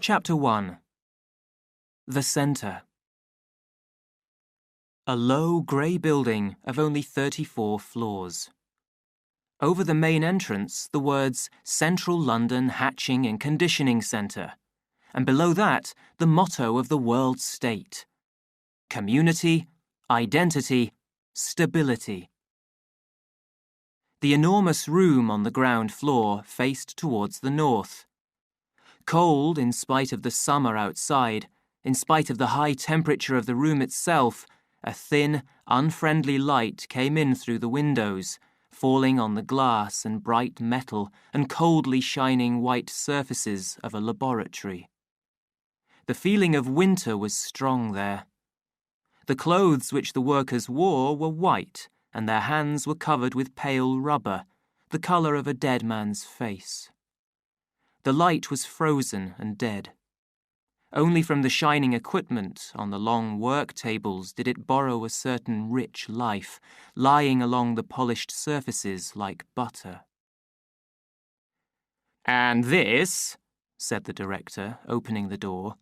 Chapter 1. The Centre. A low, grey building of only 34 floors. Over the main entrance, the words Central London Hatching and Conditioning Centre, and below that, the motto of the world state: community, identity, stability. The enormous room on the ground floor faced towards the north. Cold in spite of the summer outside, in spite of the high temperature of the room itself, a thin, unfriendly light came in through the windows, falling on the glass and bright metal and coldly shining white surfaces of a laboratory. The feeling of winter was strong there. The clothes which the workers wore were white, and their hands were covered with pale rubber, the colour of a dead man's face. The light was frozen and dead. Only from the shining equipment on the long work tables did it borrow a certain rich life, lying along the polished surfaces like butter. "And this," said the director, opening the door,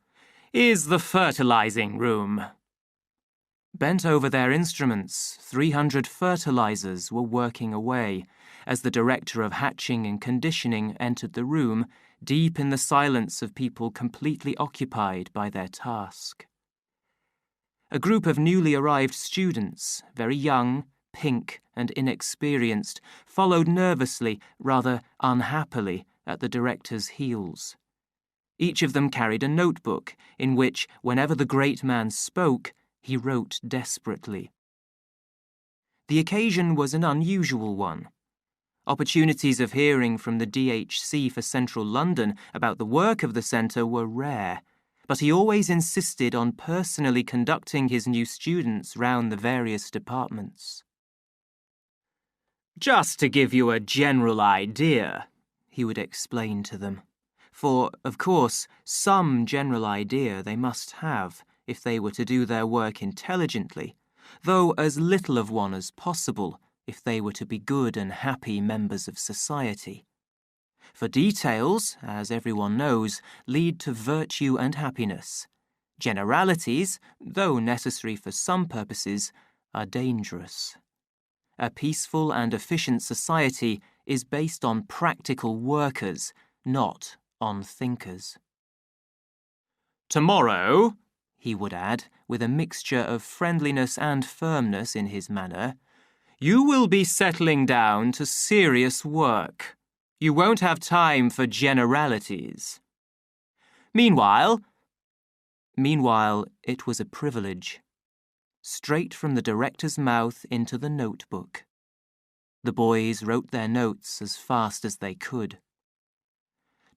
"is the fertilizing room." Bent over their instruments, 300 fertilizers were working away as the director of hatching and conditioning entered the room, deep in the silence of people completely occupied by their task. A group of newly arrived students, very young, pink and inexperienced, followed nervously, rather unhappily, at the director's heels. Each of them carried a notebook in which, whenever the great man spoke, he wrote desperately. The occasion was an unusual one. Opportunities of hearing from the DHC for Central London about the work of the centre were rare, but he always insisted on personally conducting his new students round the various departments. "Just to give you a general idea," he would explain to them, for, of course, some general idea they must have if they were to do their work intelligently, though as little of one as possible if they were to be good and happy members of society. For details, as everyone knows, lead to virtue and happiness. Generalities, though necessary for some purposes, are dangerous. A peaceful and efficient society is based on practical workers, not on thinkers. "Tomorrow," he would add, with a mixture of friendliness and firmness in his manner, "you will be settling down to serious work. You won't have time for generalities. Meanwhile, it was a privilege. Straight from the director's mouth into the notebook. The boys wrote their notes as fast as they could.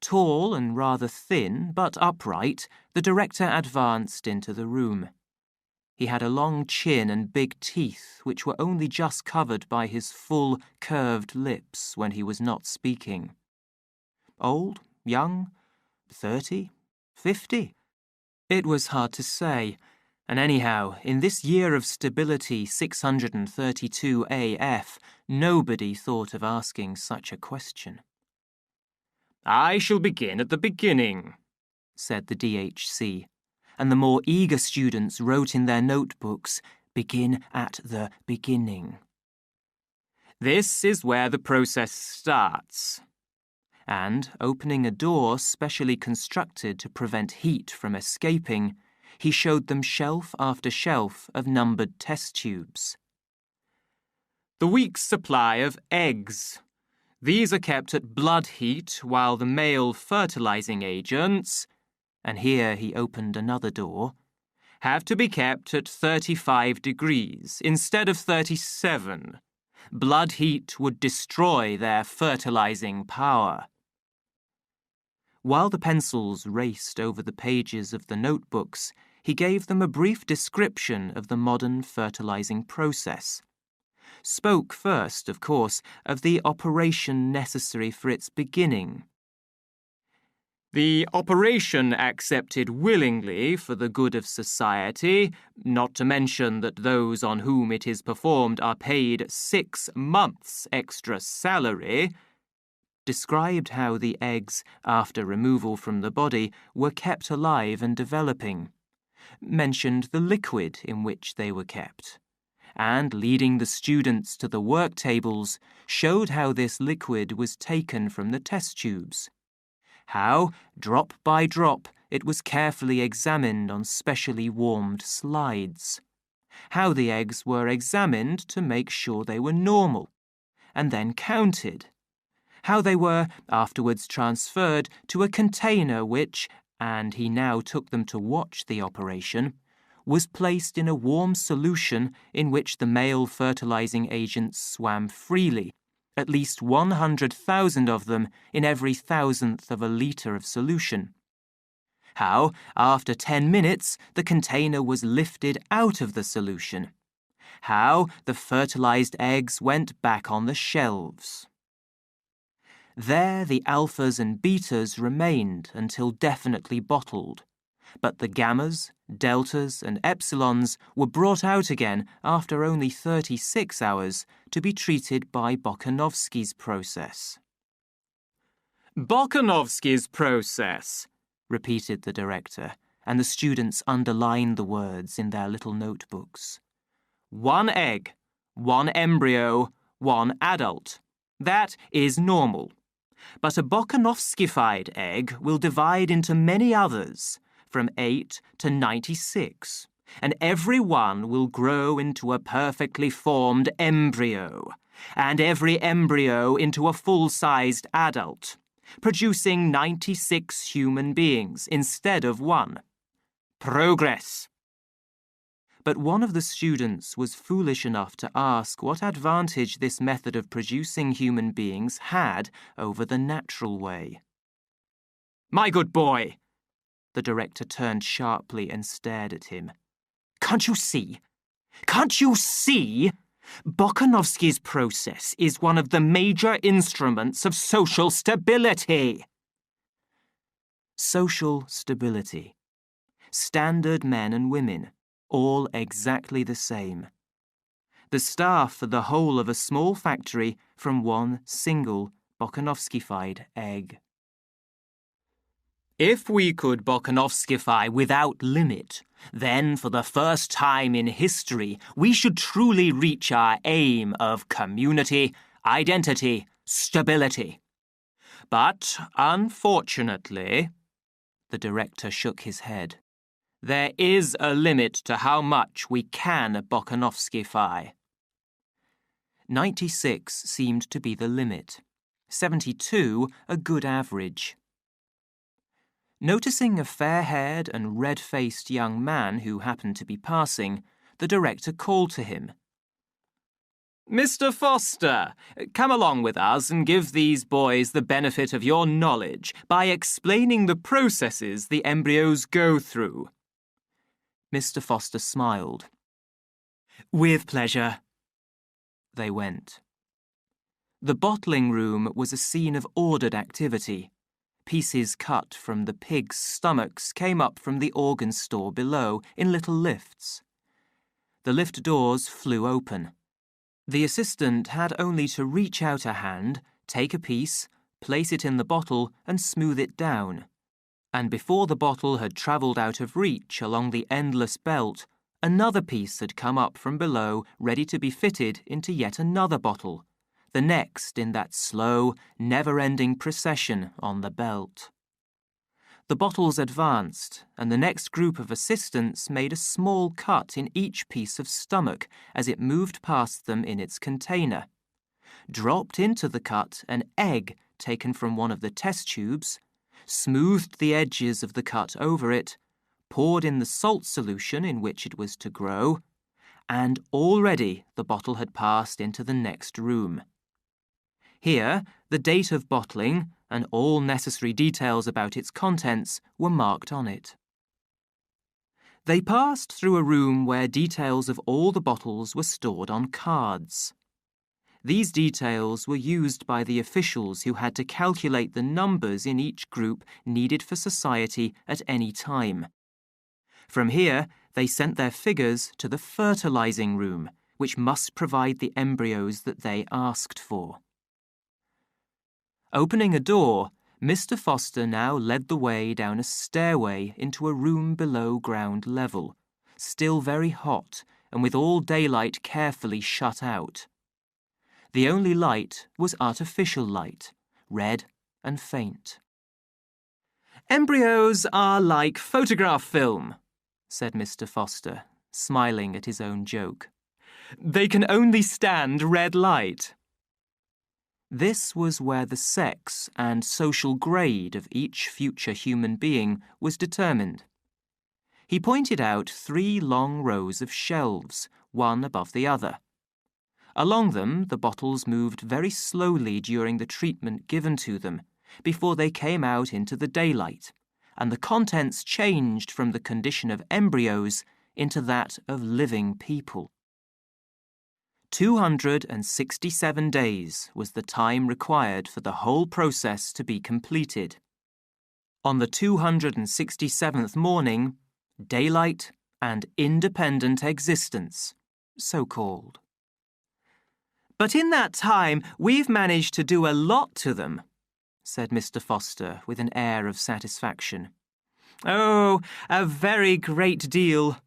Tall and rather thin, but upright, the director advanced into the room. He had a long chin and big teeth which were only just covered by his full, curved lips when he was not speaking. Old, young, 30, 50? It was hard to say, and anyhow, in this year of stability 632 AF, nobody thought of asking such a question. "I shall begin at the beginning," said the DHC, and the more eager students wrote in their notebooks, "Begin at the beginning." "This is where the process starts." And, opening a door specially constructed to prevent heat from escaping, he showed them shelf after shelf of numbered test tubes. "The week's supply of eggs. These are kept at blood heat while the male fertilizing agents," and here he opened another door, "have to be kept at 35 degrees instead of 37. Blood heat would destroy their fertilizing power." While the pencils raced over the pages of the notebooks, he gave them a brief description of the modern fertilizing process. Spoke first, of course, of the operation necessary for its beginning. "The operation accepted willingly for the good of society, not to mention that those on whom it is performed are paid 6 months' extra salary." described how the eggs, after removal from the body, were kept alive and developing, mentioned the liquid in which they were kept, and, leading the students to the work tables, showed how this liquid was taken from the test tubes, how, drop by drop, it was carefully examined on specially warmed slides, how the eggs were examined to make sure they were normal, and then counted, how they were afterwards transferred to a container which, and he now took them to watch the operation, was placed in a warm solution in which the male fertilizing agents swam freely, at least 100,000 of them in every thousandth of a litre of solution. How, after 10 minutes, the container was lifted out of the solution. How the fertilized eggs went back on the shelves. There the alphas and betas remained until definitely bottled, but the gammas, deltas and epsilons were brought out again after only 36 hours to be treated by Bokanovsky's process. Bokanovsky's process, repeated the director, and the students underlined the words in their little notebooks. 1 egg, 1 embryo, 1 adult. That is normal. But a Bokanovskified egg will divide into many others, from 8 to 96, and every one will grow into a perfectly formed embryo, and every embryo into a full-sized adult, producing 96 human beings instead of 1. Progress. But one of the students was foolish enough to ask what advantage this method of producing human beings had over the natural way. My good boy! The director turned sharply and stared at him. Can't you see? Can't you see? Bokanovsky's process is one of the major instruments of social stability. Social stability. Standard men and women, all exactly the same. The staff for the whole of a small factory from one single Bokanovskified egg. If we could Bokanovskify without limit, then for the first time in history, we should truly reach our aim of community, identity, stability. But, unfortunately, the director shook his head, there is a limit to how much we can Bokanovskify. 96 seemed to be the limit, 72 a good average. Noticing a fair-haired and red-faced young man who happened to be passing, the director called to him. Mr. Foster, come along with us and give these boys the benefit of your knowledge by explaining the processes the embryos go through. Mr. Foster smiled. With pleasure. They went. The bottling room was a scene of ordered activity. Pieces cut from the pigs' stomachs came up from the organ store below in little lifts. The lift doors flew open. The assistant had only to reach out a hand, take a piece, place it in the bottle and smooth it down. And before the bottle had travelled out of reach along the endless belt, another piece had come up from below ready to be fitted into yet another bottle, the next in that slow, never-ending procession on the belt. The bottles advanced, and the next group of assistants made a small cut in each piece of stomach as it moved past them in its container, dropped into the cut an egg taken from one of the test tubes, smoothed the edges of the cut over it, poured in the salt solution in which it was to grow, and already the bottle had passed into the next room. Here, the date of bottling and all necessary details about its contents were marked on it. They passed through a room where details of all the bottles were stored on cards. These details were used by the officials who had to calculate the numbers in each group needed for society at any time. From here, they sent their figures to the fertilizing room, which must provide the embryos that they asked for. Opening a door, Mr. Foster now led the way down a stairway into a room below ground level, still very hot and with all daylight carefully shut out. The only light was artificial light, red and faint. "Embryos are like photograph film," said Mr. Foster, smiling at his own joke. "They can only stand red light." This was where the sex and social grade of each future human being was determined. He pointed out 3 long rows of shelves, one above the other. Along them, the bottles moved very slowly during the treatment given to them, before they came out into the daylight, and the contents changed from the condition of embryos into that of living people. 267 days was the time required for the whole process to be completed. On the 267th morning, daylight and independent existence, so called. "But in that time, we've managed to do a lot to them," said Mr. Foster with an air of satisfaction. "Oh, a very great deal."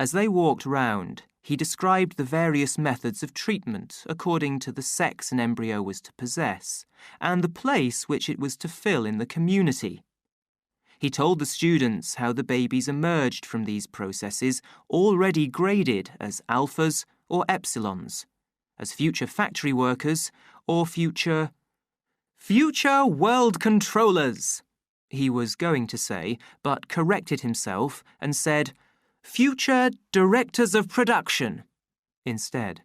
As they walked round, he described the various methods of treatment according to the sex an embryo was to possess and the place which it was to fill in the community. He told the students how the babies emerged from these processes already graded as alphas or epsilons, as future factory workers or future world controllers, he was going to say, but corrected himself and said, future directors of production, instead.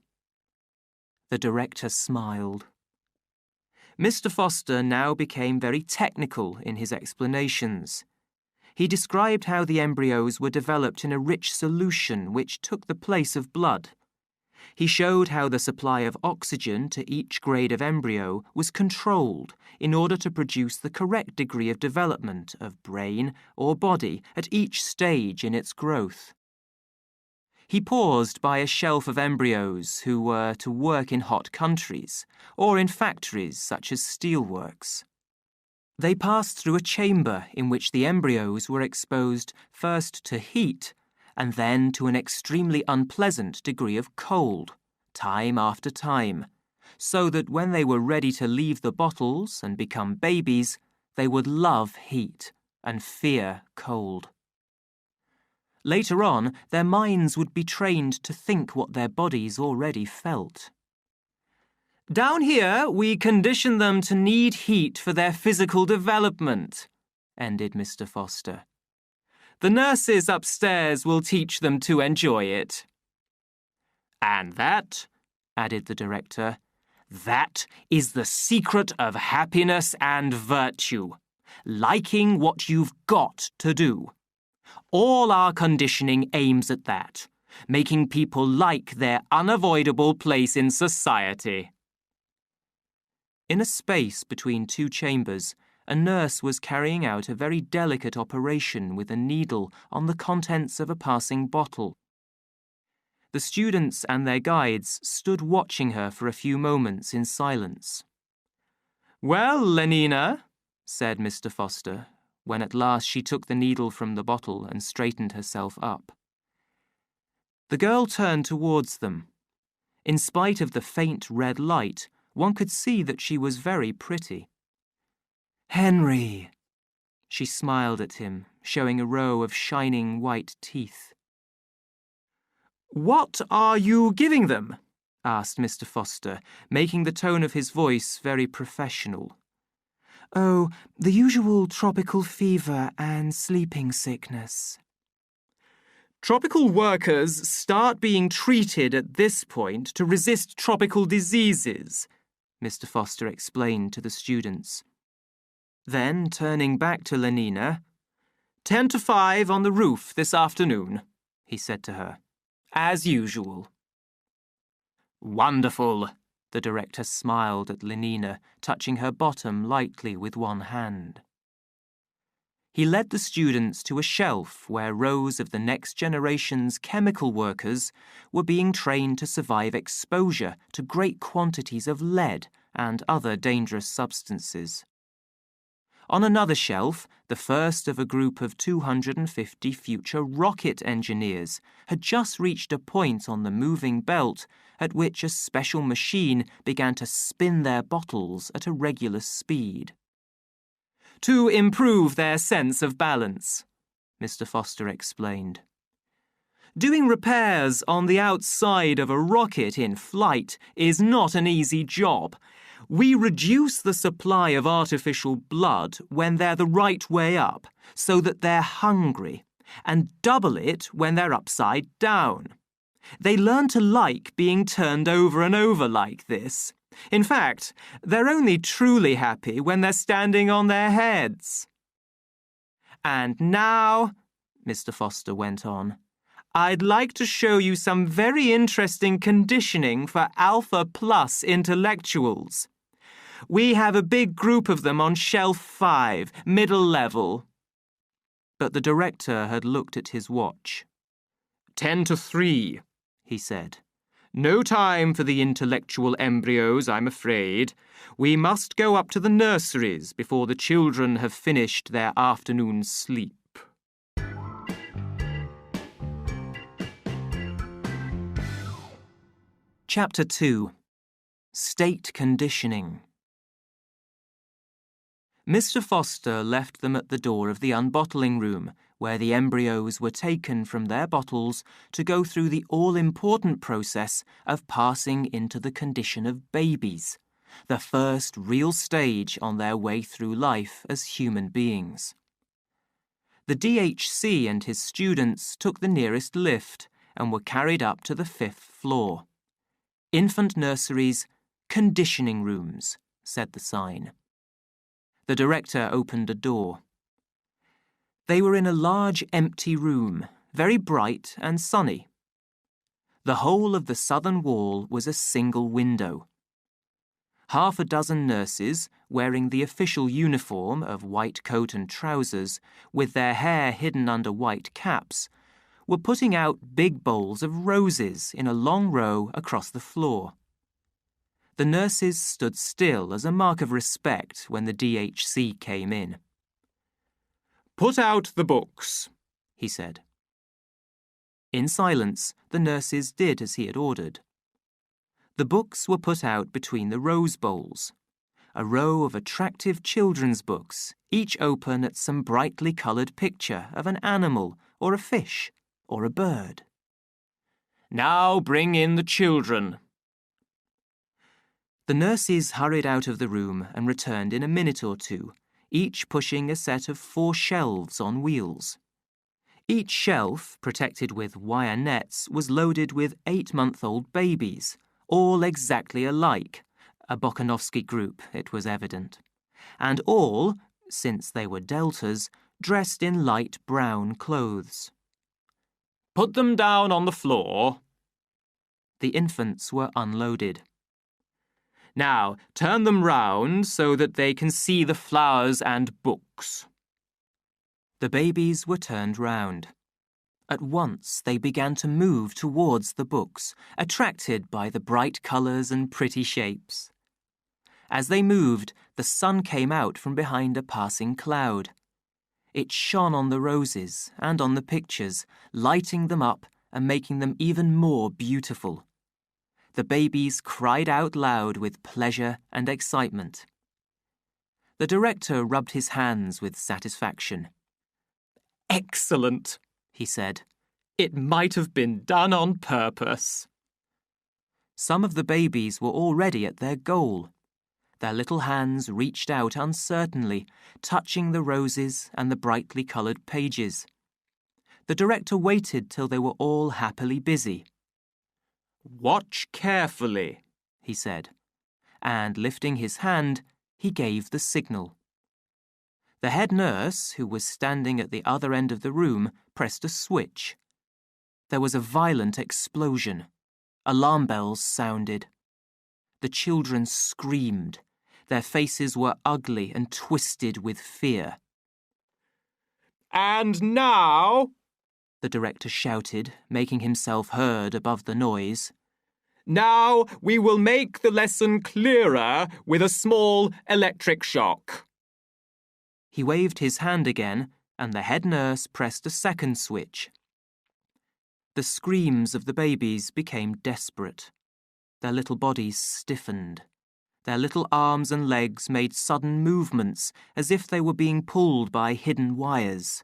The director smiled. Mr. Foster now became very technical in his explanations. He described how the embryos were developed in a rich solution which took the place of blood. He showed how the supply of oxygen to each grade of embryo was controlled in order to produce the correct degree of development of brain or body at each stage in its growth. He paused by a shelf of embryos who were to work in hot countries or in factories such as steelworks. They passed through a chamber in which the embryos were exposed first to heat and then to an extremely unpleasant degree of cold, time after time, so that when they were ready to leave the bottles and become babies, they would love heat and fear cold. Later on, their minds would be trained to think what their bodies already felt. "Down here, we condition them to need heat for their physical development," ended Mr. Foster. "The nurses upstairs will teach them to enjoy it." "And that," added the director, "that is the secret of happiness and virtue, liking what you've got to do. All our conditioning aims at that, making people like their unavoidable place in society." In a space between 2 chambers, a nurse was carrying out a very delicate operation with a needle on the contents of a passing bottle. The students and their guides stood watching her for a few moments in silence. "Well, Lenina," said Mr. Foster, when at last she took the needle from the bottle and straightened herself up. The girl turned towards them. In spite of the faint red light, one could see that she was very pretty. "Henry," she smiled at him, showing a row of shining white teeth. "What are you giving them?" asked Mr. Foster, making the tone of his voice very professional. "Oh, the usual tropical fever and sleeping sickness." "Tropical workers start being treated at this point to resist tropical diseases," Mr. Foster explained to the students. Then, turning back to Lenina, 10 to 5 on the roof this afternoon, he said to her, as usual. "Wonderful," the director smiled at Lenina, touching her bottom lightly with one hand. He led the students to a shelf where rows of the next generation's chemical workers were being trained to survive exposure to great quantities of lead and other dangerous substances. On another shelf, the first of a group of 250 future rocket engineers had just reached a point on the moving belt at which a special machine began to spin their bottles at a regular speed. "To improve their sense of balance," Mr. Foster explained. "Doing repairs on the outside of a rocket in flight is not an easy job. We reduce the supply of artificial blood when they're the right way up, so that they're hungry, and double it when they're upside down. They learn to like being turned over and over like this. In fact, they're only truly happy when they're standing on their heads." "And now," Mr. Foster went on, "I'd like to show you some very interesting conditioning for Alpha Plus intellectuals. We have a big group of them on shelf 5, middle level." But the director had looked at his watch. 10 to 3, he said. "No time for the intellectual embryos, I'm afraid. We must go up to the nurseries before the children have finished their afternoon sleep." Chapter 2. State Conditioning. Mr. Foster left them at the door of the unbottling room, where the embryos were taken from their bottles to go through the all-important process of passing into the condition of babies, the first real stage on their way through life as human beings. The DHC and his students took the nearest lift and were carried up to the 5th floor. "Infant nurseries, conditioning rooms," said the sign. The director opened a door. They were in a large empty room, very bright and sunny. The whole of the southern wall was a single window. Half a dozen nurses, wearing the official uniform of white coat and trousers, with their hair hidden under white caps, were putting out big bowls of roses in a long row across the floor. The nurses stood still as a mark of respect when the DHC came in. "Put out the books," he said. In silence, the nurses did as he had ordered. The books were put out between the rose bowls, a row of attractive children's books, each open at some brightly coloured picture of an animal or a fish or a bird. "Now bring in the children." The nurses hurried out of the room and returned in a minute or two, each pushing a set of 4 shelves on wheels. Each shelf, protected with wire nets, was loaded with 8-month-old babies, all exactly alike, a Bokanovsky group, it was evident, and all, since they were deltas, dressed in light brown clothes. "Put them down on the floor." The infants were unloaded. "Now, turn them round so that they can see the flowers and books." The babies were turned round. At once they began to move towards the books, attracted by the bright colours and pretty shapes. As they moved, the sun came out from behind a passing cloud. It shone on the roses and on the pictures, lighting them up and making them even more beautiful. The babies cried out loud with pleasure and excitement. The director rubbed his hands with satisfaction. "Excellent," he said. "It might have been done on purpose." Some of the babies were already at their goal. Their little hands reached out uncertainly, touching the roses and the brightly coloured pages. The director waited till they were all happily busy. "Watch carefully," he said, and lifting his hand, he gave the signal. The head nurse, who was standing at the other end of the room, pressed a switch. There was a violent explosion. Alarm bells sounded. The children screamed. Their faces were ugly and twisted with fear. "And now," the director shouted, making himself heard above the noise, Now we will make the lesson clearer with a small electric shock. He waved his hand again, and the head nurse pressed a second switch. The screams of the babies became desperate. Their little bodies stiffened. Their little arms and legs made sudden movements as if they were being pulled by hidden wires.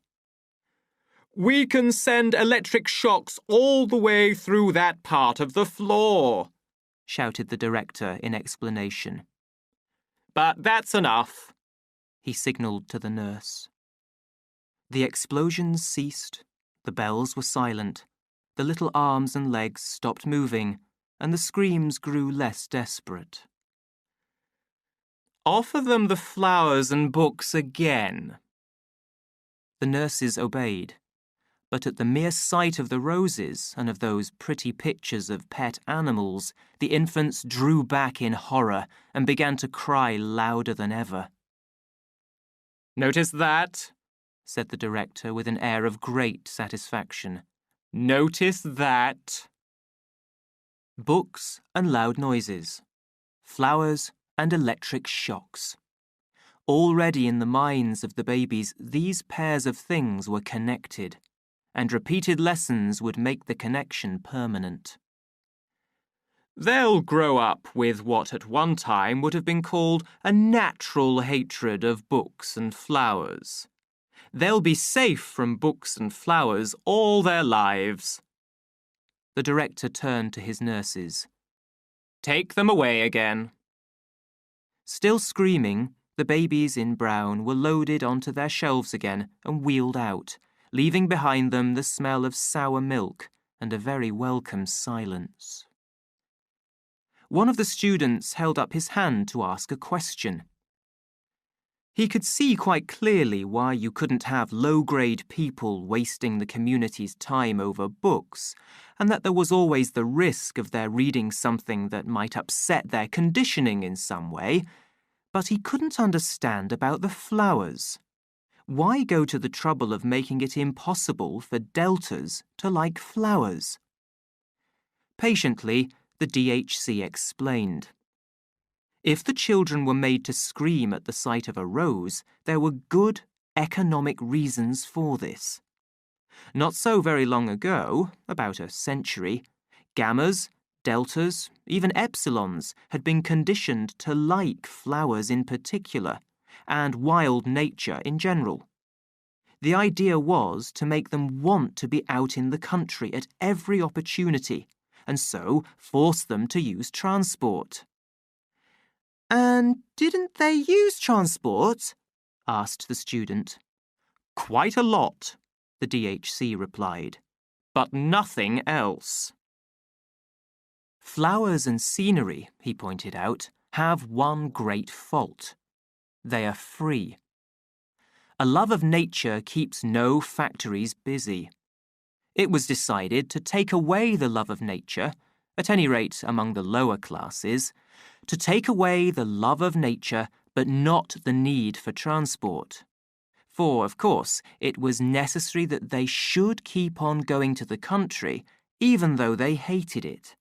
We can send electric shocks all the way through that part of the floor, shouted the director in explanation. But that's enough, he signalled to the nurse. The explosions ceased, the bells were silent, the little arms and legs stopped moving, and the screams grew less desperate. Offer them the flowers and books again. The nurses obeyed, but at the mere sight of the roses and of those pretty pictures of pet animals, the infants drew back in horror and began to cry louder than ever. Notice that? Said the director with an air of great satisfaction. Notice that? Books and loud noises, flowers and electric shocks. Already in the minds of the babies, these pairs of things were connected, and repeated lessons would make the connection permanent. They'll grow up with what at one time would have been called a natural hatred of books and flowers. They'll be safe from books and flowers all their lives. The director turned to his nurses. Take them away again. Still screaming, the babies in brown were loaded onto their shelves again and wheeled out, leaving behind them the smell of sour milk and a very welcome silence. One of the students held up his hand to ask a question. He could see quite clearly why you couldn't have low-grade people wasting the community's time over books, and that there was always the risk of their reading something that might upset their conditioning in some way, but he couldn't understand about the flowers. Why go to the trouble of making it impossible for deltas to like flowers? Patiently, the DHC explained. If the children were made to scream at the sight of a rose, there were good economic reasons for this. Not so very long ago, about a century, gammas, deltas, even epsilons had been conditioned to like flowers in particular, and wild nature in general. The idea was to make them want to be out in the country at every opportunity, and so force them to use transport. And didn't they use transport? Asked the student. Quite a lot, the DHC replied, but nothing else. Flowers and scenery, he pointed out, have one great fault. They are free. A love of nature keeps no factories busy. It was decided to take away the love of nature, at any rate among the lower classes, to take away the love of nature but not the need for transport. For, of course, it was necessary that they should keep on going to the country, even though they hated it.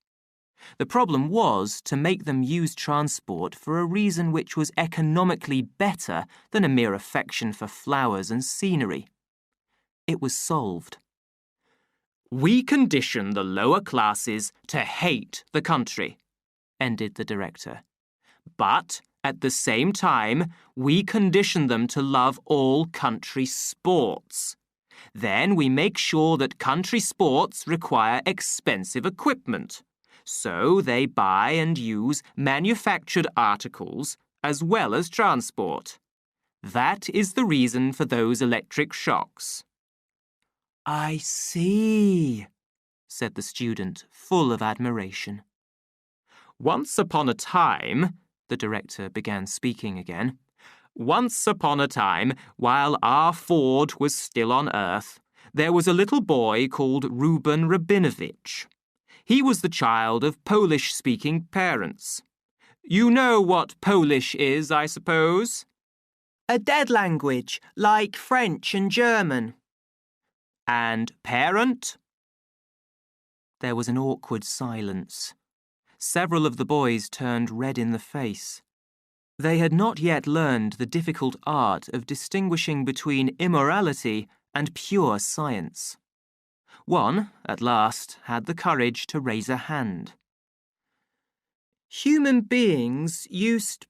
The problem was to make them use transport for a reason which was economically better than a mere affection for flowers and scenery. It was solved. We condition the lower classes to hate the country, ended the director. But, at the same time, we condition them to love all country sports. Then we make sure that country sports require expensive equipment. So they buy and use manufactured articles as well as transport. That is the reason for those electric shocks. I see, said the student, full of admiration. Once upon a time, the director began speaking again, once upon a time, while our Ford was still on Earth, there was a little boy called Reuben Rabinovich. He was the child of Polish-speaking parents. You know what Polish is, I suppose? A dead language, like French and German. And parent? There was an awkward silence. Several of the boys turned red in the face. They had not yet learned the difficult art of distinguishing between immorality and pure science. One, at last, had the courage to raise a hand. Human beings used...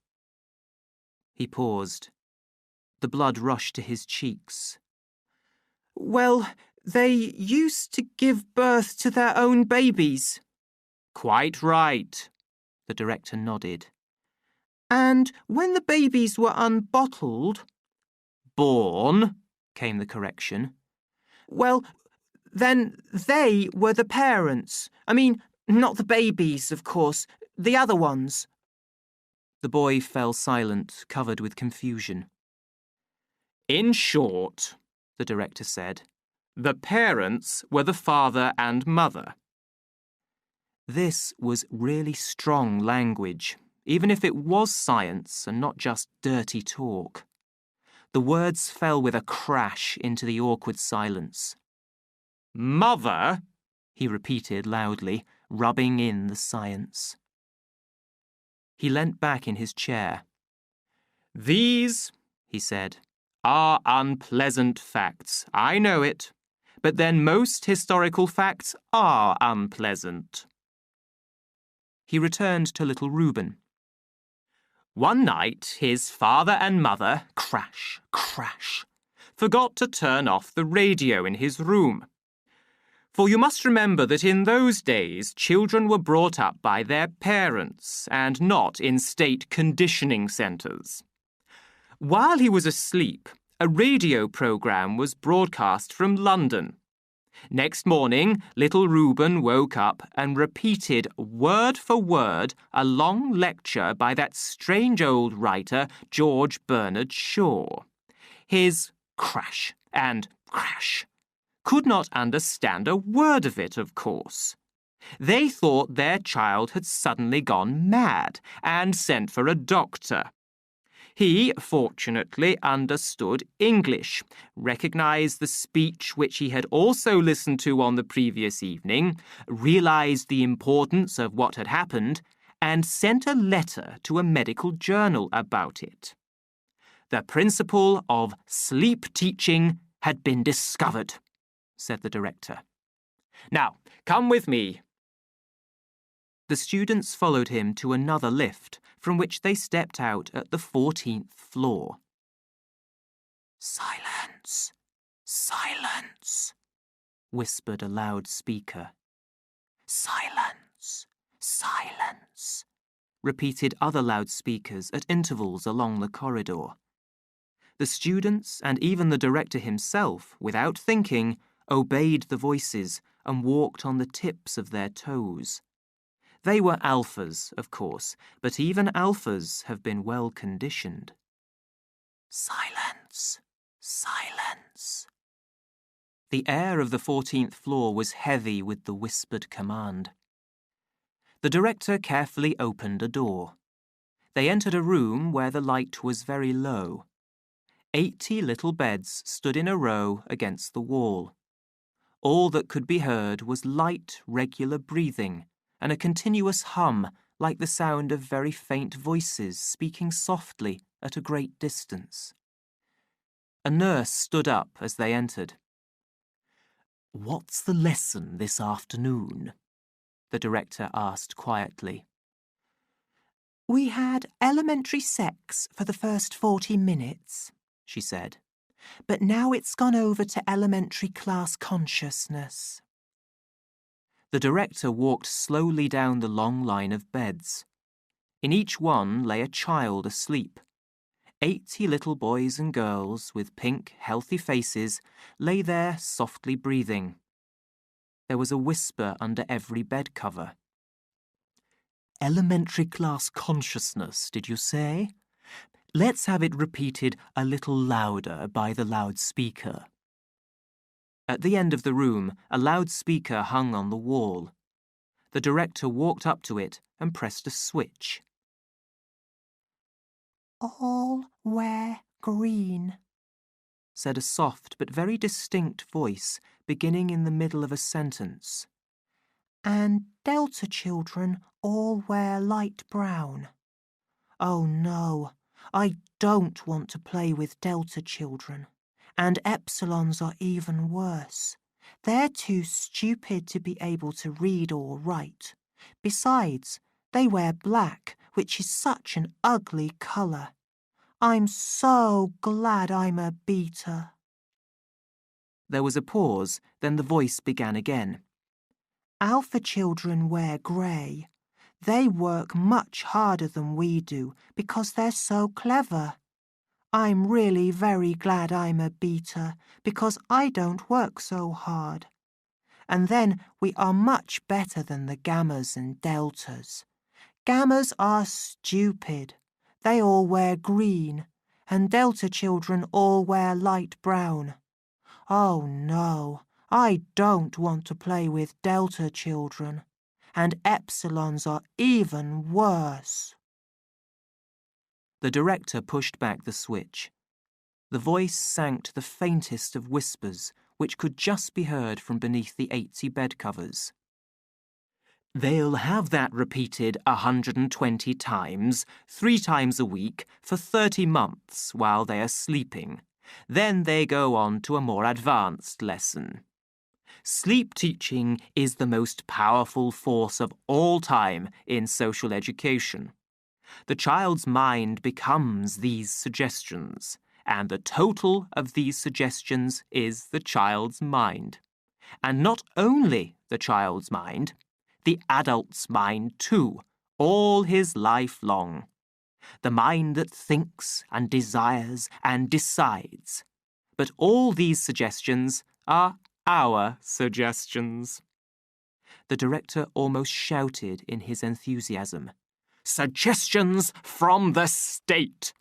He paused. The blood rushed to his cheeks. Well, they used to give birth to their own babies. Quite right, the director nodded. And when the babies were unbottled... Born, came the correction. Well, then they were the parents. I mean, not the babies, of course, the other ones. The boy fell silent, covered with confusion. In short, the director said, the parents were the father and mother. This was really strong language, even if it was science and not just dirty talk. The words fell with a crash into the awkward silence. Mother, he repeated loudly, rubbing in the science. He leant back in his chair. These, he said, are unpleasant facts. I know it. But then most historical facts are unpleasant. He returned to little Reuben. One night, his father and mother, crash, crash, forgot to turn off the radio in his room. For you must remember that in those days, children were brought up by their parents and not in state conditioning centres. While he was asleep, a radio programme was broadcast from London. Next morning, little Reuben woke up and repeated word for word a long lecture by that strange old writer, George Bernard Shaw. His crash and crash could not understand a word of it, of course. They thought their child had suddenly gone mad and sent for a doctor. He, fortunately, understood English, recognised the speech which he had also listened to on the previous evening, realised the importance of what had happened, and sent a letter to a medical journal about it. The principle of sleep teaching had been discovered, said the director. Now, come with me. The students followed him to another lift, from which they stepped out at the 14th floor. Silence, silence, whispered a loudspeaker. Silence, silence, repeated other loudspeakers at intervals along the corridor. The students and even the director himself, without thinking, obeyed the voices and walked on the tips of their toes. They were alphas, of course, but even alphas have been well conditioned. Silence, silence. The air of the 14th floor was heavy with the whispered command. The director carefully opened a door. They entered a room where the light was very low. 80 little beds stood in a row against the wall. All that could be heard was light, regular breathing, and a continuous hum like the sound of very faint voices speaking softly at a great distance. A nurse stood up as they entered. "What's the lesson this afternoon?" the director asked quietly. "We had elementary sex for the first 40 minutes, she said. But now it's gone over to elementary class consciousness. The director walked slowly down the long line of beds. In each one lay a child asleep. 80 little boys and girls with pink, healthy faces lay there softly breathing. There was a whisper under every bed cover. "Elementary class consciousness, did you say? Let's have it repeated a little louder by the loudspeaker." At the end of the room, a loudspeaker hung on the wall. The director walked up to it and pressed a switch. "All wear green," said a soft but very distinct voice, beginning in the middle of a sentence. "And Delta children all wear light brown. Oh no, I don't want to play with Delta children. And Epsilons are even worse. They're too stupid to be able to read or write. Besides, they wear black, which is such an ugly colour. I'm so glad I'm a beta. There was a pause, then the voice began again. Alpha children wear grey. They work much harder than we do because they're so clever. I'm really very glad I'm a beta because I don't work so hard. And then we are much better than the gammas and deltas. Gammas are stupid. They all wear green, and delta children all wear light brown. Oh no, I don't want to play with delta children. And epsilons are even worse. The director pushed back the switch. The voice sank to the faintest of whispers, which could just be heard from beneath the 80 bed covers. They'll have that repeated 120 times, 3 times a week, for 30 months while they are sleeping. Then they go on to a more advanced lesson. Sleep teaching is the most powerful force of all time in social education. The child's mind becomes these suggestions, and the total of these suggestions is the child's mind. And not only the child's mind, the adult's mind too, all his life long. The mind that thinks and desires and decides. But all these suggestions are our suggestions. The director almost shouted in his enthusiasm. Suggestions from the state!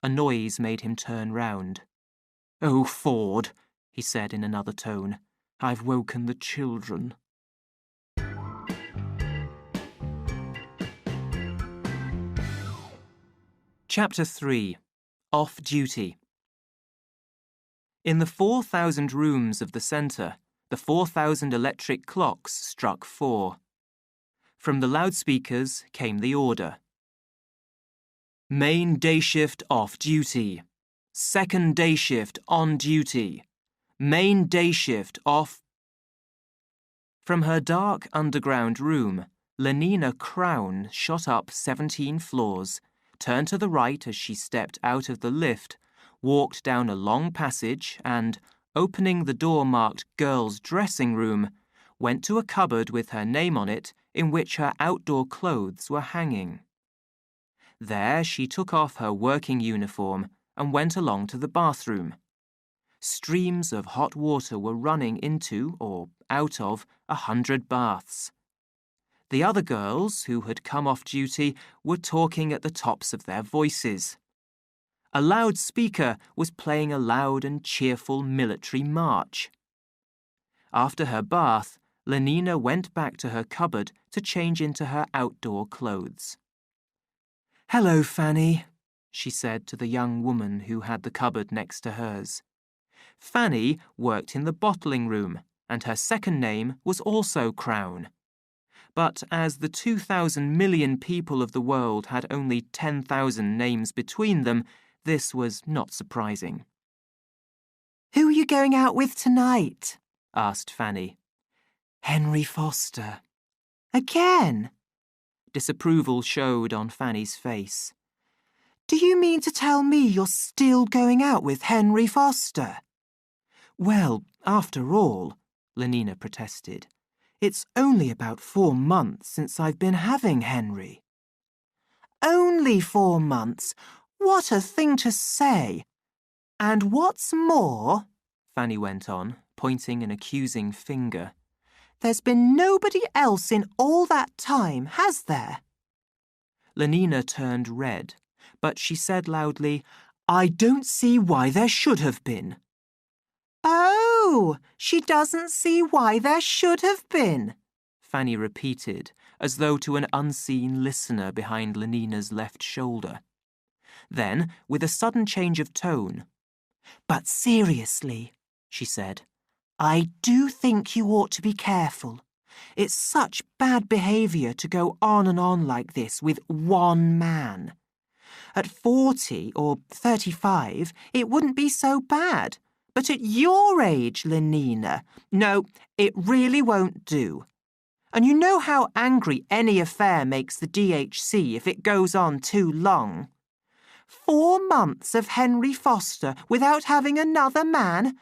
A noise made him turn round. Oh, Ford, he said in another tone, I've woken the children. Chapter 3. Off Duty. In the 4,000 rooms of the centre, the 4,000 electric clocks struck 4. From the loudspeakers came the order. Main day shift off duty. Second day shift on duty. Main day shift off. From her dark underground room, Lenina Crown shot up 17 floors, turned to the right as she stepped out of the lift, walked down a long passage and, opening the door marked Girls' Dressing Room, went to a cupboard with her name on it in which her outdoor clothes were hanging. There she took off her working uniform and went along to the bathroom. Streams of hot water were running into or out of 100 baths. The other girls, who had come off duty, were talking at the tops of their voices. A loudspeaker was playing a loud and cheerful military march. After her bath, Lenina went back to her cupboard to change into her outdoor clothes. Hello, Fanny, she said to the young woman who had the cupboard next to hers. Fanny worked in the bottling room, and her second name was also Crown. But as the 2,000 million people of the world had only 10,000 names between them, this was not surprising. Who are you going out with tonight? Asked Fanny. Henry Foster. Again? Disapproval showed on Fanny's face. Do you mean to tell me you're still going out with Henry Foster? Well, after all, Lenina protested, it's only about 4 months since I've been having Henry. Only 4 months? What a thing to say! And what's more, Fanny went on, pointing an accusing finger, there's been nobody else in all that time, has there? Lenina turned red, but she said loudly, I don't see why there should have been. Oh, she doesn't see why there should have been, Fanny repeated, as though to an unseen listener behind Lenina's left shoulder. Then, with a sudden change of tone, But seriously, she said, I do think you ought to be careful. It's such bad behaviour to go on and on like this with one man. At 40 or 35, it wouldn't be so bad. But at your age, Lenina, no, it really won't do. And you know how angry any affair makes the DHC if it goes on too long. 4 months of Henry Foster without having another man?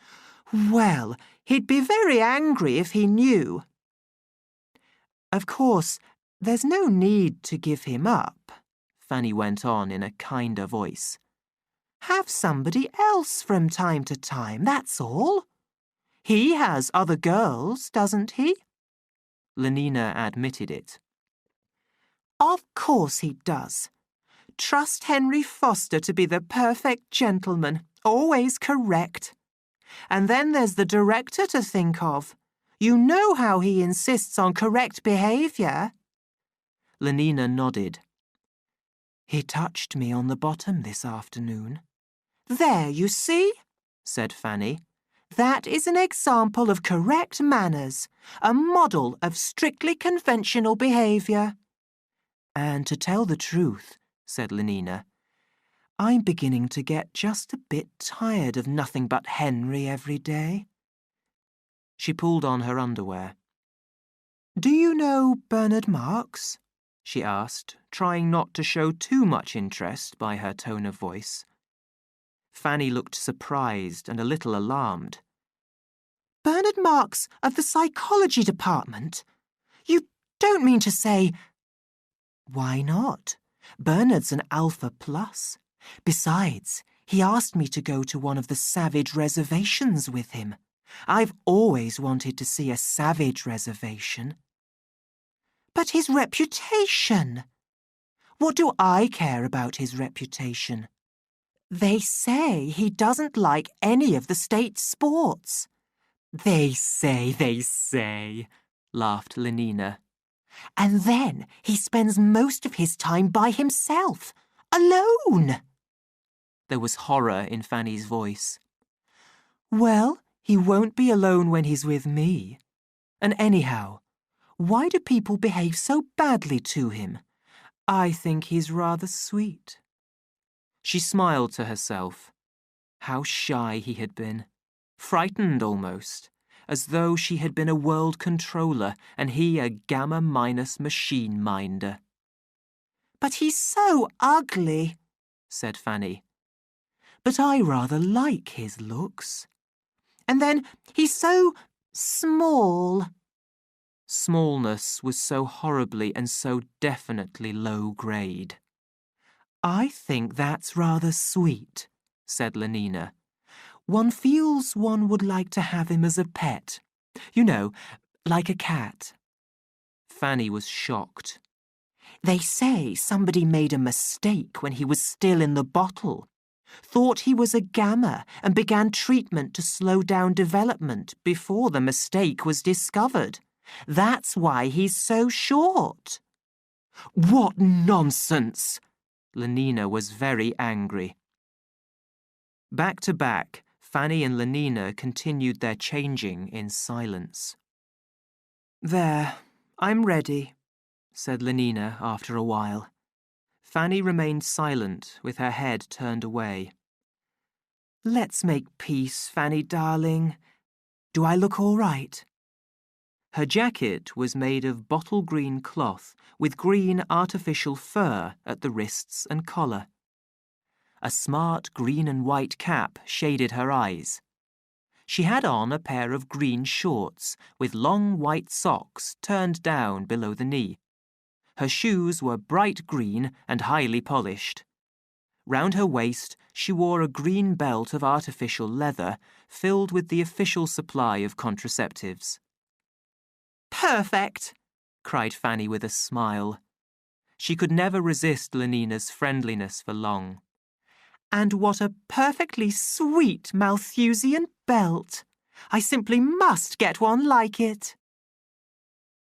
Well, he'd be very angry if he knew. Of course, there's no need to give him up, Fanny went on in a kinder voice. Have somebody else from time to time, that's all. He has other girls, doesn't he? Lenina admitted it. Of course he does. Trust Henry Foster to be the perfect gentleman, always correct. And then there's the director to think of. You know how he insists on correct behaviour. Lenina nodded. He touched me on the bottom this afternoon. There, you see, said Fanny. That is an example of correct manners, a model of strictly conventional behaviour. And to tell the truth, said Lenina, I'm beginning to get just a bit tired of nothing but Henry every day. She pulled on her underwear. Do you know Bernard Marx? She asked, trying not to show too much interest by her tone of voice. Fanny looked surprised and a little alarmed. Bernard Marx of the psychology department? You don't mean to say... Why not? Bernard's an Alpha Plus. Besides, he asked me to go to one of the savage reservations with him. I've always wanted to see a savage reservation. But his reputation! What do I care about his reputation? They say he doesn't like any of the state sports. They say, laughed Lenina. And then he spends most of his time by himself, alone. There was horror in Fanny's voice. Well, he won't be alone when he's with me. And anyhow, why do people behave so badly to him? I think he's rather sweet. She smiled to herself. How shy he had been. Frightened almost, as though she had been a world controller and he a gamma-minus machine minder. But he's so ugly, said Fanny. But I rather like his looks. And then he's so small. Smallness was so horribly and so definitely low grade. I think that's rather sweet, said Lenina. One feels one would like to have him as a pet. You know, like a cat. Fanny was shocked. They say somebody made a mistake when he was still in the bottle. Thought he was a gamma and began treatment to slow down development before the mistake was discovered. That's why he's so short. What nonsense! Lenina was very angry. Back to back, Fanny and Lenina continued their changing in silence. There, I'm ready, said Lenina after a while. Fanny remained silent with her head turned away. Let's make peace, Fanny darling. Do I look all right? Her jacket was made of bottle green cloth with green artificial fur at the wrists and collar. A smart green and white cap shaded her eyes. She had on a pair of green shorts with long white socks turned down below the knee. Her shoes were bright green and highly polished. Round her waist she wore a green belt of artificial leather filled with the official supply of contraceptives. Perfect, cried Fanny with a smile. She could never resist Lenina's friendliness for long. And what a perfectly sweet Malthusian belt. I simply must get one like it.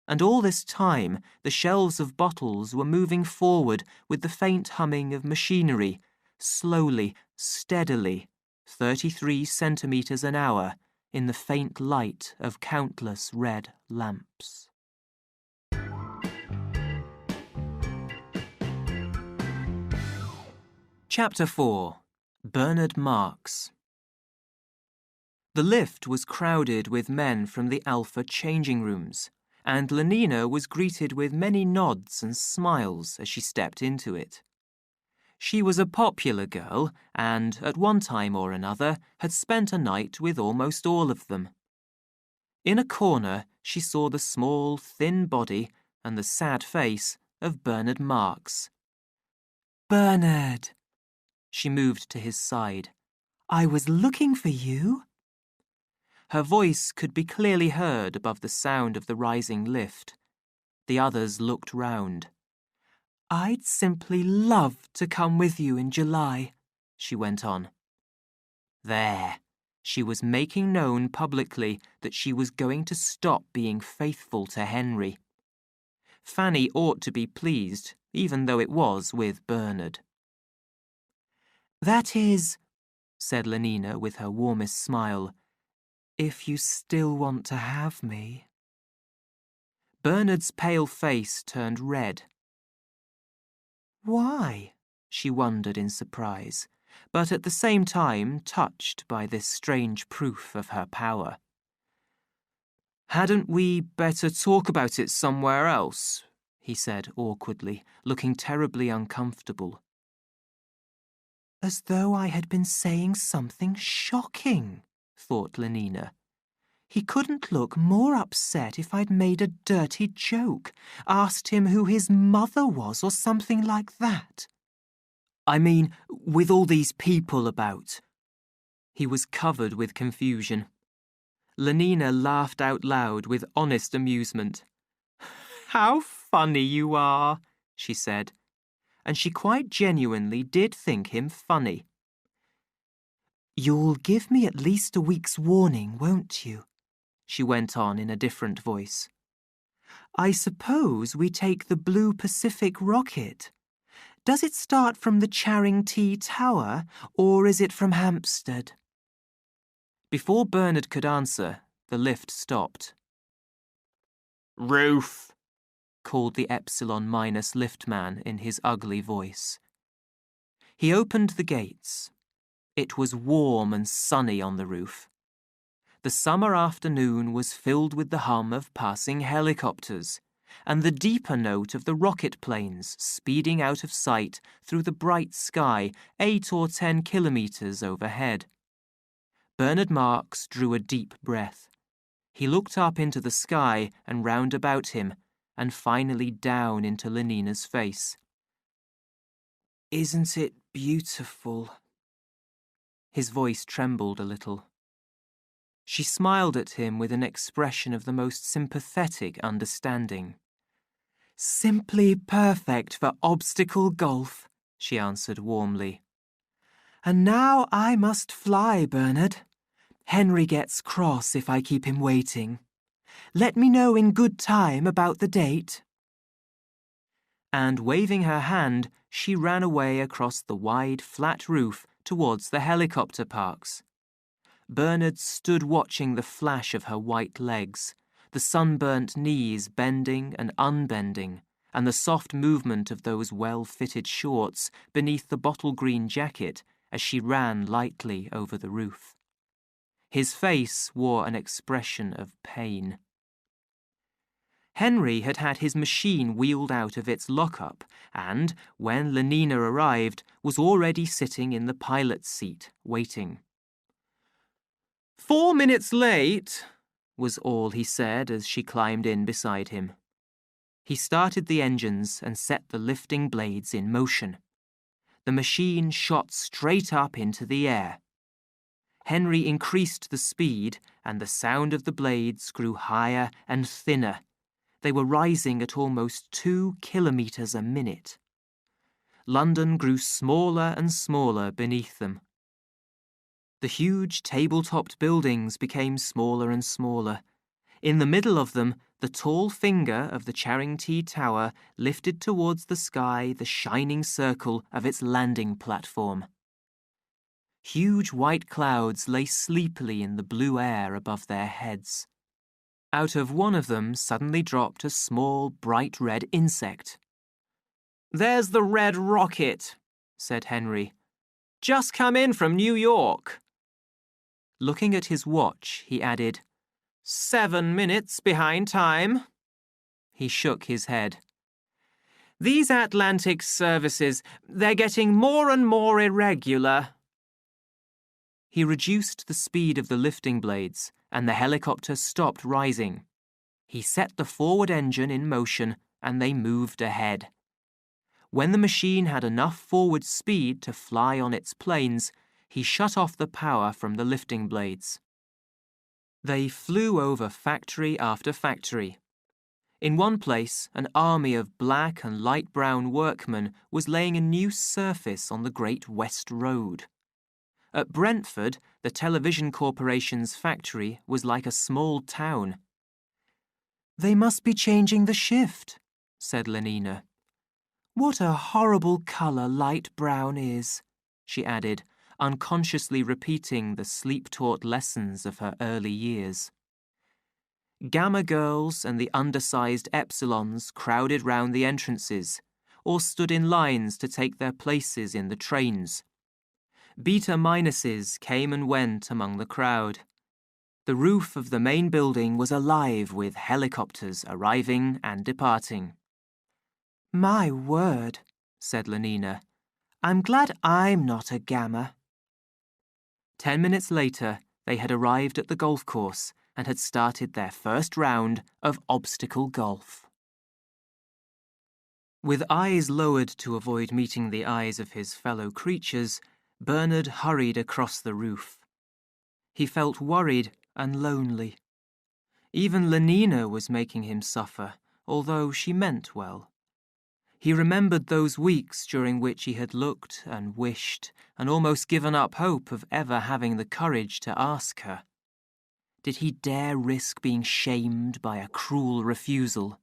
And all this time the shelves of bottles were moving forward with the faint humming of machinery, slowly, steadily, 33 centimetres an hour, in the faint light of countless red lamps. Chapter 4. Bernard Marks. The lift was crowded with men from the Alpha changing rooms, and Lenina was greeted with many nods and smiles as she stepped into it. She was a popular girl and, at one time or another, had spent a night with almost all of them. In a corner, she saw the small, thin body and the sad face of Bernard Marks. Bernard! She moved to his side. I was looking for you. Her voice could be clearly heard above the sound of the rising lift. The others looked round. I'd simply love to come with you in July, she went on. There. She was making known publicly that she was going to stop being faithful to Henry. Fanny ought to be pleased, even though it was with Bernard. That is, said Lenina with her warmest smile, if you still want to have me. Bernard's pale face turned red. Why? She wondered in surprise, but at the same time touched by this strange proof of her power. "Hadn't we better talk about it somewhere else?" he said awkwardly, looking terribly uncomfortable. As though I had been saying something shocking, thought Lenina. He couldn't look more upset if I'd made a dirty joke, asked him who his mother was or something like that. I mean, with all these people about. He was covered with confusion. Lenina laughed out loud with honest amusement. "How funny you are," she said, and she quite genuinely did think him funny. "You'll give me at least a week's warning, won't you?" she went on in a different voice. "I suppose we take the Blue Pacific rocket. Does it start from the Charing T Tower, or is it from Hampstead?" Before Bernard could answer, the lift stopped. "Roof," called the Epsilon Minus liftman in his ugly voice. He opened the gates. It was warm and sunny on the roof. The summer afternoon was filled with the hum of passing helicopters and the deeper note of the rocket planes speeding out of sight through the bright sky 8 or 10 kilometers overhead. Bernard Marks drew a deep breath. He looked up into the sky and round about him, and finally down into Lenina's face. "Isn't it beautiful?" His voice trembled a little. She smiled at him with an expression of the most sympathetic understanding. "Simply perfect for obstacle golf," she answered warmly. "And now I must fly, Bernard. Henry gets cross if I keep him waiting. Let me know in good time about the date." And waving her hand, she ran away across the wide, flat roof towards the helicopter parks. Bernard stood watching the flash of her white legs, the sunburnt knees bending and unbending, and the soft movement of those well-fitted shorts beneath the bottle-green jacket as she ran lightly over the roof. His face wore an expression of pain. Henry had had his machine wheeled out of its lockup and, when Lenina arrived, was already sitting in the pilot's seat, waiting. 4 minutes late, was all he said as she climbed in beside him. He started the engines and set the lifting blades in motion. The machine shot straight up into the air. Henry increased the speed, and the sound of the blades grew higher and thinner. They were rising at almost 2 kilometers a minute. London grew smaller and smaller beneath them. The huge table-topped buildings became smaller and smaller. In the middle of them, the tall finger of the Charing T Tower lifted towards the sky the shining circle of its landing platform. Huge white clouds lay sleepily in the blue air above their heads. Out of one of them suddenly dropped a small, bright red insect. "There's the red rocket," said Henry, Just come in from New York. Looking at his watch, he added, 7 minutes behind time. He shook his head. These Atlantic services, they're getting more and more irregular. He reduced the speed of the lifting blades, and the helicopter stopped rising. He set the forward engine in motion, and they moved ahead. When the machine had enough forward speed to fly on its planes, he shut off the power from the lifting blades. They flew over factory after factory. In one place, an army of black and light brown workmen was laying a new surface on the Great West Road. At Brentford, the Television Corporation's factory was like a small town. "They must be changing the shift," said Lenina. "What a horrible colour light brown is," she added, unconsciously repeating the sleep-taught lessons of her early years. Gamma girls and the undersized epsilons crowded round the entrances, or stood in lines to take their places in the trains. Beta minuses came and went among the crowd. The roof of the main building was alive with helicopters arriving and departing. "My word," said Lenina. "I'm glad I'm not a Gamma." 10 minutes later, they had arrived at the golf course and had started their first round of obstacle golf. With eyes lowered to avoid meeting the eyes of his fellow creatures, Bernard hurried across the roof. He felt worried and lonely. Even Lenina was making him suffer, although she meant well. He remembered those weeks during which he had looked and wished and almost given up hope of ever having the courage to ask her. Did he dare risk being shamed by a cruel refusal?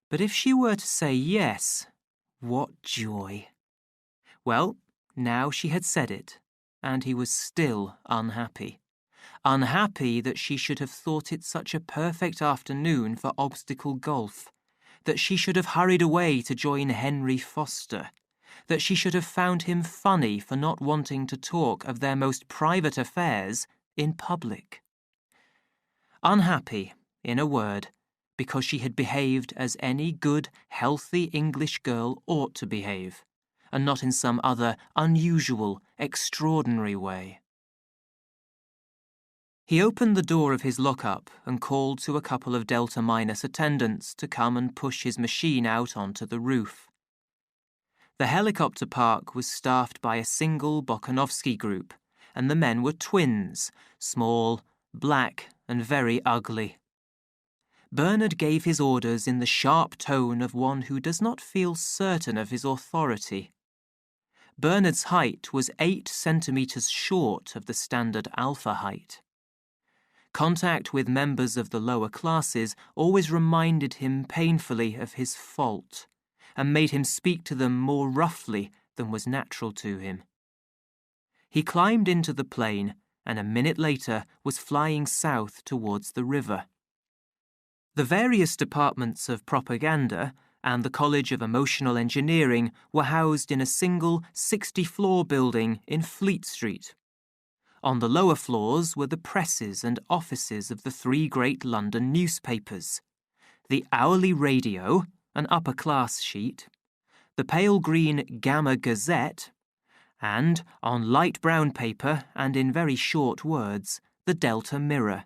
But if she were to say yes, what joy! Well, now she had said it, and he was still unhappy. Unhappy that she should have thought it such a perfect afternoon for obstacle golf, that she should have hurried away to join Henry Foster, that she should have found him funny for not wanting to talk of their most private affairs in public. Unhappy, in a word, because she had behaved as any good, healthy English girl ought to behave, and not in some other unusual, extraordinary way. He opened the door of his lockup and called to a couple of Delta Minus attendants to come and push his machine out onto the roof. The helicopter park was staffed by a single Bokanovsky group, and the men were twins, small, black, and very ugly. Bernard gave his orders in the sharp tone of one who does not feel certain of his authority. Bernard's height was 8 centimetres short of the standard alpha height. Contact with members of the lower classes always reminded him painfully of his fault, and made him speak to them more roughly than was natural to him. He climbed into the plane, and a minute later was flying south towards the river. The various departments of propaganda and the College of Emotional Engineering were housed in a single 60-floor building in Fleet Street. On the lower floors were the presses and offices of the 3 great London newspapers: the Hourly Radio, an upper-class sheet, the pale green Gamma Gazette, and, on light brown paper and in very short words, the Delta Mirror.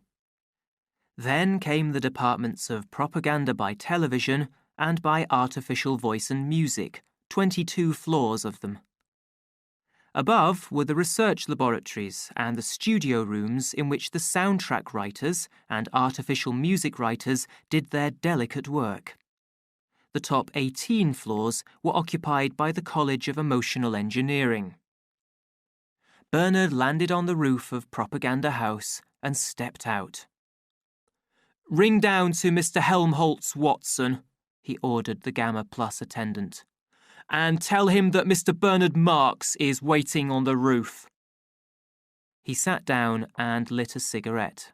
Then came the departments of propaganda by television and by artificial voice and music, 22 floors of them. Above were the research laboratories and the studio rooms in which the soundtrack writers and artificial music writers did their delicate work. The top 18 floors were occupied by the College of Emotional Engineering. Bernard landed on the roof of Propaganda House and stepped out. "Ring down to Mr. Helmholtz, Watson," he ordered the Gamma Plus attendant, "and tell him that Mr. Bernard Marx is waiting on the roof." He sat down and lit a cigarette.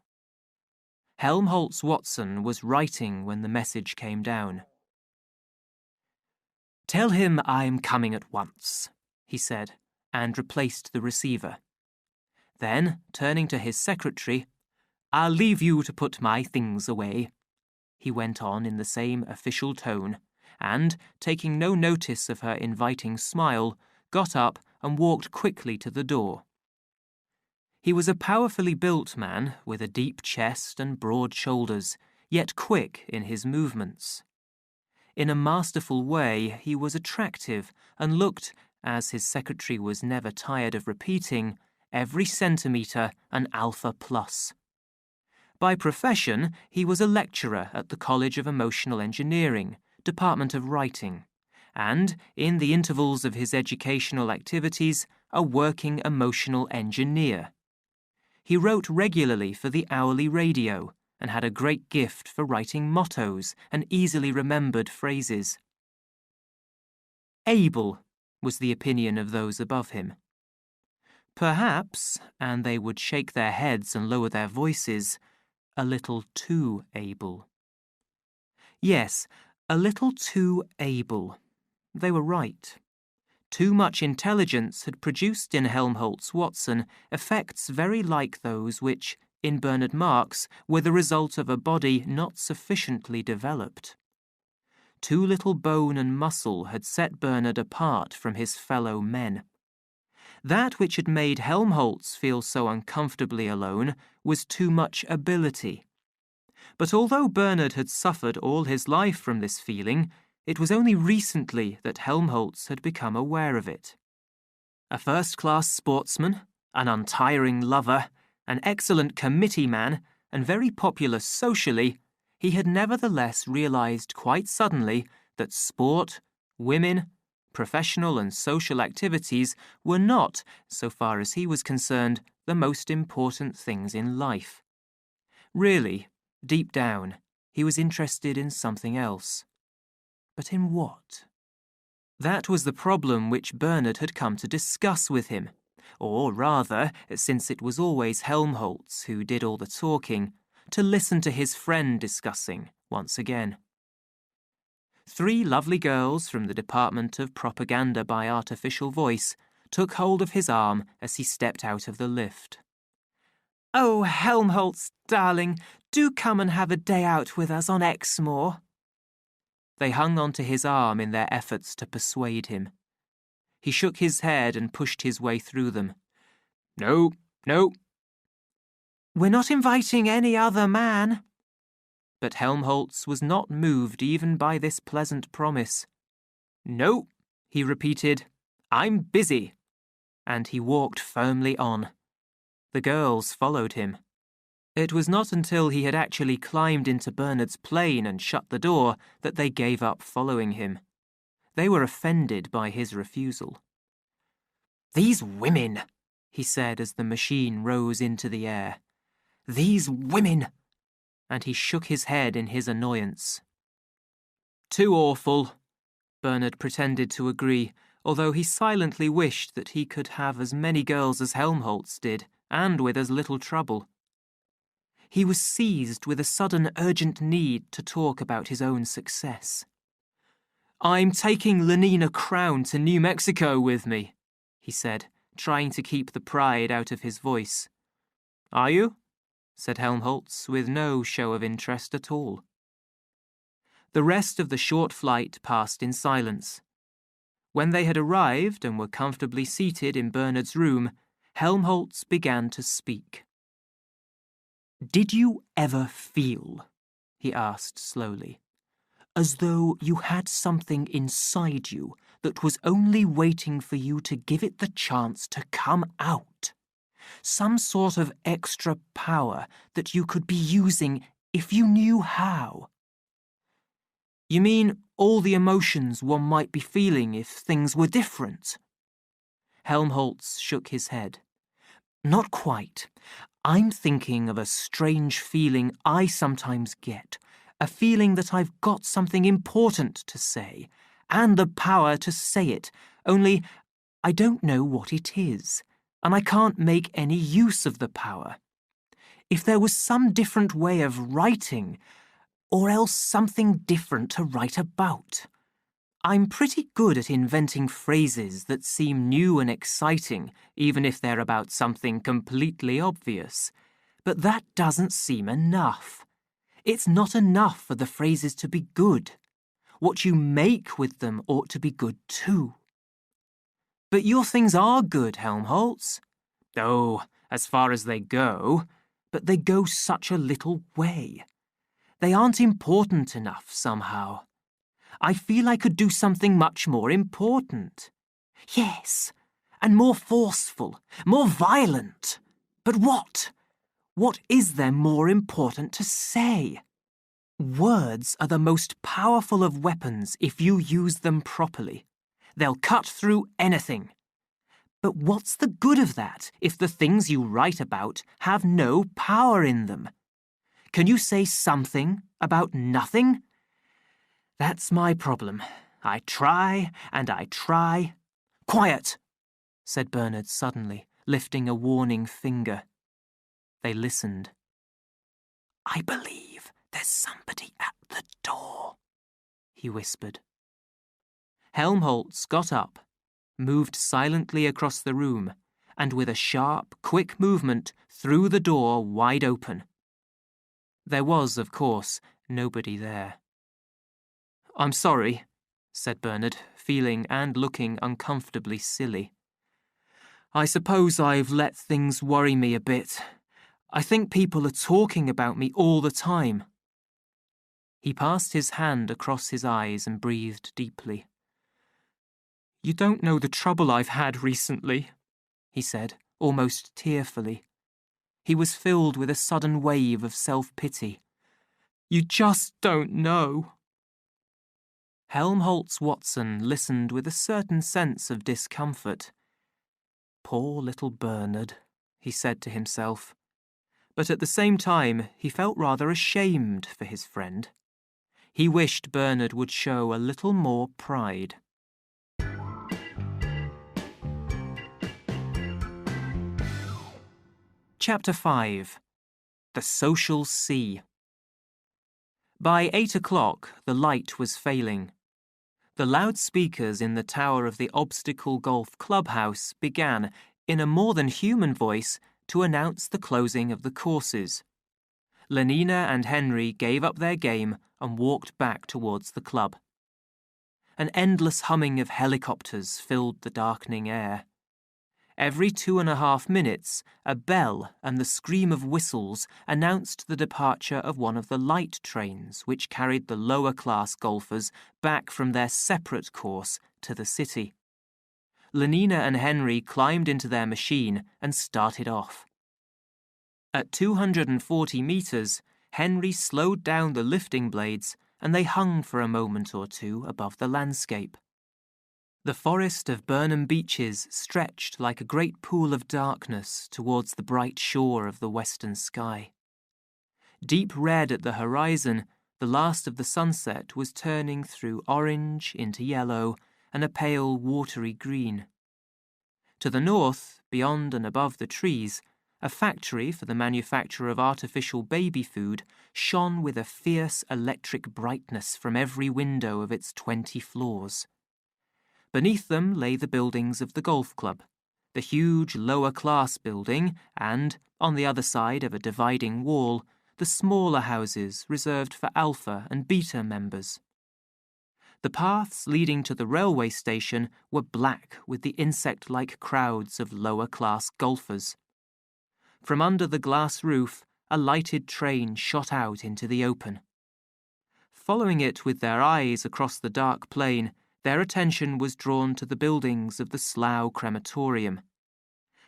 Helmholtz Watson was writing when the message came down. "Tell him I'm coming at once," he said, and replaced the receiver. Then, turning to his secretary, "I'll leave you to put my things away," he went on in the same official tone, and, taking no notice of her inviting smile, got up and walked quickly to the door. He was a powerfully built man with a deep chest and broad shoulders, yet quick in his movements. In a masterful way, he was attractive and looked, as his secretary was never tired of repeating, every centimetre an alpha plus. By profession, he was a lecturer at the College of Emotional Engineering, Department of Writing, and, in the intervals of his educational activities, a working emotional engineer. He wrote regularly for the hourly radio and had a great gift for writing mottos and easily remembered phrases. Able was the opinion of those above him. Perhaps, and they would shake their heads and lower their voices, a little too able. Yes, a little too able. They were right. Too much intelligence had produced in Helmholtz Watson effects very like those which, in Bernard Marx, were the result of a body not sufficiently developed. Too little bone and muscle had set Bernard apart from his fellow men. That which had made Helmholtz feel so uncomfortably alone was too much ability. But although Bernard had suffered all his life from this feeling, it was only recently that Helmholtz had become aware of it. A first-class sportsman, an untiring lover, an excellent committee man, and very popular socially, he had nevertheless realized quite suddenly that sport, women, professional and social activities were not, so far as he was concerned, the most important things in life. Really, deep down, he was interested in something else. But in what? That was the problem which Bernard had come to discuss with him, or rather, since it was always Helmholtz who did all the talking, to listen to his friend discussing once again. 3 lovely girls from the Department of Propaganda by Artificial Voice took hold of his arm as he stepped out of the lift. "Oh, Helmholtz, darling, do come and have a day out with us on Exmoor." They hung onto his arm in their efforts to persuade him. He shook his head and pushed his way through them. "No, no." "We're not inviting any other man." But Helmholtz was not moved even by this pleasant promise. "No," he repeated, "I'm busy." And he walked firmly on. The girls followed him. It was not until he had actually climbed into Bernard's plane and shut the door that they gave up following him. They were offended by his refusal. "These women," he said as the machine rose into the air. "These women!" And he shook his head in his annoyance. "Too awful," Bernard pretended to agree, although he silently wished that he could have as many girls as Helmholtz did, and with as little trouble. He was seized with a sudden urgent need to talk about his own success. "I'm taking Lenina Crown to New Mexico with me," he said, trying to keep the pride out of his voice. "Are you?" said Helmholtz, with no show of interest at all. The rest of the short flight passed in silence. When they had arrived and were comfortably seated in Bernard's room, Helmholtz began to speak. "Did you ever feel," he asked slowly, "as though you had something inside you that was only waiting for you to give it the chance to come out? Some sort of extra power that you could be using if you knew how?" "You mean all the emotions one might be feeling if things were different?" Helmholtz shook his head. "Not quite. I'm thinking of a strange feeling I sometimes get, a feeling that I've got something important to say, and the power to say it, only I don't know what it is, and I can't make any use of the power. If there was some different way of writing, or else something different to write about, I'm pretty good at inventing phrases that seem new and exciting, even if they're about something completely obvious. But that doesn't seem enough. It's not enough for the phrases to be good. What you make with them ought to be good too. But your things are good, Helmholtz. Oh, as far as they go, but they go such a little way. They aren't important enough somehow. I feel I could do something much more important. Yes, and more forceful, more violent. But what? What is there more important to say? Words are the most powerful of weapons if you use them properly. They'll cut through anything. But what's the good of that if the things you write about have no power in them? Can you say something about nothing? That's my problem. I try and I try. Quiet, said Bernard suddenly, lifting a warning finger. They listened. I believe there's somebody at the door, he whispered. Helmholtz got up, moved silently across the room, and with a sharp, quick movement threw the door wide open. There was, of course, nobody there. I'm sorry, said Bernard, feeling and looking uncomfortably silly. I suppose I've let things worry me a bit. I think people are talking about me all the time. He passed his hand across his eyes and breathed deeply. You don't know the trouble I've had recently, he said, almost tearfully. He was filled with a sudden wave of self-pity. You just don't know. Helmholtz Watson listened with a certain sense of discomfort. Poor little Bernard, he said to himself. But at the same time, he felt rather ashamed for his friend. He wished Bernard would show a little more pride. Chapter 5. The Social Sea. By 8 o'clock, the light was failing. The loudspeakers in the tower of the Obstacle Golf Clubhouse began, in a more than human voice, to announce the closing of the courses. Lenina and Henry gave up their game and walked back towards the club. An endless humming of helicopters filled the darkening air. Every 2.5 minutes, a bell and the scream of whistles announced the departure of one of the light trains which carried the lower-class golfers back from their separate course to the city. Lenina and Henry climbed into their machine and started off. At 240 metres, Henry slowed down the lifting blades and they hung for a moment or two above the landscape. The forest of Burnham Beeches stretched like a great pool of darkness towards the bright shore of the western sky. Deep red at the horizon, the last of the sunset was turning through orange into yellow and a pale watery green. To the north, beyond and above the trees, a factory for the manufacture of artificial baby food shone with a fierce electric brightness from every window of its 20 floors. Beneath them lay the buildings of the golf club, the huge lower-class building and, on the other side of a dividing wall, the smaller houses reserved for alpha and beta members. The paths leading to the railway station were black with the insect-like crowds of lower-class golfers. From under the glass roof, a lighted train shot out into the open. Following it with their eyes across the dark plain, their attention was drawn to the buildings of the Slough Crematorium.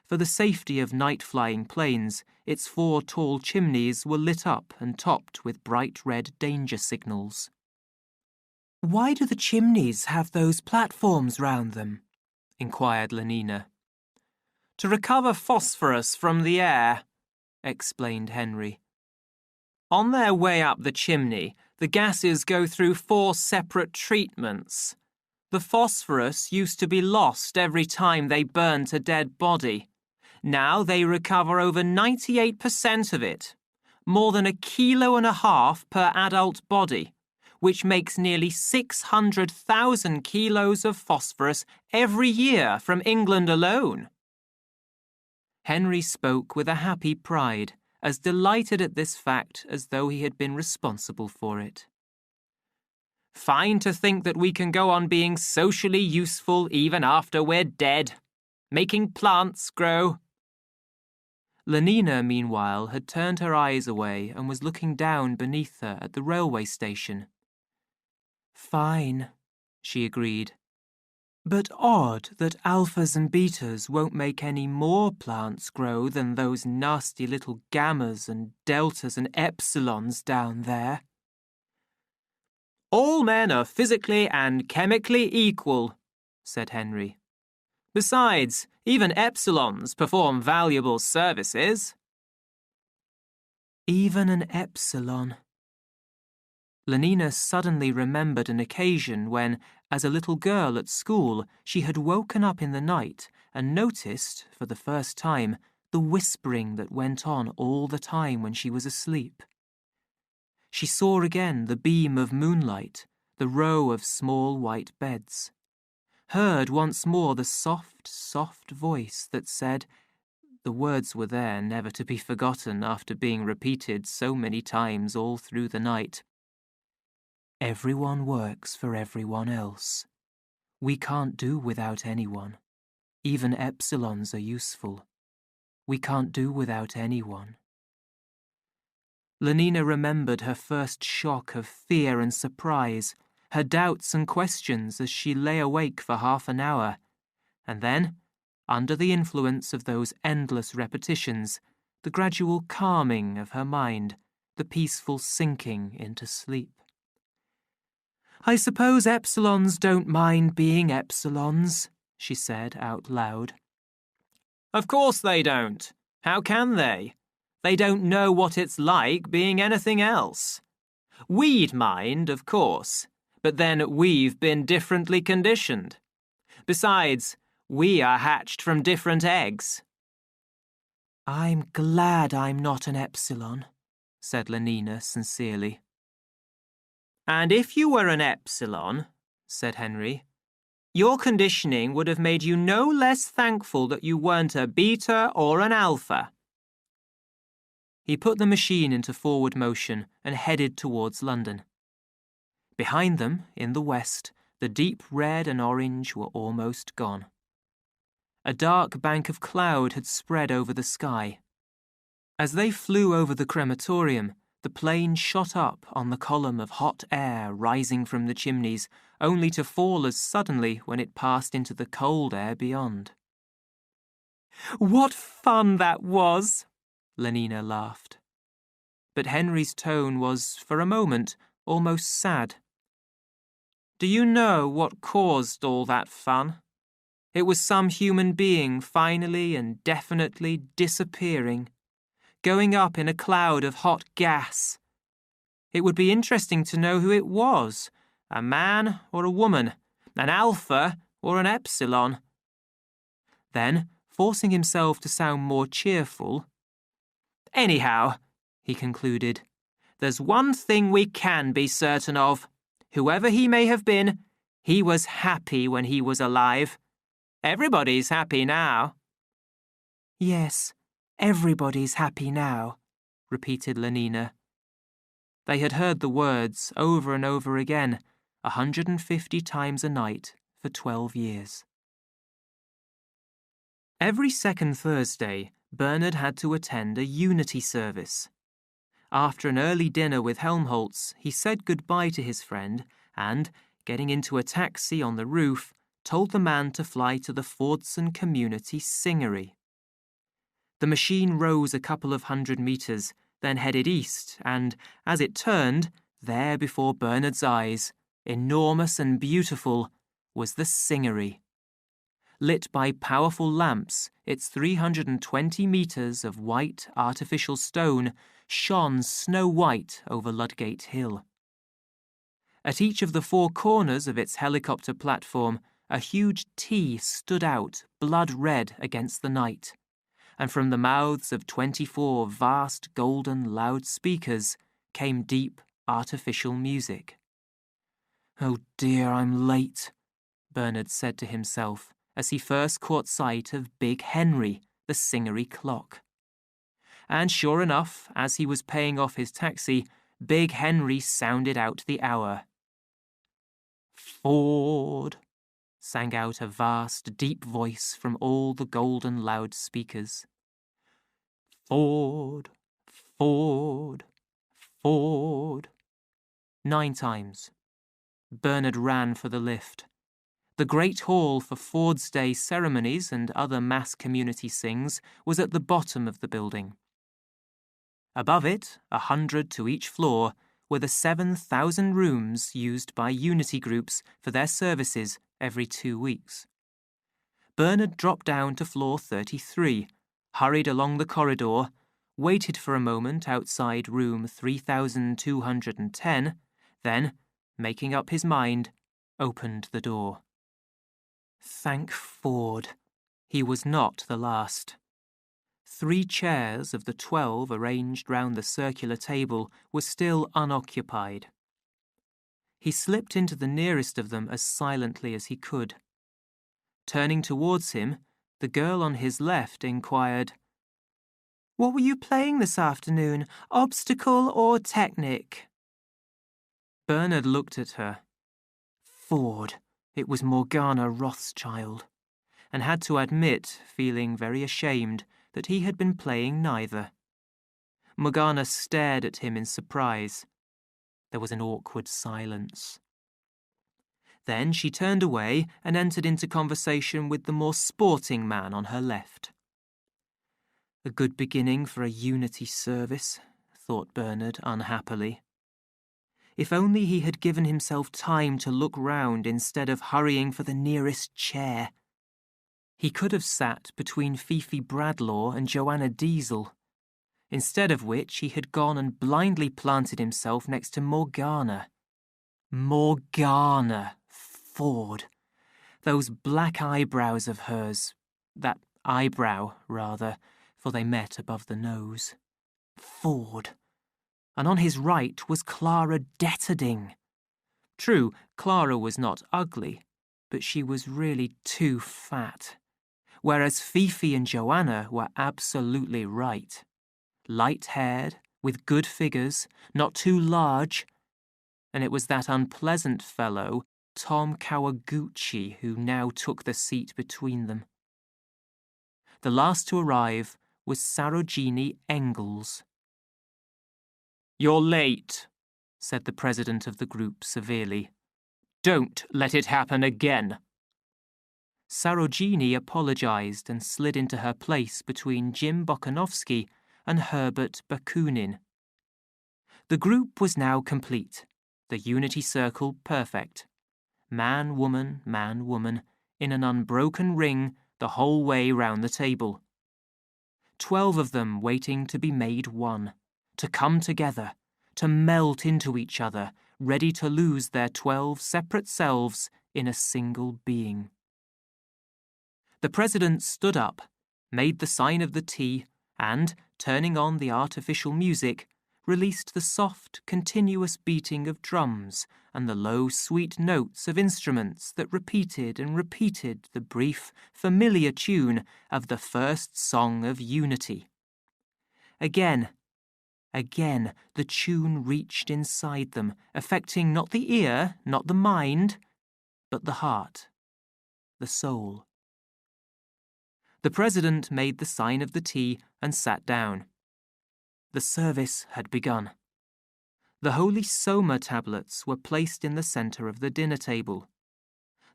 For the safety of night-flying planes, its 4 tall chimneys were lit up and topped with bright red danger signals. "Why do the chimneys have those platforms round them?" inquired Lenina. "To recover phosphorus from the air," explained Henry. "On their way up the chimney, the gases go through 4 separate treatments. The phosphorus used to be lost every time they burnt a dead body. Now they recover over 98% of it, more than 1.5 kilos per adult body, which makes nearly 600,000 kilos of phosphorus every year from England alone. Henry spoke with a happy pride, as delighted at this fact as though he had been responsible for it. Fine to think that we can go on being socially useful even after we're dead, making plants grow. Lenina, meanwhile, had turned her eyes away and was looking down beneath her at the railway station. Fine, she agreed. But odd that alphas and betas won't make any more plants grow than those nasty little gammas and deltas and epsilons down there. All men are physically and chemically equal, said Henry. Besides, even epsilons perform valuable services. Even an epsilon. Lenina suddenly remembered an occasion when, as a little girl at school, she had woken up in the night and noticed, for the first time, the whispering that went on all the time when she was asleep. She saw again the beam of moonlight, the row of small white beds. Heard once more the soft, soft voice that said, the words were there never to be forgotten after being repeated so many times all through the night. Everyone works for everyone else. We can't do without anyone. Even epsilons are useful. We can't do without anyone. Lenina remembered her first shock of fear and surprise, her doubts and questions as she lay awake for half an hour, and then, under the influence of those endless repetitions, the gradual calming of her mind, the peaceful sinking into sleep. I suppose epsilons don't mind being epsilons, she said out loud. Of course they don't. How can they? They don't know what it's like being anything else. We'd mind, of course, but then we've been differently conditioned. Besides, we are hatched from different eggs. I'm glad I'm not an epsilon, said Lenina sincerely. And if you were an epsilon, said Henry, your conditioning would have made you no less thankful that you weren't a beta or an alpha. He put the machine into forward motion and headed towards London. Behind them, in the west, the deep red and orange were almost gone. A dark bank of cloud had spread over the sky. As they flew over the crematorium, the plane shot up on the column of hot air rising from the chimneys, only to fall as suddenly when it passed into the cold air beyond. What fun that was! Lenina laughed. But Henry's tone was, for a moment, almost sad. Do you know what caused all that fun? It was some human being finally and definitely disappearing, going up in a cloud of hot gas. It would be interesting to know who it was, a man or a woman, an alpha or an epsilon. Then, forcing himself to sound more cheerful, anyhow, he concluded, there's one thing we can be certain of. Whoever he may have been, he was happy when he was alive. Everybody's happy now. Yes, everybody's happy now, repeated Lenina. They had heard the words over and over again, 150 times a night for 12 years. Every second Thursday, Bernard had to attend a unity service. After an early dinner with Helmholtz, he said goodbye to his friend and, getting into a taxi on the roof, told the man to fly to the Fordson Community Singery. The machine rose a couple of 100 meters, then headed east, and, as it turned, there before Bernard's eyes, enormous and beautiful, was the Singery. Lit by powerful lamps, its 320 meters of white artificial stone shone snow-white over Ludgate Hill. At each of the four corners of its helicopter platform, a huge T stood out blood-red against the night, and from the mouths of 24 vast golden loudspeakers came deep artificial music. Oh dear, I'm late, Bernard said to himself as he first caught sight of Big Henry, the singery clock. And sure enough, as he was paying off his taxi, Big Henry sounded out the hour. Ford, sang out a vast, deep voice from all the golden loudspeakers. Ford, Ford, Ford. 9 times. Bernard ran for the lift. The great hall for Ford's Day ceremonies and other mass community sings was at the bottom of the building. Above it, 100 to each floor, were the 7,000 rooms used by unity groups for their services every 2 weeks. Bernard dropped down to floor 33, hurried along the corridor, waited for a moment outside room 3210, then, making up his mind, opened the door. Thank Ford, he was not the last. 3 chairs of the 12 arranged round the circular table were still unoccupied. He slipped into the nearest of them as silently as he could. Turning towards him, the girl on his left inquired, "What were you playing this afternoon, obstacle or technic?" Bernard looked at her. Ford, it was Morgana Rothschild, and had to admit, feeling very ashamed, that he had been playing neither. Morgana stared at him in surprise. There was an awkward silence. Then she turned away and entered into conversation with the more sporting man on her left. A good beginning for a unity service, thought Bernard unhappily. If only he had given himself time to look round instead of hurrying for the nearest chair. He could have sat between Fifi Bradlaugh and Joanna Diesel, instead of which he had gone and blindly planted himself next to Morgana. Morgana Ford. Those black eyebrows of hers, that eyebrow, rather, for they met above the nose. Ford. And on his right was Clara Detterding. True, Clara was not ugly, but she was really too fat. Whereas Fifi and Joanna were absolutely right. Light-haired, with good figures, not too large. And it was that unpleasant fellow, Tom Kawaguchi, who now took the seat between them. The last to arrive was Sarojini Engels. "You're late," said the president of the group severely. "Don't let it happen again." Sarojini apologized and slid into her place between Jim Bokanovsky and Herbert Bakunin. The group was now complete, the unity circle perfect. Man, woman, in an unbroken ring the whole way round the table. 12 of them waiting to be made one, to come together, to melt into each other, ready to lose their 12 separate selves in a single being. The president stood up, made the sign of the T, and, turning on the artificial music, released the soft, continuous beating of drums and the low, sweet notes of instruments that repeated and repeated the brief, familiar tune of the first song of unity. Again, the tune reached inside them, affecting not the ear, not the mind, but the heart, the soul. The president made the sign of the T and sat down. The service had begun. The holy Soma tablets were placed in the centre of the dinner table.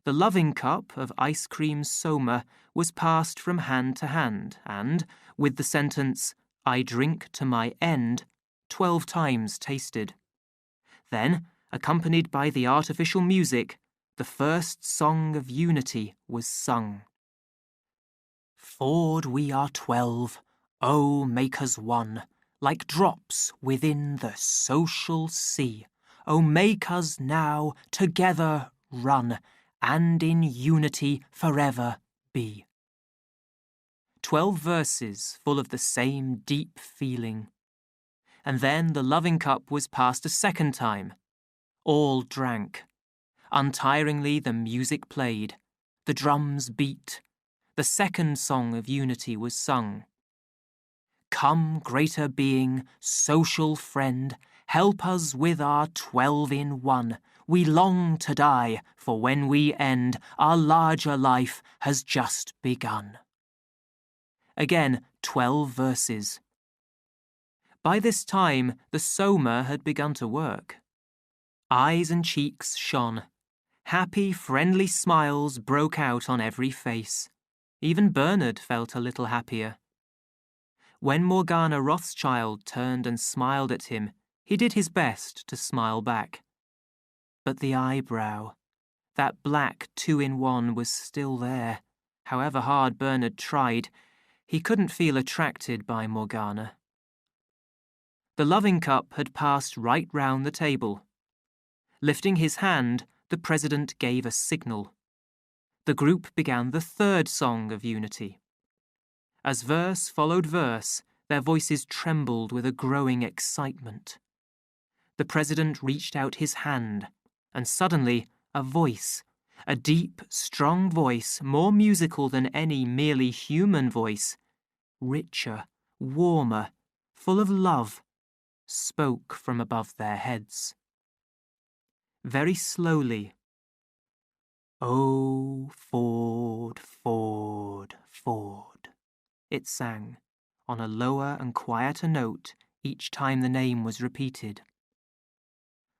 The loving cup of ice cream Soma was passed from hand to hand and, with the sentence, "I drink to my end," 12 times tasted. Then, accompanied by the artificial music, the first song of unity was sung. Ford we are 12, oh make us one, like drops within the social sea. Oh make us now together run, and in unity forever be. 12 verses full of the same deep feeling. And then the loving cup was passed a second time. All drank. Untiringly the music played, the drums beat, the second song of unity was sung. Come, greater being, social friend, help us with our 12-in-1. We long to die, for when we end, our larger life has just begun. Again, 12 verses. By this time, the Soma had begun to work. Eyes and cheeks shone. Happy, friendly smiles broke out on every face. Even Bernard felt a little happier. When Morgana Rothschild turned and smiled at him, he did his best to smile back. But the eyebrow, that black 2-in-1 was still there. However hard Bernard tried, he couldn't feel attracted by Morgana. The loving cup had passed right round the table. Lifting his hand, the president gave a signal. The group began the third song of unity. As verse followed verse, their voices trembled with a growing excitement. The president reached out his hand, and suddenly a voice, a deep, strong voice, more musical than any merely human voice, richer, warmer, full of love, spoke from above their heads. Very slowly, "Oh, Ford, Ford, Ford," it sang, on a lower and quieter note each time the name was repeated.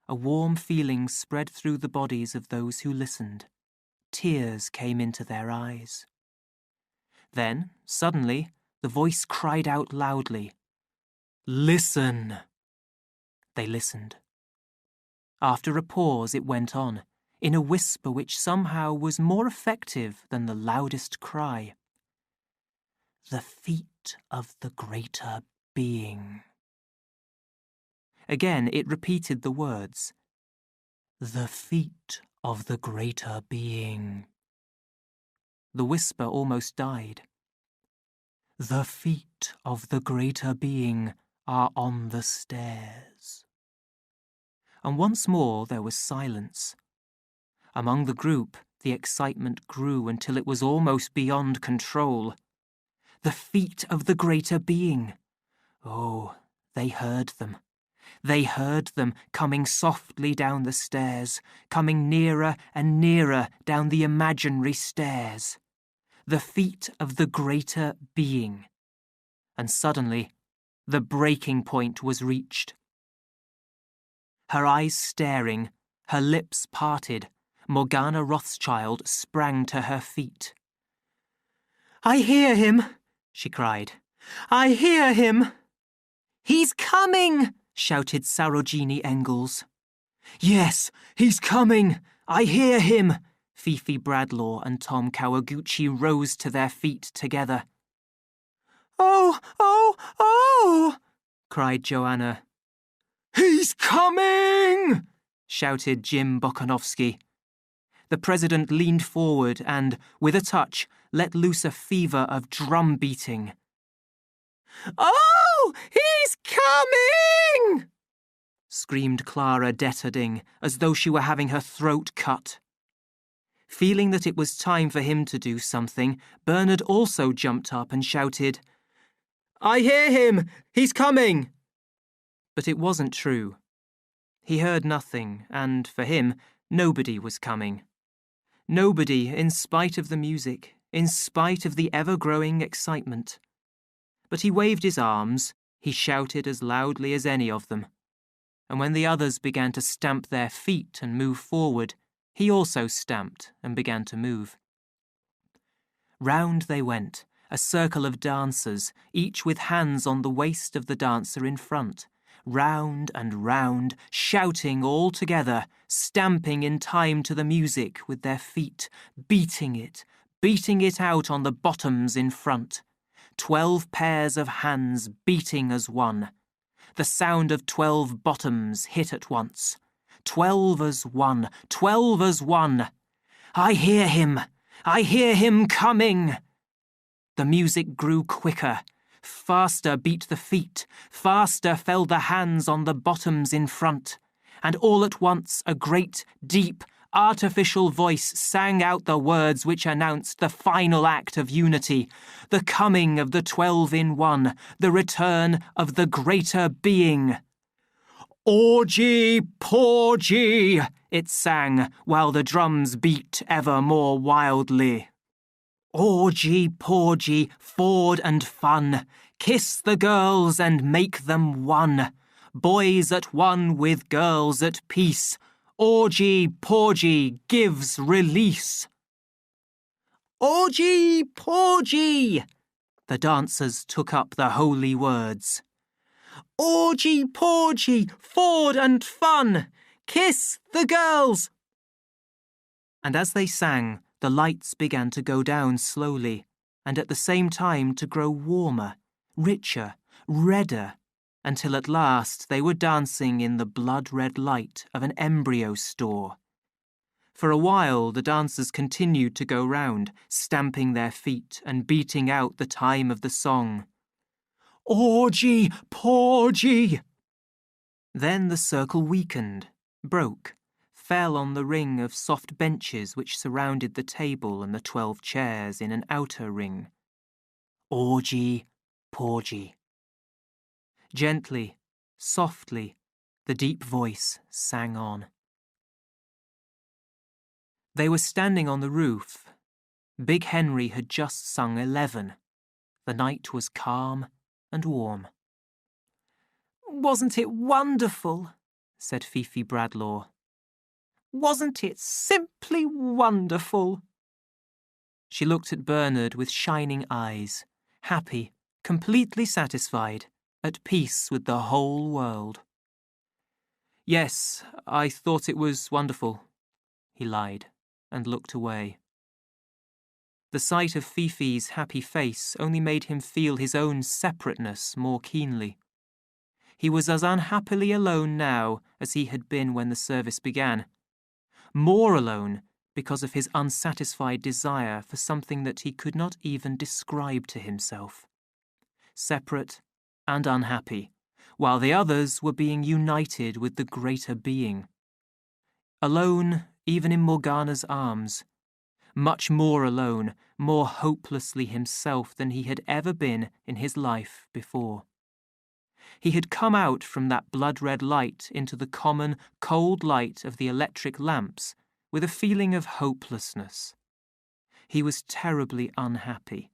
A warm feeling spread through the bodies of those who listened. Tears came into their eyes. Then, suddenly, the voice cried out loudly, "Listen!" They listened. After a pause, it went on, in a whisper which somehow was more effective than the loudest cry. "The feet of the greater being." Again it repeated the words, "The feet of the greater being." The whisper almost died. "The feet of the greater being are on the stairs." And once more there was silence. Among the group, the excitement grew until it was almost beyond control. The feet of the greater being. Oh, they heard them. They heard them coming softly down the stairs, coming nearer and nearer down the imaginary stairs. The feet of the greater being. And suddenly, the breaking point was reached. Her eyes staring, her lips parted, Morgana Rothschild sprang to her feet. "I hear him!" she cried. "I hear him!" "He's coming!" shouted Sarojini Engels. "Yes, he's coming! I hear him!" Fifi Bradlaugh and Tom Kawaguchi rose to their feet together. "Oh, oh, oh!" cried Joanna. "He's coming!" shouted Jim Bokanovsky. The president leaned forward and, with a touch, let loose a fever of drum beating. "Oh, he's coming!" screamed Clara Detterding, as though she were having her throat cut. Feeling that it was time for him to do something, Bernard also jumped up and shouted, "I hear him! He's coming!" But it wasn't true. He heard nothing, and, for him, nobody was coming. Nobody, in spite of the music, in spite of the ever-growing excitement. But he waved his arms, he shouted as loudly as any of them. And when the others began to stamp their feet and move forward, he also stamped and began to move. Round they went, a circle of dancers, each with hands on the waist of the dancer in front. Round and round, shouting all together, stamping in time to the music with their feet, beating it out on the bottoms in front. 12 pairs of hands beating as one. The sound of 12 bottoms hit at once. 12 as one, 12 as one. I hear him coming. The music grew quicker. Faster beat the feet, faster fell the hands on the bottoms in front, and all at once a great, deep, artificial voice sang out the words which announced the final act of unity, the coming of the 12 in one, the return of the greater being. "Orgy, porgy," it sang, while the drums beat ever more wildly. "Orgy, porgy, ford and fun, kiss the girls and make them one. Boys at one with girls at peace. Orgy, porgy gives release." "Orgy, porgy!" The dancers took up the holy words. "Orgy, porgy, ford and fun, kiss the girls." And as they sang, the lights began to go down slowly, and at the same time to grow warmer, richer, redder, until at last they were dancing in the blood-red light of an embryo store. For a while the dancers continued to go round, stamping their feet and beating out the time of the song. "Orgy, porgy!" Then the circle weakened, broke, fell on the ring of soft benches which surrounded the table and the 12 chairs in an outer ring. Orgy, porgy. Gently, softly, the deep voice sang on. They were standing on the roof. Big Henry had just sung 11. The night was calm and warm. "Wasn't it wonderful?" said Fifi Bradlaugh. "Wasn't it simply wonderful?" She looked at Bernard with shining eyes, happy, completely satisfied, at peace with the whole world. "Yes, I thought it was wonderful," he lied, and looked away. The sight of Fifi's happy face only made him feel his own separateness more keenly. He was as unhappily alone now as he had been when the service began. More alone because of his unsatisfied desire for something that he could not even describe to himself. Separate and unhappy, while the others were being united with the greater being. Alone even in Morgana's arms. Much more alone, more hopelessly himself than he had ever been in his life before. He had come out from that blood-red light into the common, cold light of the electric lamps with a feeling of hopelessness. He was terribly unhappy,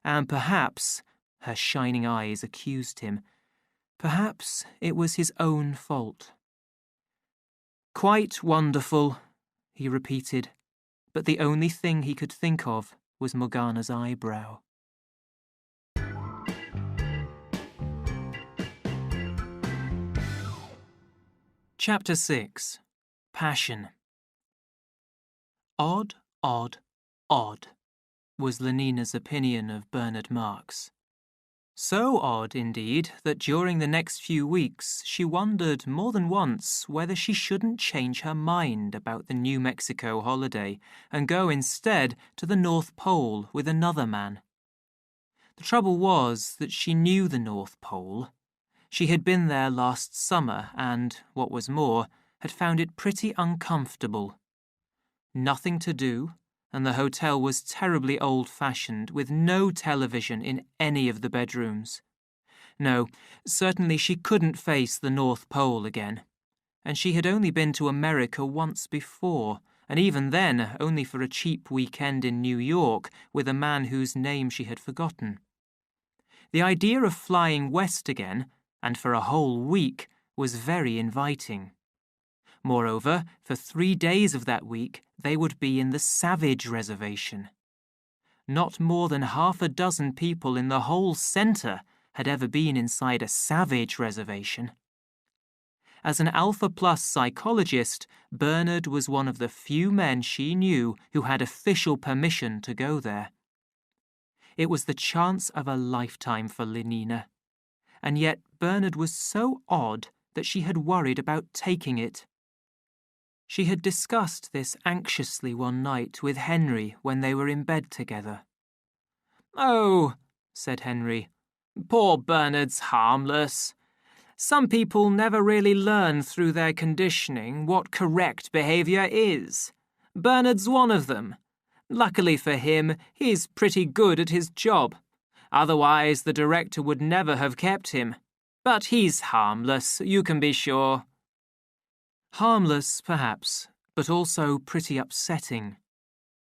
and perhaps, her shining eyes accused him, perhaps it was his own fault. "Quite wonderful," he repeated, but the only thing he could think of was Morgana's eyebrow. Chapter 6. Passion. Odd, odd, odd, was Lenina's opinion of Bernard Marx. So odd, indeed, that during the next few weeks she wondered more than once whether she shouldn't change her mind about the New Mexico holiday and go instead to the North Pole with another man. The trouble was that she knew the North Pole. She had been there last summer and, what was more, had found it pretty uncomfortable. Nothing to do, and the hotel was terribly old-fashioned, with no television in any of the bedrooms. No, certainly she couldn't face the North Pole again. And she had only been to America once before, and even then only for a cheap weekend in New York with a man whose name she had forgotten. The idea of flying west again, and for a whole week, was very inviting. Moreover, for 3 days of that week, they would be in the Savage Reservation. Not more than 6 people in the whole centre had ever been inside a Savage Reservation. As an Alpha Plus psychologist, Bernard was one of the few men she knew who had official permission to go there. It was the chance of a lifetime for Lenina. And yet Bernard was so odd that she had worried about taking it. She had discussed this anxiously one night with Henry when they were in bed together. "Oh," said Henry, "poor Bernard's harmless. Some people never really learn through their conditioning what correct behaviour is. Bernard's one of them. Luckily for him, he's pretty good at his job. Otherwise, the director would never have kept him. But he's harmless, you can be sure." Harmless, perhaps, but also pretty upsetting.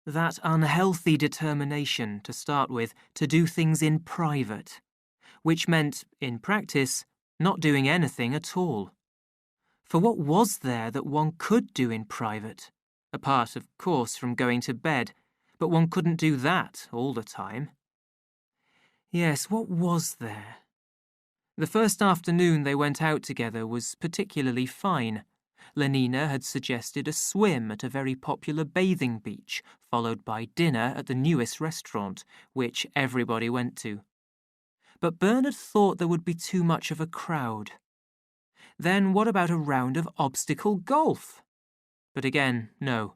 That unhealthy determination, to start with, to do things in private, which meant, in practice, not doing anything at all. For what was there that one could do in private? Apart, of course, from going to bed, but one couldn't do that all the time. Yes, what was there? The first afternoon they went out together was particularly fine. Lenina had suggested a swim at a very popular bathing beach, followed by dinner at the newest restaurant, which everybody went to. But Bernard thought there would be too much of a crowd. Then what about a round of obstacle golf? But again, no.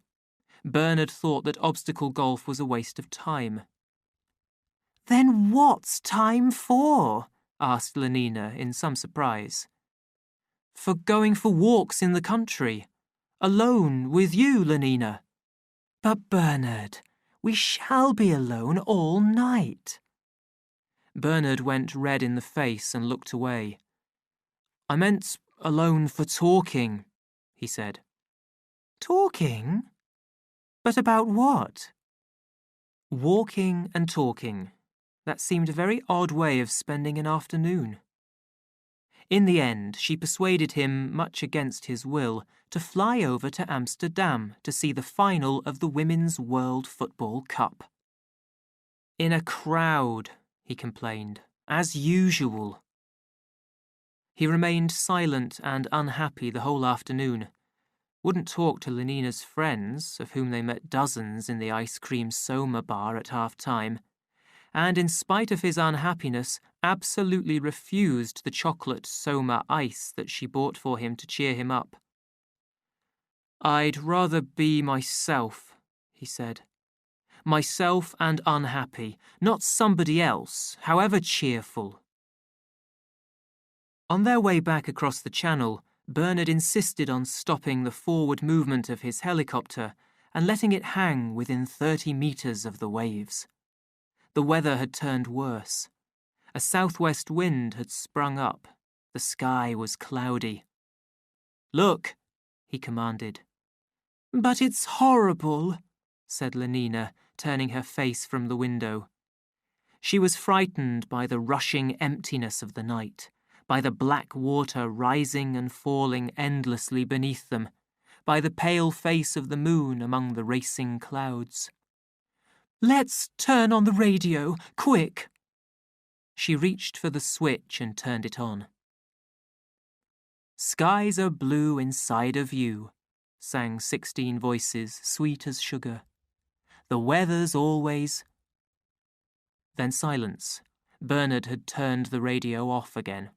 Bernard thought that obstacle golf was a waste of time. "Then what's time for?" asked Lenina in some surprise. "For going for walks in the country. Alone with you, Lenina." "But Bernard, we shall be alone all night." Bernard went red in the face and looked away. "I meant alone for talking," he said. "Talking? But about what?" Walking and talking. That seemed a very odd way of spending an afternoon. In the end, she persuaded him, much against his will, to fly over to Amsterdam to see the final of the Women's World Football Cup. "In a crowd," he complained, "as usual." He remained silent and unhappy the whole afternoon. Wouldn't talk to Lenina's friends, of whom they met dozens in the ice cream Soma bar at half-time, and in spite of his unhappiness, absolutely refused the chocolate Soma ice that she bought for him to cheer him up. "I'd rather be myself," he said. "Myself and unhappy, not somebody else, however cheerful." On their way back across the channel, Bernard insisted on stopping the forward movement of his helicopter and letting it hang within 30 meters of the waves. The weather had turned worse. A southwest wind had sprung up. The sky was cloudy. "Look," he commanded. "But it's horrible," said Lenina, turning her face from the window. She was frightened by the rushing emptiness of the night, by the black water rising and falling endlessly beneath them, by the pale face of the moon among the racing clouds. "Let's turn on the radio, quick." She reached for the switch and turned it on. "Skies are blue inside of you," sang 16 voices, sweet as sugar. "The weather's always—" Then silence. Bernard had turned the radio off again.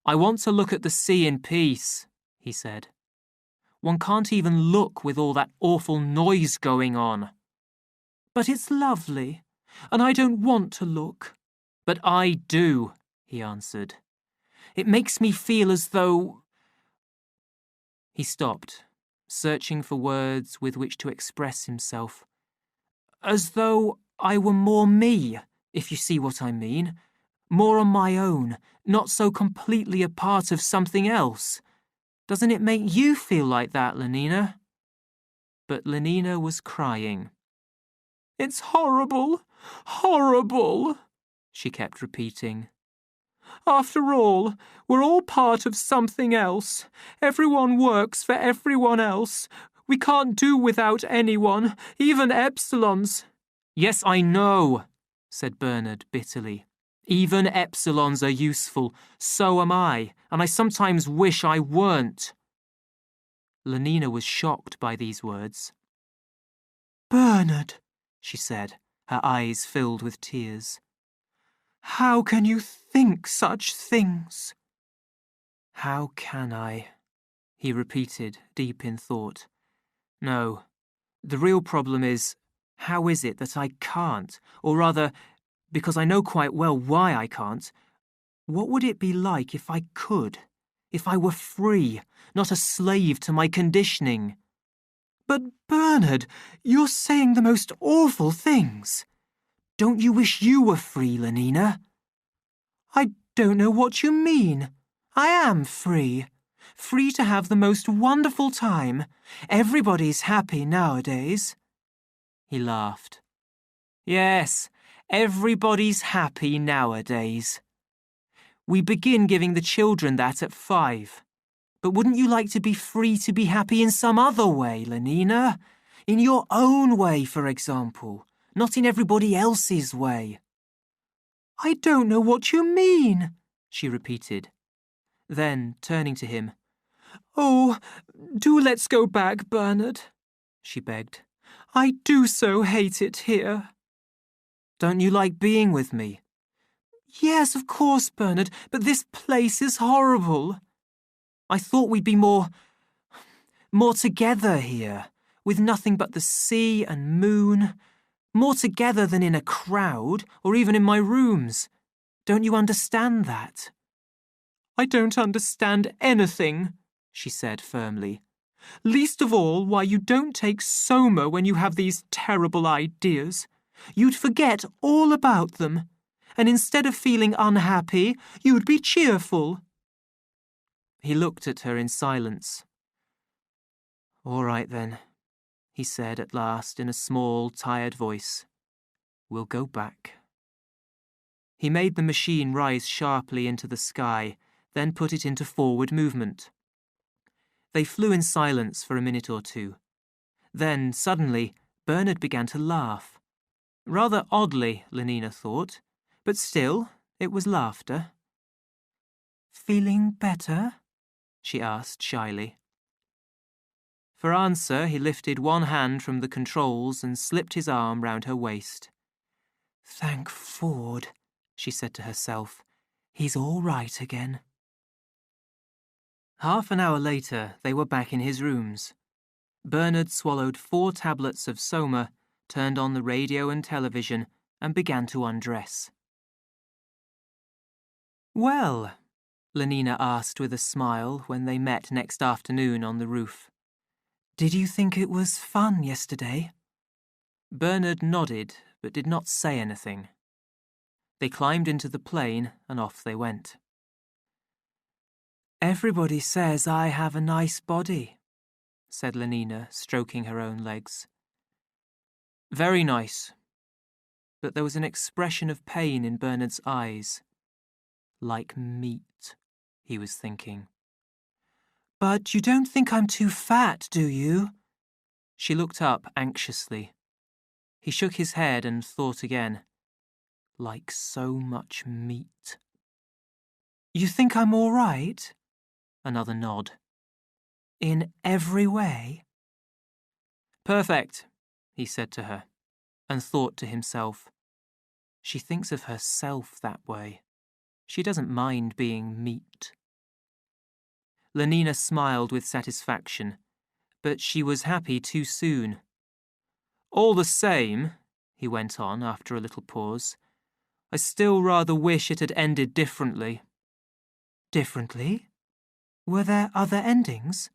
"I want to look at the sea in peace," he said. "One can't even look with all that awful noise going on." "But it's lovely, and I don't want to look." "But I do," he answered. "It makes me feel as though—" He stopped, searching for words with which to express himself. "As though I were more me, if you see what I mean. More on my own, not so completely a part of something else. Doesn't it make you feel like that, Lenina?" But Lenina was crying. "It's horrible, horrible," she kept repeating. "After all, we're all part of something else. Everyone works for everyone else. We can't do without anyone, even epsilons." "Yes, I know," said Bernard bitterly. "Even epsilons are useful. So am I, and I sometimes wish I weren't." Lenina was shocked by these words. "Bernard," she said, her eyes filled with tears. "How can you think such things?" "How can I?" he repeated, deep in thought. "No, the real problem is, how is it that I can't? Or rather, because I know quite well why I can't, what would it be like if I could? If I were free, not a slave to my conditioning? But Bernard, you're saying the most awful things. Don't you wish you were free, Lenina? I don't know what you mean. I am free. Free to have the most wonderful time. Everybody's happy nowadays. He laughed. Yes, everybody's happy nowadays. We begin giving the children that at 5. But wouldn't you like to be free to be happy in some other way, Lenina? In your own way, for example, not in everybody else's way. I don't know what you mean, she repeated. Then, turning to him, Oh, do let's go back, Bernard, she begged. I do so hate it here. Don't you like being with me? Yes, of course, Bernard, but this place is horrible. I thought we'd be more together here, with nothing but the sea and moon, more together than in a crowd or even in my rooms. Don't you understand that? I don't understand anything, she said firmly. Least of all why you don't take Soma when you have these terrible ideas. You'd forget all about them, and instead of feeling unhappy, you'd be cheerful. He looked at her in silence. All right then, he said at last in a small, tired voice. We'll go back. He made the machine rise sharply into the sky, then put it into forward movement. They flew in silence for a minute or two. Then, suddenly, Bernard began to laugh. Rather oddly, Lenina thought, but still, it was laughter. Feeling better? She asked shyly. For answer, he lifted one hand from the controls and slipped his arm round her waist. Thank Ford, she said to herself. He's all right again. Half an hour later, they were back in his rooms. Bernard swallowed 4 tablets of Soma, turned on the radio and television, and began to undress. Well, Lenina asked with a smile when they met next afternoon on the roof. Did you think it was fun yesterday? Bernard nodded, but did not say anything. They climbed into the plane and off they went. Everybody says I have a nice body, said Lenina, stroking her own legs. Very nice. But there was an expression of pain in Bernard's eyes. Like meat, he was thinking. But you don't think I'm too fat, do you? She looked up anxiously. He shook his head and thought again. Like so much meat. You think I'm all right? Another nod. In every way? Perfect, he said to her, and thought to himself. She thinks of herself that way. She doesn't mind being meat. Lenina smiled with satisfaction, but she was happy too soon. All the same, he went on after a little pause, I still rather wish it had ended differently. Differently? Were there other endings?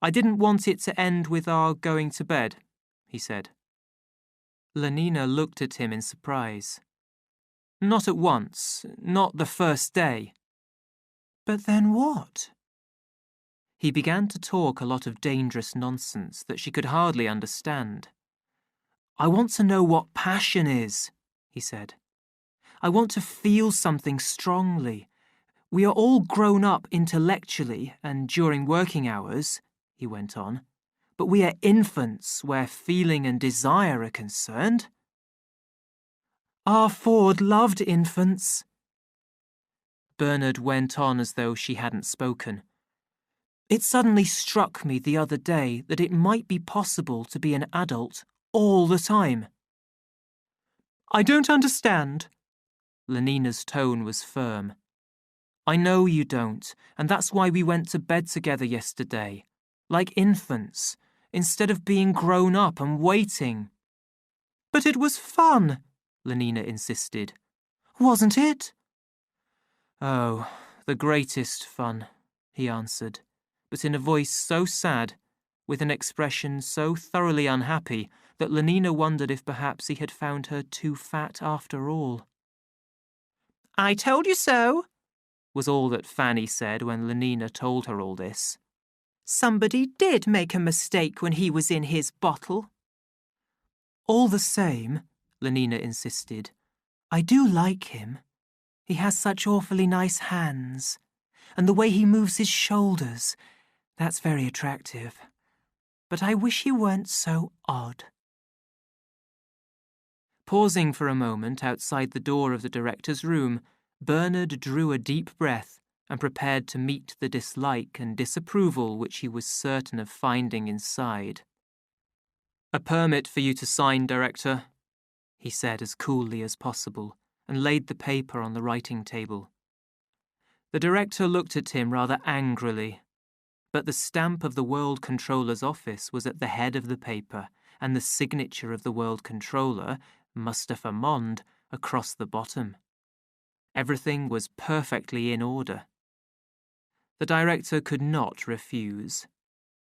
I didn't want it to end with our going to bed, he said. Lenina looked at him in surprise. Not at once, not the first day. But then what? He began to talk a lot of dangerous nonsense that she could hardly understand. I want to know what passion is, he said. I want to feel something strongly. We are all grown up intellectually and during working hours, he went on, but we are infants where feeling and desire are concerned. Our Ford loved infants. Bernard went on as though she hadn't spoken. It suddenly struck me the other day that it might be possible to be an adult all the time. I don't understand. Lenina's tone was firm. I know you don't, and that's why we went to bed together yesterday, like infants, instead of being grown up and waiting. But it was fun, Lenina insisted. Wasn't it? Oh, the greatest fun, he answered, but in a voice so sad with an expression so thoroughly unhappy that Lenina wondered if perhaps he had found her too fat after all. "I told you so," was all that Fanny said when Lenina told her all this. "Somebody did make a mistake when he was in his bottle." All the same, Lenina insisted, I do like him. He has such awfully nice hands, and the way he moves his shoulders, that's very attractive. But I wish he weren't so odd. Pausing for a moment outside the door of the director's room, Bernard drew a deep breath and prepared to meet the dislike and disapproval which he was certain of finding inside. "A permit for you to sign, Director," he said as coolly as possible, and laid the paper on the writing table. The director looked at him rather angrily, but the stamp of the World Controller's office was at the head of the paper, and the signature of the World Controller, Mustafa Mond, across the bottom. Everything was perfectly in order. The director could not refuse.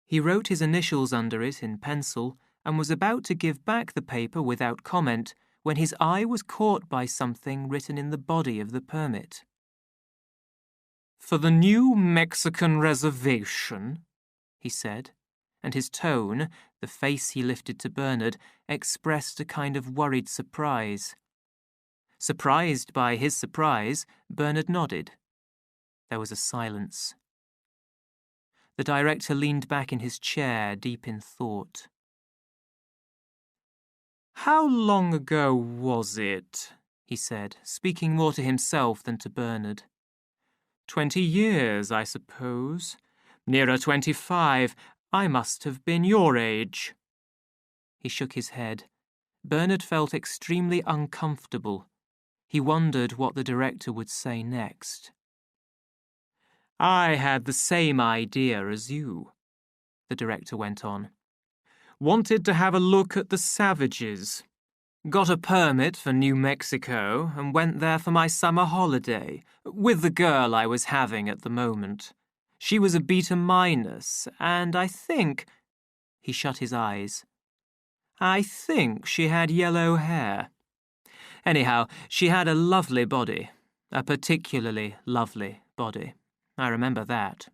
He wrote his initials under it in pencil and was about to give back the paper without comment when his eye was caught by something written in the body of the permit. "For the New Mexican Reservation," he said, and his tone, the face he lifted to Bernard, expressed a kind of worried surprise. Surprised by his surprise, Bernard nodded. There was a silence. The director leaned back in his chair, deep in thought. "How long ago was it?" he said, speaking more to himself than to Bernard. 20 years, I suppose. Nearer 25. I must have been your age." He shook his head. Bernard felt extremely uncomfortable. He wondered what the director would say next. "I had the same idea as you," the director went on. "Wanted to have a look at the savages. Got a permit for New Mexico and went there for my summer holiday, with the girl I was having at the moment. She was a beta minus, and I think—" he shut his eyes. "I think she had yellow hair. Anyhow, she had a lovely body, a particularly lovely body. I remember that.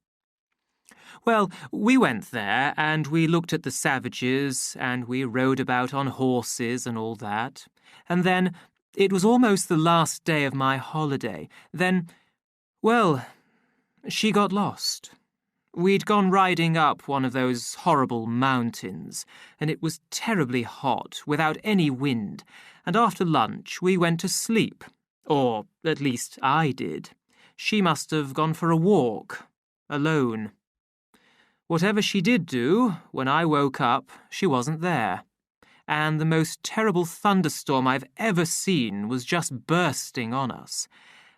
Well, we went there, and we looked at the savages, and we rode about on horses and all that. And then, it was almost the last day of my holiday. Then, well, she got lost. We'd gone riding up one of those horrible mountains, and it was terribly hot, without any wind, and after lunch we went to sleep. Or, at least, I did. She must have gone for a walk, alone. Whatever she did do, when I woke up, she wasn't there. And the most terrible thunderstorm I've ever seen was just bursting on us.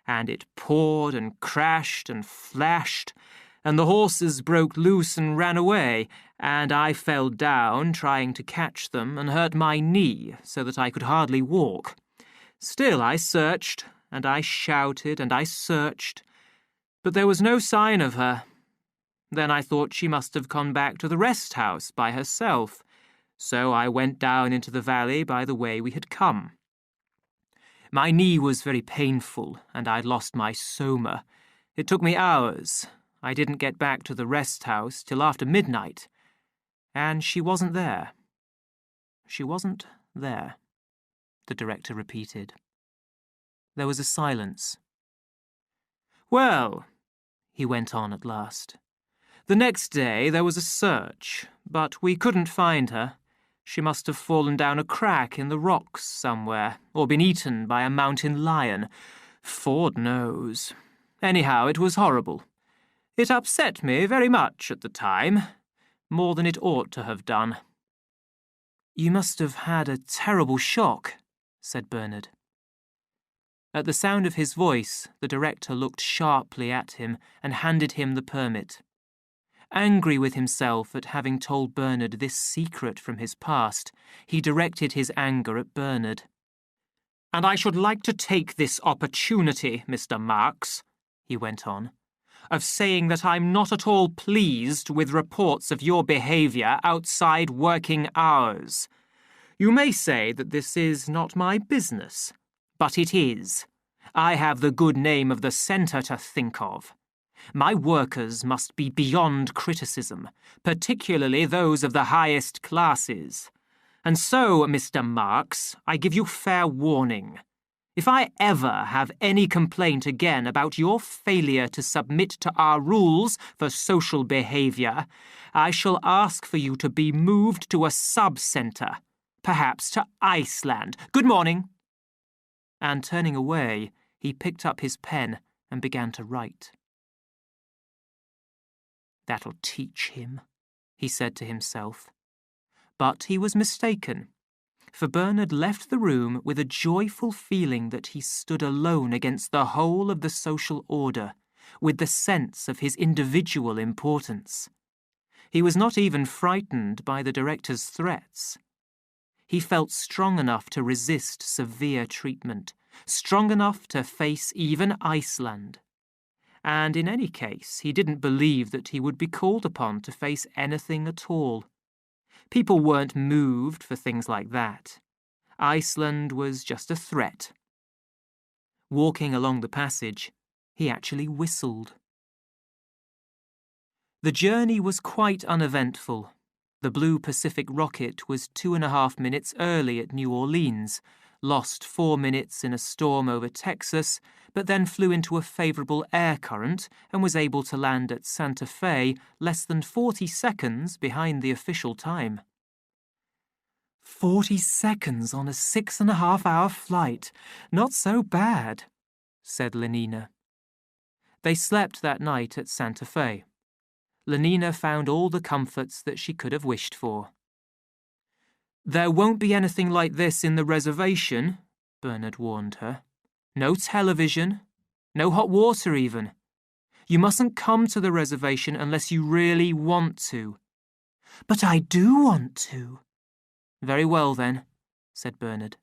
And it poured and crashed and flashed, and the horses broke loose and ran away, and I fell down trying to catch them and hurt my knee so that I could hardly walk. Still, I searched, and I shouted, and I searched, but there was no sign of her. Then I thought she must have gone back to the rest house by herself, so I went down into the valley by the way we had come. My knee was very painful, and I'd lost my soma. It took me hours. I didn't get back to the rest house till after midnight, and she wasn't there. She wasn't there, the director repeated. There was a silence. "Well," he went on at last, "the next day there was a search, but we couldn't find her. She must have fallen down a crack in the rocks somewhere, or been eaten by a mountain lion. Ford knows. Anyhow, it was horrible. It upset me very much at the time, more than it ought to have done." "You must have had a terrible shock," said Bernard. At the sound of his voice, the director looked sharply at him and handed him the permit. Angry with himself at having told Bernard this secret from his past, he directed his anger at Bernard. "And I should like to take this opportunity, Mr. Marks," he went on, of saying that I'm not at all pleased with reports of your behaviour outside working hours. You may say that this is not my business, but it is. I have the good name of the centre to think of. My workers must be beyond criticism, particularly those of the highest classes. And so, Mr. Marks, I give you fair warning. If I ever have any complaint again about your failure to submit to our rules for social behaviour, I shall ask for you to be moved to a sub-centre, perhaps to Iceland. Good morning." And turning away, he picked up his pen and began to write. "That'll teach him," he said to himself. But he was mistaken, for Bernard left the room with a joyful feeling that he stood alone against the whole of the social order, with the sense of his individual importance. He was not even frightened by the director's threats. He felt strong enough to resist severe treatment, strong enough to face even Iceland. And in any case, he didn't believe that he would be called upon to face anything at all. People weren't moved for things like that. Iceland was just a threat. Walking along the passage, he actually whistled. The journey was quite uneventful. The Blue Pacific rocket was 2.5 minutes early at New Orleans, lost 4 minutes in a storm over Texas, but then flew into a favourable air current and was able to land at Santa Fe less than 40 seconds behind the official time. 40 seconds on a 6.5-hour flight. Not so bad, said Lenina. They slept that night at Santa Fe. Lenina found all the comforts that she could have wished for. "There won't be anything like this in the reservation," Bernard warned her. "No television, no hot water even. You mustn't come to the reservation unless you really want to." "But I do want to." "Very well then," said Bernard.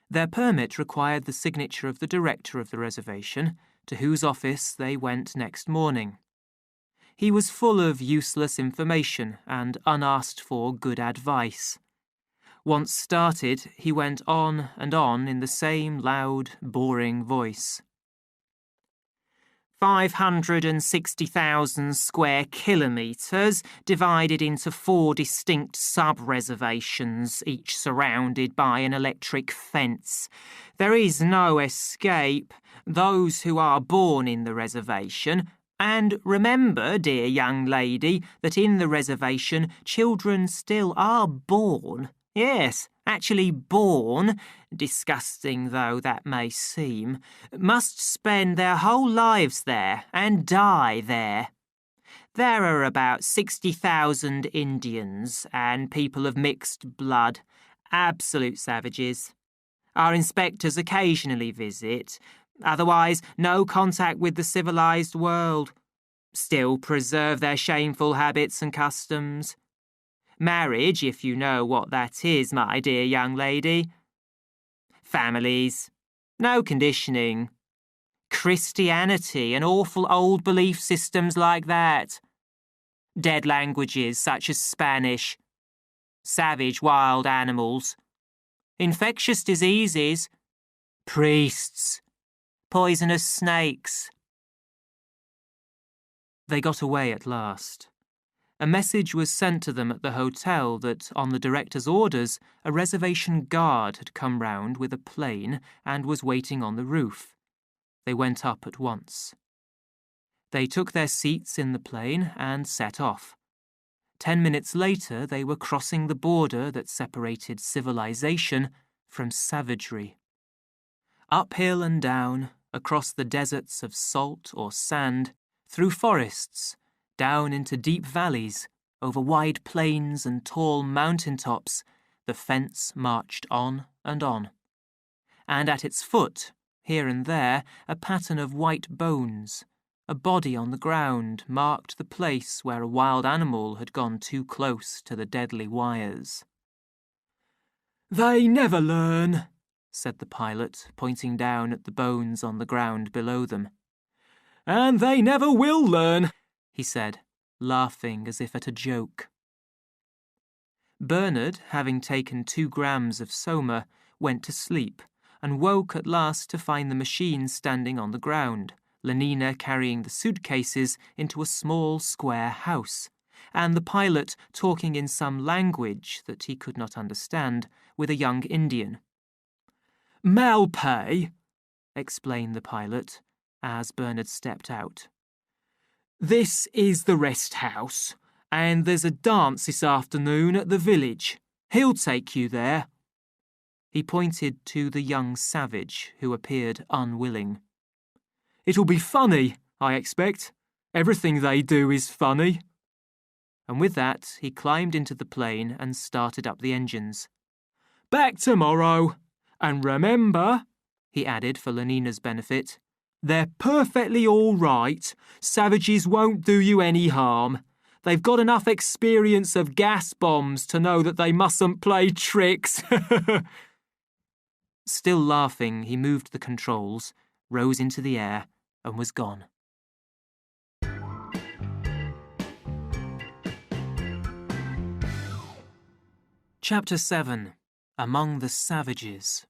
Their permit required the signature of the director of the reservation, to whose office they went next morning. He was full of useless information and unasked-for good advice. Once started, he went on and on in the same loud, boring voice. 560,000 square kilometres, divided into 4 distinct sub-reservations, each surrounded by an electric fence. There is no escape. Those who are born in the reservation, and remember, dear young lady, that in the reservation children still are born. Yes, actually born, disgusting though that may seem, must spend their whole lives there and die there. There are about 60,000 Indians and people of mixed blood, absolute savages. Our inspectors occasionally visit. Otherwise, no contact with the civilized world. Still preserve their shameful habits and customs. Marriage, if you know what that is, my dear young lady. Families. No conditioning. Christianity and awful old belief systems like that. Dead languages such as Spanish. Savage wild animals. Infectious diseases. Priests. Poisonous snakes. They got away at last. A message was sent to them at the hotel that, on the director's orders, a reservation guard had come round with a plane and was waiting on the roof. They went up at once. They took their seats in the plane and set off. 10 minutes later, they were crossing the border that separated civilization from savagery. Uphill and down, across the deserts of salt or sand, through forests, down into deep valleys, over wide plains and tall mountain tops, the fence marched on and on. And at its foot, here and there, a pattern of white bones. A body on the ground marked the place where a wild animal had gone too close to the deadly wires. "They never learn," said the pilot, pointing down at the bones on the ground below them. And they never will learn, he said, laughing as if at a joke. Bernard, having taken 2 grams of soma, went to sleep and woke at last to find the machine standing on the ground, Lenina carrying the suitcases into a small square house, and the pilot talking in some language that he could not understand with a young Indian. "Malpay," explained the pilot, as Bernard stepped out. "This is the rest house, and there's a dance this afternoon at the village. He'll take you there." He pointed to the young savage, who appeared unwilling. "It'll be funny, I expect. Everything they do is funny." And with that, he climbed into the plane and started up the engines. "Back tomorrow. And remember," he added for Lenina's benefit, "they're perfectly all right. Savages won't do you any harm. They've got enough experience of gas bombs to know that they mustn't play tricks." Still laughing, he moved the controls, rose into the air, and was gone. Chapter 7. Among the Savages.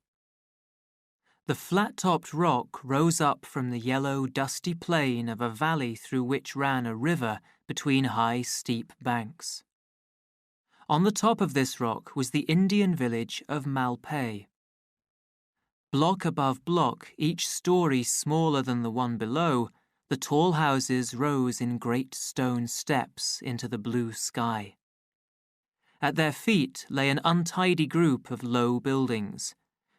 The flat-topped rock rose up from the yellow, dusty plain of a valley through which ran a river between high, steep banks. On the top of this rock was the Indian village of Malpay. Block above block, each story smaller than the one below, the tall houses rose in great stone steps into the blue sky. At their feet lay an untidy group of low buildings,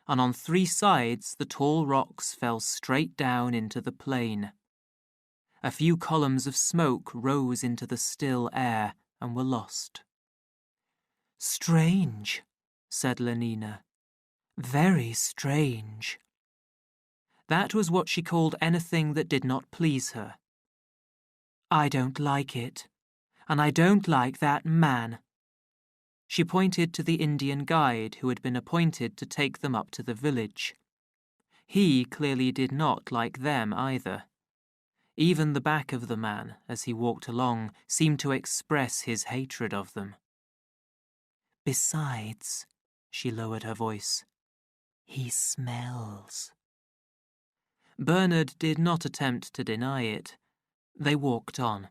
and on 3 sides the tall rocks fell straight down into the plain. A few columns of smoke rose into the still air and were lost. "Strange," said Lenina. "Very strange." That was what she called anything that did not please her. "I don't like it, and I don't like that man." She pointed to the Indian guide who had been appointed to take them up to the village. He clearly did not like them either. Even the back of the man, as he walked along, seemed to express his hatred of them. "Besides," she lowered her voice, "he smells." Bernard did not attempt to deny it. They walked on.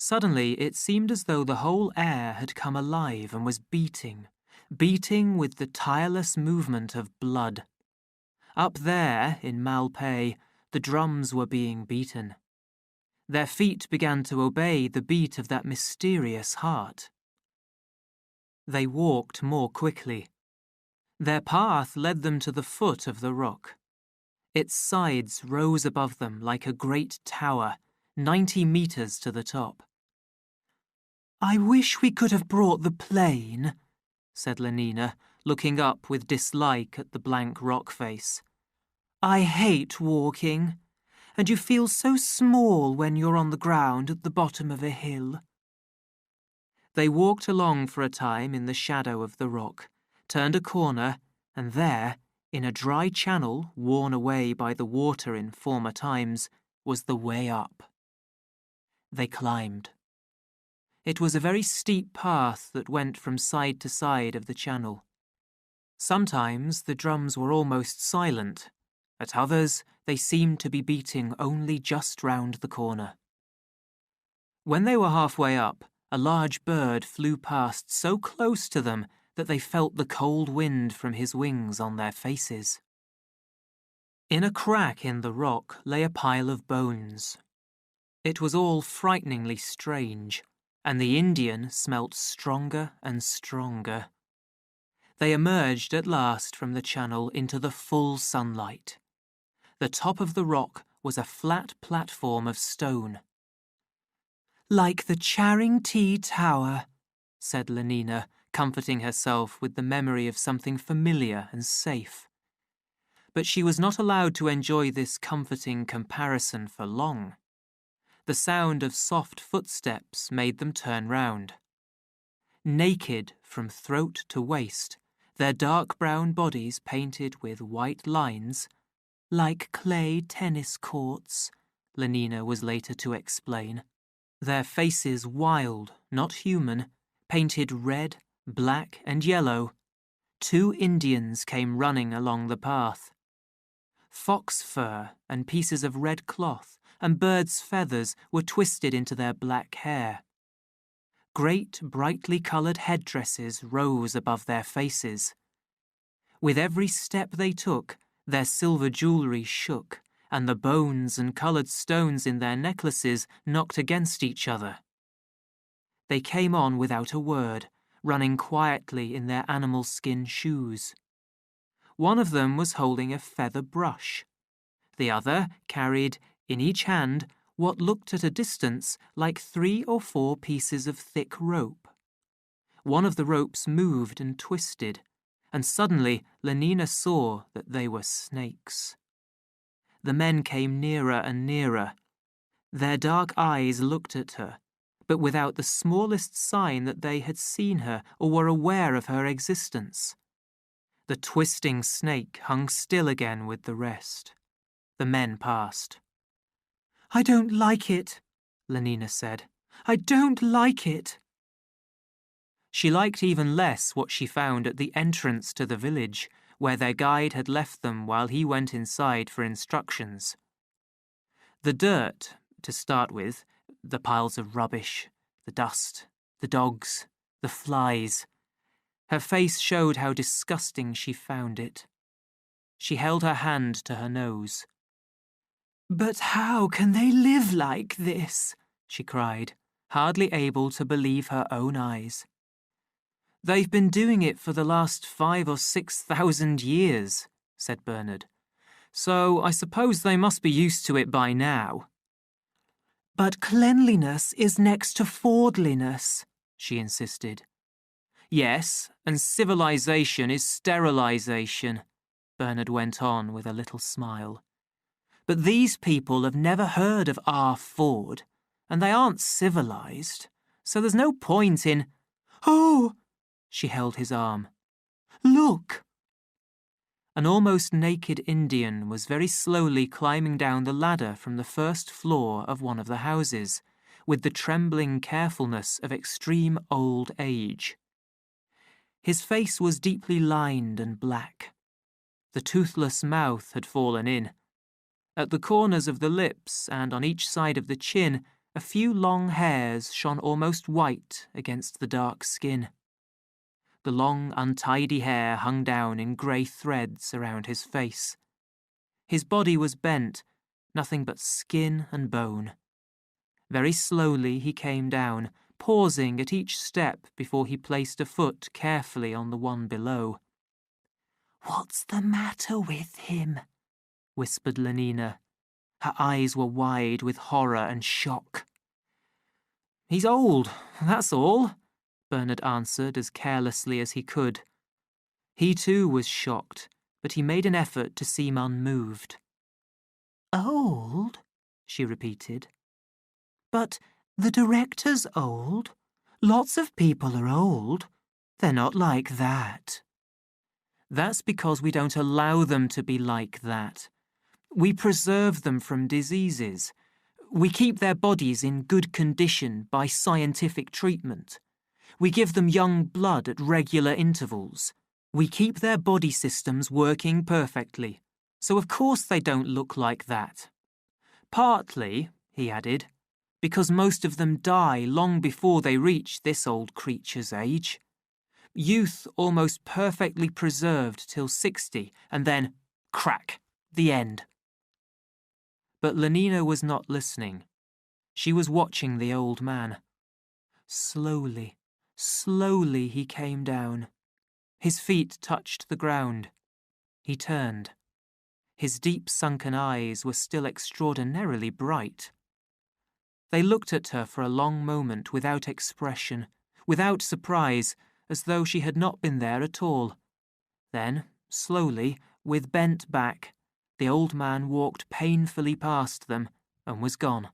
Suddenly, it seemed as though the whole air had come alive and was beating with the tireless movement of blood. Up there, in Malpay, the drums were being beaten. Their feet began to obey the beat of that mysterious heart. They walked more quickly. Their path led them to the foot of the rock. Its sides rose above them like a great tower, 90 meters to the top. "I wish we could have brought the plane," said Lenina, looking up with dislike at the blank rock face. "I hate walking, and you feel so small when you're on the ground at the bottom of a hill." They walked along for a time in the shadow of the rock, turned a corner, and there, in a dry channel worn away by the water in former times, was the way up. They climbed. It was a very steep path that went from side to side of the channel. Sometimes the drums were almost silent. At others, they seemed to be beating only just round the corner. When they were halfway up, a large bird flew past so close to them that they felt the cold wind from his wings on their faces. In a crack in the rock lay a pile of bones. It was all frighteningly strange, and the Indian smelt stronger and stronger. They emerged at last from the channel into the full sunlight. The top of the rock was a flat platform of stone. "Like the Charing Tea Tower," said Lenina, comforting herself with the memory of something familiar and safe. But she was not allowed to enjoy this comforting comparison for long. The sound of soft footsteps made them turn round. Naked from throat to waist, their dark brown bodies painted with white lines, "like clay tennis courts," Lenina was later to explain. Their faces wild, not human, painted red, black and yellow. 2 Indians came running along the path. Fox fur and pieces of red cloth and birds' feathers were twisted into their black hair. Great, brightly coloured headdresses rose above their faces. With every step they took, their silver jewellery shook, and the bones and coloured stones in their necklaces knocked against each other. They came on without a word, running quietly in their animal skin shoes. One of them was holding a feather brush. The other carried, in each hand, what looked at a distance like 3 or 4 pieces of thick rope. One of the ropes moved and twisted, and suddenly Lenina saw that they were snakes. The men came nearer and nearer. Their dark eyes looked at her, but without the smallest sign that they had seen her or were aware of her existence. The twisting snake hung still again with the rest. The men passed. "I don't like it," Lenina said. "I don't like it." She liked even less what she found at the entrance to the village, where their guide had left them while he went inside for instructions. The dirt, to start with, the piles of rubbish, the dust, the dogs, the flies. Her face showed how disgusting she found it. She held her hand to her nose. "But how can they live like this?" she cried, hardly able to believe her own eyes. "They've been doing it for the last 5,000 or 6,000 years, said Bernard. So I suppose they must be used to it by now. But cleanliness is next to fordliness, she insisted. Yes, and civilization is sterilization, Bernard went on with a little smile. But these people have never heard of our Ford, and they aren't civilized, so there's no point in... Oh! She held his arm. Look! An almost naked Indian was very slowly climbing down the ladder from the first floor of one of the houses, with the trembling carefulness of extreme old age. His face was deeply lined and black. The toothless mouth had fallen in. At the corners of the lips and on each side of the chin, a few long hairs shone almost white against the dark skin. The long, untidy hair hung down in grey threads around his face. His body was bent, nothing but skin and bone. Very slowly he came down, pausing at each step before he placed a foot carefully on the one below. "What's the matter with him?" whispered Lenina. Her eyes were wide with horror and shock. "He's old, that's all," Bernard answered as carelessly as he could. He too was shocked, but he made an effort to seem unmoved. "Old?" she repeated. "But the director's old. Lots of people are old. They're not like that." "That's because we don't allow them to be like that. We preserve them from diseases. We keep their bodies in good condition by scientific treatment. We give them young blood at regular intervals. We keep their body systems working perfectly, so of course they don't look like that. Partly," he added, "because most of them die long before they reach this old creature's age. Youth almost perfectly preserved till 60, and then, crack, the end." But Lenina was not listening. She was watching the old man. Slowly, slowly he came down. His feet touched the ground. He turned. His deep sunken eyes were still extraordinarily bright. They looked at her for a long moment without expression, without surprise, as though she had not been there at all. Then, slowly, with bent back, the old man walked painfully past them and was gone.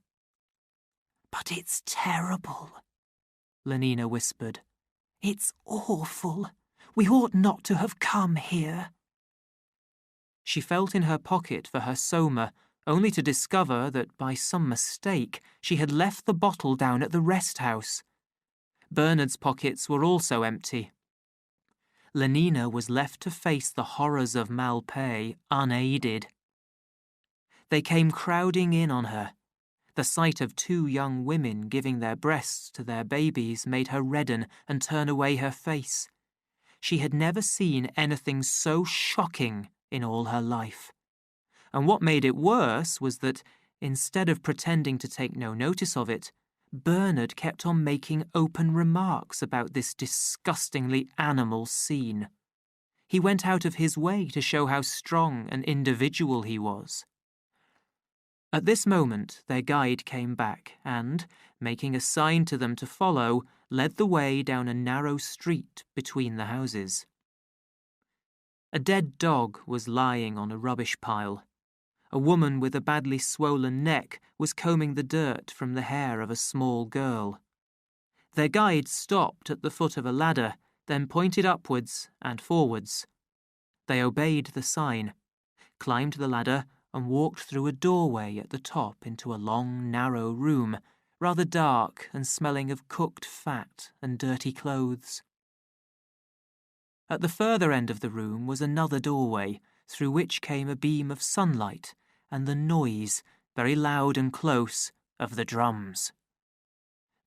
"But it's terrible," Lenina whispered. "It's awful. We ought not to have come here." She felt in her pocket for her soma only to discover that by some mistake she had left the bottle down at the rest house. Bernard's pockets were also empty. Lenina was left to face the horrors of Malpais unaided. They came crowding in on her. The sight of two young women giving their breasts to their babies made her redden and turn away her face. She had never seen anything so shocking in all her life. And what made it worse was that, instead of pretending to take no notice of it, Bernard kept on making open remarks about this disgustingly animal scene. He went out of his way to show how strong and individual he was. At this moment, their guide came back and, making a sign to them to follow, led the way down a narrow street between the houses. A dead dog was lying on a rubbish pile. A woman with a badly swollen neck was combing the dirt from the hair of a small girl. Their guide stopped at the foot of a ladder, then pointed upwards and forwards. They obeyed the sign, climbed the ladder, and walked through a doorway at the top into a long, narrow room, rather dark and smelling of cooked fat and dirty clothes. At the further end of the room was another doorway, through which came a beam of sunlight and the noise, very loud and close, of the drums.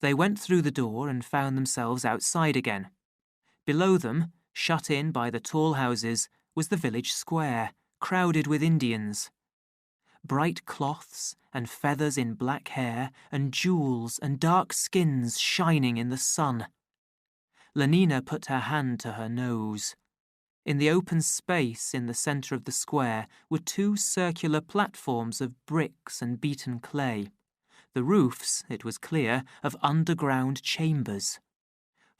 They went through the door and found themselves outside again. Below them, shut in by the tall houses, was the village square, crowded with Indians. Bright cloths and feathers in black hair and jewels and dark skins shining in the sun. Lenina put her hand to her nose. In the open space in the centre of the square were two circular platforms of bricks and beaten clay, the roofs, it was clear, of underground chambers.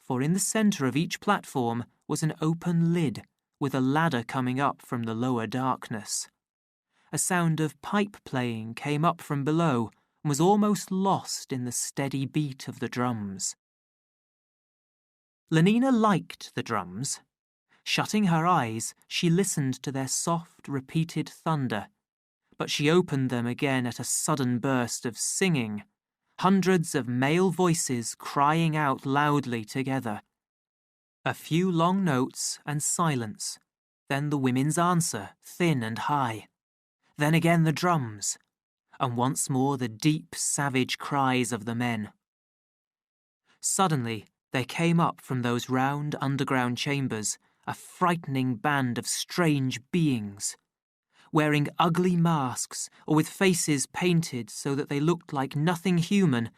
For in the centre of each platform was an open lid, with a ladder coming up from the lower darkness. A sound of pipe playing came up from below and was almost lost in the steady beat of the drums. Lenina liked the drums. Shutting her eyes, she listened to their soft, repeated thunder, but she opened them again at a sudden burst of singing, hundreds of male voices crying out loudly together. A few long notes and silence, then the women's answer, thin and high. Then again the drums, and once more the deep, savage cries of the men. Suddenly, there came up from those round underground chambers a frightening band of strange beings. Wearing ugly masks or with faces painted so that they looked like nothing human,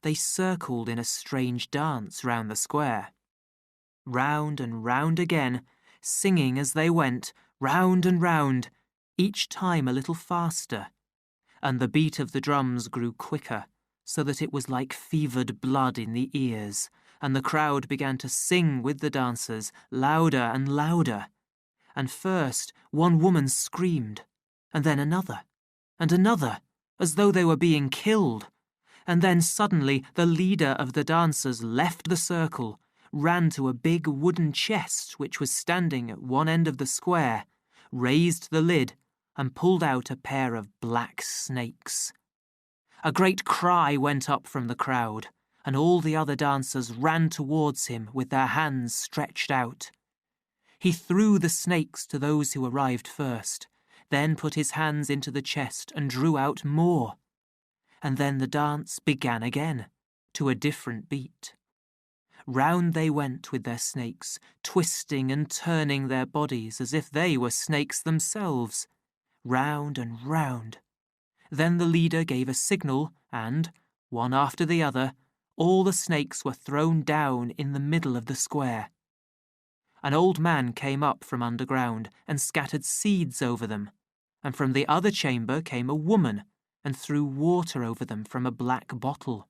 they circled in a strange dance round the square. Round and round again, singing as they went, round and round, each time a little faster, and the beat of the drums grew quicker, so that it was like fevered blood in the ears, and the crowd began to sing with the dancers, louder and louder. And first one woman screamed, and then another, and another, as though they were being killed. And then suddenly the leader of the dancers left the circle, ran to a big wooden chest which was standing at one end of the square, raised the lid, and pulled out a pair of black snakes. A great cry went up from the crowd, and all the other dancers ran towards him with their hands stretched out. He threw the snakes to those who arrived first, then put his hands into the chest and drew out more. And then the dance began again, to a different beat. Round they went with their snakes, twisting and turning their bodies as if they were snakes themselves. Round and round. Then the leader gave a signal and, one after the other, all the snakes were thrown down in the middle of the square. An old man came up from underground and scattered seeds over them, and from the other chamber came a woman and threw water over them from a black bottle.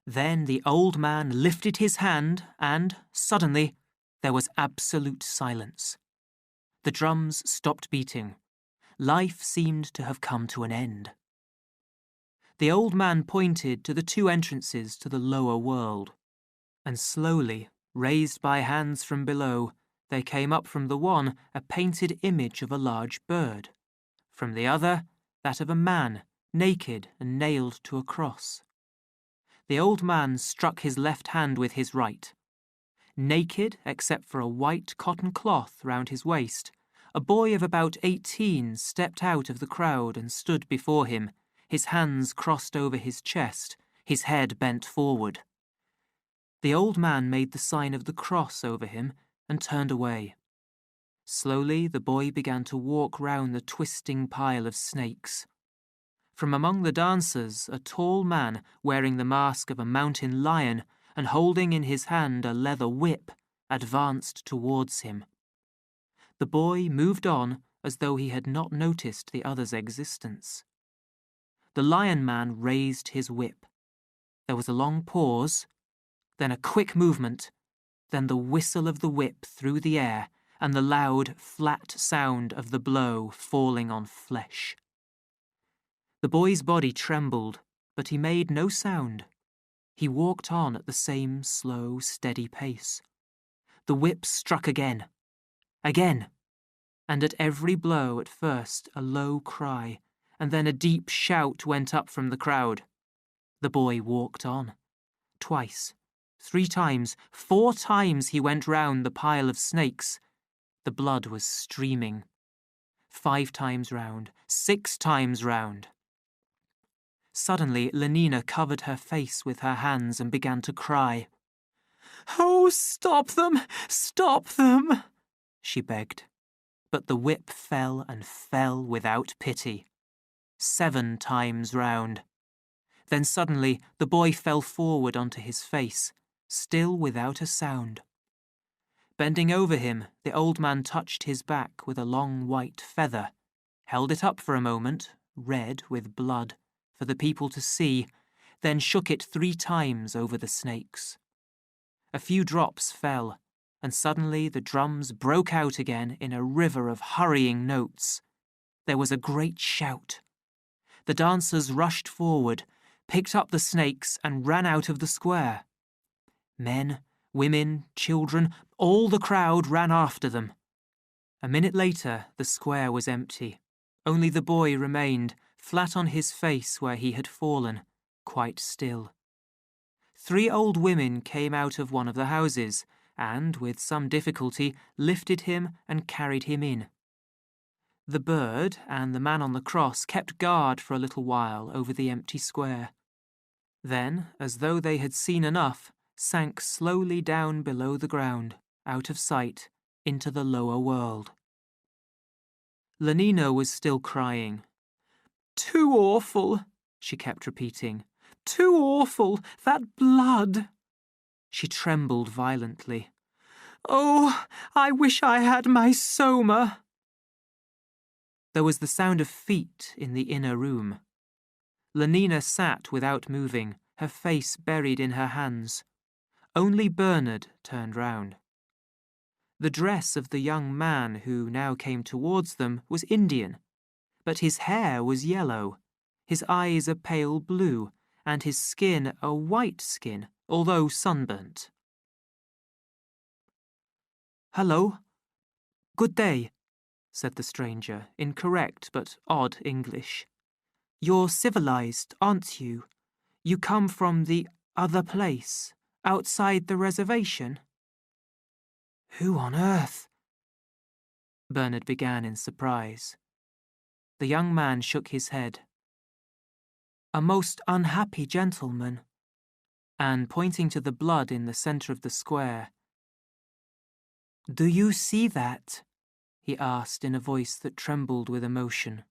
Then the old man lifted his hand and, suddenly, there was absolute silence. The drums stopped beating. Life seemed to have come to an end. The old man pointed to the two entrances to the lower world, and slowly, raised by hands from below, there came up from the one a painted image of a large bird, from the other that of a man, naked and nailed to a cross. The old man struck his left hand with his right. Naked, except for a white cotton cloth round his waist, a boy of about 18 stepped out of the crowd and stood before him, his hands crossed over his chest, his head bent forward. The old man made the sign of the cross over him and turned away. Slowly the boy began to walk round the twisting pile of snakes. From among the dancers, a tall man, wearing the mask of a mountain lion and holding in his hand a leather whip, advanced towards him. The boy moved on as though he had not noticed the other's existence. The lion man raised his whip. There was a long pause, then a quick movement, then the whistle of the whip through the air and the loud, flat sound of the blow falling on flesh. The boy's body trembled, but he made no sound. He walked on at the same slow, steady pace. The whip struck again, and at every blow at first a low cry, and then a deep shout went up from the crowd. The boy walked on. Twice, 3 times, 4 times he went round the pile of snakes. The blood was streaming. 5 times round, 6 times round. Suddenly, Lenina covered her face with her hands and began to cry. "Oh, stop them! Stop them!" she begged. But the whip fell and fell without pity. 7 times round. Then suddenly the boy fell forward onto his face, still without a sound. Bending over him, the old man touched his back with a long white feather, held it up for a moment, red with blood, for the people to see, then shook it 3 times over the snakes. A few drops fell, and suddenly the drums broke out again in a river of hurrying notes. There was a great shout. The dancers rushed forward, picked up the snakes, and ran out of the square. Men, women, children, all the crowd ran after them. A minute later, the square was empty. Only the boy remained, flat on his face where he had fallen, quite still. 3 old women came out of one of the houses and, with some difficulty, lifted him and carried him in. The bird and the man on the cross kept guard for a little while over the empty square. Then, as though they had seen enough, sank slowly down below the ground, out of sight, into the lower world. Lenina was still crying. "Too awful," she kept repeating. "Too awful, that blood." She trembled violently. "Oh, I wish I had my soma." There was the sound of feet in the inner room. Lenina sat without moving, her face buried in her hands. Only Bernard turned round. The dress of the young man who now came towards them was Indian, but his hair was yellow, his eyes a pale blue, and his skin a white skin, although sunburnt. "Hello. Good day," said the stranger, in correct but odd English. "You're civilized, aren't you? You come from the other place, outside the reservation?" "Who on earth?" Bernard began in surprise. The young man shook his head. "A most unhappy gentleman," and pointing to the blood in the centre of the square. "Do you see that?" he asked in a voice that trembled with emotion.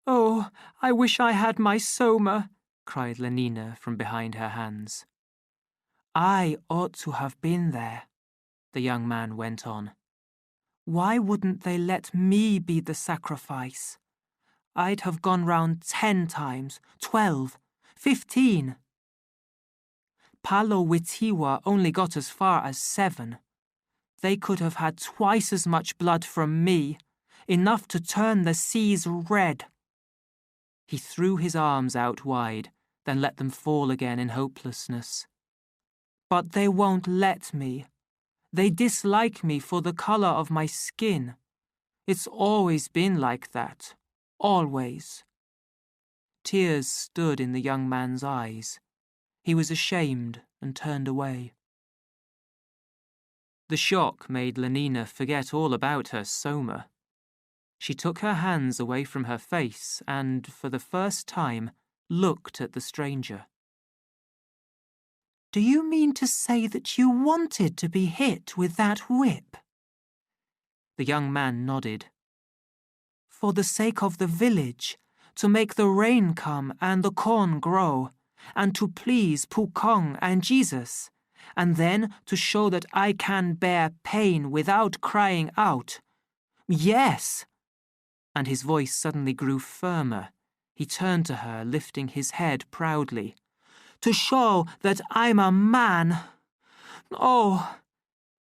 "Oh, I wish I had my soma," cried Lenina from behind her hands. "I ought to have been there," the young man went on. "Why wouldn't they let me be the sacrifice? I'd have gone round 10 times, 12, 15. Palo Witiwa only got as far as 7. They could have had twice as much blood from me, enough to turn the seas red." He threw his arms out wide, then let them fall again in hopelessness. "But they won't let me. They dislike me for the colour of my skin. It's always been like that. always." Tears stood in the young man's eyes. He was ashamed and turned away. The shock made Lenina forget all about her Soma. She took her hands away from her face and, for the first time, looked at the stranger. "Do you mean to say that you wanted to be hit with that whip?" The young man nodded. "For the sake of the village, to make the rain come and the corn grow, and to please Pukong and Jesus, and then to show that I can bear pain without crying out. Yes!" And his voice suddenly grew firmer. He turned to her, lifting his head proudly. "To show that I'm a man. Oh!"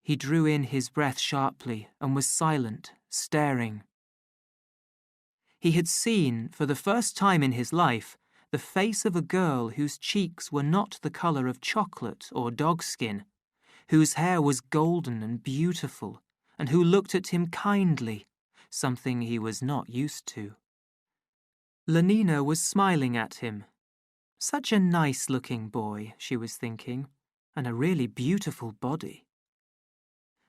He drew in his breath sharply and was silent, staring. He had seen, for the first time in his life, the face of a girl whose cheeks were not the colour of chocolate or dogskin, whose hair was golden and beautiful, and who looked at him kindly, something he was not used to. Lenina was smiling at him. Such a nice-looking boy, she was thinking, and a really beautiful body.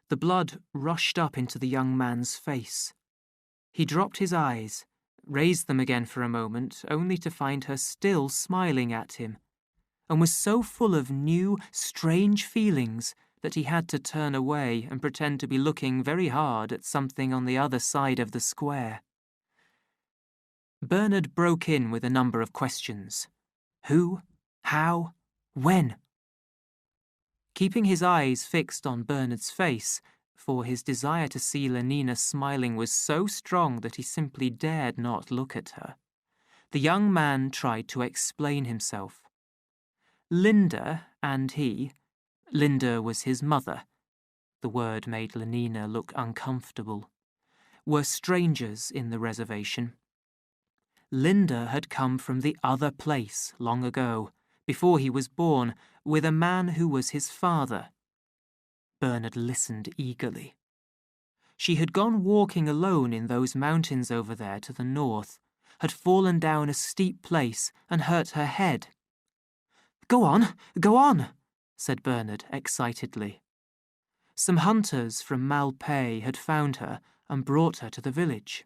The blood rushed up into the young man's face. He dropped his eyes, raised them again for a moment, only to find her still smiling at him, and was so full of new, strange feelings that he had to turn away and pretend to be looking very hard at something on the other side of the square. Bernard broke in with a number of questions. Who? How? When? Keeping his eyes fixed on Bernard's face, for his desire to see Lenina smiling was so strong that he simply dared not look at her, the young man tried to explain himself. Linda and he, Linda was his mother, the word made Lenina look uncomfortable, were strangers in the reservation. Linda had come from the other place long ago, before he was born, with a man who was his father. Bernard listened eagerly. She had gone walking alone in those mountains over there to the north, had fallen down a steep place and hurt her head. Go on, said Bernard excitedly. Some hunters from Malpais had found her and brought her to the village.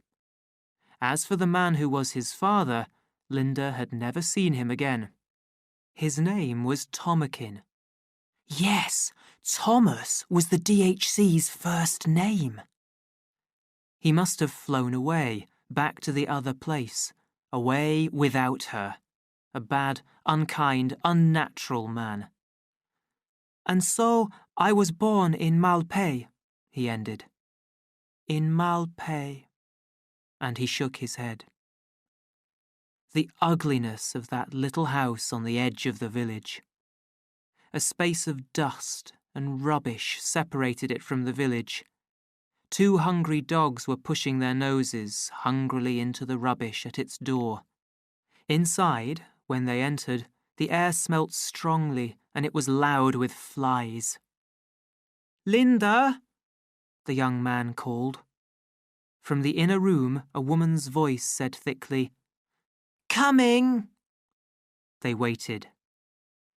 As for the man who was his father, Linda had never seen him again. His name was Tomakin. Yes, Thomas was the DHC's first name. He must have flown away, back to the other place, away without her. A bad, unkind, unnatural man. And so I was born in Malpais, he ended. In Malpais. And he shook his head. The ugliness of that little house on the edge of the village. A space of dust and rubbish separated it from the village. 2 hungry dogs were pushing their noses hungrily into the rubbish at its door. Inside, when they entered, the air smelt strongly and it was loud with flies. Linda, the young man called. From the inner room, a woman's voice said thickly, Coming! They waited.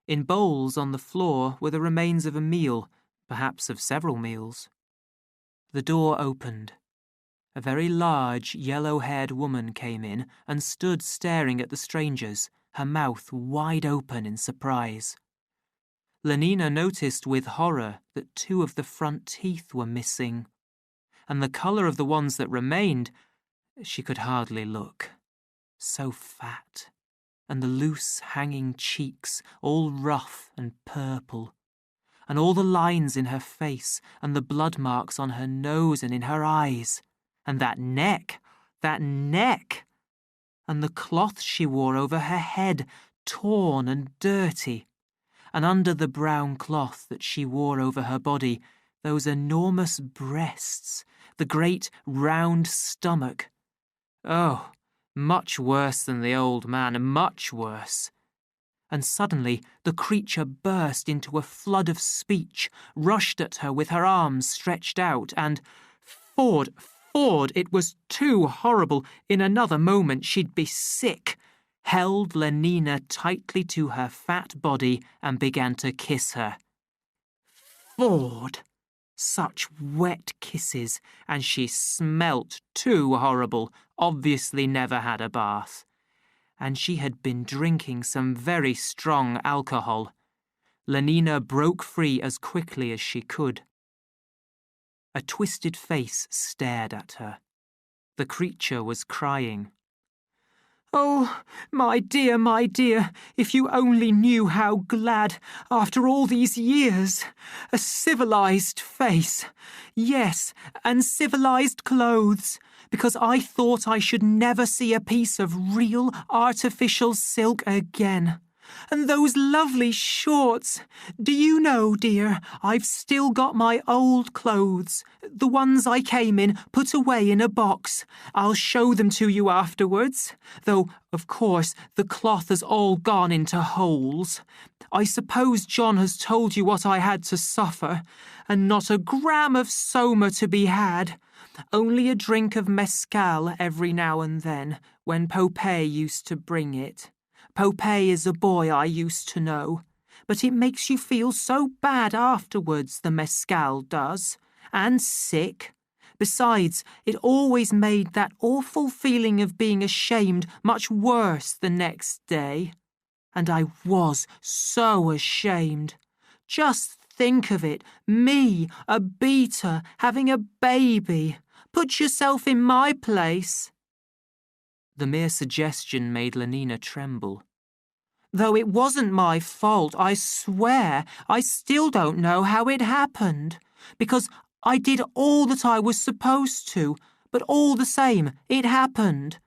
In bowls on the floor were the remains of a meal, perhaps of several meals. The door opened. A very large, yellow-haired woman came in and stood staring at the strangers, her mouth wide open in surprise. Lenina noticed with horror that 2 of the front teeth were missing, and the colour of the ones that remained, she could hardly look. So fat, and the loose hanging cheeks all rough and purple, and all the lines in her face, and the blood marks on her nose and in her eyes, and that neck, and the cloth she wore over her head, torn and dirty, and under the brown cloth that she wore over her body, those enormous breasts, the great round stomach. Oh, much worse than the old man, much worse. And suddenly the creature burst into a flood of speech, rushed at her with her arms stretched out, and Ford, Ford, it was too horrible. In another moment she'd be sick. Held Lenina tightly to her fat body and began to kiss her. Ford! Such wet kisses, and she smelt too horrible, obviously never had a bath. And she had been drinking some very strong alcohol. Lenina broke free as quickly as she could. A twisted face stared at her. The creature was crying. "Oh, my dear, if you only knew how glad, after all these years. A civilized face. Yes, and civilized clothes, because I thought I should never see a piece of real, artificial silk again. And those lovely shorts. Do you know, dear, I've still got my old clothes, the ones I came in, put away in a box. I'll show them to you afterwards. Though, of course, the cloth has all gone into holes. I suppose John has told you what I had to suffer, and not a gram of soma to be had. Only a drink of mescal every now and then, when Popeye used to bring it. Popeye is a boy I used to know, but it makes you feel so bad afterwards, the mescal does, and sick. Besides, it always made that awful feeling of being ashamed much worse the next day. And I was so ashamed. Just think of it, me, a beater, having a baby. Put yourself in my place." The mere suggestion made Lenina tremble. "Though it wasn't my fault, I swear, I still don't know how it happened. Because I did all that I was supposed to, but all the same, it happened."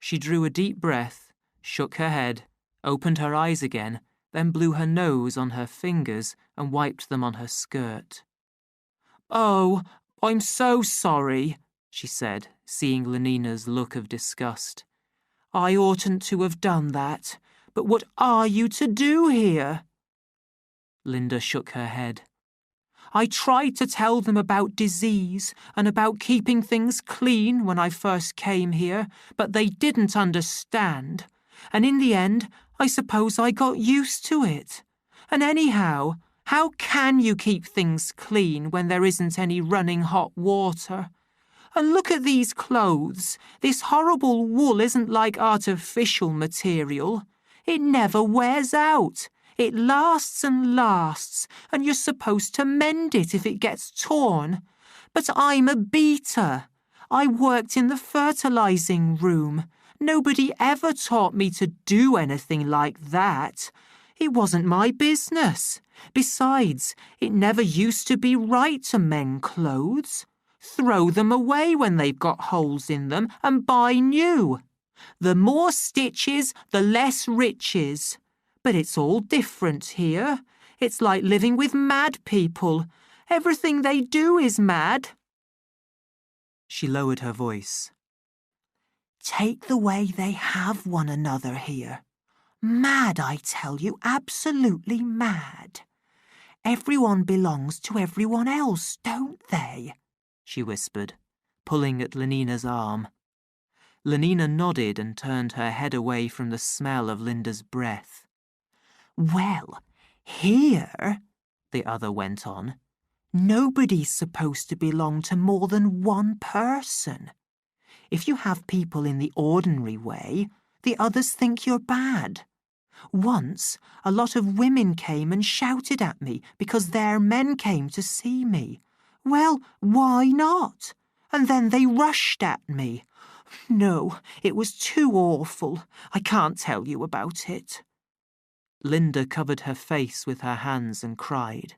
She drew a deep breath, shook her head, opened her eyes again, then blew her nose on her fingers and wiped them on her skirt. "Oh, I'm so sorry," she said, seeing Lenina's look of disgust. "I oughtn't to have done that. But what are you to do here?" Linda shook her head. "I tried to tell them about disease and about keeping things clean when I first came here, but they didn't understand. And in the end, I suppose I got used to it. And anyhow, how can you keep things clean when there isn't any running hot water? And look at these clothes. This horrible wool isn't like artificial material. It never wears out. It lasts and lasts, and you're supposed to mend it if it gets torn. But I'm a beater. I worked in the fertilizing room. Nobody ever taught me to do anything like that. It wasn't my business. Besides, it never used to be right to mend clothes. Throw them away when they've got holes in them and buy new. The more stitches, the less riches. But it's all different here. It's like living with mad people. Everything they do is mad." She lowered her voice. "Take the way they have one another here. Mad, I tell you, absolutely mad. Everyone belongs to everyone else, don't they?" she whispered, pulling at Lenina's arm. Lenina nodded and turned her head away from the smell of Linda's breath. "Well, here," the other went on, "nobody's supposed to belong to more than one person. If you have people in the ordinary way, the others think you're bad. Once, a lot of women came and shouted at me because their men came to see me. Well, why not? And then they rushed at me. No, it was too awful. I can't tell you about it." Linda covered her face with her hands and cried.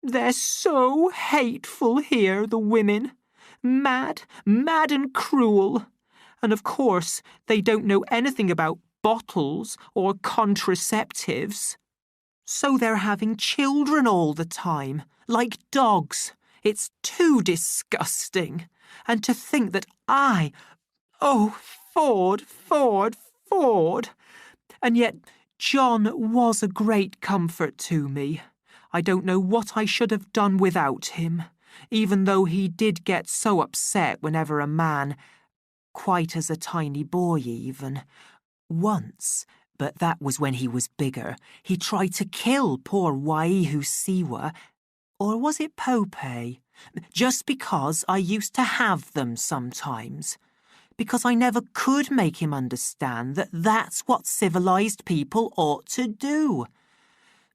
"They're so hateful here, the women. Mad and cruel. And of course, they don't know anything about bottles or contraceptives. So they're having children all the time, like dogs. It's too disgusting. And to think that oh, Ford. And yet John was a great comfort to me. I don't know what I should have done without him. even though he did get so upset whenever a man, quite as a tiny boy even, once, but that was when he was bigger, he tried to kill poor Waihu Siwa, or was it Pope? Just because I used to have them sometimes. Because I never could make him understand that that's what civilized people ought to do.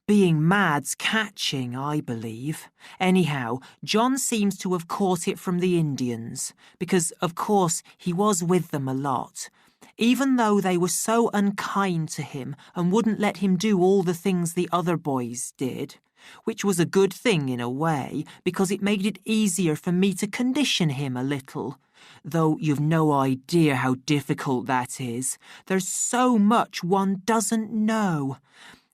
Being mad's catching, I believe. Anyhow, John seems to have caught it from the Indians, because, of course, he was with them a lot. Even though they were so unkind to him and wouldn't let him do all the things the other boys did, which was a good thing in a way, because it made it easier for me to condition him a little. Though you've no idea how difficult that is. There's so much one doesn't know.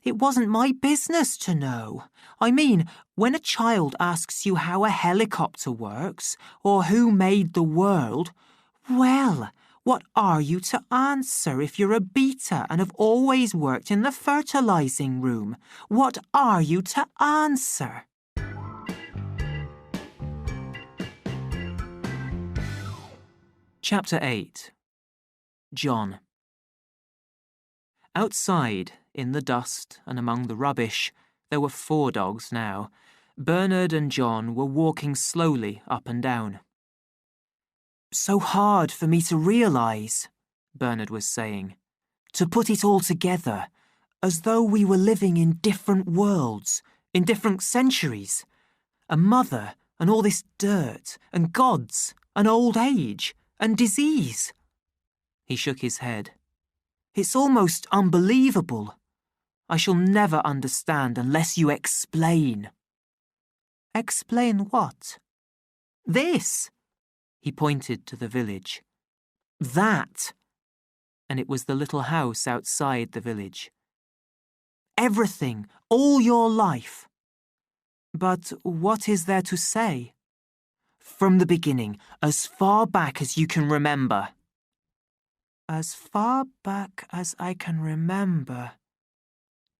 It wasn't my business to know. I mean, when a child asks you how a helicopter works, or who made the world, well, what are you to answer if you're a beta and have always worked in the fertilizing room? What are you to answer? Chapter 8. John. Outside, in the dust and among the rubbish, there were 4 dogs now. Bernard and John were walking slowly up and down. So hard for me to realise, Bernard was saying, to put it all together, as though we were living in different worlds, in different centuries. A mother and all this dirt, and gods, and old age, and disease. He shook his head. It's almost unbelievable. I shall never understand unless you explain. Explain what? This. He pointed to the village. That. And it was the little house outside the village. Everything, all your life. But what is there to say? From the beginning, as far back as you can remember. As far back as I can remember.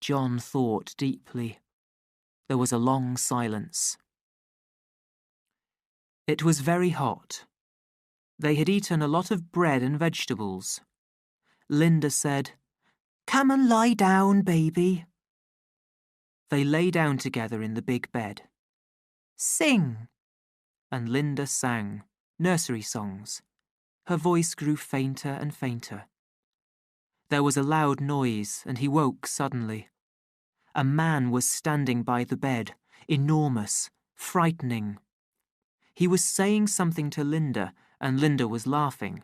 John thought deeply. There was a long silence. It was very hot. They had eaten a lot of bread and vegetables. Linda said, "Come and lie down, baby." They lay down together in the big bed. Sing. And Linda sang nursery songs. Her voice grew fainter and fainter. There was a loud noise, and he woke suddenly. A man was standing by the bed, enormous, frightening. He was saying something to Linda, and Linda was laughing.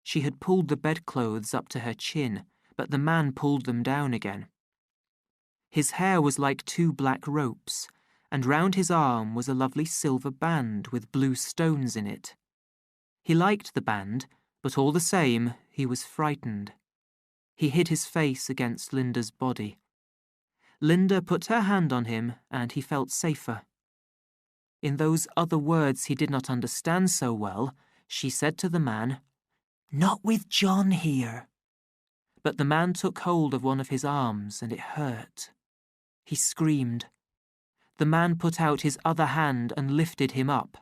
She had pulled the bedclothes up to her chin, but the man pulled them down again. His hair was like 2 black ropes, and round his arm was a lovely silver band with blue stones in it. He liked the band, but all the same, he was frightened. He hid his face against Linda's body. Linda put her hand on him, and he felt safer. In those other words he did not understand so well, she said to the man, "Not with John here." But the man took hold of one of his arms, and it hurt. He screamed. The man put out his other hand and lifted him up.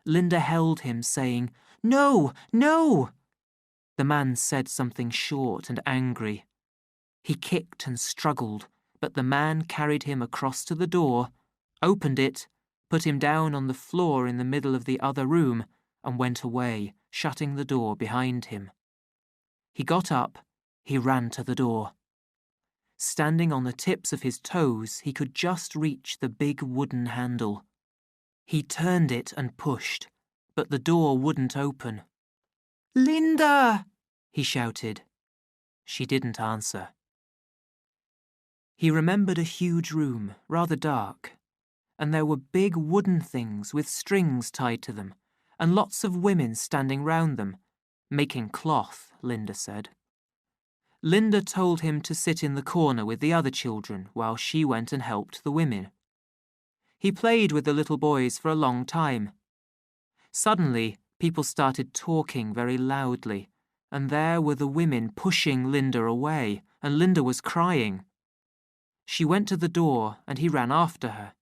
Linda held him, saying, "No, no!" The man said something short and angry. He kicked and struggled, but the man carried him across to the door, opened it, put him down on the floor in the middle of the other room, and went away, shutting the door behind him. He got up, he ran to the door. Standing on the tips of his toes, he could just reach the big wooden handle. He turned it and pushed, but the door wouldn't open. "Linda!" he shouted. She didn't answer. He remembered a huge room, rather dark, and there were big wooden things with strings tied to them, and lots of women standing round them, making cloth, Linda said. Linda told him to sit in the corner with the other children while she went and helped the women. He played with the little boys for a long time. Suddenly, people started talking very loudly, and there were the women pushing Linda away, and Linda was crying. She went to the door, and he ran after her.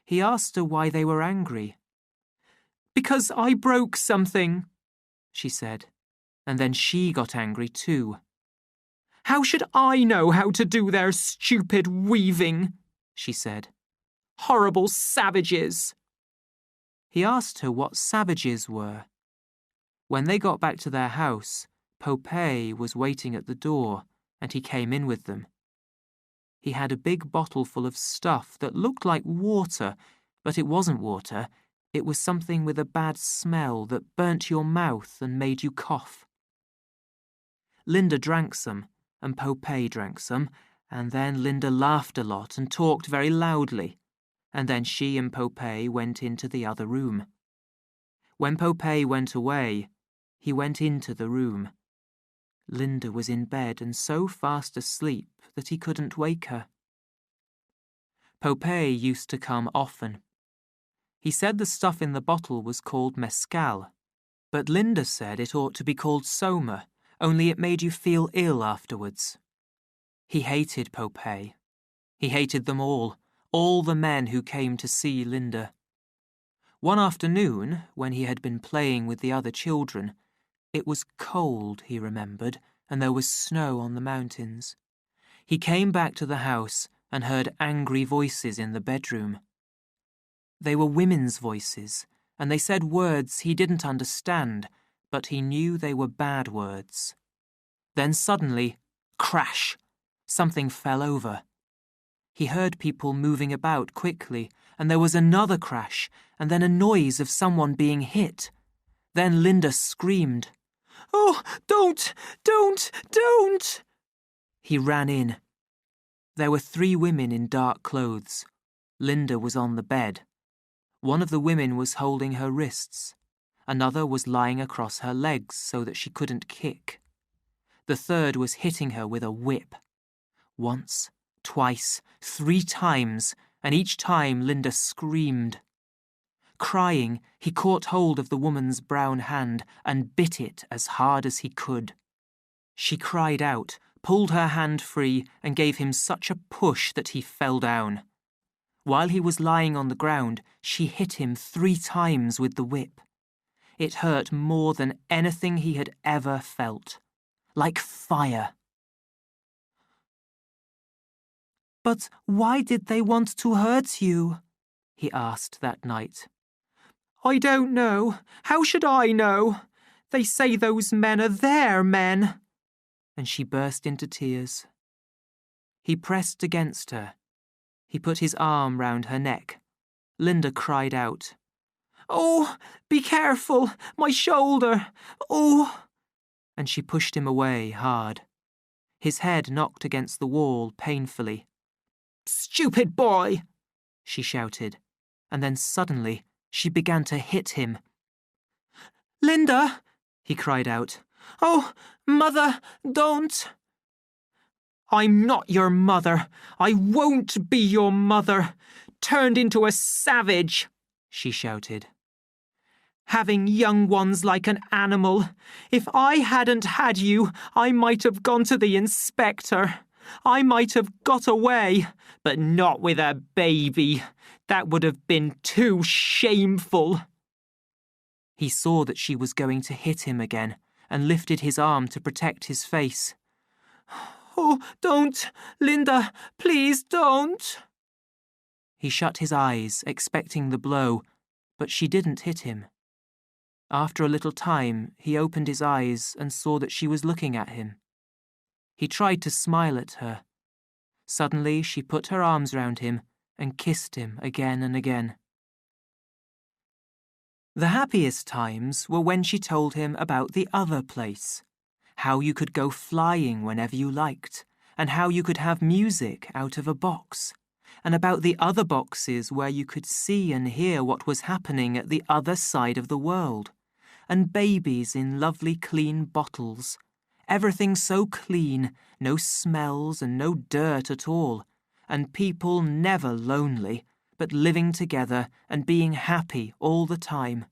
He asked her why they were angry. "Because I broke something," she said, and then she got angry too. "How should I know how to do their stupid weaving?" she said. "Horrible savages!" He asked her what savages were. When they got back to their house, Popeye was waiting at the door, and he came in with them. He had a big bottle full of stuff that looked like water, but it wasn't water. It was something with a bad smell that burnt your mouth and made you cough. Linda drank some, and Popeye drank some, and then Linda laughed a lot and talked very loudly, and then she and Popeye went into the other room. When Popeye went away, he went into the room. Linda was in bed and so fast asleep that he couldn't wake her. Popeye used to come often. He said the stuff in the bottle was called mescal, but Linda said it ought to be called soma, only it made you feel ill afterwards. He hated Popeye. He hated them all the men who came to see Linda. One afternoon, when he had been playing with the other children, it was cold, he remembered, and there was snow on the mountains. He came back to the house and heard angry voices in the bedroom. They were women's voices, and they said words he didn't understand, but he knew they were bad words. Then suddenly, crash! Something fell over. He heard people moving about quickly, and there was another crash, and then a noise of someone being hit. Then Linda screamed, "Oh, don't! He ran in. There were 3 women in dark clothes. Linda was on the bed. One of the women was holding her wrists. Another was lying across her legs so that she couldn't kick. The third was hitting her with a whip. Once, twice, 3 times, and each time Linda screamed. Crying, he caught hold of the woman's brown hand and bit it as hard as he could. She cried out, pulled her hand free, and gave him such a push that he fell down. While he was lying on the ground, she hit him 3 times with the whip. It hurt more than anything he had ever felt, like fire. "But why did they want to hurt you?" he asked that night. "I don't know. How should I know? They say those men are their men." And she burst into tears. He pressed against her. He put his arm round her neck. Linda cried out, "Oh, be careful, my shoulder, oh!" And she pushed him away hard. His head knocked against the wall painfully. "Stupid boy!" she shouted, and then suddenly she began to hit him. "Linda!" he cried out. "Oh, Mother, don't!" "I'm not your mother. I won't be your mother. Turned into a savage," she shouted. "Having young ones like an animal. If I hadn't had you, I might have gone to the inspector. I might have got away, but not with a baby. That would have been too shameful." He saw that she was going to hit him again and lifted his arm to protect his face. "Oh, don't, Linda, please don't." He shut his eyes, expecting the blow, but she didn't hit him. After a little time, he opened his eyes and saw that she was looking at him. He tried to smile at her. Suddenly, she put her arms round him and kissed him again and again. The happiest times were when she told him about the other place, how you could go flying whenever you liked, and how you could have music out of a box, and about the other boxes where you could see and hear what was happening at the other side of the world, and babies in lovely clean bottles, everything so clean, no smells and no dirt at all, and people never lonely, but living together and being happy all the time.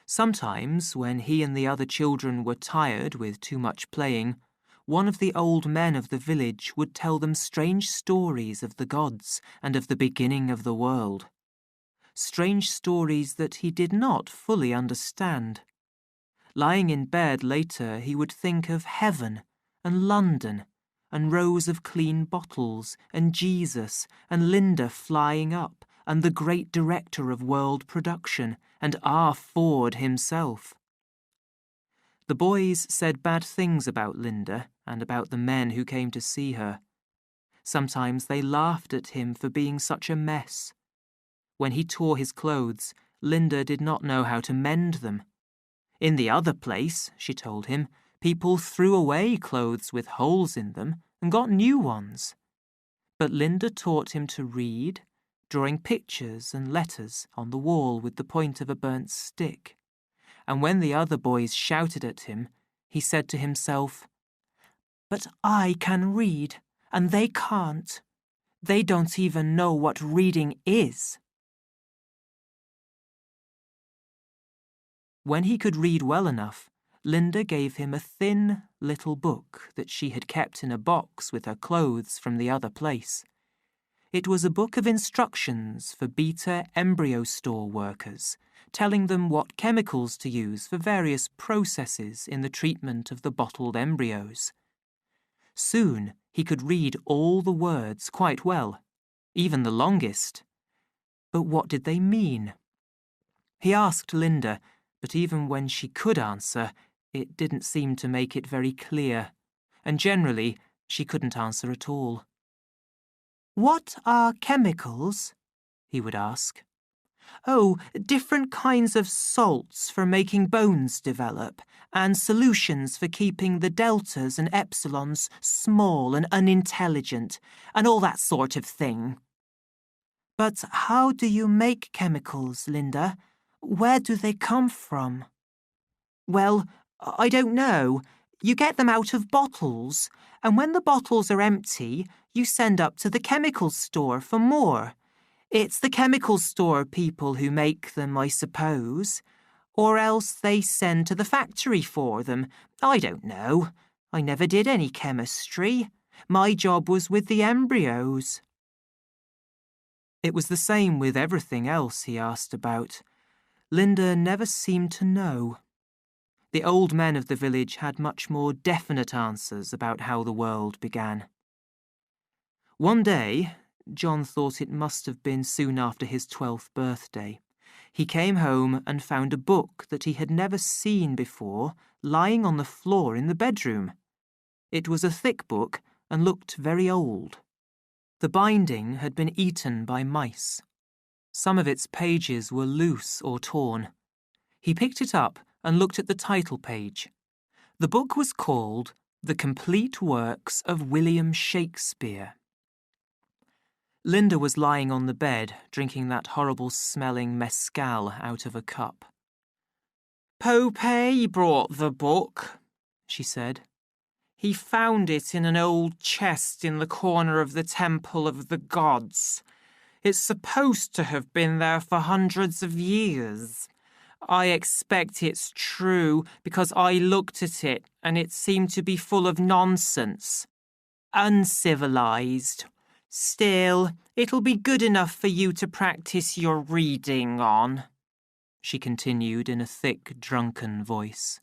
Sometimes, when he and the other children were tired with too much playing, one of the old men of the village would tell them strange stories of the gods and of the beginning of the world. Strange stories that he did not fully understand. Lying in bed later, he would think of heaven and London and rows of clean bottles and Jesus and Linda flying up and the great director of world production and R. Ford himself. The boys said bad things about Linda and about the men who came to see her. Sometimes they laughed at him for being such a mess. When he tore his clothes, Linda did not know how to mend them. In the other place, she told him, people threw away clothes with holes in them and got new ones. But Linda taught him to read, drawing pictures and letters on the wall with the point of a burnt stick. And when the other boys shouted at him, he said to himself, "But I can read, and they can't. They don't even know what reading is." When he could read well enough, Linda gave him a thin little book that she had kept in a box with her clothes from the other place. It was a book of instructions for beta embryo store workers, telling them what chemicals to use for various processes in the treatment of the bottled embryos. Soon he could read all the words quite well, even the longest. But what did they mean? He asked Linda, but even when she could answer, it didn't seem to make it very clear, and generally she couldn't answer at all. "What are chemicals?" he would ask. "Oh, different kinds of salts for making bones develop, and solutions for keeping the deltas and epsilons small and unintelligent, and all that sort of thing." "But how do you make chemicals, Linda? Where do they come from?" "Well, I don't know. You get them out of bottles, and when the bottles are empty, you send up to the chemical store for more. It's the chemical store people who make them, I suppose. Or else they send to the factory for them. I don't know. I never did any chemistry. My job was with the embryos." It was the same with everything else he asked about. Linda never seemed to know. The old men of the village had much more definite answers about how the world began. One day, John thought it must have been soon after his 12th birthday, he came home and found a book that he had never seen before lying on the floor in the bedroom. It was a thick book and looked very old. The binding had been eaten by mice. Some of its pages were loose or torn. He picked it up and looked at the title page. The book was called The Complete Works of William Shakespeare. Linda was lying on the bed, drinking that horrible-smelling mescal out of a cup. "Popey brought the book," she said. "He found it in an old chest in the corner of the Temple of the Gods. It's supposed to have been there for hundreds of years. I expect it's true because I looked at it and it seemed to be full of nonsense. Uncivilized. Still, it'll be good enough for you to practice your reading on," she continued in a thick, drunken voice.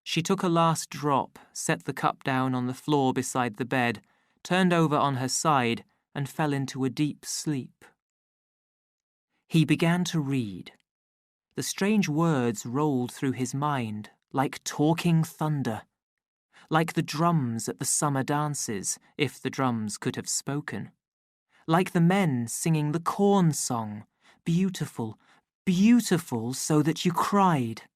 She took a last drop, set the cup down on the floor beside the bed, turned over on her side, and fell into a deep sleep. He began to read. The strange words rolled through his mind like talking thunder, like the drums at the summer dances, if the drums could have spoken, like the men singing the corn song, beautiful, beautiful so that you cried,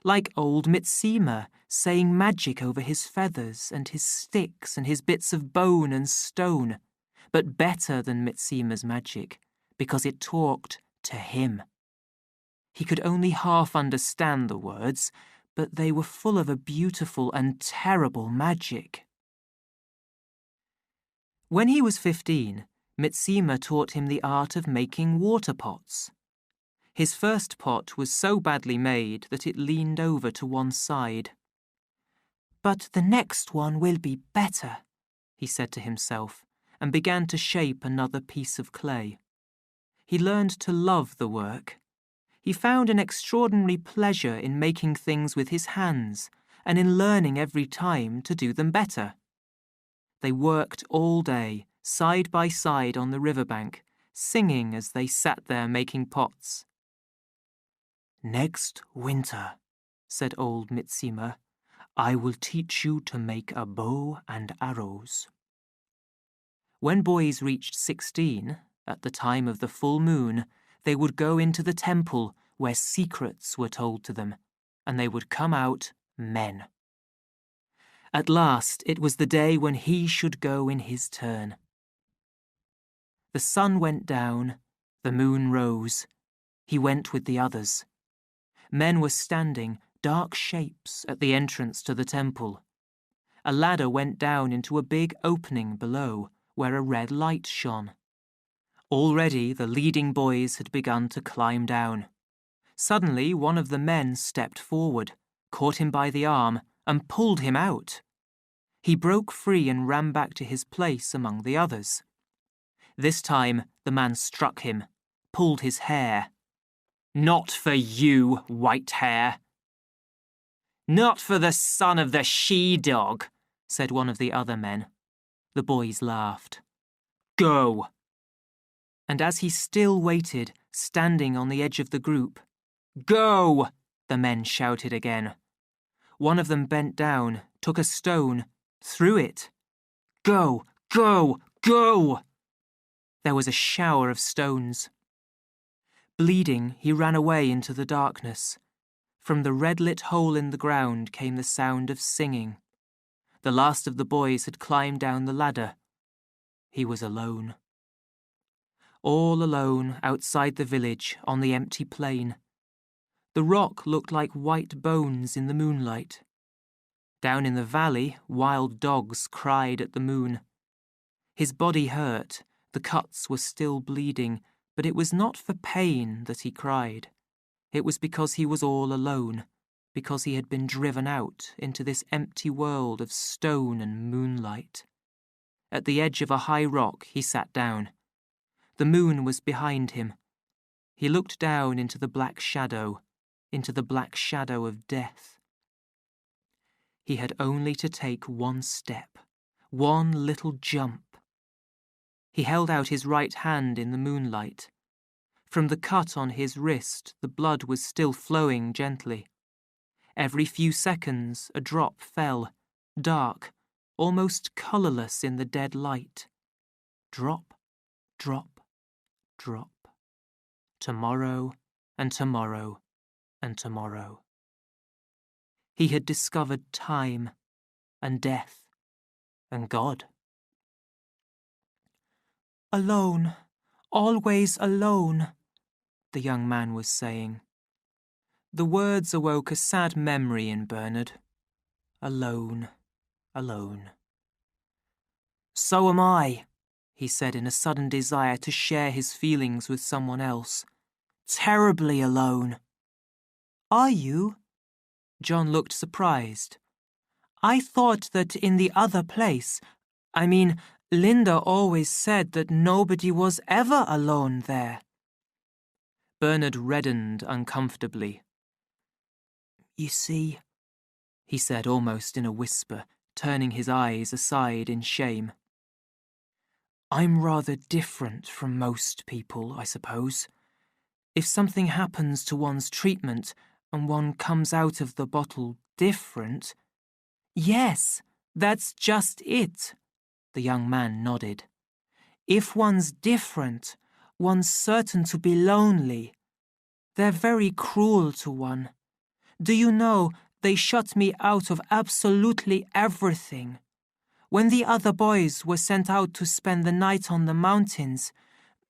like old Mitsima saying magic over his feathers and his sticks and his bits of bone and stone, but better than Mitsima's magic, because it talked to him. He could only half understand the words, but they were full of a beautiful and terrible magic. When he was 15, Mitsima taught him the art of making water pots. His first pot was so badly made that it leaned over to one side. But the next one will be better, he said to himself, and began to shape another piece of clay. He learned to love the work. He found an extraordinary pleasure in making things with his hands and in learning every time to do them better. They worked all day, side by side on the riverbank, singing as they sat there making pots. "Next winter," said old Mitsima, "I will teach you to make a bow and arrows." When boys reached 16, at the time of the full moon, they would go into the temple where secrets were told to them, and they would come out men. At last it was the day when he should go in his turn. The sun went down, the moon rose. He went with the others. Men were standing, dark shapes, at the entrance to the temple. A ladder went down into a big opening below, where a red light shone. Already the leading boys had begun to climb down. Suddenly one of the men stepped forward, caught him by the arm, and pulled him out. He broke free and ran back to his place among the others. This time the man struck him, pulled his hair. "Not for you, White Hair." "Not for the son of the she-dog," said one of the other men. The boys laughed. "Go!" And as he still waited, standing on the edge of the group, "Go!" the men shouted again. One of them bent down, took a stone, threw it. "Go! Go! Go!" There was a shower of stones. Bleeding, he ran away into the darkness. From the red-lit hole in the ground came the sound of singing. The last of the boys had climbed down the ladder. He was alone. All alone outside the village on the empty plain. The rock looked like white bones in the moonlight. Down in the valley, wild dogs cried at the moon. His body hurt, the cuts were still bleeding, but it was not for pain that he cried. It was because he was all alone, because he had been driven out into this empty world of stone and moonlight. At the edge of a high rock he sat down. The moon was behind him. He looked down into the black shadow of death. He had only to take one step, one little jump. He held out his right hand in the moonlight. From the cut on his wrist, the blood was still flowing gently. Every few seconds, a drop fell, dark, almost colourless in the dead light. Drop, drop, drop. Tomorrow, and tomorrow, and tomorrow. He had discovered time, and death, and God. "Alone, always alone," the young man was saying. The words awoke a sad memory in Bernard. Alone, alone. "So am I," he said in a sudden desire to share his feelings with someone else. "Terribly alone." "Are you?" John looked surprised. "I thought that in the other place, Linda always said that nobody was ever alone there." Bernard reddened uncomfortably. "You see," he said almost in a whisper, turning his eyes aside in shame. "I'm rather different from most people, I suppose. If something happens to one's treatment and one comes out of the bottle different—" "Yes, that's just it," the young man nodded. "If one's different, one's certain to be lonely. They're very cruel to one. Do you know, they shut me out of absolutely everything. When the other boys were sent out to spend the night on the mountains,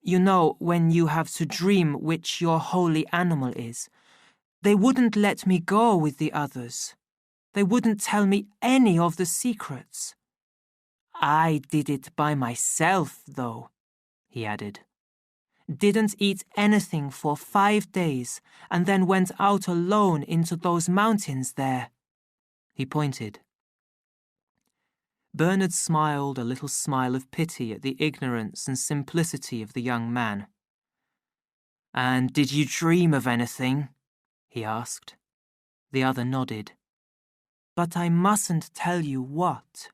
you know, when you have to dream which your holy animal is, they wouldn't let me go with the others. They wouldn't tell me any of the secrets. I did it by myself, though," he added. "Didn't eat anything for 5 days and then went out alone into those mountains there." He pointed. Bernard smiled a little smile of pity at the ignorance and simplicity of the young man. "And did you dream of anything?" he asked. The other nodded. "But I mustn't tell you what."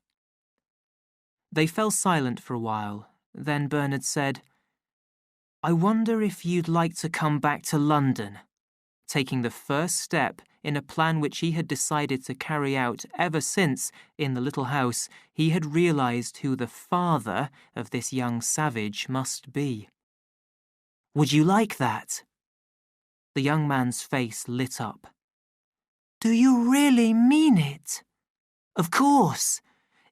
They fell silent for a while. Then Bernard said, "I wonder if you'd like to come back to London," taking the first step in a plan which he had decided to carry out ever since, in the little house, he had realized who the father of this young savage must be. "Would you like that?" The young man's face lit up. Do you really mean it? "Of course.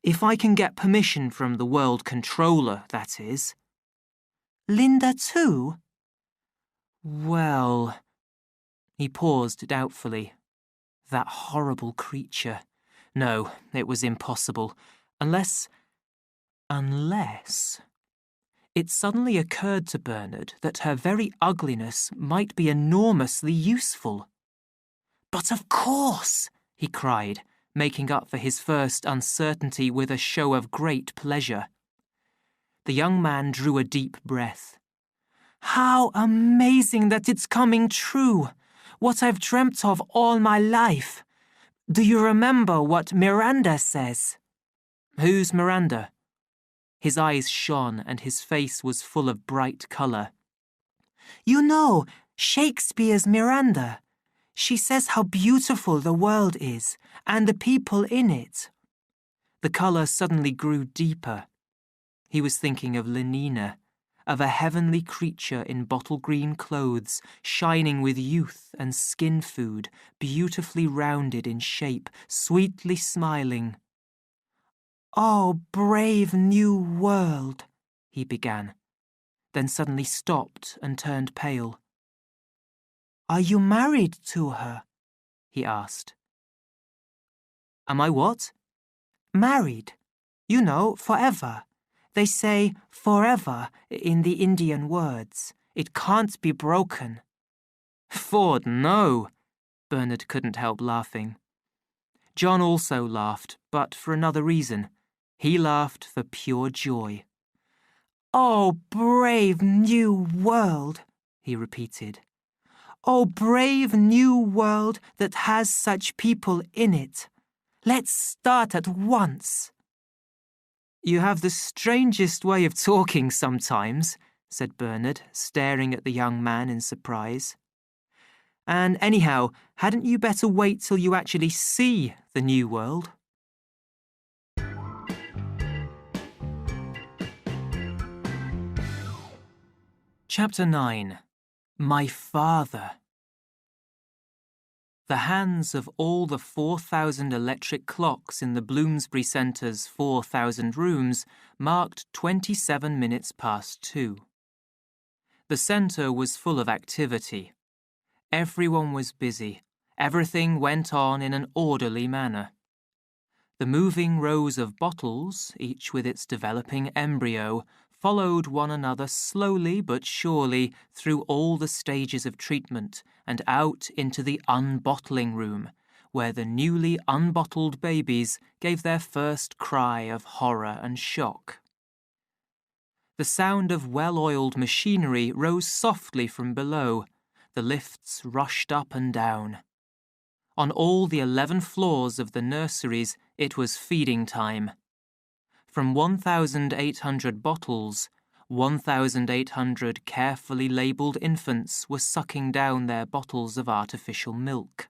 If I can get permission from the World Controller, that is." Linda too? "Well..." He paused doubtfully. That horrible creature. No, it was impossible. Unless... It suddenly occurred to Bernard that her very ugliness might be enormously useful. "But of course!" he cried, making up for his first uncertainty with a show of great pleasure. The young man drew a deep breath. How amazing that it's coming true! What I've dreamt of all my life. Do you remember what Miranda says? "Who's Miranda?" His eyes shone and his face was full of bright colour. You know, Shakespeare's Miranda. She says how beautiful the world is and the people in it. The colour suddenly grew deeper. He was thinking of Lenina, of a heavenly creature in bottle-green clothes, shining with youth and skin food, beautifully rounded in shape, sweetly smiling. "Oh, brave new world," he began, then suddenly stopped and turned pale. "Are you married to her?" he asked. "Am I what?" "Married. You know, forever. They say forever in the Indian words. It can't be broken." "Ford, no!" Bernard couldn't help laughing. John also laughed, but for another reason. He laughed for pure joy. "Oh, brave new world," he repeated. "Oh, brave new world that has such people in it. Let's start at once." "You have the strangest way of talking sometimes," said Bernard, staring at the young man in surprise. "And anyhow, hadn't you better wait till you actually see the new world?" Chapter 9. My Father. The hands of all the 4,000 electric clocks in the Bloomsbury Centre's 4,000 rooms marked 27 minutes past 2. The centre was full of activity. Everyone was busy. Everything went on in an orderly manner. The moving rows of bottles, each with its developing embryo, followed one another slowly but surely through all the stages of treatment and out into the unbottling room, where the newly unbottled babies gave their first cry of horror and shock. The sound of well-oiled machinery rose softly from below. The lifts rushed up and down. On all the 11 floors of the nurseries, it was feeding time. From 1,800 bottles, 1,800 carefully labelled infants were sucking down their bottles of artificial milk.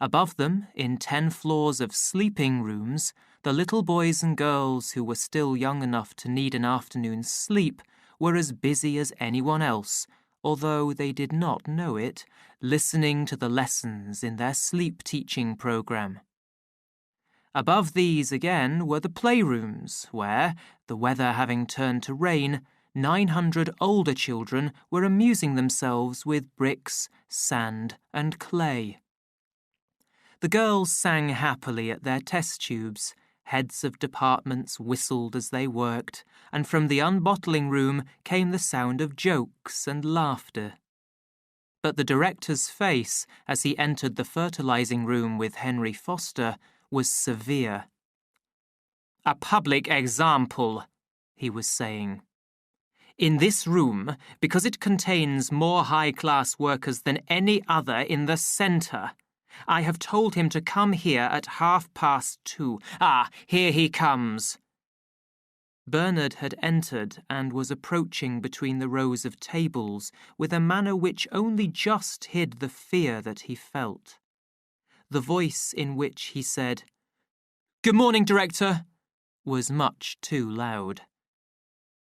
Above them, in 10 floors of sleeping rooms, the little boys and girls who were still young enough to need an afternoon's sleep were as busy as anyone else, although they did not know it, listening to the lessons in their sleep-teaching program. Above these again were the playrooms, where, the weather having turned to rain, 900 older children were amusing themselves with bricks, sand, and clay. The girls sang happily at their test tubes, heads of departments whistled as they worked, and from the unbottling room came the sound of jokes and laughter. But the director's face, as he entered the fertilizing room with Henry Foster, was severe. a public example, he was saying. In this room, because it contains more high-class workers than any other in the centre, I have told him to come here at 2:30. Ah, here he comes. Bernard had entered and was approaching between the rows of tables with a manner which only just hid the fear that he felt. The voice in which he said, "Good morning, Director," was much too loud.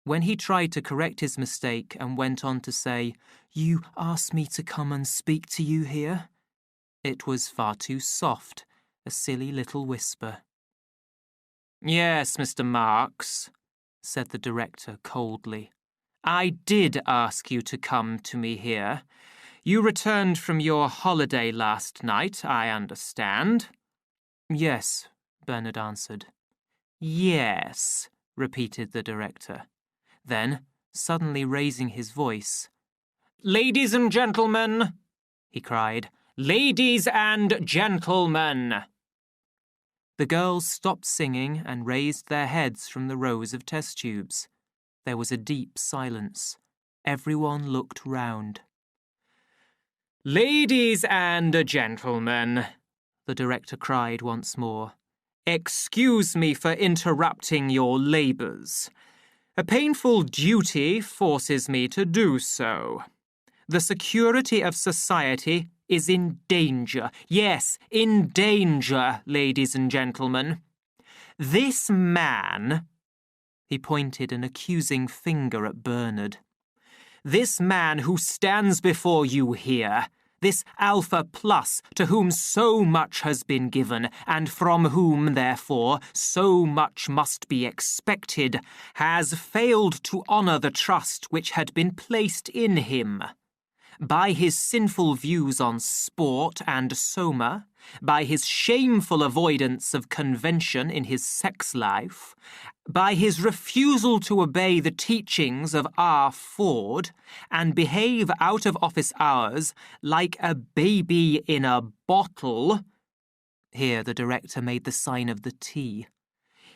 When he tried to correct his mistake and went on to say, "You asked me to come and speak to you here," it was far too soft, a silly little whisper. "Yes, Mr. Marks," said the director coldly. "I did ask you to come to me here. You returned from your holiday last night, I understand." "Yes," Bernard answered. "Yes," repeated the director. Then, suddenly raising his voice, "Ladies and gentlemen," he cried, "ladies and gentlemen." The girls stopped singing and raised their heads from the rows of test tubes. There was a deep silence. Everyone looked round. "Ladies and gentlemen," the director cried once more, "excuse me for interrupting your labours. A painful duty forces me to do so. The security of society is in danger. Yes, in danger, ladies and gentlemen. This man," he pointed an accusing finger at Bernard, "this man who stands before you here, this Alpha Plus to whom so much has been given, and from whom, therefore, so much must be expected, has failed to honour the trust which had been placed in him. By his sinful views on sport and soma, by his shameful avoidance of convention in his sex life, by his refusal to obey the teachings of R. Ford and behave out of office hours like a baby in a bottle," here the director made the sign of the T,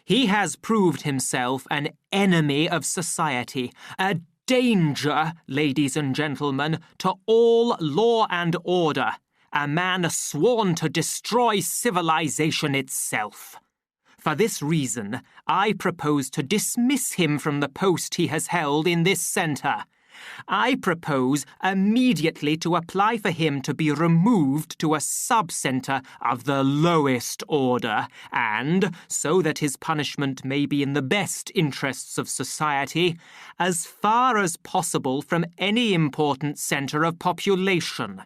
"he has proved himself an enemy of society, a danger, ladies and gentlemen, to all law and order, a man sworn to destroy civilization itself. For this reason, I propose to dismiss him from the post he has held in this centre. I propose immediately to apply for him to be removed to a sub-centre of the lowest order, and, so that his punishment may be in the best interests of society, as far as possible from any important centre of population.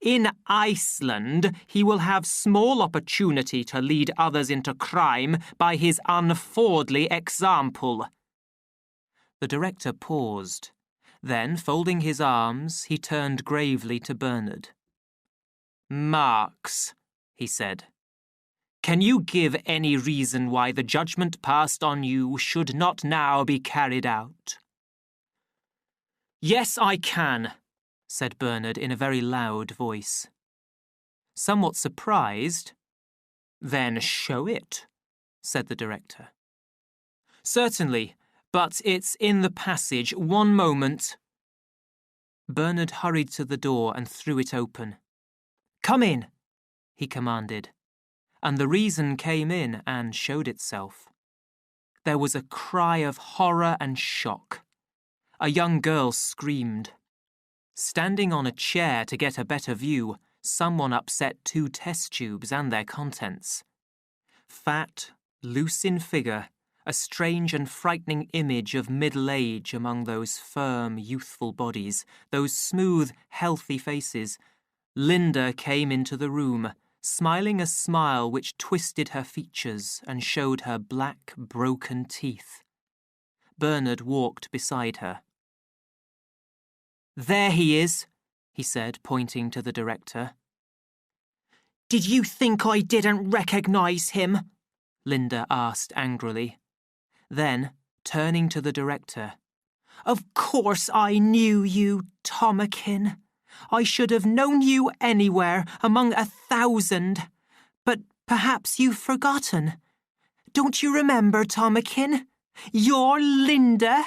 In Iceland, he will have small opportunity to lead others into crime by his unfordly example." The director paused. Then, folding his arms, he turned gravely to Bernard. "Marks," he said, "can you give any reason why the judgment passed on you should not now be carried out?" "Yes, I can," said Bernard in a very loud voice. Somewhat surprised, "Then show it," said the director. "Certainly. But it's in the passage. One moment." Bernard hurried to the door and threw it open. "Come in," he commanded, and the reason came in and showed itself. There was a cry of horror and shock. A young girl screamed. Standing on a chair to get a better view, someone upset 2 test tubes and their contents. Fat, loose in figure, a strange and frightening image of middle age among those firm, youthful bodies, those smooth, healthy faces, Linda came into the room, smiling a smile which twisted her features and showed her black, broken teeth. Bernard walked beside her. "There he is," he said, pointing to the director. "Did you think I didn't recognize him?" Linda asked angrily. Then, turning to the director, "Of course I knew you, Tomakin. I should have known you anywhere among 1,000. But perhaps you've forgotten. Don't you remember, Tomakin? You're Linda.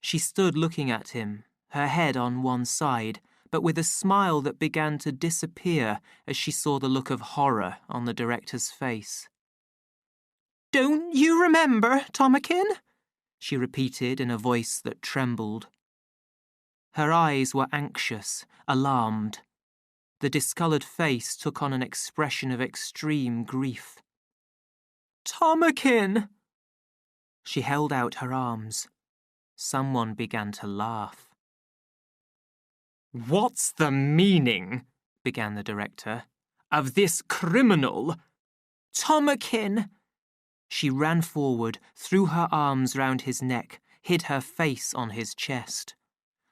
She stood looking at him, her head on one side, but with a smile that began to disappear as she saw the look of horror on the director's face. Don't you remember, Tomakin? She repeated in a voice that trembled. Her eyes were anxious, alarmed. The discoloured face took on an expression of extreme grief. Tomakin! She held out her arms. Someone began to laugh. "What's the meaning," began the director, "of this criminal?" Tomakin! She ran forward, threw her arms round his neck, hid her face on his chest.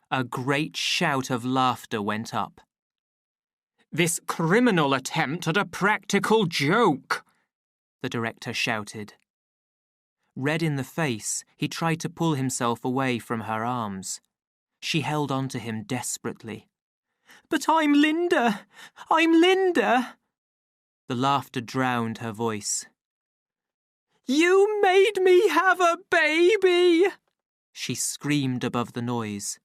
A great shout of laughter went up. "This criminal attempt at a practical joke," the director shouted. Red in the face, he tried to pull himself away from her arms. She held on to him desperately. But I'm Linda! I'm Linda! The laughter drowned her voice. You made me have a baby! She screamed above the noise.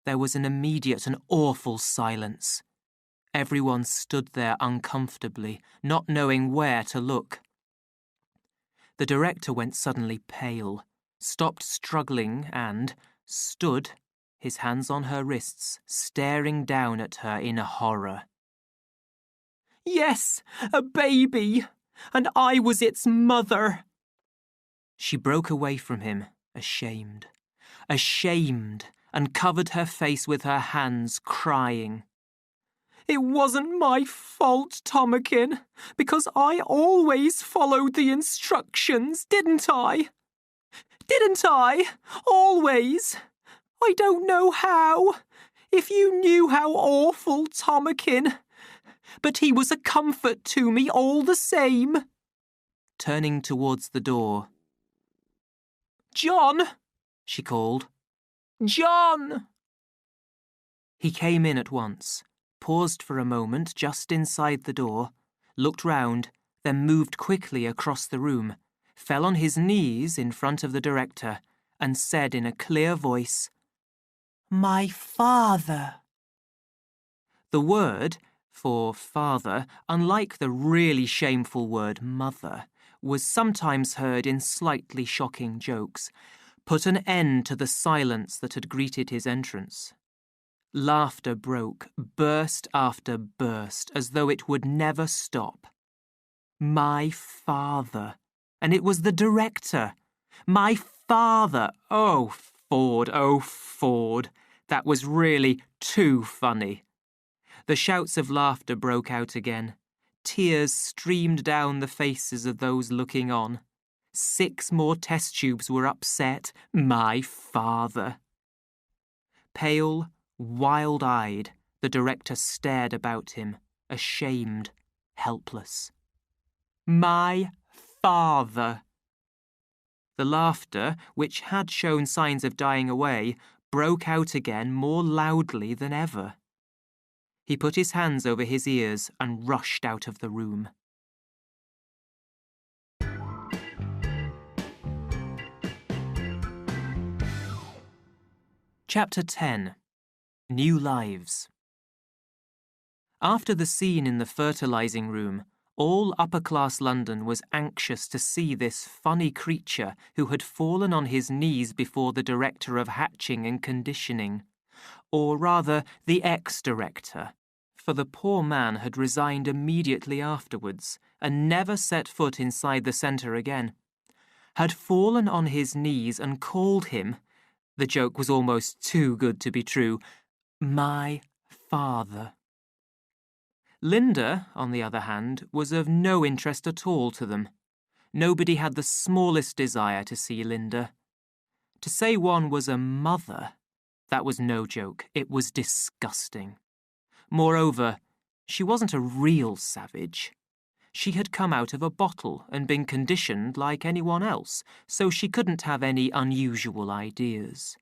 There was an immediate and awful silence. Everyone stood there uncomfortably, not knowing where to look. The director went suddenly pale, stopped struggling and stood, his hands on her wrists, staring down at her in horror. Yes, a baby! And I was its mother! She broke away from him, ashamed, and covered her face with her hands, crying. It wasn't my fault, Tomakin, because I always followed the instructions, didn't I? Didn't I? Always. I don't know how. If you knew how awful, Tomakin. But he was a comfort to me all the same. Turning towards the door. John, she called. John! He came in at once, paused for a moment just inside the door, looked round, then moved quickly across the room, fell on his knees in front of the director, and said in a clear voice, My father. The word, for father, unlike the really shameful word mother, was sometimes heard in slightly shocking jokes, put an end to the silence that had greeted his entrance. Laughter broke, burst after burst, as though it would never stop. My father. And it was the director. My father. Oh, Ford. That was really too funny. The shouts of laughter broke out again. Tears streamed down the faces of those looking on. 6 more test tubes were upset. My father. Pale, wild-eyed, the director stared about him, ashamed, helpless. My father. The laughter, which had shown signs of dying away, broke out again more loudly than ever. He put his hands over his ears and rushed out of the room. Chapter 10. New Lives. After the scene in the fertilizing room, all upper-class London was anxious to see this funny creature who had fallen on his knees before the director of hatching and conditioning, or rather the ex-director, for the poor man had resigned immediately afterwards and never set foot inside the centre again, had fallen on his knees and called him, the joke was almost too good to be true, my father. Linda, on the other hand, was of no interest at all to them. Nobody had the smallest desire to see Linda. To say one was a mother, that was no joke. It was disgusting. Moreover, she wasn't a real savage. She had come out of a bottle and been conditioned like anyone else, so she couldn't have any unusual ideas.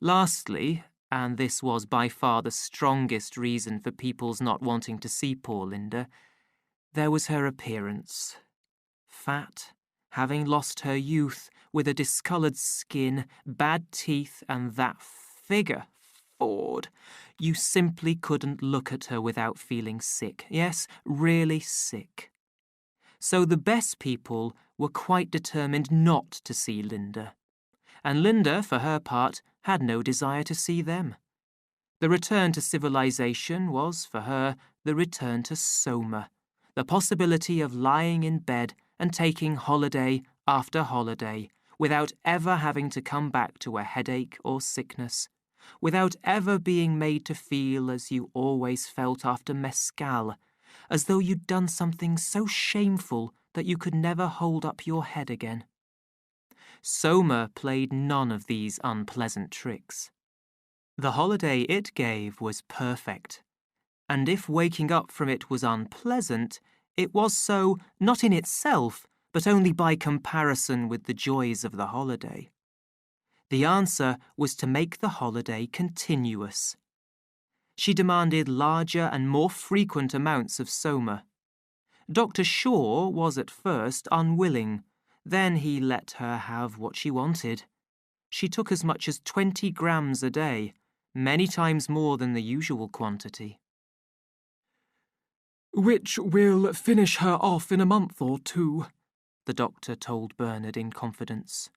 Lastly, and this was by far the strongest reason for people's not wanting to see poor Linda, there was her appearance. fat, having lost her youth, with a discoloured skin, bad teeth, and that figure. Ford, you simply couldn't look at her without feeling sick. Yes, really sick. So the best people were quite determined not to see Linda. And Linda, for her part, had no desire to see them. The return to civilization was, for her, the return to Soma, the possibility of lying in bed and taking holiday after holiday, without ever having to come back to a headache or sickness, without ever being made to feel as you always felt after mescal, as though you'd done something so shameful that you could never hold up your head again. Soma played none of these unpleasant tricks. The holiday it gave was perfect, and if waking up from it was unpleasant, it was so not in itself, but only by comparison with the joys of the holiday. The answer was to make the holiday continuous. She demanded larger and more frequent amounts of Soma. Dr. Shaw was at first unwilling. Then he let her have what she wanted. She took as much as 20 grams a day, many times more than the usual quantity. "Which will finish her off in a month or two," the doctor told Bernard in confidence.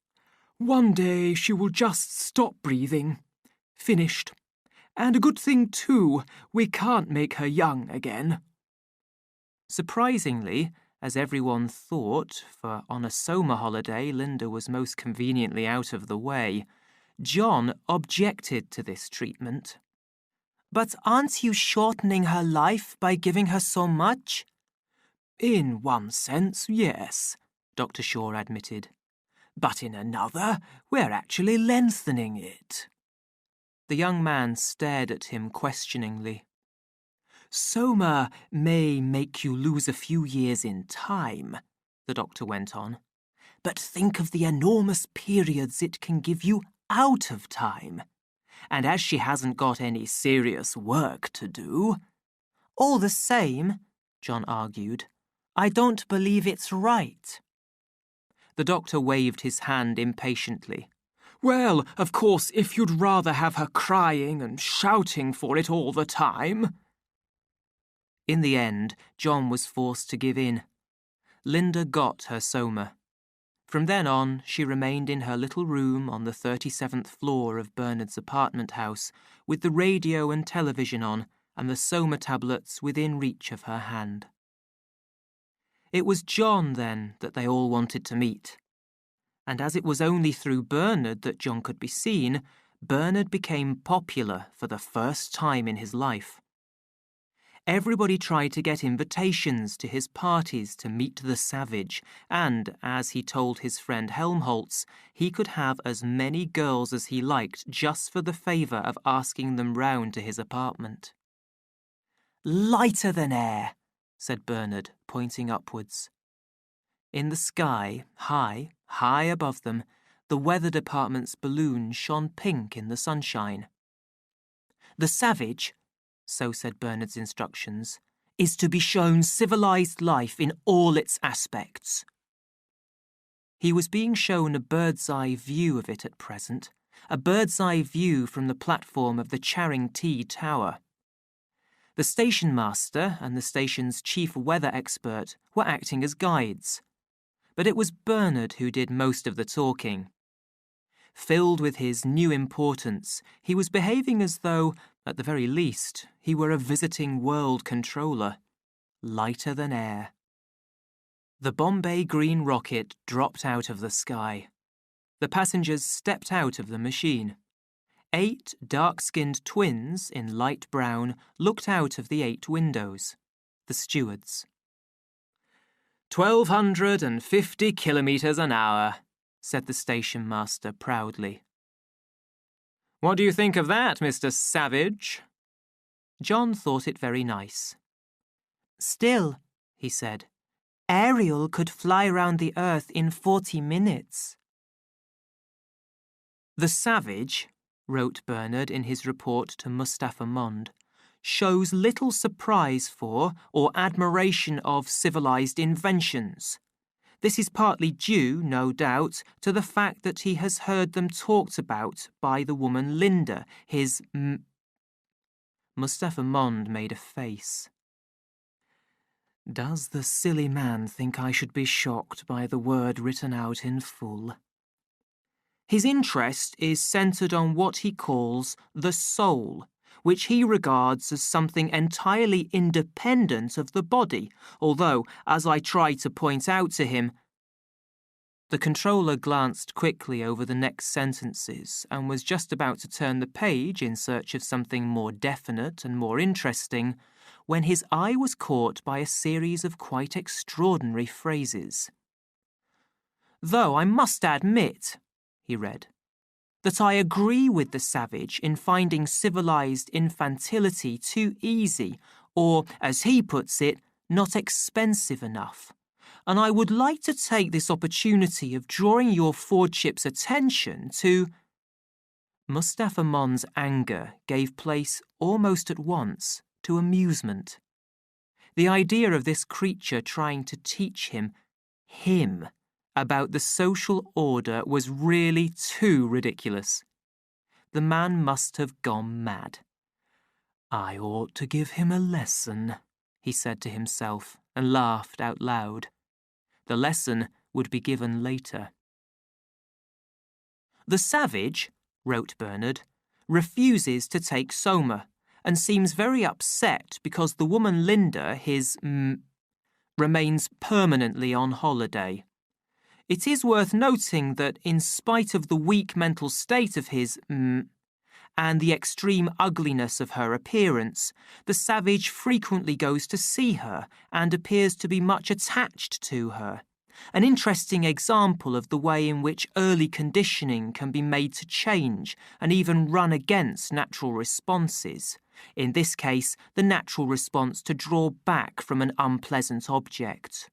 "One day she will just stop breathing. Finished. And a good thing, too, we can't make her young again." Surprisingly, as everyone thought, for on a Soma holiday Linda was most conveniently out of the way, John objected to this treatment. "But aren't you shortening her life by giving her so much?" "In one sense, yes," Dr. Shaw admitted. "But in another, we're actually lengthening it." The young man stared at him questioningly. "Soma may make you lose a few years in time," the doctor went on. "But think of the enormous periods it can give you out of time. And as she hasn't got any serious work to do—" "All the same," John argued, "I don't believe it's right." The doctor waved his hand impatiently. "Well, of course, if you'd rather have her crying and shouting for it all the time—" In the end, John was forced to give in. Linda got her Soma. From then on, she remained in her little room on the 37th floor of Bernard's apartment house, with the radio and television on, and the Soma tablets within reach of her hand. It was John, then, that they all wanted to meet. And as it was only through Bernard that John could be seen, Bernard became popular for the first time in his life. Everybody tried to get invitations to his parties to meet the savage, and, as he told his friend Helmholtz, he could have as many girls as he liked just for the favour of asking them round to his apartment. "Lighter than air," said Bernard, pointing upwards. In the sky, high above them, the weather department's balloon shone pink in the sunshine. "The savage," so said Bernard's instructions, "is to be shown civilized life in all its aspects." He was being shown a bird's-eye view of it at present, a bird's-eye view from the platform of the Charing T Tower. The station master and the station's chief weather expert were acting as guides, but it was Bernard who did most of the talking. Filled with his new importance, he was behaving as though, at the very least, he were a visiting world controller, lighter than air. The Bombay green rocket dropped out of the sky. The passengers stepped out of the machine. 8 dark-skinned twins in light brown looked out of the 8 windows, the stewards. 1,250 kilometres an hour, said the station master proudly. What do you think of that, Mr. Savage? John thought it very nice. "Still," he said, "Ariel could fly round the earth in 40 minutes. The Savage, wrote Bernard in his report to Mustapha Mond, shows little surprise for or admiration of civilized inventions. This is partly due, no doubt, to the fact that he has heard them talked about by the woman Linda, his Mustafa Mond made a face. Does the silly man think I should be shocked by the word written out in full? His interest is centred on what he calls the soul, which he regards as something entirely independent of the body, although, as I try to point out to him... The controller glanced quickly over the next sentences and was just about to turn the page in search of something more definite and more interesting when his eye was caught by a series of quite extraordinary phrases. Though I must admit, he read, that I agree with the savage in finding civilized infantility too easy, or, as he puts it, not expensive enough. And I would like to take this opportunity of drawing your Fordship's attention to... Mustafa Mond's anger gave place almost at once to amusement. The idea of this creature trying to teach him, about the social order was really too ridiculous. The man must have gone mad. I ought to give him a lesson, he said to himself, and laughed out loud. The lesson would be given later. The savage, wrote Bernard, refuses to take Soma, and seems very upset because the woman Linda, his remains permanently on holiday. It is worth noting that in spite of the weak mental state of his and the extreme ugliness of her appearance, the savage frequently goes to see her and appears to be much attached to her. An interesting example of the way in which early conditioning can be made to change and even run against natural responses. In this case, the natural response to draw back from an unpleasant object.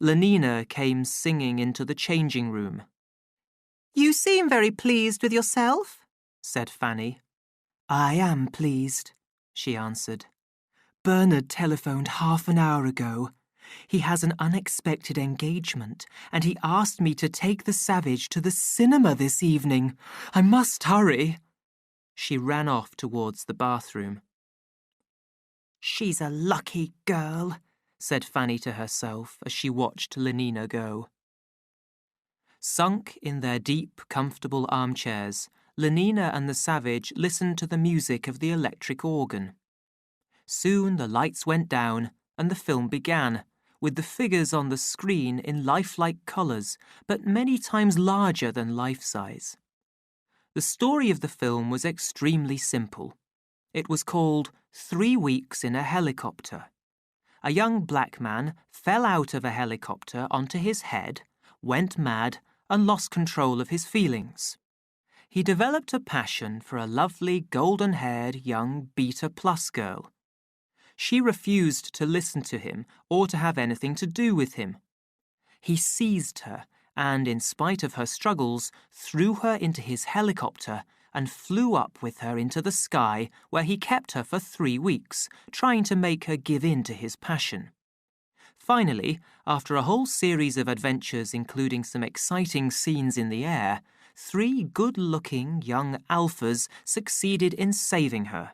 Lenina came singing into the changing room. You seem very pleased with yourself, said Fanny. I am pleased, she answered. Bernard telephoned half an hour ago. He has an unexpected engagement, and he asked me to take the savage to the cinema this evening. I must hurry. She ran off towards the bathroom. She's a lucky girl, said Fanny to herself as she watched Lenina go. Sunk in their deep, comfortable armchairs, Lenina and the savage listened to the music of the electric organ. Soon the lights went down and the film began, with the figures on the screen in lifelike colours, but many times larger than life-size. The story of the film was extremely simple. It was called 3 Weeks in a Helicopter. A young black man fell out of a helicopter onto his head, went mad, and lost control of his feelings. He developed a passion for a lovely golden-haired young beta-plus girl. She refused to listen to him or to have anything to do with him. He seized her and, in spite of her struggles, threw her into his helicopter and flew up with her into the sky, where he kept her for 3 weeks, trying to make her give in to his passion. Finally, after a whole series of adventures including some exciting scenes in the air, 3 good-looking young alphas succeeded in saving her.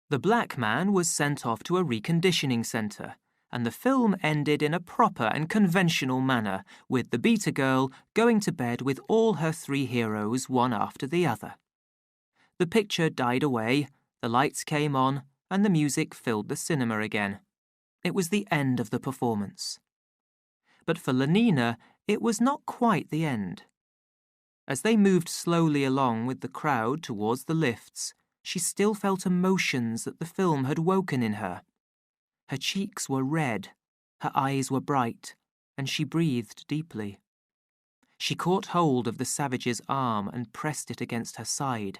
The black man was sent off to a reconditioning centre, and the film ended in a proper and conventional manner, with the beta girl going to bed with all her 3 heroes one after the other. The picture died away, the lights came on, and the music filled the cinema again. It was the end of the performance. But for Lenina, it was not quite the end. As they moved slowly along with the crowd towards the lifts, she still felt emotions that the film had woken in her. Her cheeks were red, her eyes were bright, and she breathed deeply. She caught hold of the savage's arm and pressed it against her side.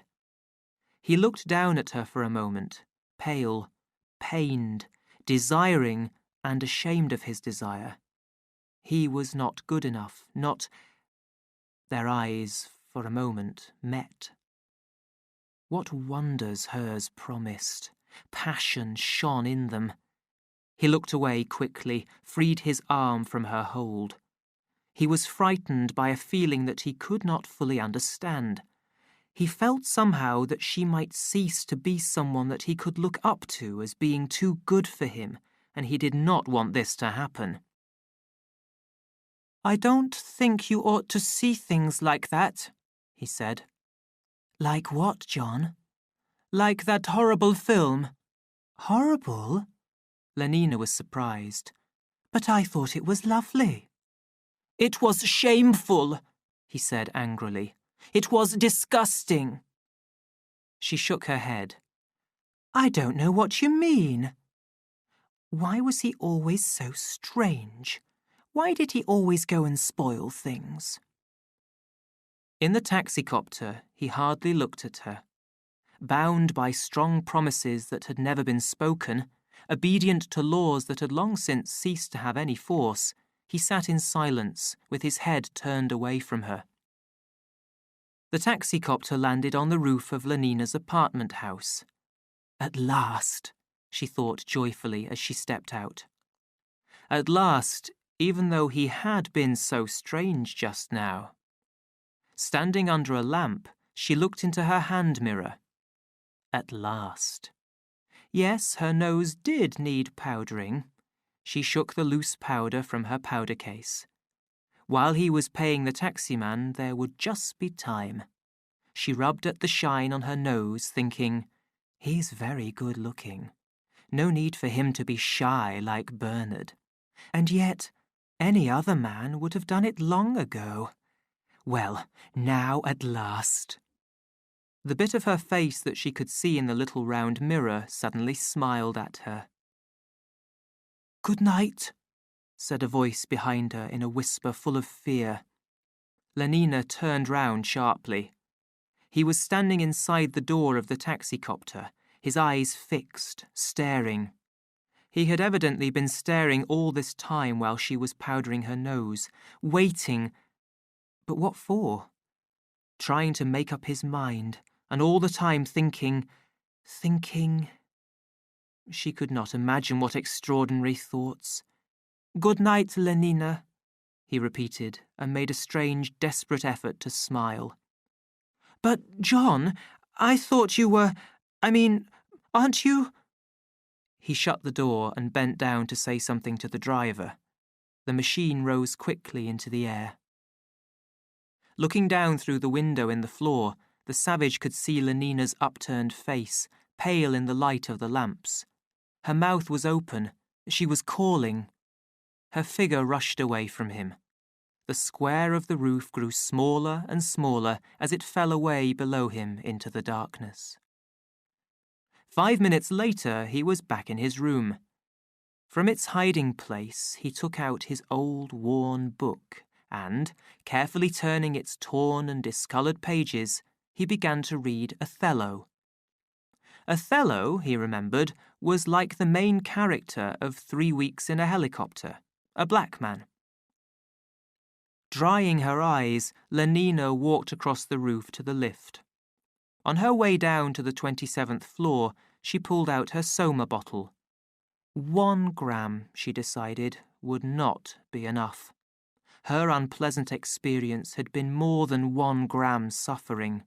He looked down at her for a moment, pale, pained, desiring and ashamed of his desire. He was not good enough, not... Their eyes, for a moment, met. What wonders hers promised. Passion shone in them. He looked away quickly, freed his arm from her hold. He was frightened by a feeling that he could not fully understand. He felt somehow that she might cease to be someone that he could look up to as being too good for him, and he did not want this to happen. "I don't think you ought to see things like that," he said. "Like what, John?" "Like that horrible film." "Horrible?" Lenina was surprised. "But I thought it was lovely." "It was shameful," he said angrily. "It was disgusting." She shook her head. "I don't know what you mean." Why was he always so strange? Why did he always go and spoil things? In the taxicopter, he hardly looked at her. Bound by strong promises that had never been spoken, obedient to laws that had long since ceased to have any force, he sat in silence, with his head turned away from her. The taxicopter landed on the roof of Lenina's apartment house. At last, she thought joyfully as she stepped out. At last, even though he had been so strange just now. Standing under a lamp, she looked into her hand mirror. At last. Yes, her nose did need powdering. She shook the loose powder from her powder case. While he was paying the taximan, there would just be time. She rubbed at the shine on her nose, thinking, "He's very good looking. No need for him to be shy like Bernard. And yet, any other man would have done it long ago. Well, now at last." The bit of her face that she could see in the little round mirror suddenly smiled at her. "Good night," said a voice behind her in a whisper full of fear. Lenina turned round sharply. He was standing inside the door of the taxicopter, his eyes fixed, staring. He had evidently been staring all this time while she was powdering her nose, waiting. But what for? Trying to make up his mind, and all the time thinking. She could not imagine what extraordinary thoughts. "Good night, Lenina," he repeated, and made a strange, desperate effort to smile. "But, John, I thought you were... aren't you?" He shut the door and bent down to say something to the driver. The machine rose quickly into the air. Looking down through the window in the floor, the savage could see Lenina's upturned face, pale in the light of the lamps. Her mouth was open. She was calling. Her figure rushed away from him. The square of the roof grew smaller and smaller as it fell away below him into the darkness. 5 minutes later, he was back in his room. From its hiding place, he took out his old, worn book and, carefully turning its torn and discoloured pages, he began to read Othello. Othello, he remembered, was like the main character of 3 Weeks in a Helicopter, a black man. Drying her eyes, Lenina walked across the roof to the lift. On her way down to the 27th floor, she pulled out her Soma bottle. 1 gram, she decided, would not be enough. Her unpleasant experience had been more than 1 gram suffering.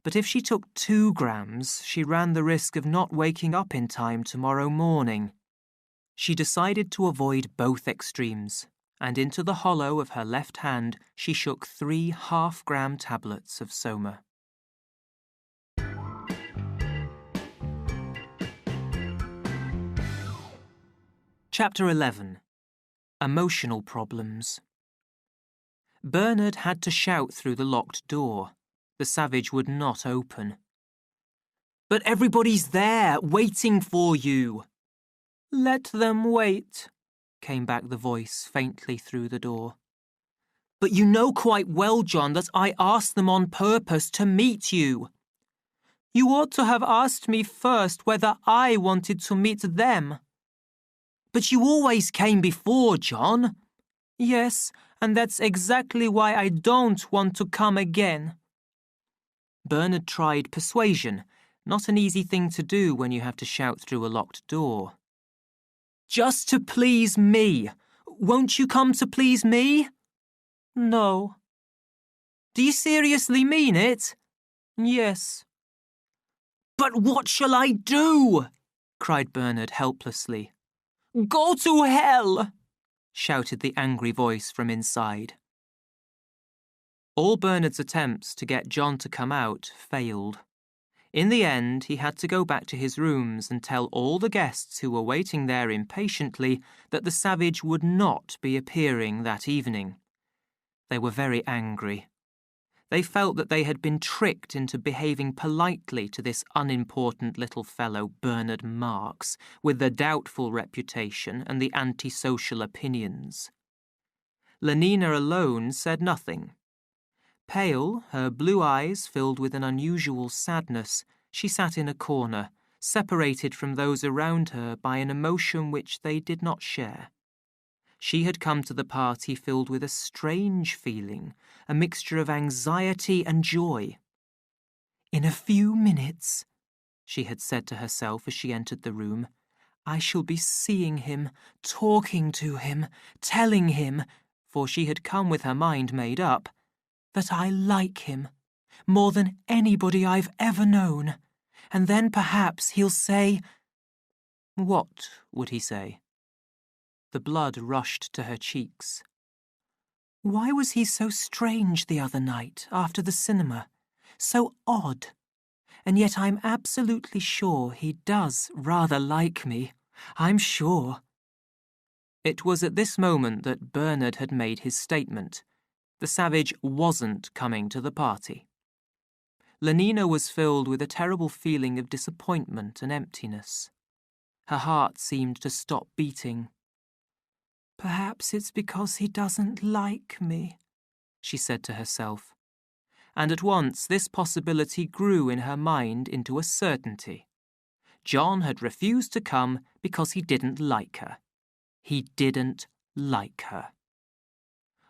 But if she took 2 grams, she ran the risk of not waking up in time tomorrow morning. She decided to avoid both extremes, and into the hollow of her left hand she shook 3 half-gram tablets of Soma. Chapter 11. Emotional Problems. Bernard had to shout through the locked door. The savage would not open. "But everybody's there, waiting for you." "Let them wait," came back the voice faintly through the door. "But you know quite well, John, that I asked them on purpose to meet you." "You ought to have asked me first whether I wanted to meet them." "But you always came before, John." "Yes, and that's exactly why I don't want to come again." Bernard tried persuasion, not an easy thing to do when you have to shout through a locked door. Just to please me. Won't you come to please me? No. Do you seriously mean it? Yes. But what shall I do? Cried Bernard helplessly. Go to hell! Shouted the angry voice from inside. All Bernard's attempts to get John to come out failed. In the end, he had to go back to his rooms and tell all the guests who were waiting there impatiently that the savage would not be appearing that evening. They were very angry. They felt that they had been tricked into behaving politely to this unimportant little fellow Bernard Marks, with the doubtful reputation and the antisocial opinions. Lenina alone said nothing. Pale, her blue eyes filled with an unusual sadness, she sat in a corner, separated from those around her by an emotion which they did not share. She had come to the party filled with a strange feeling, a mixture of anxiety and joy. In a few minutes, she had said to herself as she entered the room, I shall be seeing him, talking to him, telling him, for she had come with her mind made up, that I like him, more than anybody I've ever known, and then perhaps he'll say— What would he say? The blood rushed to her cheeks. Why was he so strange the other night after the cinema? So odd. And yet I'm absolutely sure he does rather like me. I'm sure. It was at this moment that Bernard had made his statement. The savage wasn't coming to the party. Lenina was filled with a terrible feeling of disappointment and emptiness. Her heart seemed to stop beating. Perhaps it's because he doesn't like me, she said to herself. And at once this possibility grew in her mind into a certainty. John had refused to come because he didn't like her. He didn't like her.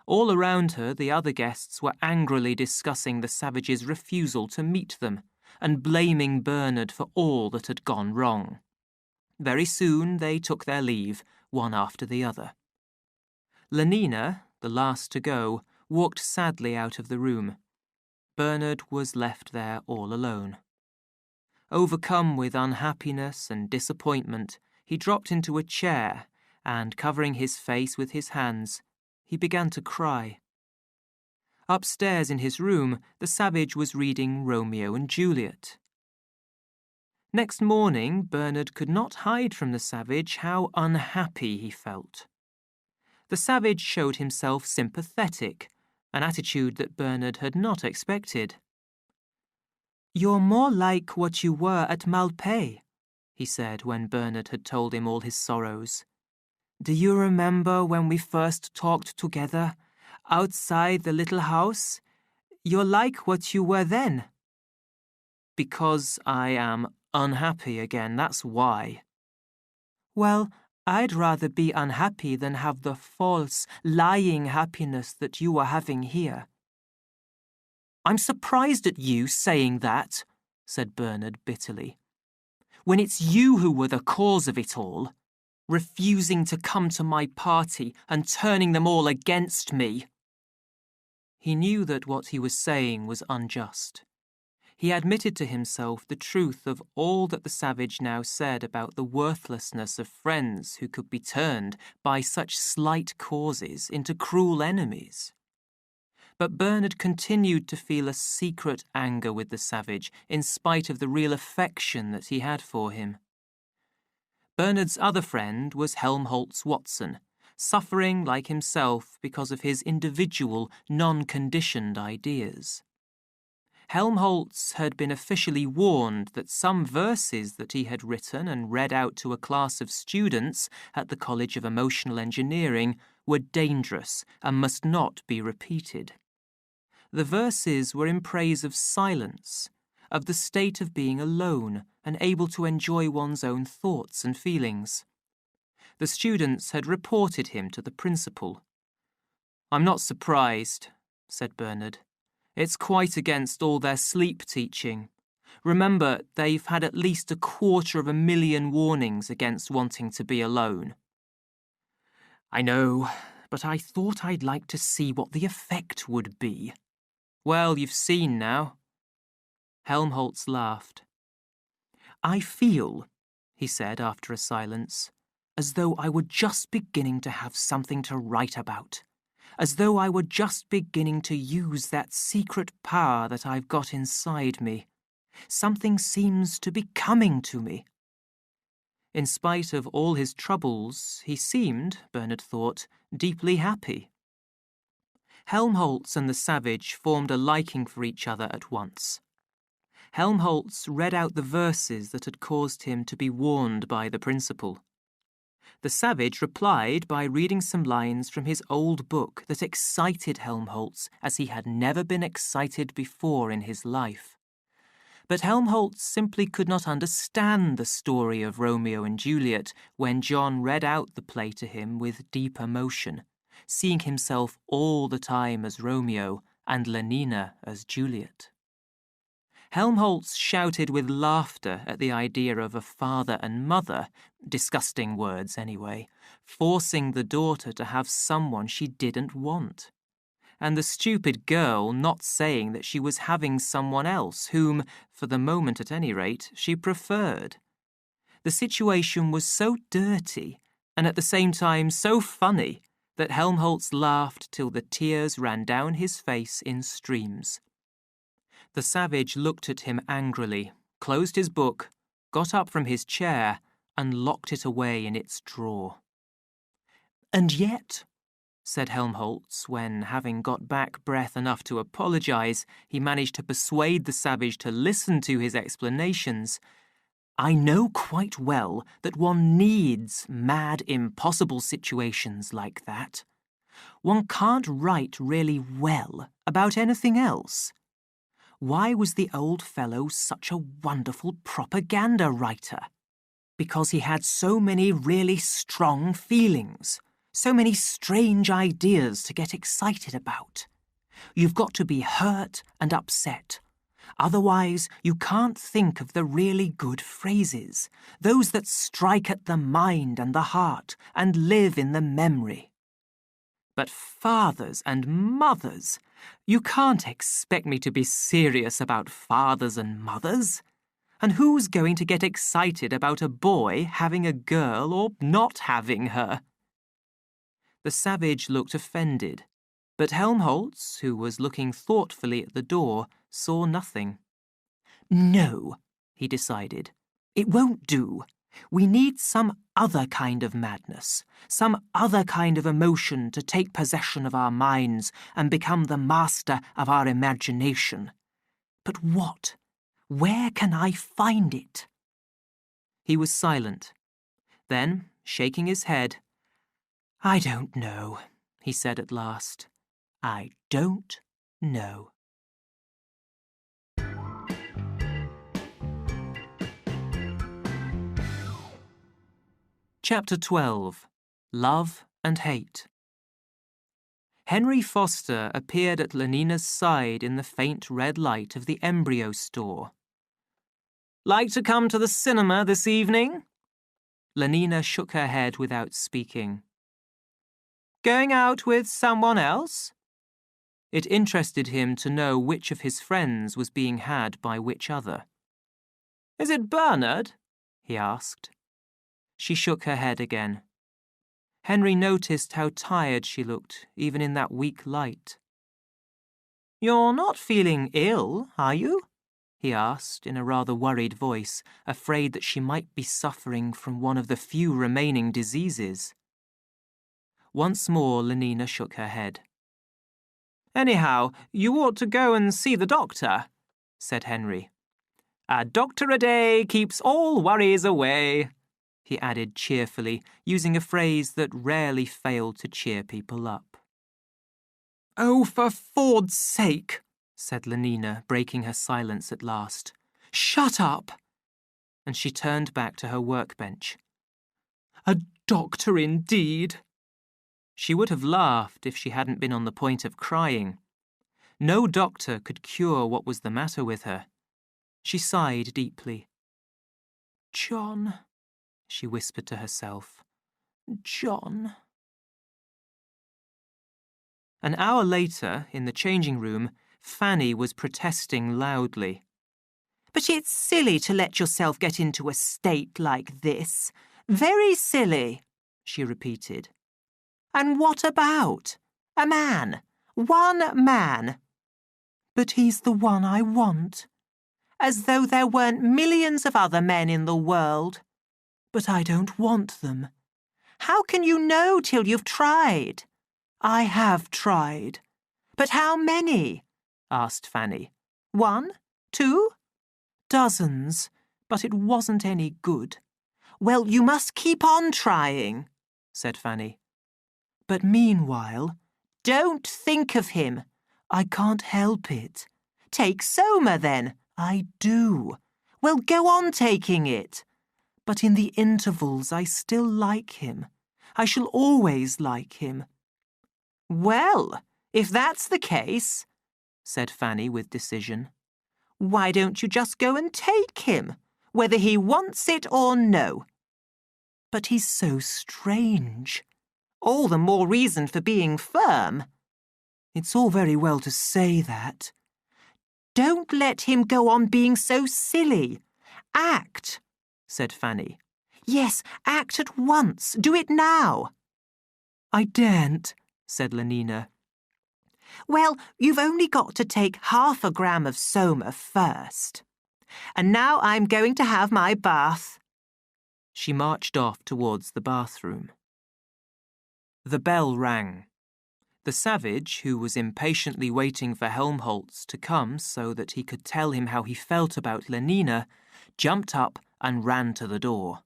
All around her, the other guests were angrily discussing the savage's refusal to meet them and blaming Bernard for all that had gone wrong. Very soon they took their leave, one after the other. Lenina, the last to go, walked sadly out of the room. Bernard was left there all alone. Overcome with unhappiness and disappointment, he dropped into a chair and, covering his face with his hands, he began to cry. Upstairs in his room, the savage was reading Romeo and Juliet. Next morning, Bernard could not hide from the savage how unhappy he felt. The savage showed himself sympathetic, an attitude that Bernard had not expected. You're more like what you were at Malpais, he said when Bernard had told him all his sorrows. Do you remember when we first talked together, outside the little house? You're like what you were then. Because I am unhappy again, that's why. Well, I'd rather be unhappy than have the false, lying happiness that you are having here. I'm surprised at you saying that, said Bernard bitterly, when it's you who were the cause of it all, refusing to come to my party and turning them all against me. He knew that what he was saying was unjust. He admitted to himself the truth of all that the savage now said about the worthlessness of friends who could be turned by such slight causes into cruel enemies. But Bernard continued to feel a secret anger with the savage in spite of the real affection that he had for him. Bernard's other friend was Helmholtz Watson, suffering like himself because of his individual, non-conditioned ideas. Helmholtz had been officially warned that some verses that he had written and read out to a class of students at the College of Emotional Engineering were dangerous and must not be repeated. The verses were in praise of silence, of the state of being alone and able to enjoy one's own thoughts and feelings. The students had reported him to the principal. I'm not surprised, said Bernard. It's quite against all their sleep teaching. Remember, they've had at least 250,000 warnings against wanting to be alone. I know, but I thought I'd like to see what the effect would be. Well, you've seen now. Helmholtz laughed. I feel, he said after a silence, as though I were just beginning to have something to write about, as though I were just beginning to use that secret power that I've got inside me. Something seems to be coming to me. In spite of all his troubles, he seemed, Bernard thought, deeply happy. Helmholtz and the savage formed a liking for each other at once. Helmholtz read out the verses that had caused him to be warned by the principal. The savage replied by reading some lines from his old book that excited Helmholtz as he had never been excited before in his life. But Helmholtz simply could not understand the story of Romeo and Juliet when John read out the play to him with deep emotion, seeing himself all the time as Romeo and Lenina as Juliet. Helmholtz shouted with laughter at the idea of a father and mother, disgusting words anyway, forcing the daughter to have someone she didn't want. And the stupid girl not saying that she was having someone else whom, for the moment at any rate, she preferred. The situation was so dirty, and at the same time so funny, that Helmholtz laughed till the tears ran down his face in streams. The savage looked at him angrily, closed his book, got up from his chair, and locked it away in its drawer. And yet, said Helmholtz, when, having got back breath enough to apologize, he managed to persuade the savage to listen to his explanations, I know quite well that one needs mad, impossible situations like that. One can't write really well about anything else. Why was the old fellow such a wonderful propaganda writer? Because he had so many really strong feelings, so many strange ideas to get excited about. You've got to be hurt and upset. Otherwise, you can't think of the really good phrases, those that strike at the mind and the heart and live in the memory. But fathers and mothers, you can't expect me to be serious about fathers and mothers. And who's going to get excited about a boy having a girl or not having her? The savage looked offended, but Helmholtz, who was looking thoughtfully at the door, saw nothing. No, he decided, it won't do. We need some other kind of madness, some other kind of emotion to take possession of our minds and become the master of our imagination. But what? Where can I find it? He was silent. Then, shaking his head, I don't know, he said at last. I don't know. Chapter 12. Love and Hate. Henry Foster appeared at Lenina's side in the faint red light of the embryo store. Like to come to the cinema this evening? Lenina shook her head without speaking. Going out with someone else? It interested him to know which of his friends was being had by which other. Is it Bernard? He asked. She shook her head again. Henry noticed how tired she looked, even in that weak light. You're not feeling ill, are you? He asked in a rather worried voice, afraid that she might be suffering from one of the few remaining diseases. Once more Lenina shook her head. Anyhow, you ought to go and see the doctor, said Henry. A doctor a day keeps all worries away, he added cheerfully, using a phrase that rarely failed to cheer people up. Oh, for Ford's sake, said Lenina, breaking her silence at last. Shut up! And she turned back to her workbench. A doctor indeed! She would have laughed if she hadn't been on the point of crying. No doctor could cure what was the matter with her. She sighed deeply. John, she whispered to herself. John. An hour later, in the changing room, Fanny was protesting loudly. But it's silly to let yourself get into a state like this. Very silly, she repeated. And what about? A man. One man. But he's the one I want. As though there weren't millions of other men in the world. But I don't want them. How can you know till you've tried? I have tried. But how many? Asked Fanny. 1? 2? Dozens, but it wasn't any good. Well, you must keep on trying, said Fanny. But meanwhile, don't think of him. I can't help it. Take Soma then. I do. Well, go on taking it. But in the intervals, I still like him. I shall always like him. Well, if that's the case, said Fanny with decision, why don't you just go and take him, whether he wants it or no? But he's so strange. All the more reason for being firm. It's all very well to say that. Don't let him go on being so silly. Act, said Fanny. Yes, act at once. Do it now. I daren't, said Lenina. Well, you've only got to take 1/2 gram of Soma first. And now I'm going to have my bath. She marched off towards the bathroom. The bell rang. The savage, who was impatiently waiting for Helmholtz to come so that he could tell him how he felt about Lenina, jumped up and ran to the door.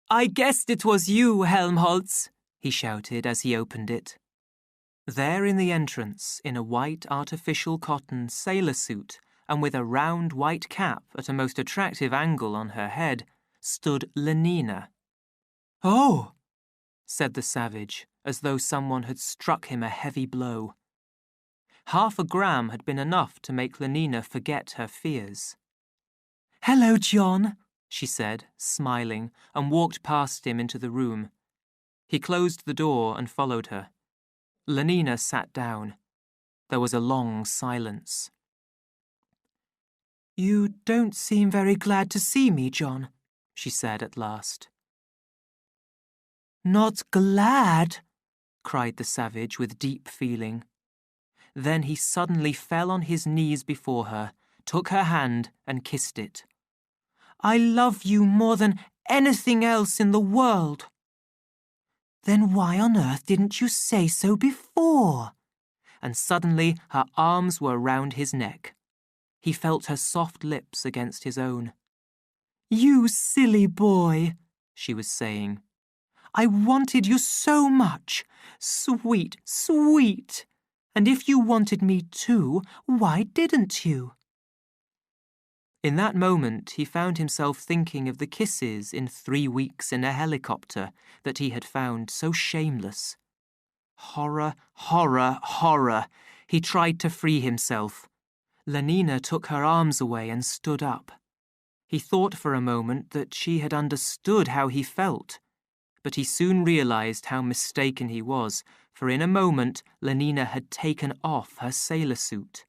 I guessed it was you, Helmholtz, he shouted as he opened it. There in the entrance, in a white artificial cotton sailor suit and with a round white cap at a most attractive angle on her head, stood Lenina. Oh, said the savage, as though someone had struck him a heavy blow. 1/2 gram had been enough to make Lenina forget her fears. Hello, John, she said, smiling, and walked past him into the room. He closed the door and followed her. Lenina sat down. There was a long silence. You don't seem very glad to see me, John, she said at last. Not glad, cried the savage with deep feeling. Then he suddenly fell on his knees before her, took her hand and kissed it. I love you more than anything else in the world. Then why on earth didn't you say so before? And suddenly her arms were round his neck. He felt her soft lips against his own. You silly boy, she was saying. I wanted you so much. Sweet, sweet. And if you wanted me too, why didn't you? In that moment, he found himself thinking of the kisses in 3 weeks in a helicopter that he had found so shameless. Horror, horror, horror. He tried to free himself. Lenina took her arms away and stood up. He thought for a moment that she had understood how he felt, but he soon realized how mistaken he was, for in a moment Lenina had taken off her sailor suit.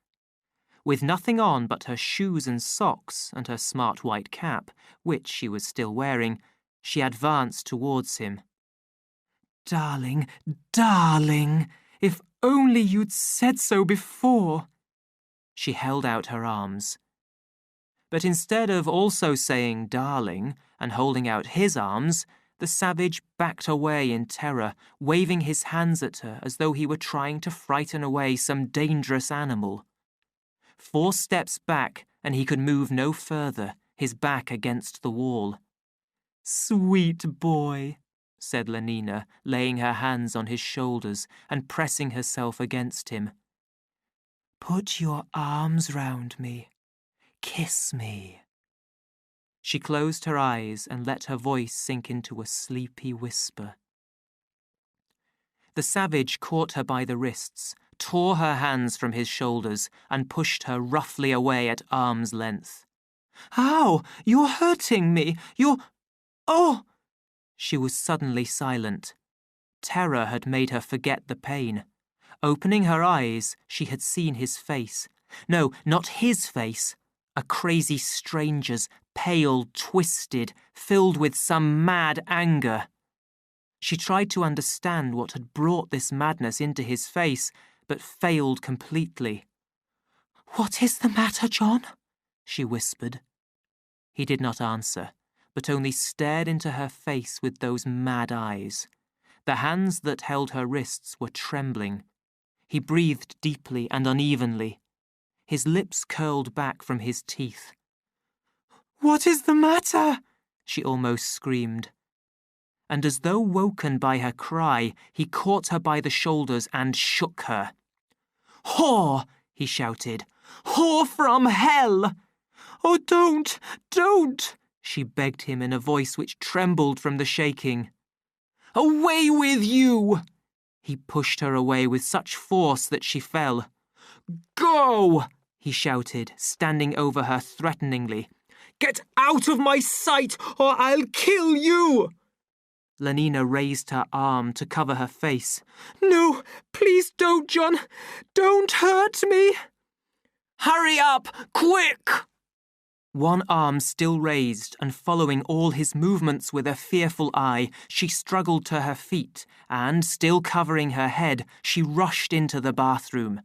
With nothing on but her shoes and socks and her smart white cap, which she was still wearing, she advanced towards him. Darling, darling, if only you'd said so before. She held out her arms. But instead of also saying darling and holding out his arms, the savage backed away in terror, waving his hands at her as though he were trying to frighten away some dangerous animal. 4 steps back, and he could move no further, his back against the wall. Sweet boy, said Lenina, laying her hands on his shoulders and pressing herself against him. Put your arms round me. Kiss me. She closed her eyes and let her voice sink into a sleepy whisper. The savage caught her by the wrists, tore her hands from his shoulders, and pushed her roughly away at arm's length. Ow! You're hurting me! Oh! She was suddenly silent. Terror had made her forget the pain. Opening her eyes, she had seen his face. No, not his face. A crazy stranger's, pale, twisted, filled with some mad anger. She tried to understand what had brought this madness into his face, but failed completely. "What is the matter, John?" she whispered. He did not answer, but only stared into her face with those mad eyes. The hands that held her wrists were trembling. He breathed deeply and unevenly. His lips curled back from his teeth. "What is the matter?" she almost screamed. And as though woken by her cry, he caught her by the shoulders and shook her. "Whore!" he shouted. "Whore from hell!" "Oh, don't!" she begged him in a voice which trembled from the shaking. "Away with you!" He pushed her away with such force that she fell. "Go!" he shouted, standing over her threateningly. "Get out of my sight, or I'll kill you!" Lenina raised her arm to cover her face. "No, please don't, John. Don't hurt me." "Hurry up, quick!" One arm still raised and following all his movements with a fearful eye, she struggled to her feet and, still covering her head, she rushed into the bathroom.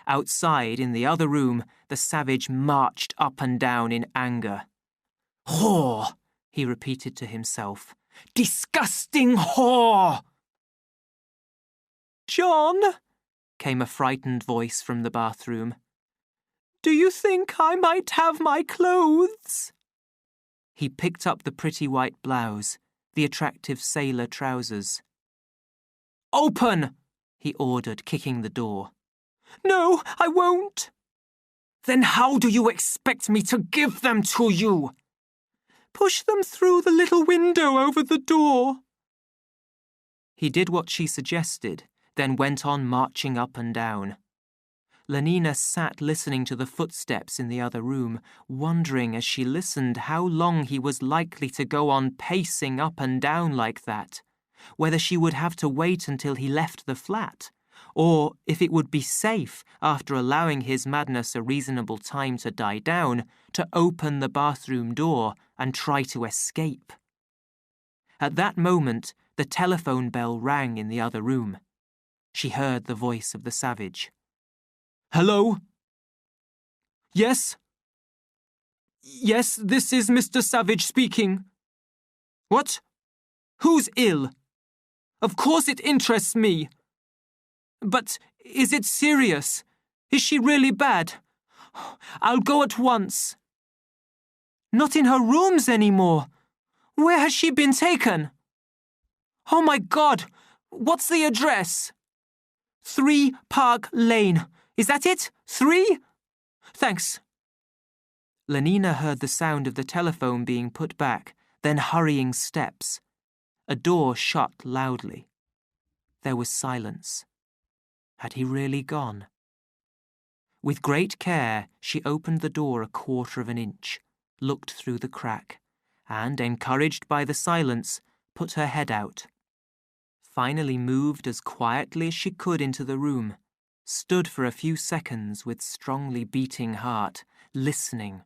Outside, in the other room, the savage marched up and down in anger. "Whore!" he repeated to himself. "Disgusting whore!" "John," came a frightened voice from the bathroom. "Do you think I might have my clothes?" He picked up the pretty white blouse, the attractive sailor trousers. "Open!" he ordered, kicking the door. "No, I won't." "Then how do you expect me to give them to you?" "Push them through the little window over the door." He did what she suggested, then went on marching up and down. Lenina sat listening to the footsteps in the other room, wondering as she listened how long he was likely to go on pacing up and down like that, whether she would have to wait until he left the flat, or if it would be safe, after allowing his madness a reasonable time to die down, to open the bathroom door and try to escape. At that moment, the telephone bell rang in the other room. She heard the voice of the savage. "Hello? Yes? Yes, this is Mr. Savage speaking. What? Who's ill? Of course it interests me. But is it serious? Is she really bad? I'll go at once." "Not in her rooms anymore. Where has she been taken?" "Oh my God! What's the address?" 3 Park Lane. Is that it? 3? Thanks." Lenina heard the sound of the telephone being put back, then hurrying steps. A door shut loudly. There was silence. Had he really gone? With great care, she opened the door a quarter of an inch, looked through the crack, and, encouraged by the silence, put her head out. Finally moved as quietly as she could into the room, stood for a few seconds with strongly beating heart, listening,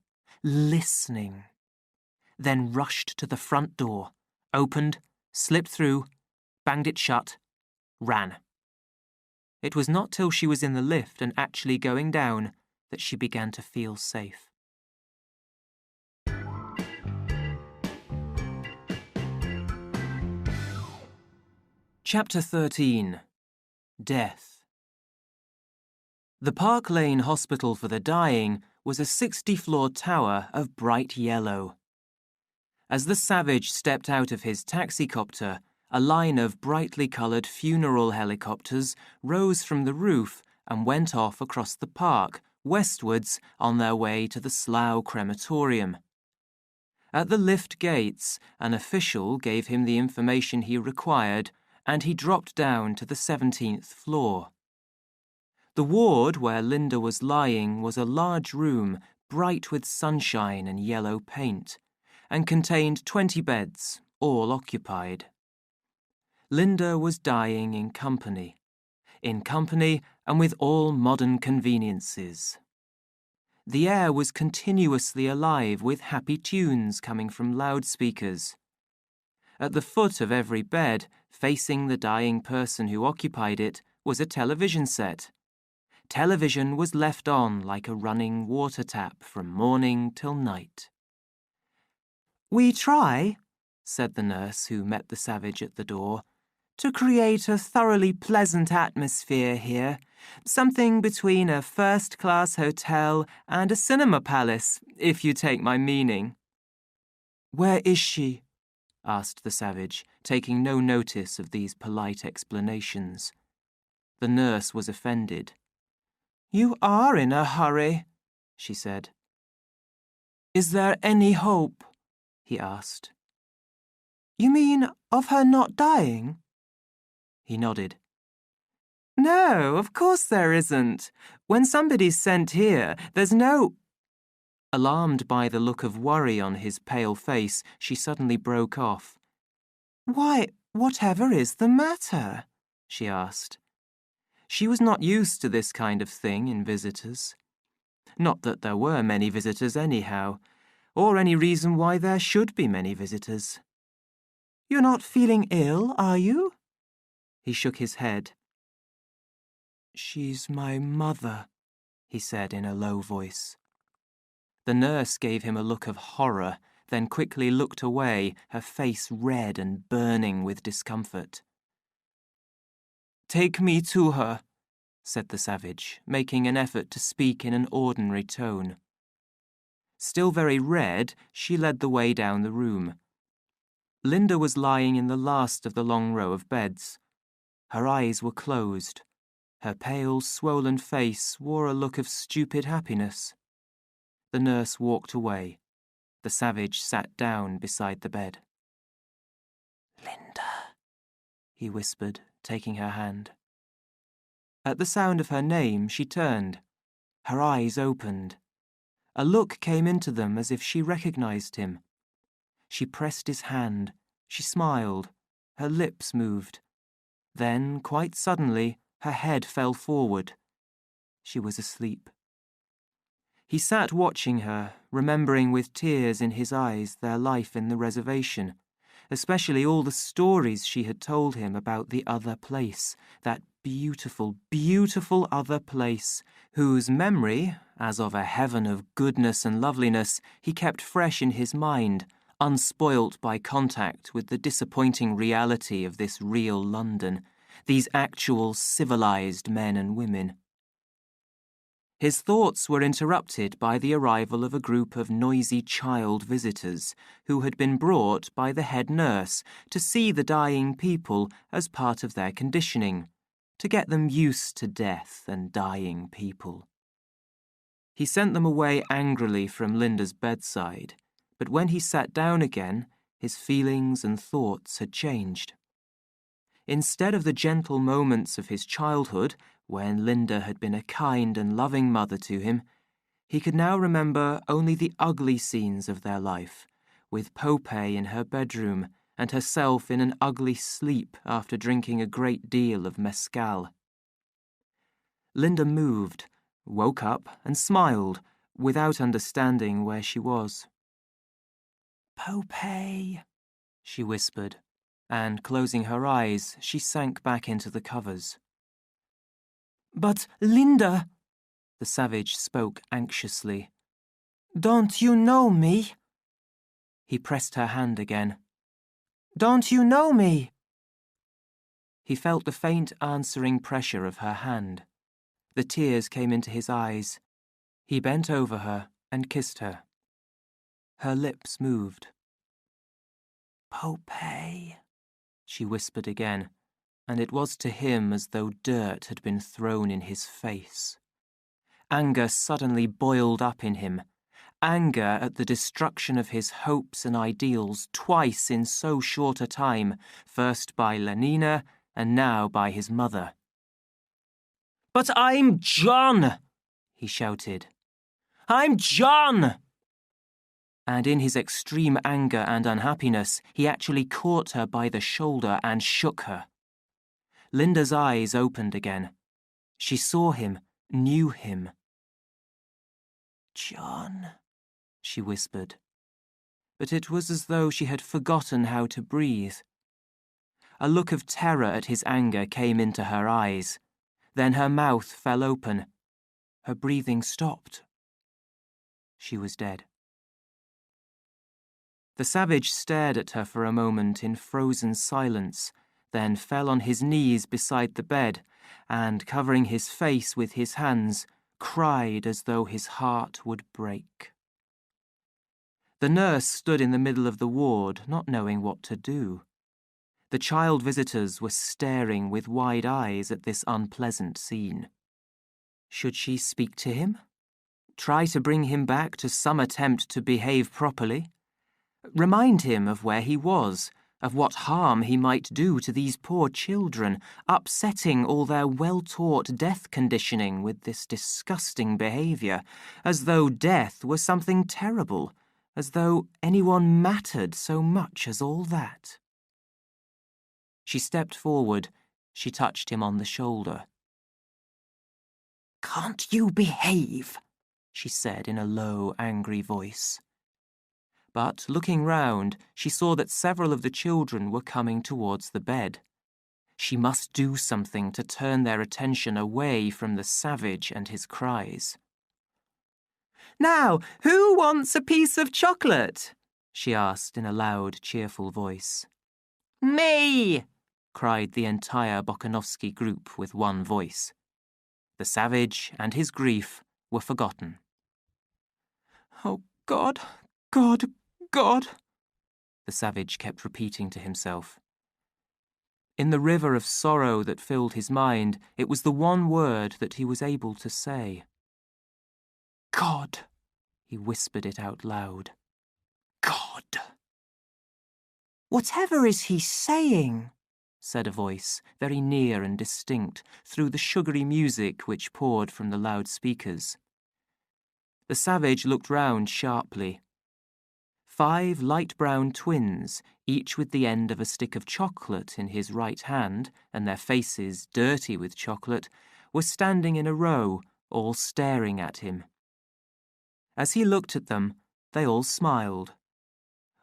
then rushed to the front door, opened, slipped through, banged it shut, ran. It was not till she was in the lift and actually going down that she began to feel safe. Chapter 13. Death. The Park Lane Hospital for the Dying was a 60-floor tower of bright yellow. As the savage stepped out of his taxicopter, a line of brightly coloured funeral helicopters rose from the roof and went off across the park, westwards on their way to the Slough crematorium. At the lift gates, an official gave him the information he required, and he dropped down to the 17th floor. The ward where Linda was lying was a large room, bright with sunshine and yellow paint, and contained 20 beds, all occupied. Linda was dying in company. in company and with all modern conveniences. The air was continuously alive with happy tunes coming from loudspeakers. At the foot of every bed, facing the dying person who occupied it, was a television set. Television was left on like a running water tap from morning till night. "We try," said the nurse who met the savage at the door, "to create a thoroughly pleasant atmosphere here, something between a first-class hotel and a cinema palace, if you take my meaning." "Where is she?" asked the savage, taking no notice of these polite explanations. The nurse was offended. "You are in a hurry," she said. "Is there any hope?" he asked. "You mean of her not dying?" He nodded. "No, of course there isn't. When somebody's sent here, there's no—" Alarmed by the look of worry on his pale face, she suddenly broke off. "Why, whatever is the matter?" she asked. She was not used to this kind of thing in visitors. Not that there were many visitors anyhow, or any reason why there should be many visitors. "You're not feeling ill, are you?" He shook his head. "She's my mother," he said in a low voice. The nurse gave him a look of horror, then quickly looked away, her face red and burning with discomfort. "Take me to her," said the savage, making an effort to speak in an ordinary tone. Still very red, she led the way down the room. Linda was lying in the last of the long row of beds. Her eyes were closed. Her pale, swollen face wore a look of stupid happiness. The nurse walked away. The savage sat down beside the bed. "Linda," he whispered, taking her hand. At the sound of her name, she turned. Her eyes opened. A look came into them as if she recognized him. She pressed his hand. She smiled. Her lips moved. Then, quite suddenly, her head fell forward. She was asleep. He sat watching her, remembering with tears in his eyes their life in the reservation, especially all the stories she had told him about the other place, that beautiful, beautiful other place, whose memory, as of a heaven of goodness and loveliness, he kept fresh in his mind, unspoilt by contact with the disappointing reality of this real London, these actual civilized men and women. His thoughts were interrupted by the arrival of a group of noisy child visitors who had been brought by the head nurse to see the dying people as part of their conditioning, to get them used to death and dying people. He sent them away angrily from Linda's bedside, but when he sat down again, his feelings and thoughts had changed. Instead of the gentle moments of his childhood, when Linda had been a kind and loving mother to him, he could now remember only the ugly scenes of their life, with Pope in her bedroom and herself in an ugly sleep after drinking a great deal of mescal. Linda moved, woke up and smiled, without understanding where she was. "Pope," she whispered, and closing her eyes, she sank back into the covers. "But, Linda," the savage spoke anxiously, "don't you know me?" He pressed her hand again. "Don't you know me?" He felt the faint answering pressure of her hand. The tears came into his eyes. He bent over her and kissed her. Her lips moved. "Pope," she whispered again, and it was to him as though dirt had been thrown in his face. Anger suddenly boiled up in him. Anger at the destruction of his hopes and ideals twice in so short a time, first by Lenina and now by his mother. "But I'm John!" he shouted. "I'm John!" And in his extreme anger and unhappiness, he actually caught her by the shoulder and shook her. Linda's eyes opened again. She saw him, knew him. "John," she whispered. But it was as though she had forgotten how to breathe. A look of terror at his anger came into her eyes. Then her mouth fell open. Her breathing stopped. She was dead. The savage stared at her for a moment in frozen silence, then fell on his knees beside the bed, and, covering his face with his hands, cried as though his heart would break. The nurse stood in the middle of the ward, not knowing what to do. The child visitors were staring with wide eyes at this unpleasant scene. Should she speak to him? Try to bring him back to some attempt to behave properly? Remind him of where he was, of what harm he might do to these poor children, upsetting all their well-taught death conditioning with this disgusting behaviour, as though death were something terrible, as though anyone mattered so much as all that. She stepped forward. She touched him on the shoulder. "Can't you behave?" she said in a low, angry voice. But, looking round, she saw that several of the children were coming towards the bed. She must do something to turn their attention away from the savage and his cries. "Now, who wants a piece of chocolate?" she asked in a loud, cheerful voice. "Me!" cried the entire Bokanovsky group with one voice. The savage and his grief were forgotten. "Oh, God, God, God," the savage kept repeating to himself. In the river of sorrow that filled his mind, it was the one word that he was able to say. "God," he whispered it out loud. "God." "Whatever is he saying?" said a voice, very near and distinct, through the sugary music which poured from the loudspeakers. The savage looked round sharply. 5 light-brown twins, each with the end of a stick of chocolate in his right hand, and their faces dirty with chocolate, were standing in a row, all staring at him. As he looked at them, they all smiled.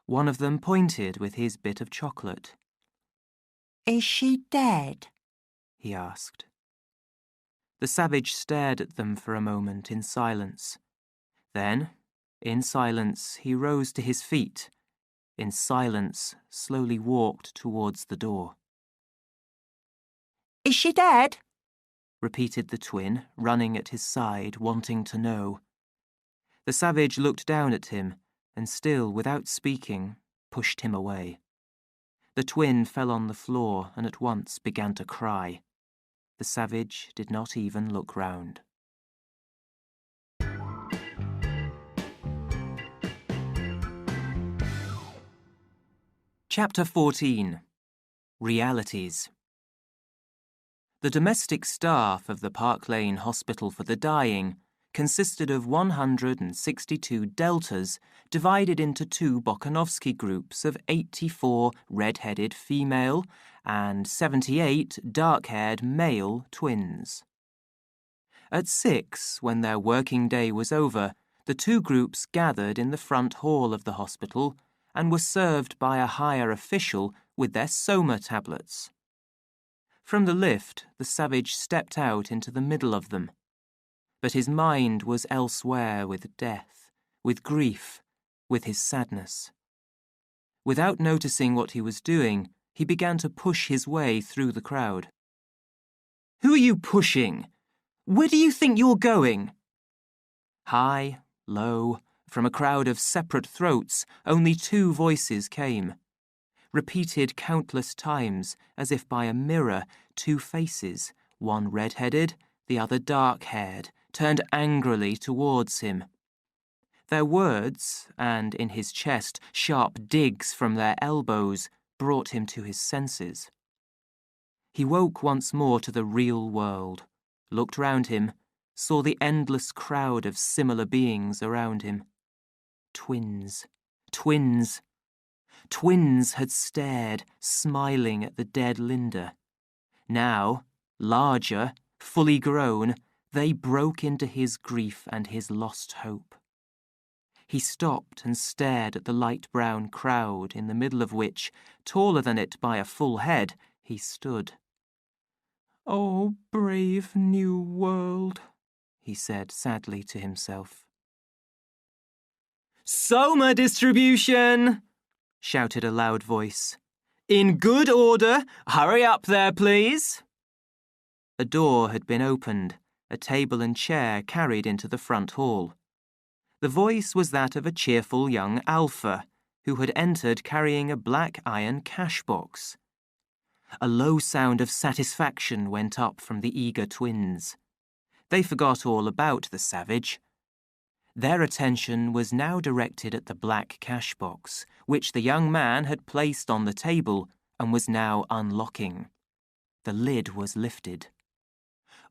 One of them pointed with his bit of chocolate. "Is she dead?" he asked. The savage stared at them for a moment in silence. Then, in silence, he rose to his feet. In silence, slowly walked towards the door. "Is she dead?" repeated the twin, running at his side, wanting to know. The savage looked down at him, and still, without speaking, pushed him away. The twin fell on the floor and at once began to cry. The savage did not even look round. Chapter 14. Realities. The domestic staff of the Park Lane Hospital for the Dying consisted of 162 deltas divided into 2 Bokanovsky groups of 84 red-headed female and 78 dark-haired male twins. At 6, when their working day was over, the 2 groups gathered in the front hall of the hospital and were served by a higher official with their Soma tablets. From the lift, the savage stepped out into the middle of them. But his mind was elsewhere with death, with grief, with his sadness. Without noticing what he was doing, he began to push his way through the crowd. "Who are you pushing? Where do you think you're going?" High, low, from a crowd of separate throats, only 2 voices came. Repeated countless times, as if by a mirror, 2 faces, one red-headed, the other dark-haired, turned angrily towards him. Their words, and in his chest sharp digs from their elbows, brought him to his senses. He woke once more to the real world, looked round him, saw the endless crowd of similar beings around him. Twins, twins. Twins had stared, smiling at the dead Linda. Now, larger, fully grown, they broke into his grief and his lost hope. He stopped and stared at the light brown crowd in the middle of which, taller than it by a full head, he stood. "Oh, brave new world," he said sadly to himself. "Soma distribution!" shouted a loud voice. "In good order, hurry up there, please." A door had been opened, a table and chair carried into the front hall. The voice was that of a cheerful young alpha, who had entered carrying a black iron cash box. A low sound of satisfaction went up from the eager twins. They forgot all about the savage. Their attention was now directed at the black cash box, which the young man had placed on the table and was now unlocking. The lid was lifted.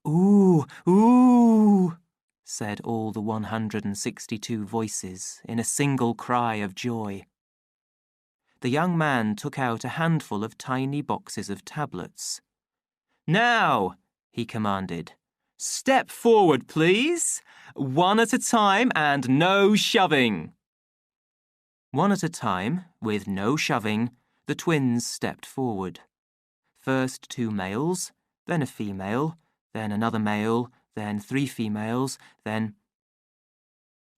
"Ooh, ooh," said all the 162 voices in a single cry of joy. The young man took out a handful of tiny boxes of tablets. "Now," he commanded, "step forward, please. One at a time and no shoving." One at a time, with no shoving, the twins stepped forward. First 2 males, then a female, then another male, then 3 females, then...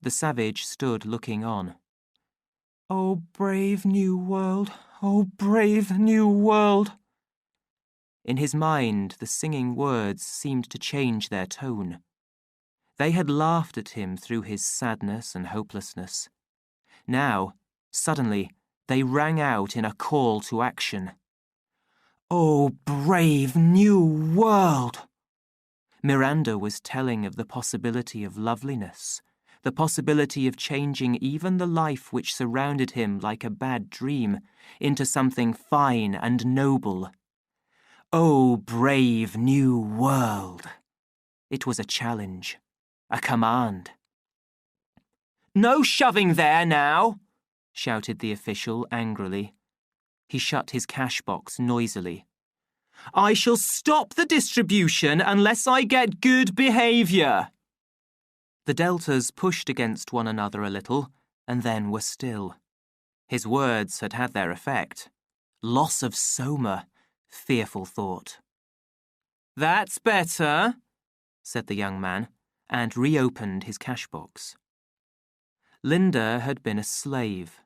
The savage stood looking on. "Oh, brave new world, oh, brave new world." In his mind, the singing words seemed to change their tone. They had laughed at him through his sadness and hopelessness. Now, suddenly, they rang out in a call to action. "Oh, brave new world!" Miranda was telling of the possibility of loveliness, the possibility of changing even the life which surrounded him like a bad dream into something fine and noble. Oh, brave new world! It was a challenge, a command. "No shoving there now!" shouted the official angrily. He shut his cash box noisily. "I shall stop the distribution unless I get good behaviour." The deltas pushed against one another a little, and then were still. His words had had their effect. Loss of Soma, fearful thought. "That's better," said the young man, and reopened his cash box. Linda had been a slave.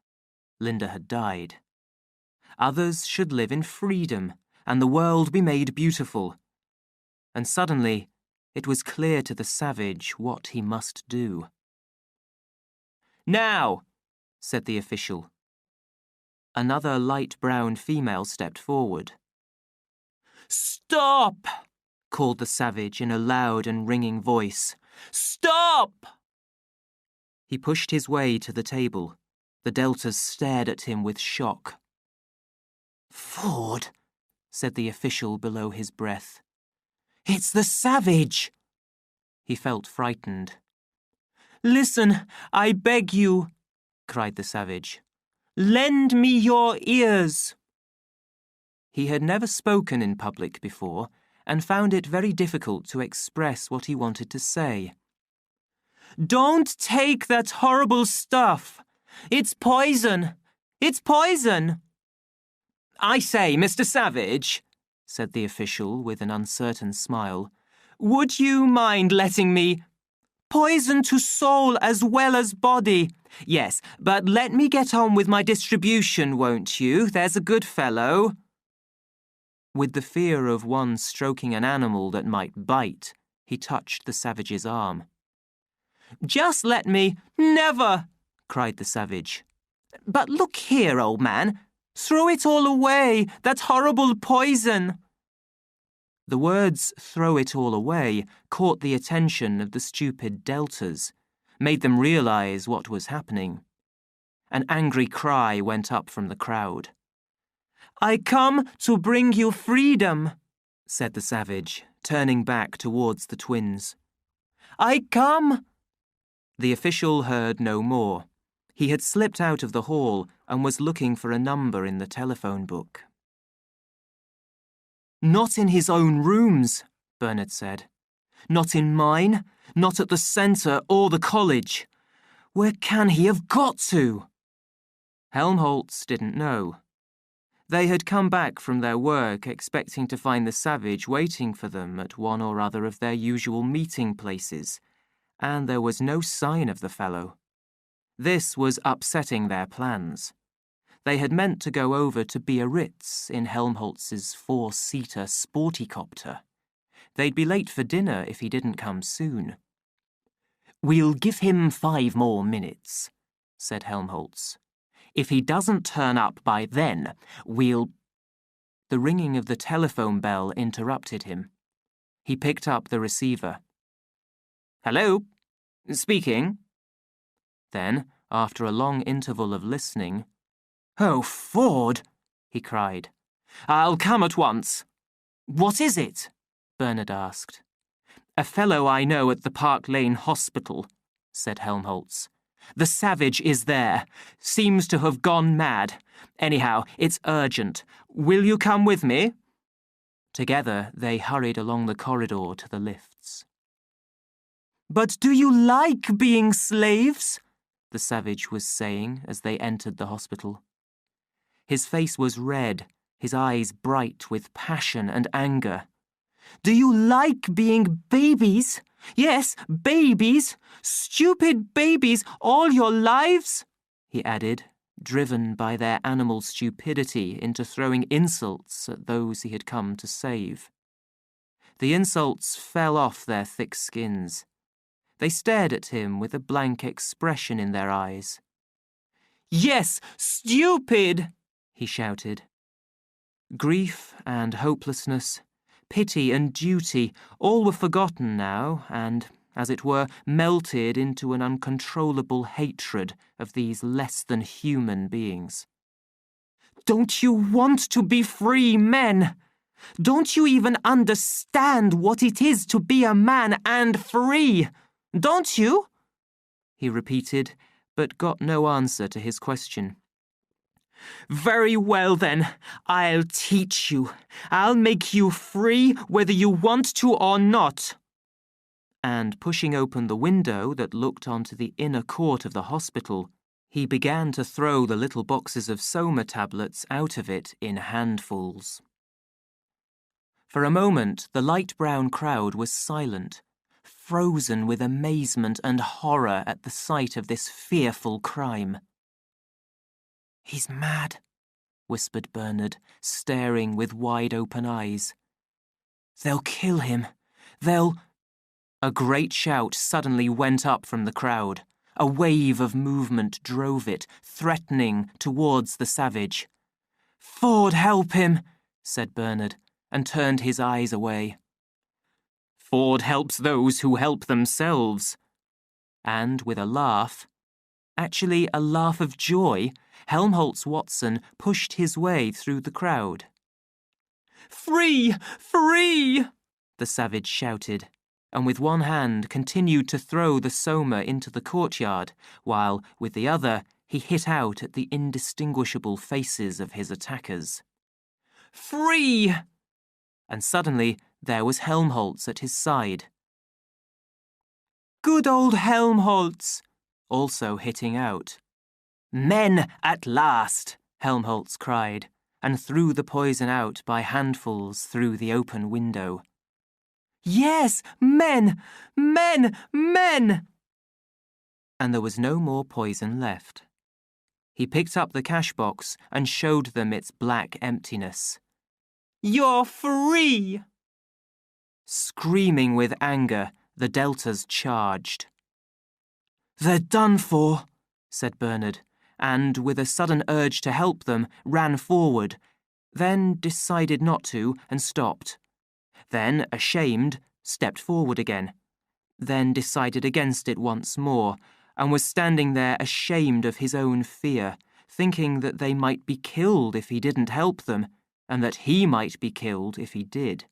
Linda had died. Others should live in freedom, and the world be made beautiful. And suddenly, it was clear to the savage what he must do. "Now," said the official. Another light brown female stepped forward. "Stop!" called the savage in a loud and ringing voice. "Stop!" He pushed his way to the table. The deltas stared at him with shock. "Ford," said the official below his breath. "It's the savage!" He felt frightened. "Listen, I beg you," cried the savage. "Lend me your ears." He had never spoken in public before and found it very difficult to express what he wanted to say. "Don't take that horrible stuff. It's poison. It's poison." "I say, Mr. Savage," said the official with an uncertain smile, "would you mind letting me—" "Poison to soul as well as body. Yes, but let me get on with my distribution, won't you? There's a good fellow." With the fear of one stroking an animal that might bite, he touched the savage's arm. "Just let me—" "Never!" cried the savage. "But look here, old man. Throw it all away, that horrible poison." The words, "throw it all away," caught the attention of the stupid deltas, made them realize what was happening. An angry cry went up from the crowd. "I come to bring you freedom," said the savage, turning back towards the twins. "I come—" The official heard no more. He had slipped out of the hall and was looking for a number in the telephone book. Not in his own rooms, Bernard said. Not in mine, not at the centre or the college. Where can he have got to? Helmholtz didn't know. They had come back from their work expecting to find the savage waiting for them at one or other of their usual meeting places, and there was no sign of the fellow. This was upsetting their plans. They had meant to go over to Biarritz in Helmholtz's 4-seater sportycopter. They'd be late for dinner if he didn't come soon. "We'll give him 5 more minutes," said Helmholtz. "If he doesn't turn up by then, we'll—" The ringing of the telephone bell interrupted him. He picked up the receiver. "Hello? Speaking." Then, after a long interval of listening, "Oh, Ford!" he cried. "I'll come at once." "What is it?" Bernard asked. "A fellow I know at the Park Lane Hospital," said Helmholtz. "The savage is there. Seems to have gone mad. Anyhow, it's urgent. Will you come with me?" Together, they hurried along the corridor to the lifts. "But do you like being slaves?" the savage was saying as they entered the hospital. His face was red, his eyes bright with passion and anger. "Do you like being babies? Yes, babies! Stupid babies all your lives?" he added, driven by their animal stupidity into throwing insults at those he had come to save. The insults fell off their thick skins. They stared at him with a blank expression in their eyes. "Yes, stupid!" he shouted. Grief and hopelessness, pity and duty, all were forgotten now and, as it were, melted into an uncontrollable hatred of these less-than-human beings. "Don't you want to be free men? Don't you even understand what it is to be a man and free? Don't you?" he repeated, but got no answer to his question. "Very well, then. I'll teach you. I'll make you free whether you want to or not." And pushing open the window that looked onto the inner court of the hospital, he began to throw the little boxes of Soma tablets out of it in handfuls. For a moment, the light brown crowd was silent, frozen with amazement and horror at the sight of this fearful crime. "He's mad," whispered Bernard, staring with wide-open eyes. "They'll kill him. They'll—" A great shout suddenly went up from the crowd. A wave of movement drove it, threatening, towards the savage. "Ford, help him," said Bernard, and turned his eyes away. "Ford helps those who help themselves." And with a laugh, actually a laugh of joy, Helmholtz Watson pushed his way through the crowd. "Free! Free!" the savage shouted, and with one hand continued to throw the Soma into the courtyard, while, with the other, he hit out at the indistinguishable faces of his attackers. "Free!" And suddenly there was Helmholtz at his side. "Good old Helmholtz!" also hitting out. "Men at last!" Helmholtz cried, and threw the poison out by handfuls through the open window. "Yes, men! Men! Men!" And there was no more poison left. He picked up the cash box and showed them its black emptiness. "You're free!" Screaming with anger, the Deltas charged. "They're done for," said Bernard, and, with a sudden urge to help them, ran forward, then decided not to and stopped. Then, ashamed, stepped forward again, then decided against it once more, and was standing there ashamed of his own fear, thinking that they might be killed if he didn't help them, and that he might be killed if he did,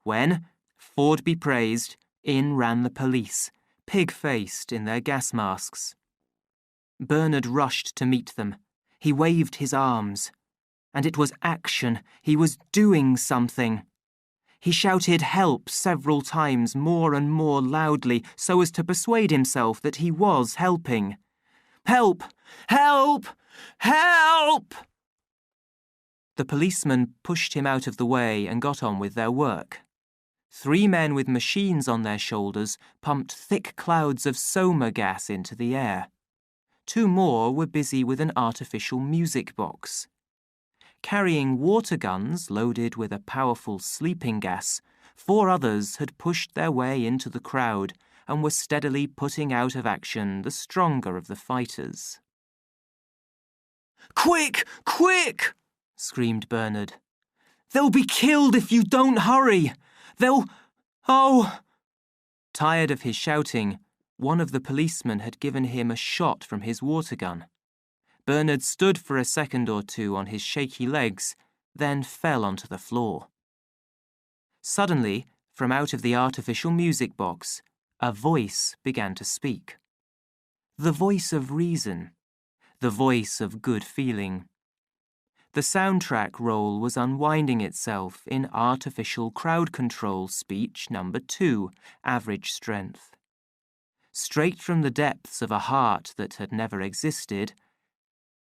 when, Ford be praised, in ran the police, pig-faced in their gas masks. Bernard rushed to meet them. He waved his arms. And it was action. He was doing something. He shouted help several times more and more loudly so as to persuade himself that he was helping. Help! Help! Help! The policemen pushed him out of the way and got on with their work. 3 men with machines on their shoulders pumped thick clouds of soma gas into the air. 2 more were busy with an artificial music box. Carrying water guns loaded with a powerful sleeping gas, 4 others had pushed their way into the crowd and were steadily putting out of action the stronger of the fighters. "Quick! Quick!" screamed Bernard. "They'll be killed if you don't hurry! Oh!" Tired of his shouting, one of the policemen had given him a shot from his water gun. Bernard stood for a second or 2 on his shaky legs, then fell onto the floor. Suddenly, from out of the artificial music box, a voice began to speak. The voice of reason, the voice of good feeling. The soundtrack roll was unwinding itself in artificial crowd control speech number 2, average strength. Straight from the depths of a heart that had never existed,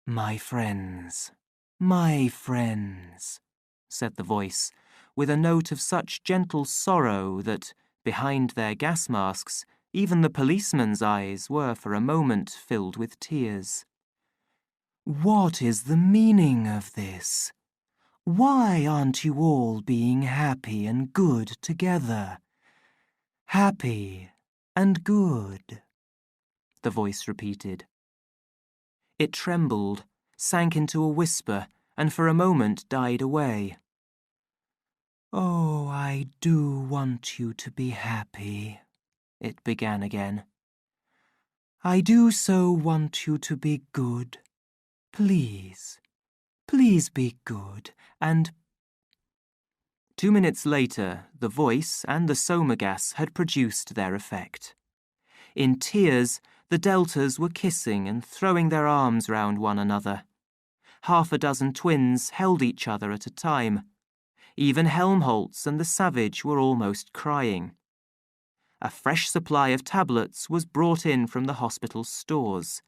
"My friends, my friends," said the voice, with a note of such gentle sorrow that, behind their gas masks, even the policemen's eyes were for a moment filled with tears. "What is the meaning of this? Why aren't you all being happy and good together? Happy and good," the voice repeated. It trembled, sank into a whisper, and for a moment died away. "Oh, I do want you to be happy," it began again. "I do so want you to be good. Please, please be good, and—" 2 minutes later, the voice and the soma gas had produced their effect. In tears, the Deltas were kissing and throwing their arms round one another. 6 twins held each other at a time. Even Helmholtz and the Savage were almost crying. A fresh supply of tablets was brought in from the hospital stores.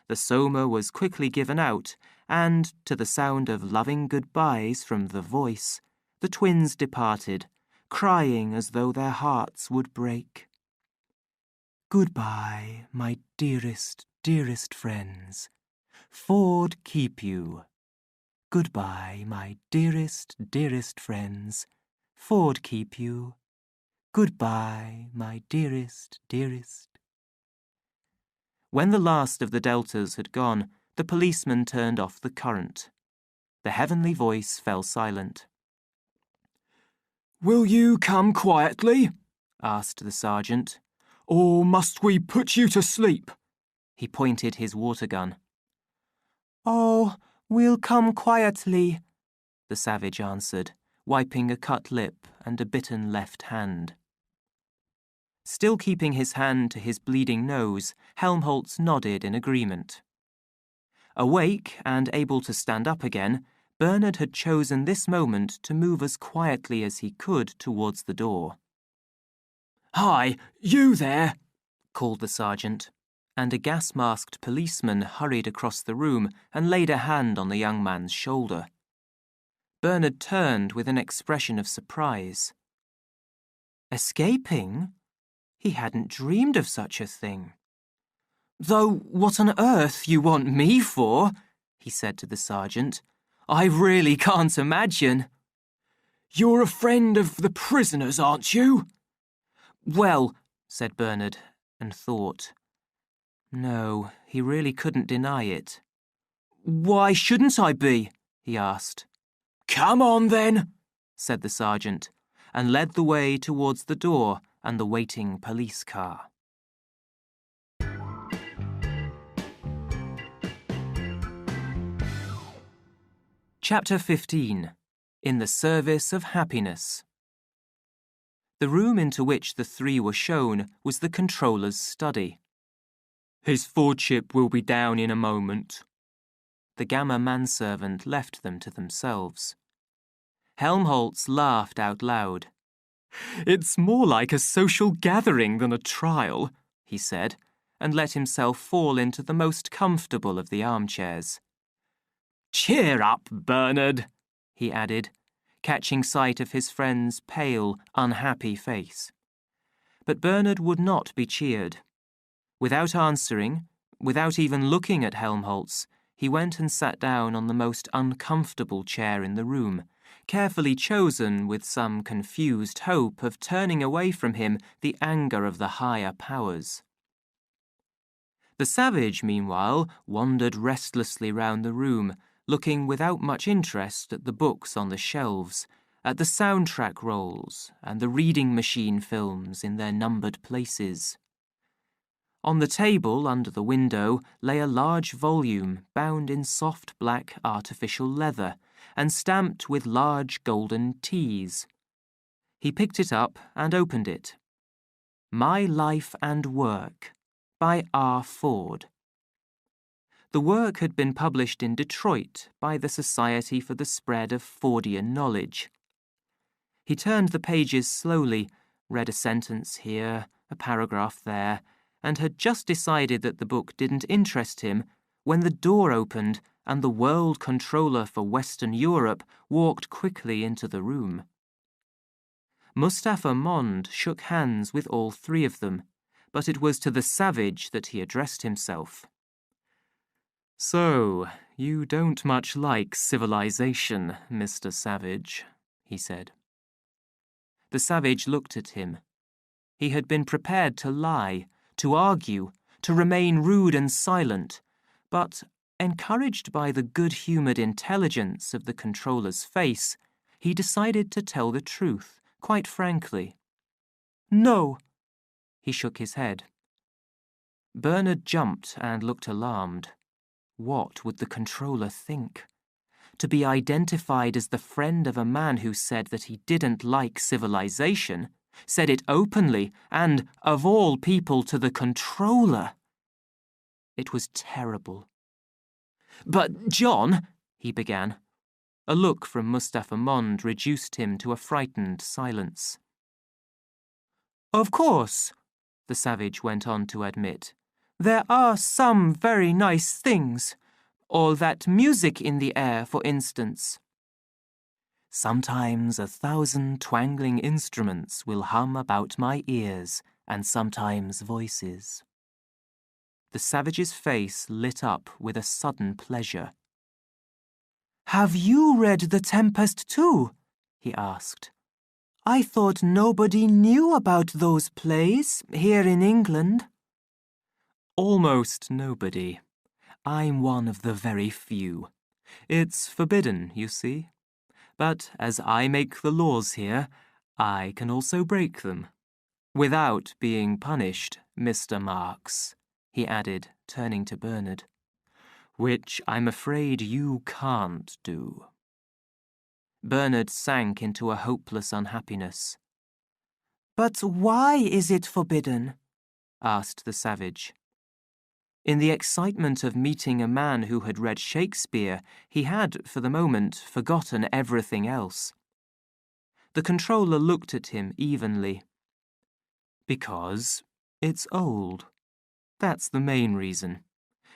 The soma was quickly given out, and, to the sound of loving goodbyes from the voice, the twins departed, crying as though their hearts would break. "Goodbye, my dearest, dearest friends. Ford keep you. Goodbye, my dearest, dearest friends. Ford keep you. Goodbye, my dearest, dearest." When the last of the Deltas had gone, the policeman turned off the current. The heavenly voice fell silent. "Will you come quietly?" asked the sergeant. "Or must we put you to sleep?" He pointed his water gun. "Oh, we'll come quietly," the Savage answered, wiping a cut lip and a bitten left hand. Still keeping his hand to his bleeding nose, Helmholtz nodded in agreement. Awake and able to stand up again, Bernard had chosen this moment to move as quietly as he could towards the door. "Hi, you there!" called the sergeant, and a gas-masked policeman hurried across the room and laid a hand on the young man's shoulder. Bernard turned with an expression of surprise. Escaping? He hadn't dreamed of such a thing. "Though what on earth you want me for?" he said to the sergeant. "I really can't imagine." "You're a friend of the prisoners, aren't you?" "Well," said Bernard, and thought. No, he really couldn't deny it. "Why shouldn't I be?" he asked. "Come on, then," said the sergeant, and led the way towards the door and the waiting police car. Chapter 15. In the Service of Happiness. The room into which the 3 were shown was the controller's study. "His Fordship will be down in a moment." The Gamma manservant left them to themselves. Helmholtz laughed out loud. It's more like a social gathering than a trial, he said, and let himself fall into the most comfortable of the armchairs. Cheer up, Bernard, he added, catching sight of his friend's pale, unhappy face. But Bernard would not be cheered. Without answering, without even looking at Helmholtz, he went and sat down on the most uncomfortable chair in the room, carefully chosen with some confused hope of turning away from him the anger of the higher powers. The savage, meanwhile, wandered restlessly round the room, looking without much interest at the books on the shelves, at the soundtrack rolls and the reading machine films in their numbered places. On the table under the window lay a large volume bound in soft black artificial leather and stamped with large golden T's. He picked it up and opened it. My Life and Work, by R. Ford. The work had been published in Detroit by the Society for the Spread of Fordian Knowledge. He turned the pages slowly, read a sentence here, a paragraph there, and had just decided that the book didn't interest him when the door opened and the World Controller for Western Europe walked quickly into the room. Mustapha Mond shook hands with all three of them, but it was to the savage that he addressed himself. So, you don't much like civilization, Mr. Savage, he said. The savage looked at him. He had been prepared to lie, to argue, to remain rude and silent, but, encouraged by the good-humoured intelligence of the controller's face, he decided to tell the truth, quite frankly. No. He shook his head. Bernard jumped and looked alarmed. What would the controller think? To be identified as the friend of a man who said that he didn't like civilization, said it openly, and, of all people, to the controller. It was terrible. But, John, he began. A look from Mustapha Mond reduced him to a frightened silence. Of course, the savage went on to admit, there are some very nice things. All that music in the air, for instance. Sometimes 1,000 twangling instruments will hum about my ears, and sometimes voices. The savage's face lit up with a sudden pleasure. Have you read The Tempest too? He asked. I thought nobody knew about those plays here in England. Almost nobody. I'm one of the very few. It's forbidden, you see. But as I make the laws here, I can also break them. Without being punished, Mr. Marx, he added, turning to Bernard. Which I'm afraid you can't do. Bernard sank into a hopeless unhappiness. But why is it forbidden? Asked the savage. In the excitement of meeting a man who had read Shakespeare, he had, for the moment, forgotten everything else. The controller looked at him evenly. Because it's old. That's the main reason.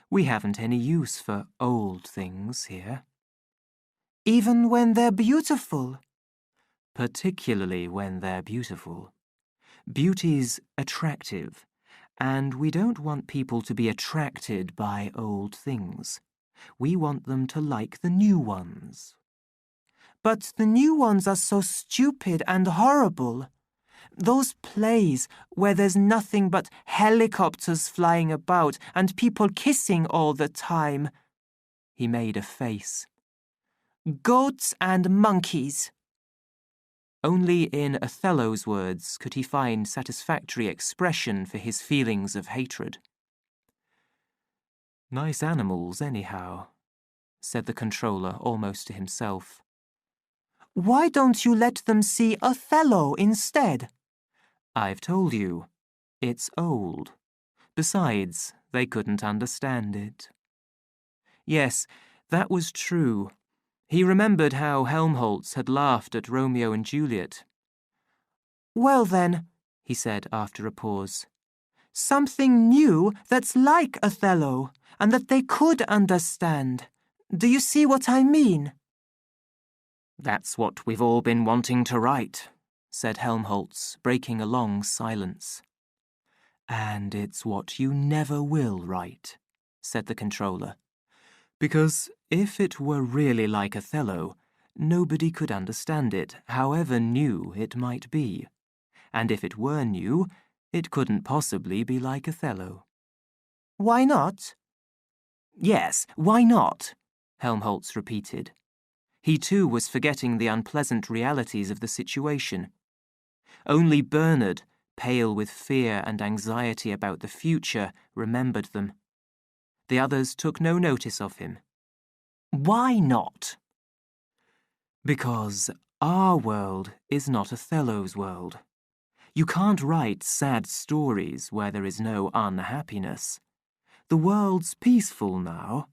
We haven't any use for old things here. Even when they're beautiful? Particularly when they're beautiful. Beauty's attractive. And we don't want people to be attracted by old things. We want them to like the new ones. But the new ones are so stupid and horrible. Those plays where there's nothing but helicopters flying about and people kissing all the time. He made a face. Goats and monkeys. Only in Othello's words could he find satisfactory expression for his feelings of hatred. Nice animals, anyhow, said the controller almost to himself. Why don't you let them see Othello instead? I've told you. It's old. Besides, they couldn't understand it. Yes, that was true. He remembered how Helmholtz had laughed at Romeo and Juliet. Well then, he said after a pause, something new that's like Othello and that they could understand. Do you see what I mean? That's what we've all been wanting to write, said Helmholtz, breaking a long silence. And it's what you never will write, said the controller. Because if it were really like Othello, nobody could understand it, however new it might be. And if it were new, it couldn't possibly be like Othello. Why not? Yes, why not? Helmholtz repeated. He too was forgetting the unpleasant realities of the situation. Only Bernard, pale with fear and anxiety about the future, remembered them. The others took no notice of him. Why not? Because our world is not Othello's world. You can't write sad stories where there is no unhappiness. The world's peaceful now.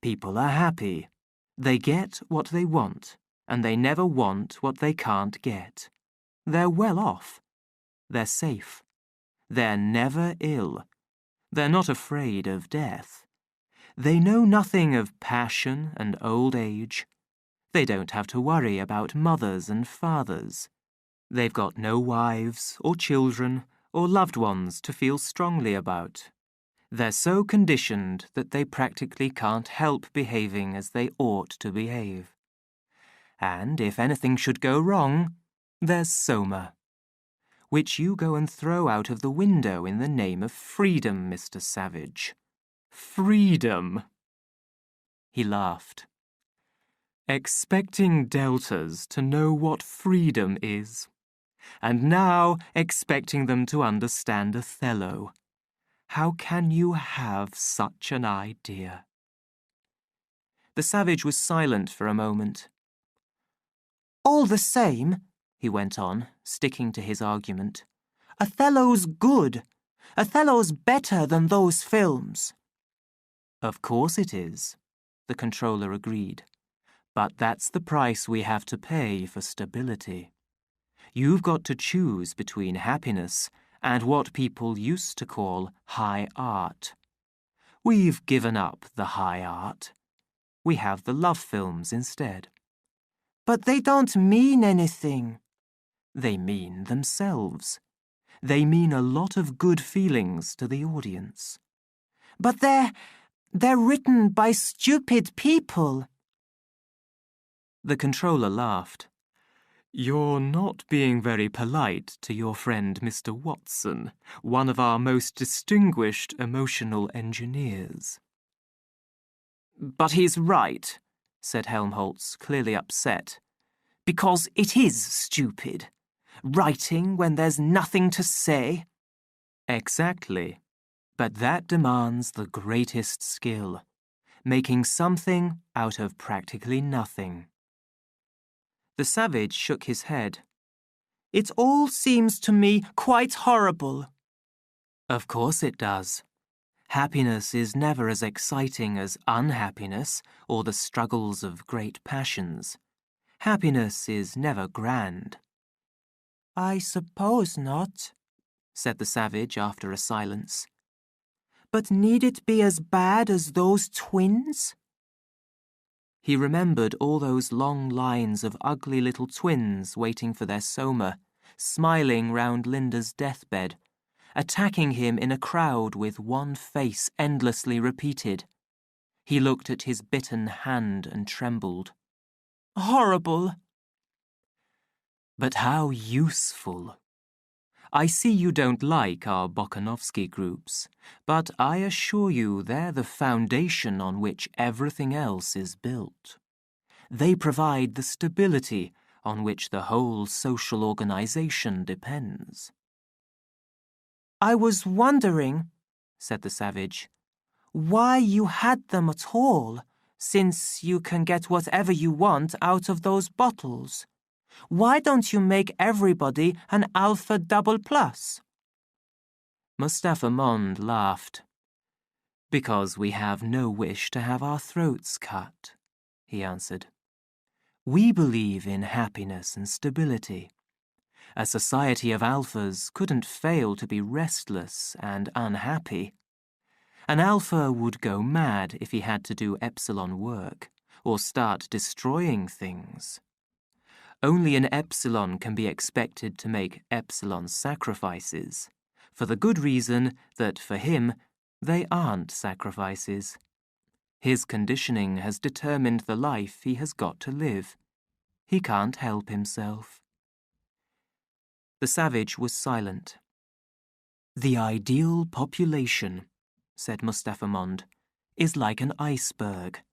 People are happy. They get what they want, and they never want what they can't get. They're well off. They're safe. They're never ill. They're not afraid of death. They know nothing of passion and old age. They don't have to worry about mothers and fathers. They've got no wives or children or loved ones to feel strongly about. They're so conditioned that they practically can't help behaving as they ought to behave. And if anything should go wrong, there's Soma, which you go and throw out of the window in the name of freedom, Mr. Savage. Freedom! He laughed. Expecting deltas to know what freedom is, and now expecting them to understand Othello. How can you have such an idea? The Savage was silent for a moment. All the same, he went on, sticking to his argument, Othello's good. Othello's better than those films. Of course it is, the controller agreed. But that's the price we have to pay for stability. You've got to choose between happiness and what people used to call high art. We've given up the high art. We have the love films instead. But they don't mean anything. They mean themselves. They mean a lot of good feelings to the audience. But they're written by stupid people. The controller laughed. You're not being very polite to your friend Mr. Watson, one of our most distinguished emotional engineers. But he's right, said Helmholtz, clearly upset. Because it is stupid. Writing when there's nothing to say. Exactly. But that demands the greatest skill. Making something out of practically nothing. The Savage shook his head. It all seems to me quite horrible. Of course it does. Happiness is never as exciting as unhappiness or the struggles of great passions. Happiness is never grand. I suppose not, said the Savage after a silence. But need it be as bad as those twins? He remembered all those long lines of ugly little twins waiting for their Soma, smiling round Linda's deathbed, attacking him in a crowd with one face endlessly repeated. He looked at his bitten hand and trembled. Horrible. But how useful. I see you don't like our Bokanovsky groups, but I assure you they're the foundation on which everything else is built. They provide the stability on which the whole social organization depends. I was wondering, said the Savage, why you had them at all, since you can get whatever you want out of those bottles. Why don't you make everybody an Alpha Double Plus? Mustafa Mond laughed. Because we have no wish to have our throats cut, he answered. We believe in happiness and stability. A society of alphas couldn't fail to be restless and unhappy. An alpha would go mad if he had to do epsilon work, or start destroying things. Only an epsilon can be expected to make epsilon sacrifices, for the good reason that, for him, they aren't sacrifices. His conditioning has determined the life he has got to live. He can't help himself. The savage was silent. "The ideal population," said Mustapha Mond, "is like an iceberg,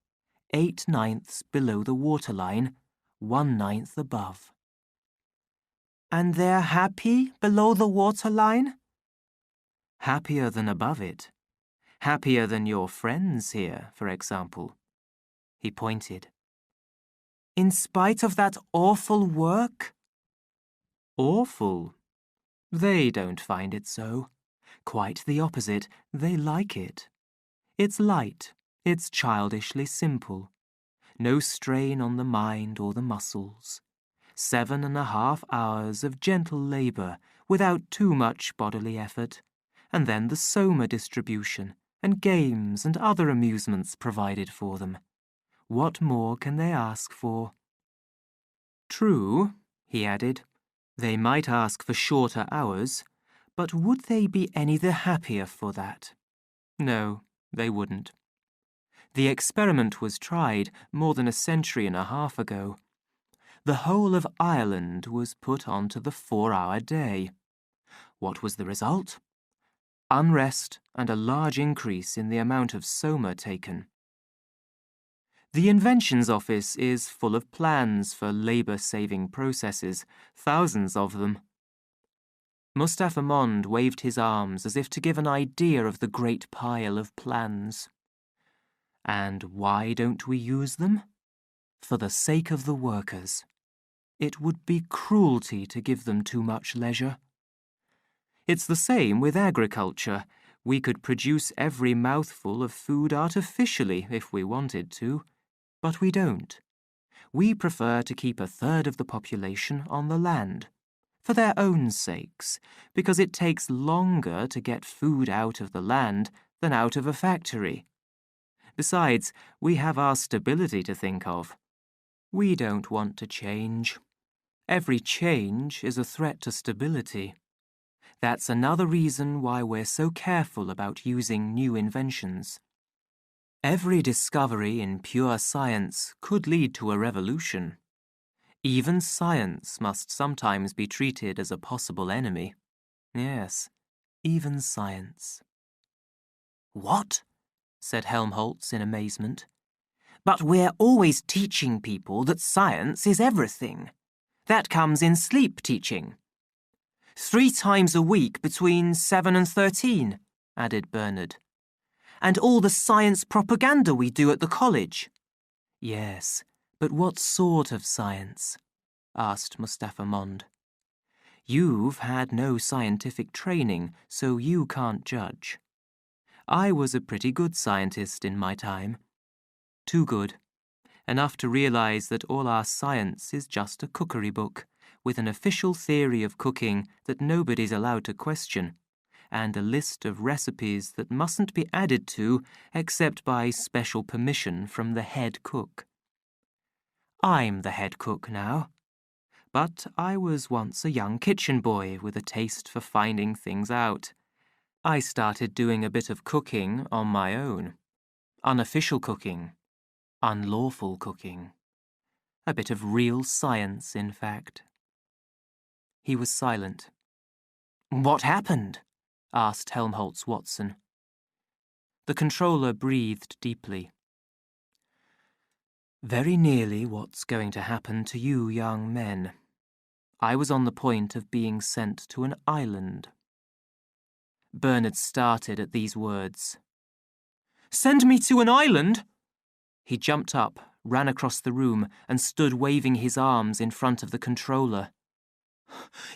8/9 below the waterline, 1/9 above." "And they're happy below the waterline?" "Happier than above it. Happier than your friends here, for example." He pointed. "In spite of that awful work?" "Awful? They don't find it so. Quite the opposite, they like it. It's light, it's childishly simple. No strain on the mind or the muscles. 7.5 hours of gentle labour without too much bodily effort, and then the soma distribution and games and other amusements provided for them. What more can they ask for?" "True," he added, "they might ask for shorter hours, but would they be any the happier for that? No, they wouldn't. The experiment was tried more than a century and a half ago. The whole of Ireland was put onto the 4-hour day. What was the result? Unrest and a large increase in the amount of soma taken. The Inventions Office is full of plans for labour-saving processes, thousands of them." Mustapha Mond waved his arms as if to give an idea of the great pile of plans. "And why don't we use them? For the sake of the workers. It would be cruelty to give them too much leisure. It's the same with agriculture. We could produce every mouthful of food artificially if we wanted to, but we don't. We prefer to keep 1/3 of the population on the land, for their own sakes, because it takes longer to get food out of the land than out of a factory. Besides, we have our stability to think of. We don't want to change. Every change is a threat to stability. That's another reason why we're so careful about using new inventions. Every discovery in pure science could lead to a revolution. Even science must sometimes be treated as a possible enemy. Yes, even science." "What?" said Helmholtz in amazement. "But we're always teaching people that science is everything. That comes in sleep teaching." 3 times a week between 7 and 13, added Bernard. "And all the science propaganda we do at the college." "Yes, but what sort of science?" asked Mustapha Mond. "You've had no scientific training, so you can't judge. I was a pretty good scientist in my time. Too good. Enough to realize that all our science is just a cookery book, with an official theory of cooking that nobody's allowed to question, and a list of recipes that mustn't be added to except by special permission from the head cook. I'm the head cook now. But I was once a young kitchen boy with a taste for finding things out. I started doing a bit of cooking on my own. Unofficial cooking. Unlawful cooking. A bit of real science, in fact." He was silent. "What happened?" asked Helmholtz Watson. The controller breathed deeply. "Very nearly what's going to happen to you young men. I was on the point of being sent to an island." Bernard started at these words. "Send me to an island?" He jumped up, ran across the room, and stood waving his arms in front of the controller.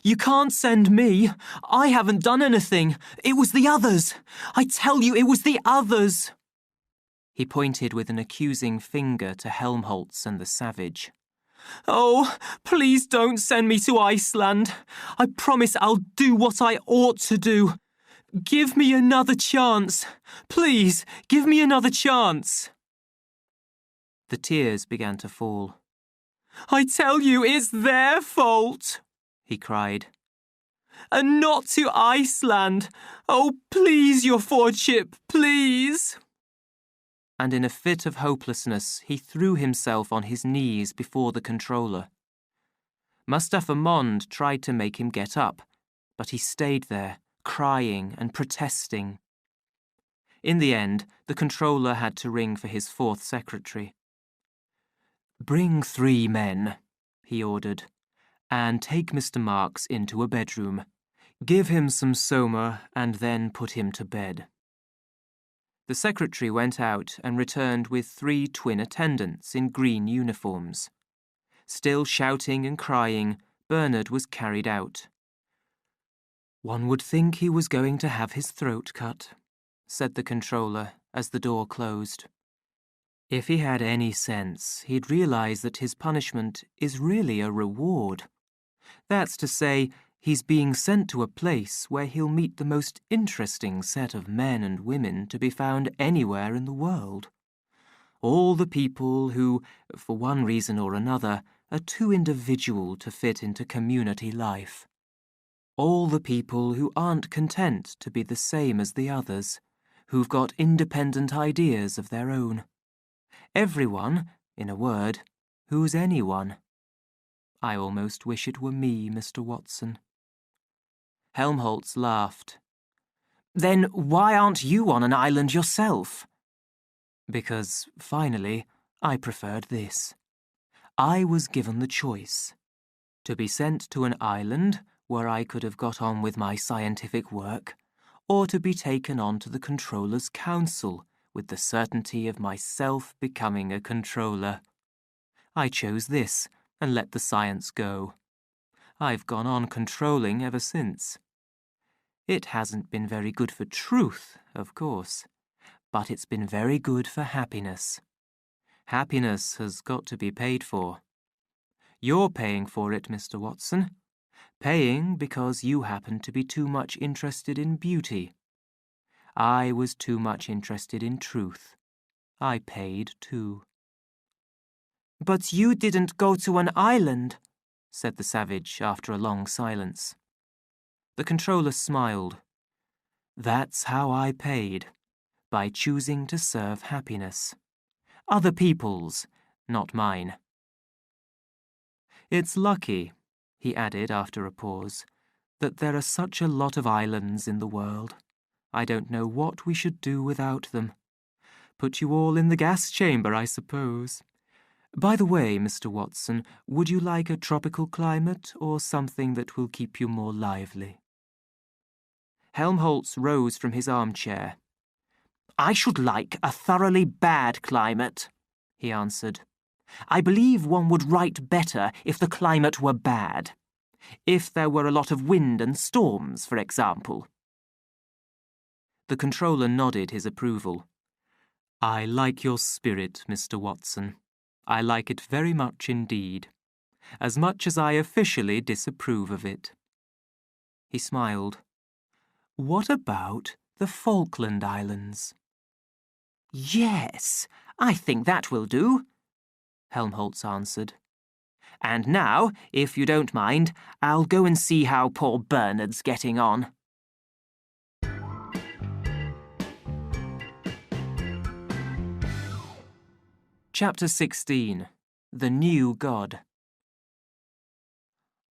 "You can't send me. I haven't done anything. It was the others. I tell you, it was the others." He pointed with an accusing finger to Helmholtz and the savage. Oh, please don't send me to Iceland. I promise I'll do what I ought to do. Give me another chance. Please, give me another chance. The tears began to fall. I tell you, it's their fault, he cried. And not to Iceland. Oh, please, your Fordship, please. And in a fit of hopelessness, he threw himself on his knees before the controller. Mustafa Mond tried to make him get up, but he stayed there, crying and protesting. In the end, the controller had to ring for his fourth secretary. "Bring 3 men," he ordered, "and take Mr. Marks into a bedroom. Give him some soma and then put him to bed." The secretary went out and returned with 3 twin attendants in green uniforms. Still shouting and crying, Bernard was carried out. "One would think he was going to have his throat cut," said the controller as the door closed. "If he had any sense, he'd realize that his punishment is really a reward. That's to say, he's being sent to a place where he'll meet the most interesting set of men and women to be found anywhere in the world. All the people who, for one reason or another, are too individual to fit into community life. All the people who aren't content to be the same as the others, who've got independent ideas of their own. Everyone, in a word, who's anyone. I almost wish it were me, Mr. Watson." Helmholtz laughed. "Then why aren't you on an island yourself?" "Because, finally, I preferred this. I was given the choice. To be sent to an island where I could have got on with my scientific work, or to be taken on to the Controller's Council with the certainty of myself becoming a controller. I chose this and let the science go. I've gone on controlling ever since. It hasn't been very good for truth, of course, but it's been very good for happiness. Happiness has got to be paid for. You're paying for it, Mr. Watson. Paying because you happen to be too much interested in beauty. I was too much interested in truth. I paid too." "But you didn't go to an island," said the savage after a long silence. The controller smiled. "That's how I paid, by choosing to serve happiness. Other people's, not mine. It's lucky," he added after a pause, "that there are such a lot of islands in the world. I don't know what we should do without them. Put you all in the gas chamber, I suppose. By the way, Mr. Watson, would you like a tropical climate or something that will keep you more lively?" Helmholtz rose from his armchair. "I should like a thoroughly bad climate," he answered. "I believe one would write better if the climate were bad. If there were a lot of wind and storms, for example." The controller nodded his approval. "I like your spirit, Mr. Watson. I like it very much indeed. As much as I officially disapprove of it." He smiled. "What about the Falkland Islands?" "Yes, I think that will do," Helmholtz answered. "And now, if you don't mind, I'll go and see how poor Bernard's getting on." Chapter 16. The New God.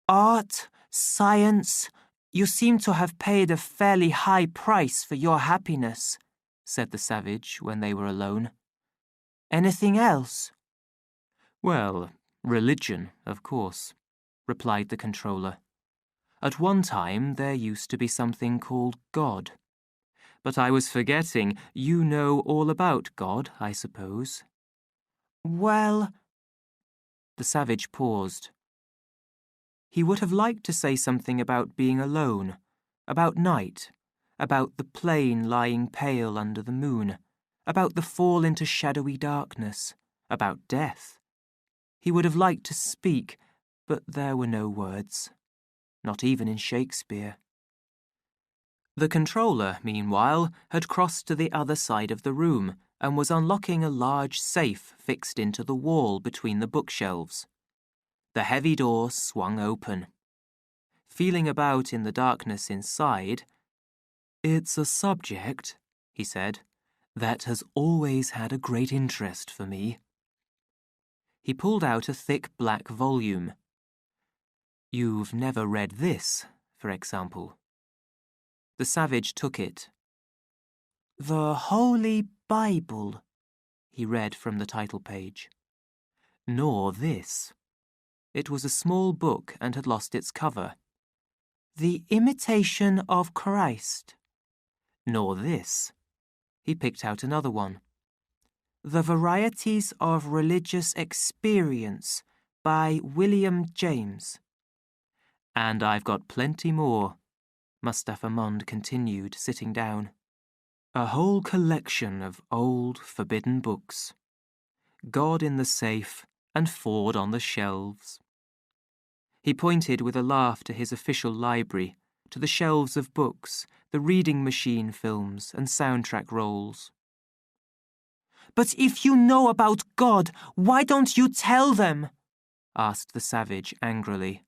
"Art, science, you seem to have paid a fairly high price for your happiness," said the savage when they were alone. "Anything else?" "Well, religion, of course," replied the controller. "At one time there used to be something called God. But I was forgetting, you know all about God, I suppose?" "Well—" The savage paused. He would have liked to say something about being alone, about night, about the plain lying pale under the moon, about the fall into shadowy darkness, about death. He would have liked to speak, but there were no words, not even in Shakespeare. The controller, meanwhile, had crossed to the other side of the room and was unlocking a large safe fixed into the wall between the bookshelves. The heavy door swung open. Feeling about in the darkness inside, "It's a subject," he said, "that has always had a great interest for me." He pulled out a thick black volume. "You've never read this, for example." The savage took it. "The Holy Bible," he read from the title page. "Nor this." It was a small book and had lost its cover. "The Imitation of Christ." Nor this. He picked out another one. "The Varieties of Religious Experience" by William James. "And I've got plenty more," Mustapha Mond continued, sitting down. "A whole collection of old, forbidden books. God in the safe and Ford on the shelves." He pointed with a laugh to his official library, to the shelves of books, the reading machine films and soundtrack rolls. "But if you know about God, why don't you tell them?" asked the savage angrily.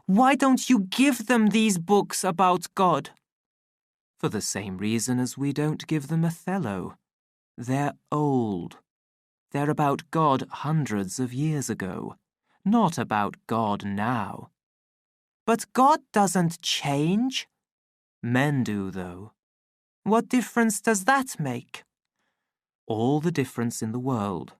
"Why don't you give them these books about God?" For the same reason as we don't give them Othello. They're old. They're about God hundreds of years ago, not about God now. "But God doesn't change." Men do, though. "What difference does that make?" All the difference in the world.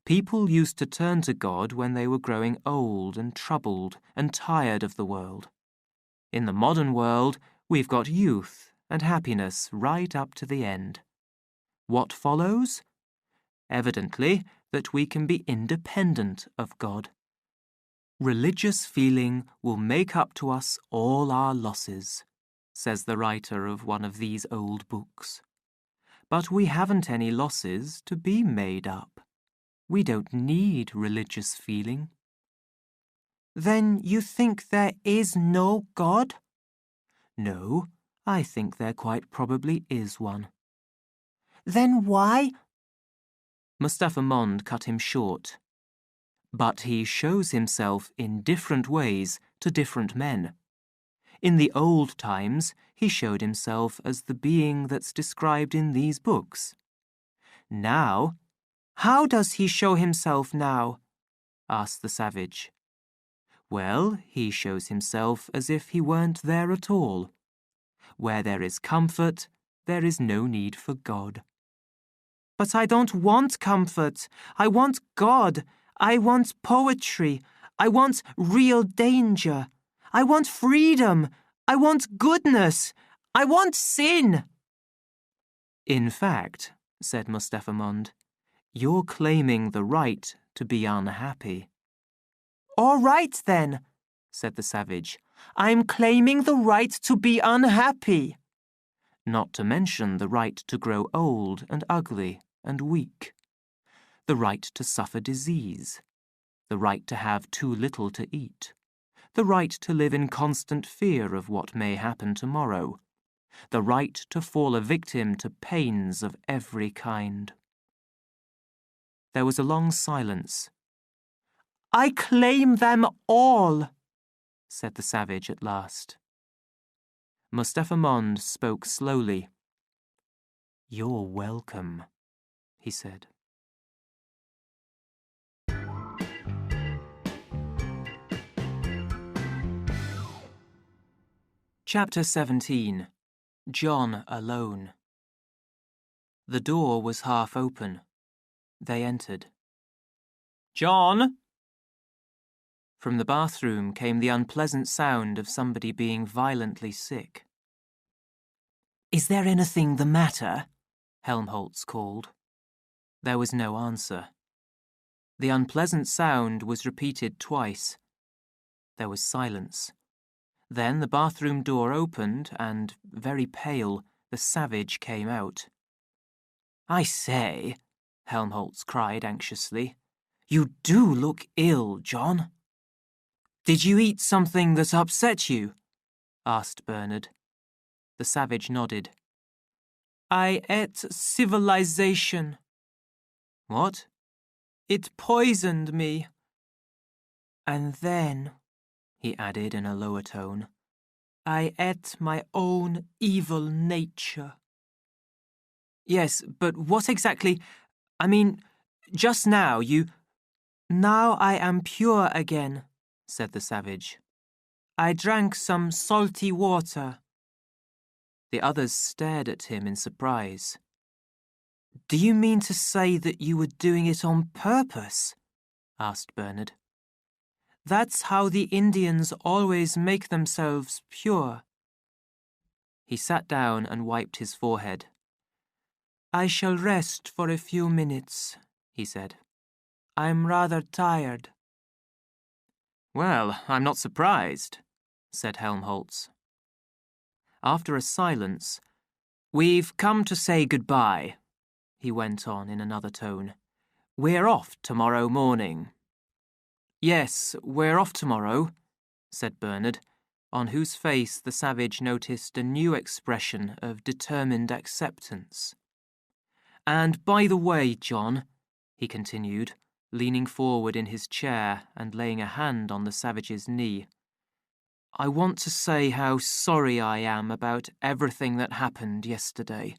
People used to turn to God when they were growing old and troubled and tired of the world. In the modern world, we've got youth and happiness right up to the end. What follows? Evidently, that we can be independent of God. Religious feeling will make up to us all our losses, says the writer of one of these old books. But we haven't any losses to be made up. We don't need religious feeling. "Then you think there is no God?" No, I think there quite probably is one. "Then why—" Mustapha Mond cut him short. "But he shows himself in different ways to different men. In the old times, he showed himself as the being that's described in these books. Now—" "How does he show himself now?" asked the savage. "Well, he shows himself as if he weren't there at all. Where there is comfort, there is no need for God." "But I don't want comfort. I want God. I want poetry. I want real danger. I want freedom. I want goodness. I want sin." "In fact," said Mustapha Mond, "you're claiming the right to be unhappy." "All right, then," said the savage. "I'm claiming the right to be unhappy." Not to mention the right to grow old and ugly and weak. The right to suffer disease. The right to have too little to eat. The right to live in constant fear of what may happen tomorrow. The right to fall a victim to pains of every kind. There was a long silence. "I claim them all," said the savage at last. Mustapha Mond spoke slowly. "You're welcome," he said. Chapter 17. John Alone. The door was half open. They entered. "John!" From the bathroom came the unpleasant sound of somebody being violently sick. "Is there anything the matter?" Helmholtz called. There was no answer. The unpleasant sound was repeated twice. There was silence. Then the bathroom door opened and, very pale, the savage came out. "I say," Helmholtz cried anxiously, You do look ill, John. Did you eat something that upset you? Asked Bernard. The savage nodded. I ate civilization. What? It poisoned me. And then, he added in a lower tone, I ate my own evil nature. Yes, but what exactly... I mean, just now you... Now I am pure again, said the savage. I drank some salty water. The others stared at him in surprise. Do you mean to say that you were doing it on purpose? Asked Bernard. That's how the Indians always make themselves pure. He sat down and wiped his forehead. I shall rest for a few minutes, he said. I'm rather tired. Well, I'm not surprised, said Helmholtz. After a silence, We've come to say goodbye, he went on in another tone. We're off tomorrow morning. Yes, we're off tomorrow, said Bernard, on whose face the savage noticed a new expression of determined acceptance. And by the way, John, he continued, leaning forward in his chair and laying a hand on the savage's knee, I want to say how sorry I am about everything that happened yesterday.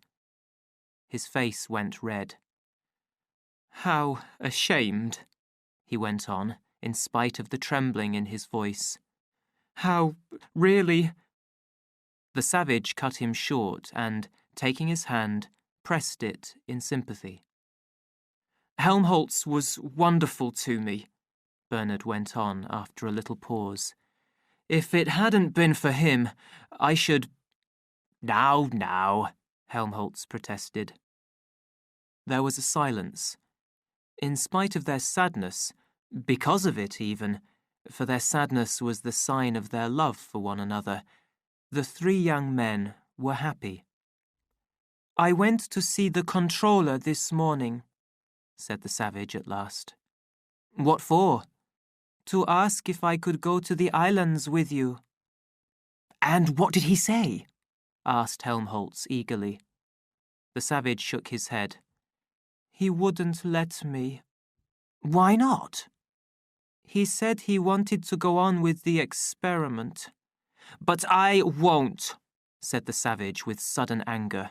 His face went red. How ashamed, he went on, in spite of the trembling in his voice. How, really... The savage cut him short and, taking his hand, pressed it in sympathy. Helmholtz was wonderful to me, Bernard went on after a little pause. If it hadn't been for him, I should... Now, Helmholtz protested. There was a silence. In spite of their sadness, because of it even, for their sadness was the sign of their love for one another, the three young men were happy. I went to see the controller this morning, said the savage at last. What for? To ask if I could go to the islands with you. And what did he say? Asked Helmholtz eagerly. The savage shook his head. He wouldn't let me. Why not? He said he wanted to go on with the experiment. But I won't, said the savage with sudden anger.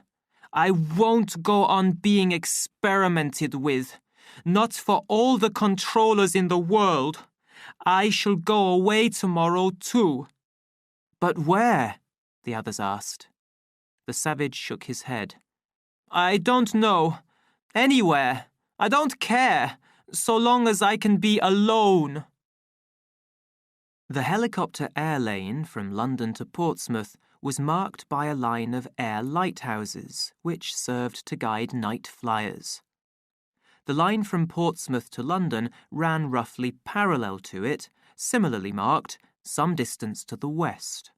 I won't go on being experimented with. Not for all the controllers in the world. I shall go away tomorrow too. But where? The others asked. The savage shook his head. I don't know. Anywhere. I don't care, so long as I can be alone. The helicopter air lane from London to Portsmouth was marked by a line of air lighthouses, which served to guide night flyers. The line from Portsmouth to London ran roughly parallel to it, similarly marked, some distance to the west.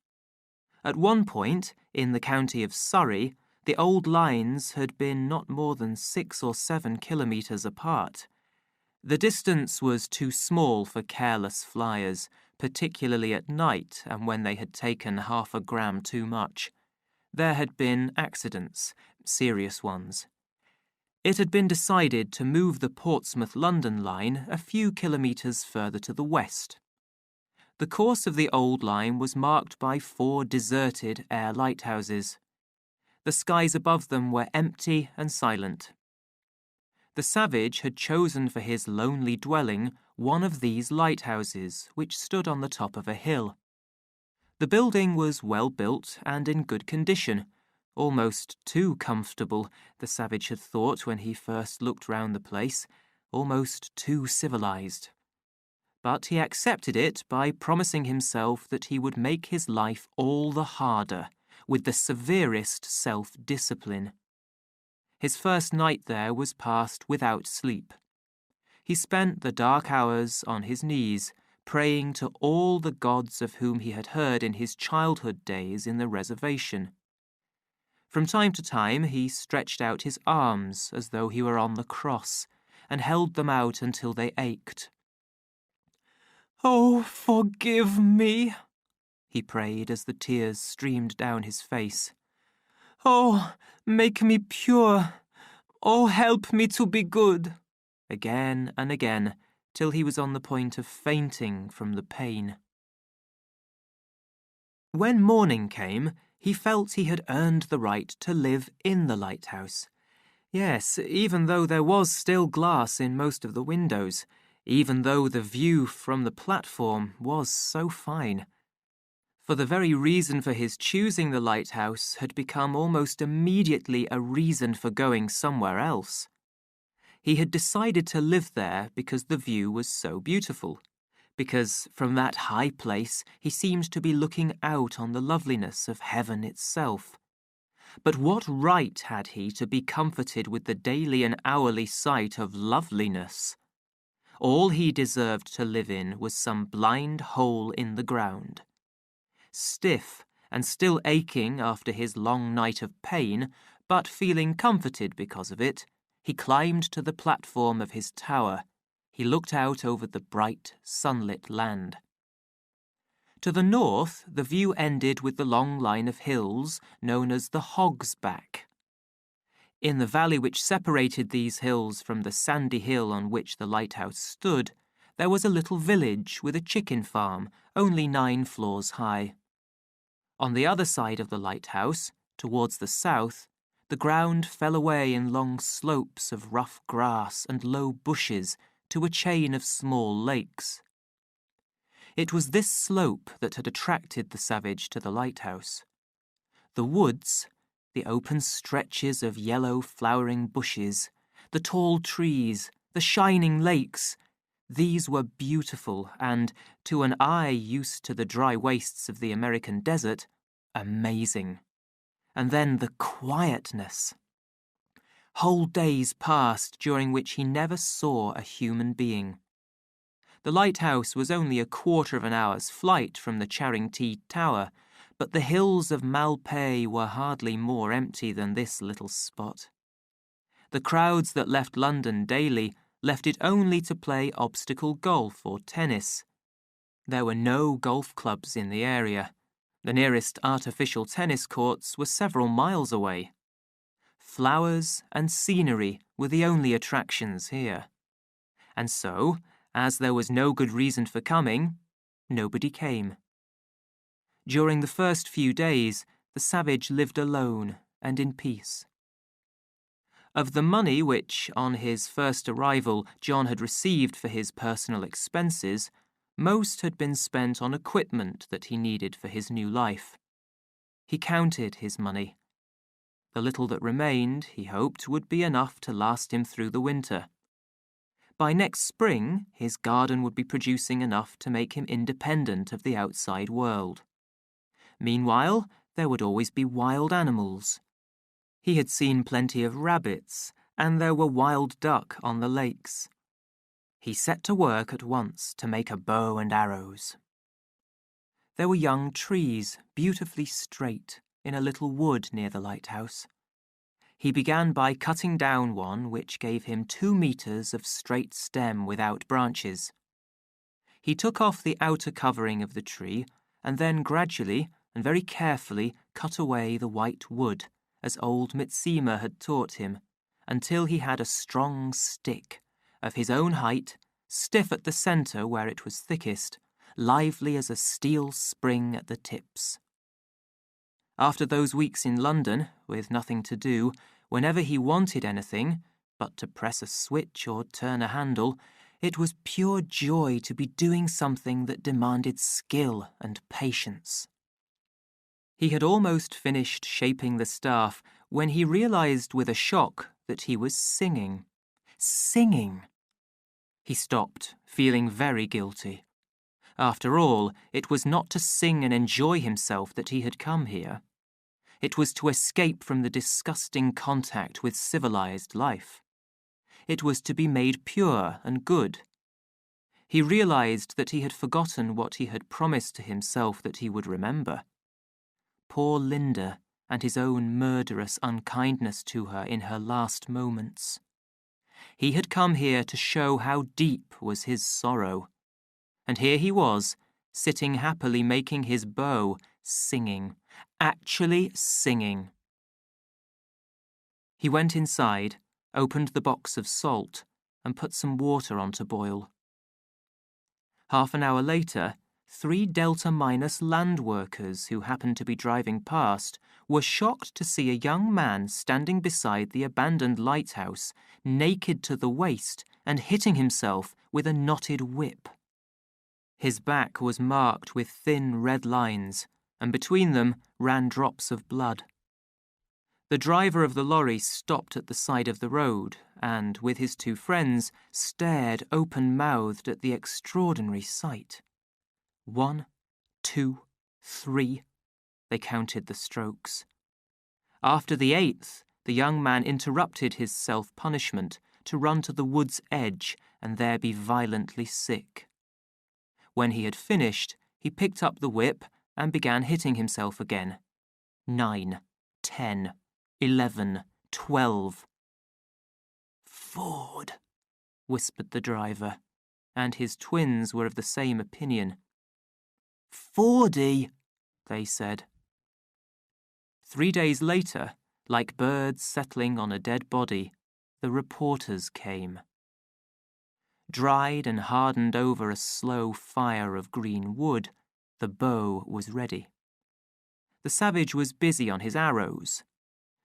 At one point, in the county of Surrey, the old lines had been not more than 6 or 7 kilometres apart. The distance was too small for careless flyers, particularly at night and when they had taken 0.5 gram too much. There had been accidents, serious ones. It had been decided to move the Portsmouth-London line a few kilometres further to the west. The course of the old line was marked by 4 deserted air lighthouses. The skies above them were empty and silent. The savage had chosen for his lonely dwelling one of these lighthouses, which stood on the top of a hill. The building was well built and in good condition, almost too comfortable, the savage had thought when he first looked round the place, almost too civilized. But he accepted it by promising himself that he would make his life all the harder, with the severest self-discipline. His first night there was passed without sleep. He spent the dark hours on his knees, praying to all the gods of whom he had heard in his childhood days in the reservation. From time to time he stretched out his arms as though he were on the cross, and held them out until they ached. "Oh, forgive me," he prayed as the tears streamed down his face. "Oh, make me pure. Oh, help me to be good." Again and again, till he was on the point of fainting from the pain. When morning came, he felt he had earned the right to live in the lighthouse. Yes, even though there was still glass in most of the windows, even though the view from the platform was so fine. For the very reason for his choosing the lighthouse had become almost immediately a reason for going somewhere else. He had decided to live there because the view was so beautiful, because from that high place he seemed to be looking out on the loveliness of heaven itself. But what right had he to be comforted with the daily and hourly sight of loveliness? All he deserved to live in was some blind hole in the ground. Stiff and still aching after his long night of pain, but feeling comforted because of it, he climbed to the platform of his tower. He looked out over the bright, sunlit land. To the north, the view ended with the long line of hills known as the Hog's Back. In the valley which separated these hills from the sandy hill on which the lighthouse stood, there was a little village with a chicken farm, only 9 floors high. On the other side of the lighthouse, towards the south, the ground fell away in long slopes of rough grass and low bushes to a chain of small lakes. It was this slope that had attracted the savage to the lighthouse. The woods, the open stretches of yellow flowering bushes, the tall trees, the shining lakes, these were beautiful and, to an eye used to the dry wastes of the American desert, amazing. And then the quietness. Whole days passed during which he never saw a human being. The lighthouse was only a quarter of an hour's flight from the Charing-T Tower, but the hills of Malpais were hardly more empty than this little spot. The crowds that left London daily left it only to play obstacle golf or tennis. There were no golf clubs in the area. The nearest artificial tennis courts were several miles away. Flowers and scenery were the only attractions here. And so, as there was no good reason for coming, nobody came. During the first few days, the savage lived alone and in peace. Of the money which, on his first arrival, John had received for his personal expenses, most had been spent on equipment that he needed for his new life. He counted his money. The little that remained, he hoped, would be enough to last him through the winter. By next spring, his garden would be producing enough to make him independent of the outside world. Meanwhile, there would always be wild animals. He had seen plenty of rabbits, and there were wild duck on the lakes. He set to work at once to make a bow and arrows. There were young trees, beautifully straight, in a little wood near the lighthouse. He began by cutting down one which gave him 2 meters of straight stem without branches. He took off the outer covering of the tree, and then gradually and very carefully cut away the white wood, as old Mitsima had taught him, until he had a strong stick, of his own height, stiff at the centre where it was thickest, lively as a steel spring at the tips. After those weeks in London, with nothing to do, whenever he wanted anything, but to press a switch or turn a handle, it was pure joy to be doing something that demanded skill and patience. He had almost finished shaping the staff when he realized with a shock that he was singing. Singing! He stopped, feeling very guilty. After all, it was not to sing and enjoy himself that he had come here. It was to escape from the disgusting contact with civilized life. It was to be made pure and good. He realized that he had forgotten what he had promised to himself that he would remember. Poor Linda and his own murderous unkindness to her in her last moments. He had come here to show how deep was his sorrow. And here he was, sitting happily making his bow, singing, actually singing. He went inside, opened the box of salt, and put some water on to boil. Half an hour later, 3 Delta Minus land workers who happened to be driving past were shocked to see a young man standing beside the abandoned lighthouse, naked to the waist and hitting himself with a knotted whip. His back was marked with thin red lines, and between them ran drops of blood. The driver of the lorry stopped at the side of the road and, with his 2 friends, stared open-mouthed at the extraordinary sight. 1, 2, 3, they counted the strokes. After the 8th, the young man interrupted his self-punishment to run to the wood's edge and there be violently sick. When he had finished, he picked up the whip and began hitting himself again. 9, 10, 11, 12. "Ford," whispered the driver, and his twins were of the same opinion. "Fordy," they said. 3 days later, like birds settling on a dead body, the reporters came. Dried and hardened over a slow fire of green wood, the bow was ready. The savage was busy on his arrows.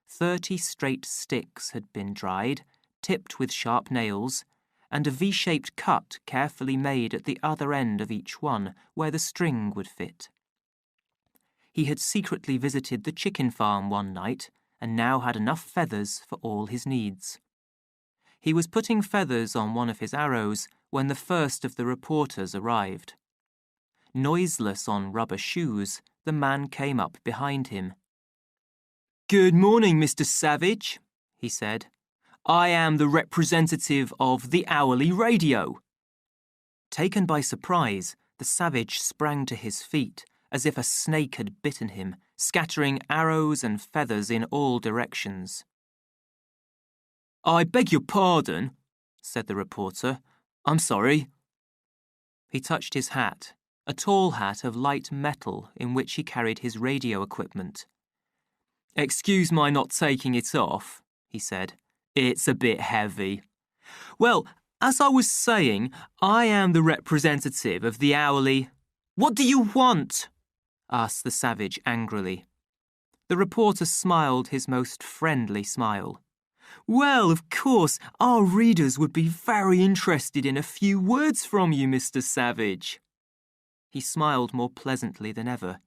30 straight sticks had been dried, tipped with sharp nails, and a V-shaped cut carefully made at the other end of each one where the string would fit. He had secretly visited the chicken farm one night and now had enough feathers for all his needs. He was putting feathers on one of his arrows when the first of the reporters arrived. Noiseless on rubber shoes, the man came up behind him. "Good morning, Mr. Savage," he said. "I am the representative of the hourly radio." Taken by surprise, the savage sprang to his feet as if a snake had bitten him, scattering arrows and feathers in all directions. "I beg your pardon," said the reporter. "I'm sorry." He touched his hat, a tall hat of light metal in which he carried his radio equipment. "Excuse my not taking it off," he said. "It's a bit heavy. Well, as I was saying, I am the representative of the hourly—" "What do you want?" asked the savage angrily. The reporter smiled his most friendly smile. "Well, of course, our readers would be very interested in a few words from you, Mr. Savage." He smiled more pleasantly than ever.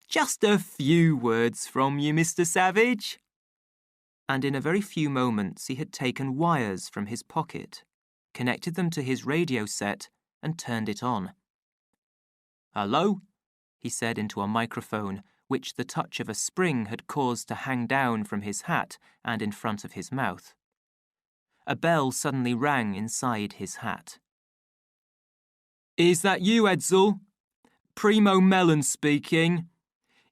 "Just a few words from you, Mr. Savage." And in a very few moments he had taken wires from his pocket, connected them to his radio set, and turned it on. "Hello?" he said into a microphone which the touch of a spring had caused to hang down from his hat and in front of his mouth. A bell suddenly rang inside his hat. "Is that you, Edsel? Primo Mellon speaking.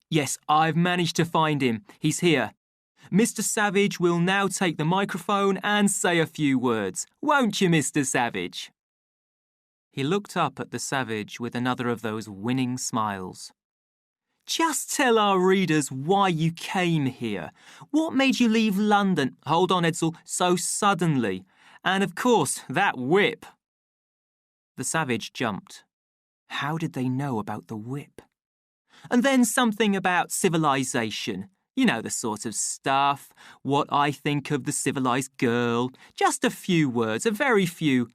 Yes, I've managed to find him. He's here. Mr. Savage will now take the microphone and say a few words. Won't you, Mr. Savage?" He looked up at the savage with another of those winning smiles. "Just tell our readers why you came here. What made you leave London, hold on, Edsel, so suddenly? And, of course, that whip." The savage jumped. How did they know about the whip? "And then something about civilization. You know the sort of stuff. What I think of the civilized girl. Just a few words, a very few."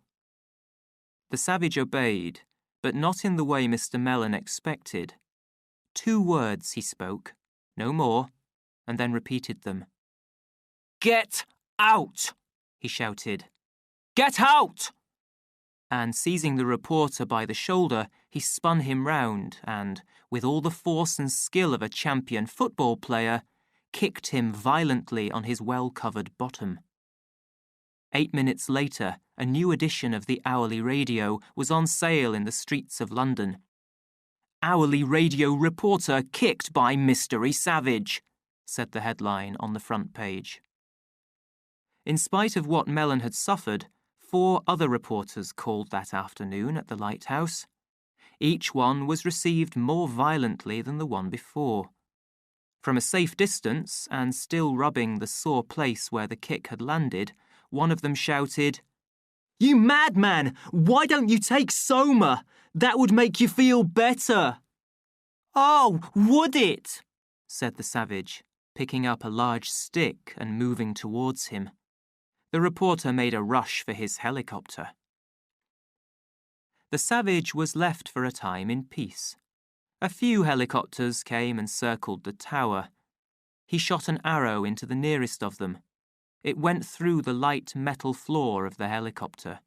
The savage obeyed, but not in the way Mr. Mellon expected. 2 words he spoke, no more, and then repeated them. "Get out!" he shouted. "Get out!" And seizing the reporter by the shoulder, he spun him round and, with all the force and skill of a champion football player, kicked him violently on his well-covered bottom. 8 minutes later, a new edition of the Hourly Radio was on sale in the streets of London. "Hourly Radio reporter kicked by Mystery Savage," said the headline on the front page. In spite of what Melon had suffered, 4 other reporters called that afternoon at the lighthouse. Each one was received more violently than the one before. From a safe distance, and still rubbing the sore place where the kick had landed, one of them shouted, "You madman! Why don't you take Soma? That would make you feel better." "Oh, would it?" said the savage, picking up a large stick and moving towards him. The reporter made a rush for his helicopter. The savage was left for a time in peace. A few helicopters came and circled the tower. He shot an arrow into the nearest of them. It went through the light metal floor of the helicopter.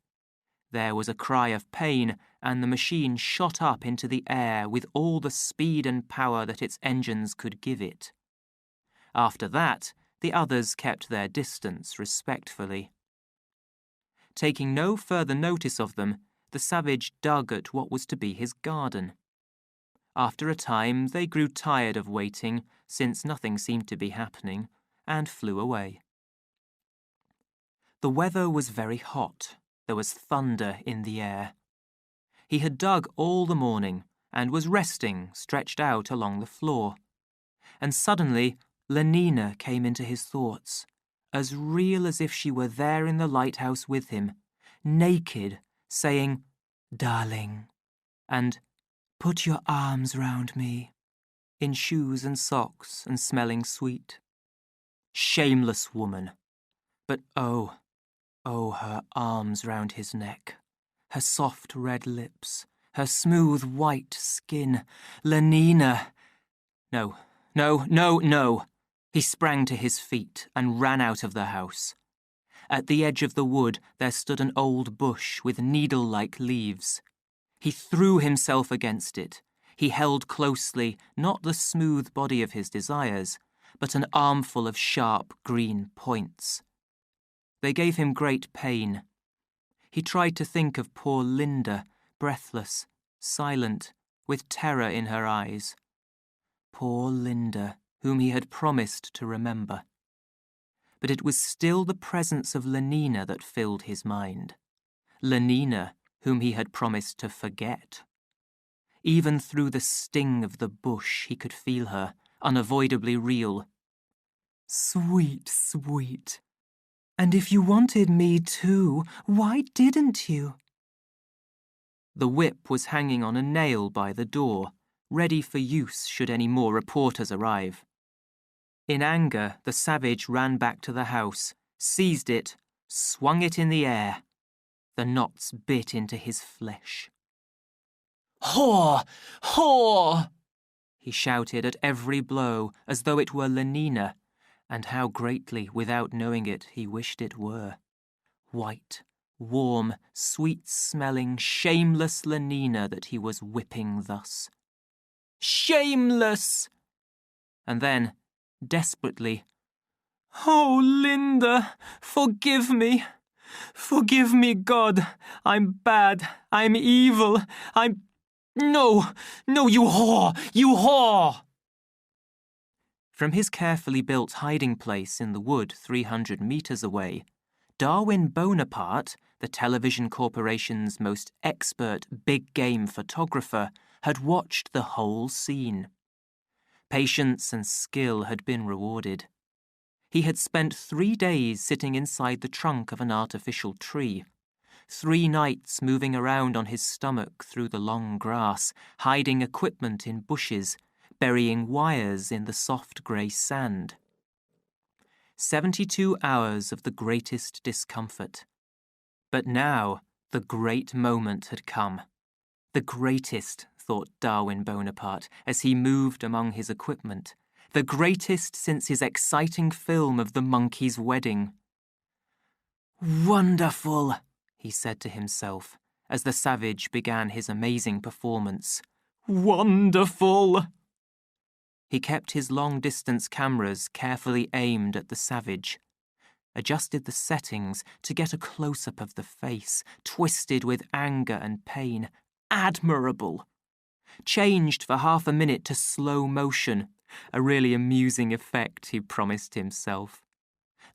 There was a cry of pain, and the machine shot up into the air with all the speed and power that its engines could give it. After that, the others kept their distance respectfully. Taking no further notice of them, the savage dug at what was to be his garden. After a time, they grew tired of waiting, since nothing seemed to be happening, and flew away. The weather was very hot. There was thunder in the air. He had dug all the morning and was resting, stretched out along the floor. And suddenly, Lenina came into his thoughts, as real as if she were there in the lighthouse with him, naked, saying, "Darling," and "Put your arms round me," in shoes and socks and smelling sweet. Shameless woman! But oh, her arms round his neck, her soft red lips, her smooth white skin. Lenina! No. He sprang to his feet and ran out of the house. At the edge of the wood there stood an old bush with needle-like leaves. He threw himself against it. He held closely not the smooth body of his desires, but an armful of sharp green points. They gave him great pain. He tried to think of poor Linda, breathless, silent, with terror in her eyes. Poor Linda, whom he had promised to remember. But it was still the presence of Lenina that filled his mind. Lenina, whom he had promised to forget. Even through the sting of the bush he could feel her, unavoidably real. Sweet, sweet. And if you wanted me too, why didn't you? The whip was hanging on a nail by the door, ready for use should any more reporters arrive. In anger, the savage ran back to the house, seized it, swung it in the air. The knots bit into his flesh. "Whore! Whore!" he shouted at every blow, as though it were Lenina, and how greatly, without knowing it, he wished it were. White, warm, sweet-smelling, shameless Lenina that he was whipping thus. Shameless! And then, desperately, "Oh, Linda, forgive me. Forgive me, God. I'm bad. I'm evil. No, you whore! You whore!" From his carefully built hiding place in the wood 300 meters away, Darwin Bonaparte, the television corporation's most expert big-game photographer, had watched the whole scene. Patience and skill had been rewarded. He had spent 3 days sitting inside the trunk of an artificial tree, 3 nights moving around on his stomach through the long grass, hiding equipment in bushes, burying wires in the soft grey sand. 72 hours of the greatest discomfort. But now the great moment had come. The greatest, thought Darwin Bonaparte as he moved among his equipment. The greatest since his exciting film of the monkey's wedding. "Wonderful," he said to himself, as the savage began his amazing performance. "Wonderful!" He kept his long-distance cameras carefully aimed at the savage, adjusted the settings to get a close-up of the face, twisted with anger and pain. Admirable! Changed for half a minute to slow motion, a really amusing effect, he promised himself.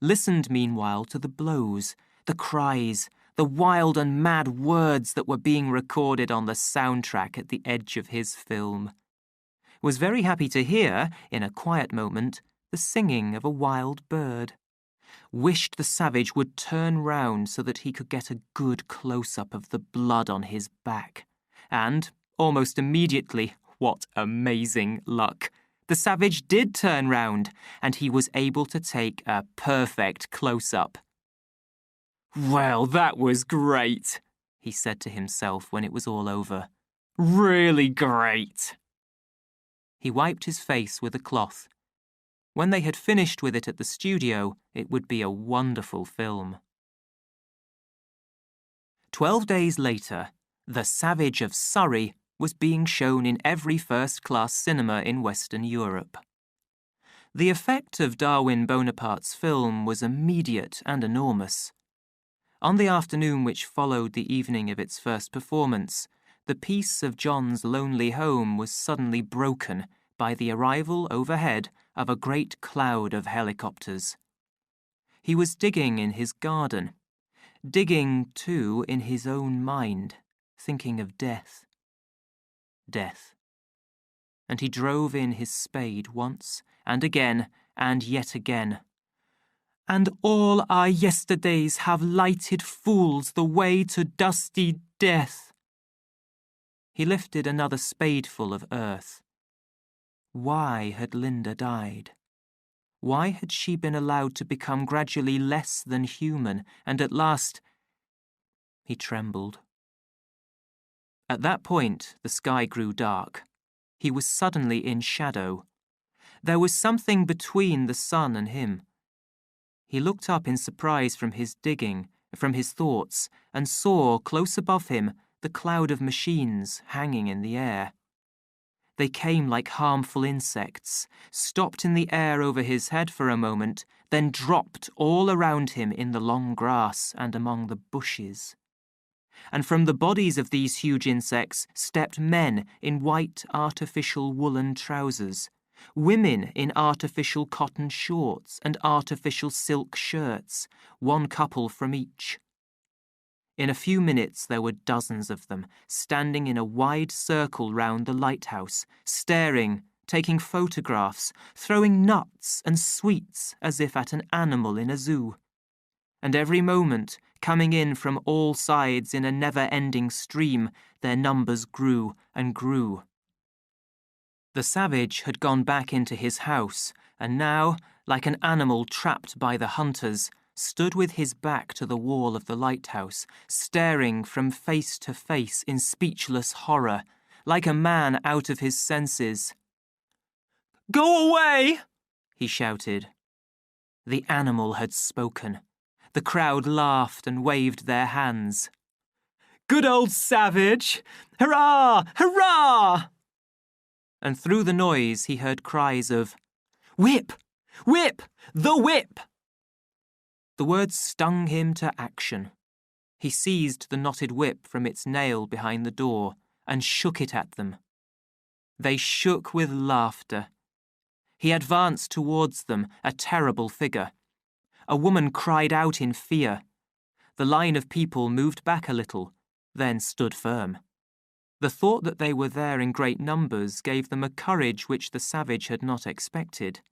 listened meanwhile to the blows, the cries, the wild and mad words that were being recorded on the soundtrack at the edge of his film. Was very happy to hear, in a quiet moment, the singing of a wild bird. Wished the savage would turn round so that he could get a good close-up of the blood on his back. And, almost immediately, what amazing luck! The savage did turn round, and he was able to take a perfect close-up. "Well, that was great," he said to himself when it was all over. "Really great." He wiped his face with a cloth. When they had finished with it at the studio, it would be a wonderful film. 12 days later, The Savage of Surrey was being shown in every first-class cinema in Western Europe. The effect of Darwin Bonaparte's film was immediate and enormous. On the afternoon which followed the evening of its first performance, the peace of John's lonely home was suddenly broken by the arrival overhead of a great cloud of helicopters. He was digging in his garden, digging, too, in his own mind, thinking of death. Death. And he drove in his spade once, and again, and yet again. "And all our yesterdays have lighted fools the way to dusty death." He lifted another spadeful of earth. Why had Linda died? Why had she been allowed to become gradually less than human, and at last... He trembled. At that point, the sky grew dark. He was suddenly in shadow. There was something between the sun and him. He looked up in surprise from his digging, from his thoughts, and saw, close above him, the cloud of machines hanging in the air. They came like harmful insects, stopped in the air over his head for a moment, then dropped all around him in the long grass and among the bushes. And from the bodies of these huge insects stepped men in white artificial woolen trousers, women in artificial cotton shorts and artificial silk shirts, one couple from each. In a few minutes there were dozens of them, standing in a wide circle round the lighthouse, staring, taking photographs, throwing nuts and sweets as if at an animal in a zoo. And every moment, coming in from all sides in a never-ending stream, their numbers grew and grew. The savage had gone back into his house, and now, like an animal trapped by the hunters, stood with his back to the wall of the lighthouse, staring from face to face in speechless horror, like a man out of his senses. "Go away!" he shouted. The animal had spoken. The crowd laughed and waved their hands. "Good old savage! Hurrah! Hurrah!" And through the noise he heard cries of, "Whip! Whip! The whip!" The words stung him to action. He seized the knotted whip from its nail behind the door and shook it at them. They shook with laughter. He advanced towards them, a terrible figure. A woman cried out in fear. The line of people moved back a little, then stood firm. The thought that they were there in great numbers gave them a courage which the savage had not expected.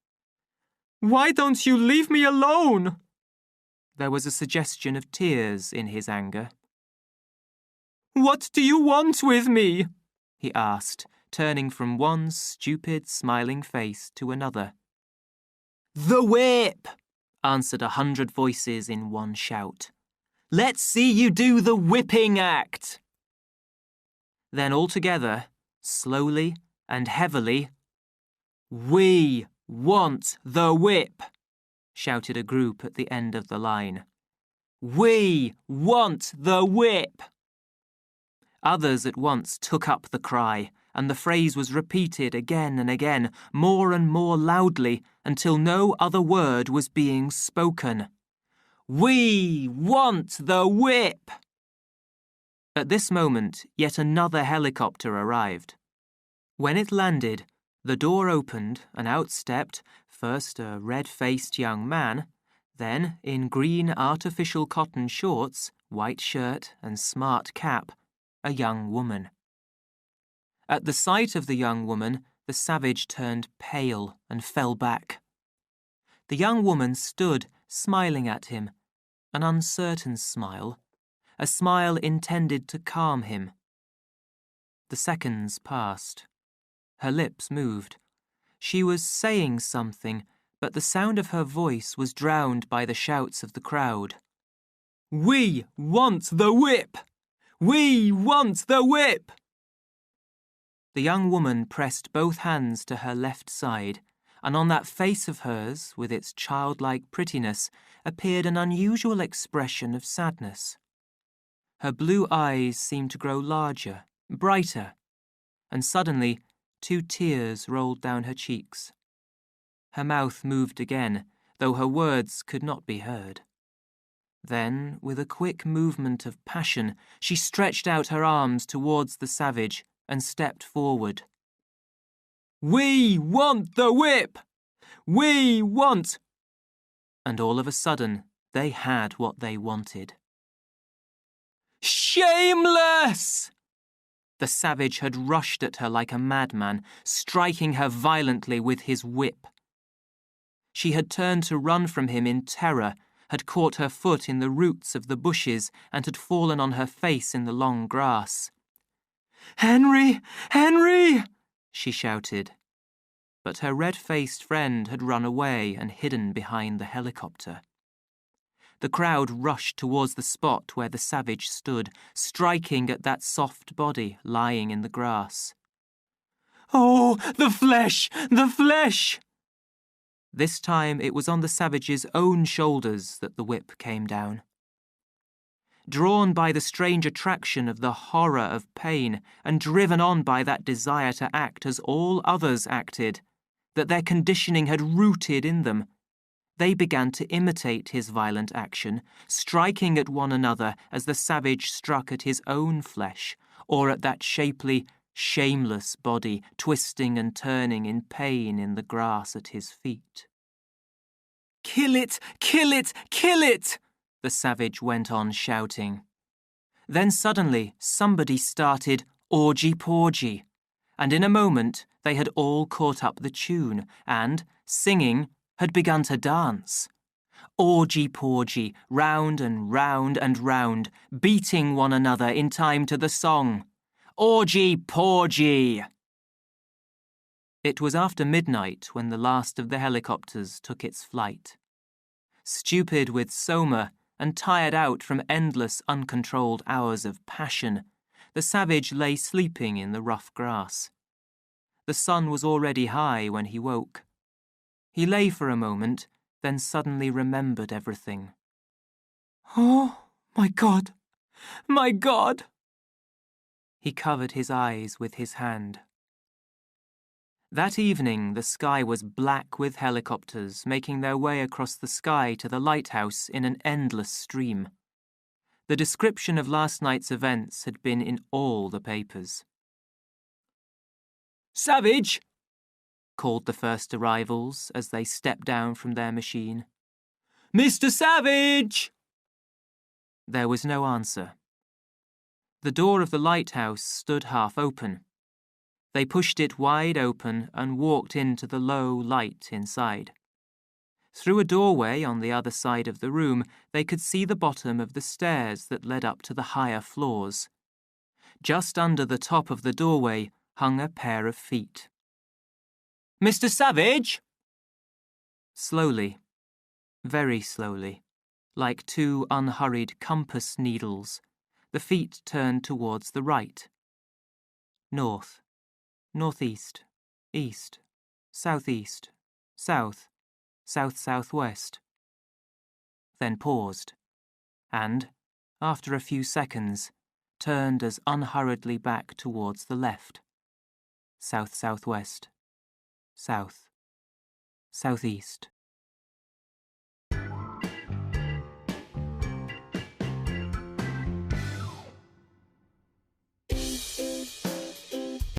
"Why don't you leave me alone?" There was a suggestion of tears in his anger. "What do you want with me?" he asked, turning from one stupid, smiling face to another. "The whip!" answered 100 voices in one shout. "Let's see you do the whipping act!" Then all together, slowly and heavily, "We want the whip!" shouted a group at the end of the line. "We want the whip!" Others at once took up the cry, and the phrase was repeated again and again, more and more loudly, until no other word was being spoken. "We want the whip!" At this moment, yet another helicopter arrived. When it landed, the door opened and out stepped first a red-faced young man, Then, in green artificial cotton shorts, white shirt and smart cap, a young woman. At the sight of the young woman, the savage turned pale and fell back. The young woman stood, smiling at him, an uncertain smile, a smile intended to calm him. The seconds passed. Her lips moved. She was saying something, but the sound of her voice was drowned by the shouts of the crowd. "We want the whip! We want the whip!" The young woman pressed both hands to her left side, and on that face of hers, with its childlike prettiness, appeared an unusual expression of sadness. Her blue eyes seemed to grow larger, brighter, and suddenly 2 tears rolled down her cheeks. Her mouth moved again, though her words could not be heard. Then, with a quick movement of passion, she stretched out her arms towards the savage and stepped forward. "We want the whip! We want—" And all of a sudden, they had what they wanted. "Shameless!" The savage had rushed at her like a madman, striking her violently with his whip. She had turned to run from him in terror, had caught her foot in the roots of the bushes, and had fallen on her face in the long grass. "Henry! Henry!" she shouted. But her red-faced friend had run away and hidden behind the helicopter. The crowd rushed towards the spot where the savage stood, striking at that soft body lying in the grass. "Oh, the flesh! The flesh!" This time it was on the savage's own shoulders that the whip came down. Drawn by the strange attraction of the horror of pain and driven on by that desire to act as all others acted, that their conditioning had rooted in them, they began to imitate his violent action, striking at one another as the savage struck at his own flesh, or at that shapely, shameless body twisting and turning in pain in the grass at his feet. "Kill it! Kill it! Kill it!" the savage went on shouting. Then suddenly somebody started Orgy Porgy, and in a moment they had all caught up the tune and, singing, had begun to dance. Orgy Porgy, round and round and round, beating one another in time to the song. Orgy Porgy! It was after midnight when the last of the helicopters took its flight. Stupid with soma and tired out from endless uncontrolled hours of passion, the savage lay sleeping in the rough grass. The sun was already high when he woke. He lay for a moment, then suddenly remembered everything. "Oh, my God! My God!" He covered his eyes with his hand. That evening the sky was black with helicopters making their way across the sky to the lighthouse in an endless stream. The description of last night's events had been in all the papers. "Savage!" called the first arrivals as they stepped down from their machine. "Mr. Savage!" There was no answer. The door of the lighthouse stood half open. They pushed it wide open and walked into the low light inside. Through a doorway on the other side of the room, they could see the bottom of the stairs that led up to the higher floors. Just under the top of the doorway hung a pair of feet. "Mr. Savage!" Slowly, very slowly, like 2 unhurried compass needles, the feet turned towards the right. North, northeast, east, southeast, south, south-southwest. Then paused, and, after a few seconds, turned as unhurriedly back towards the left. South-southwest, south, southeast,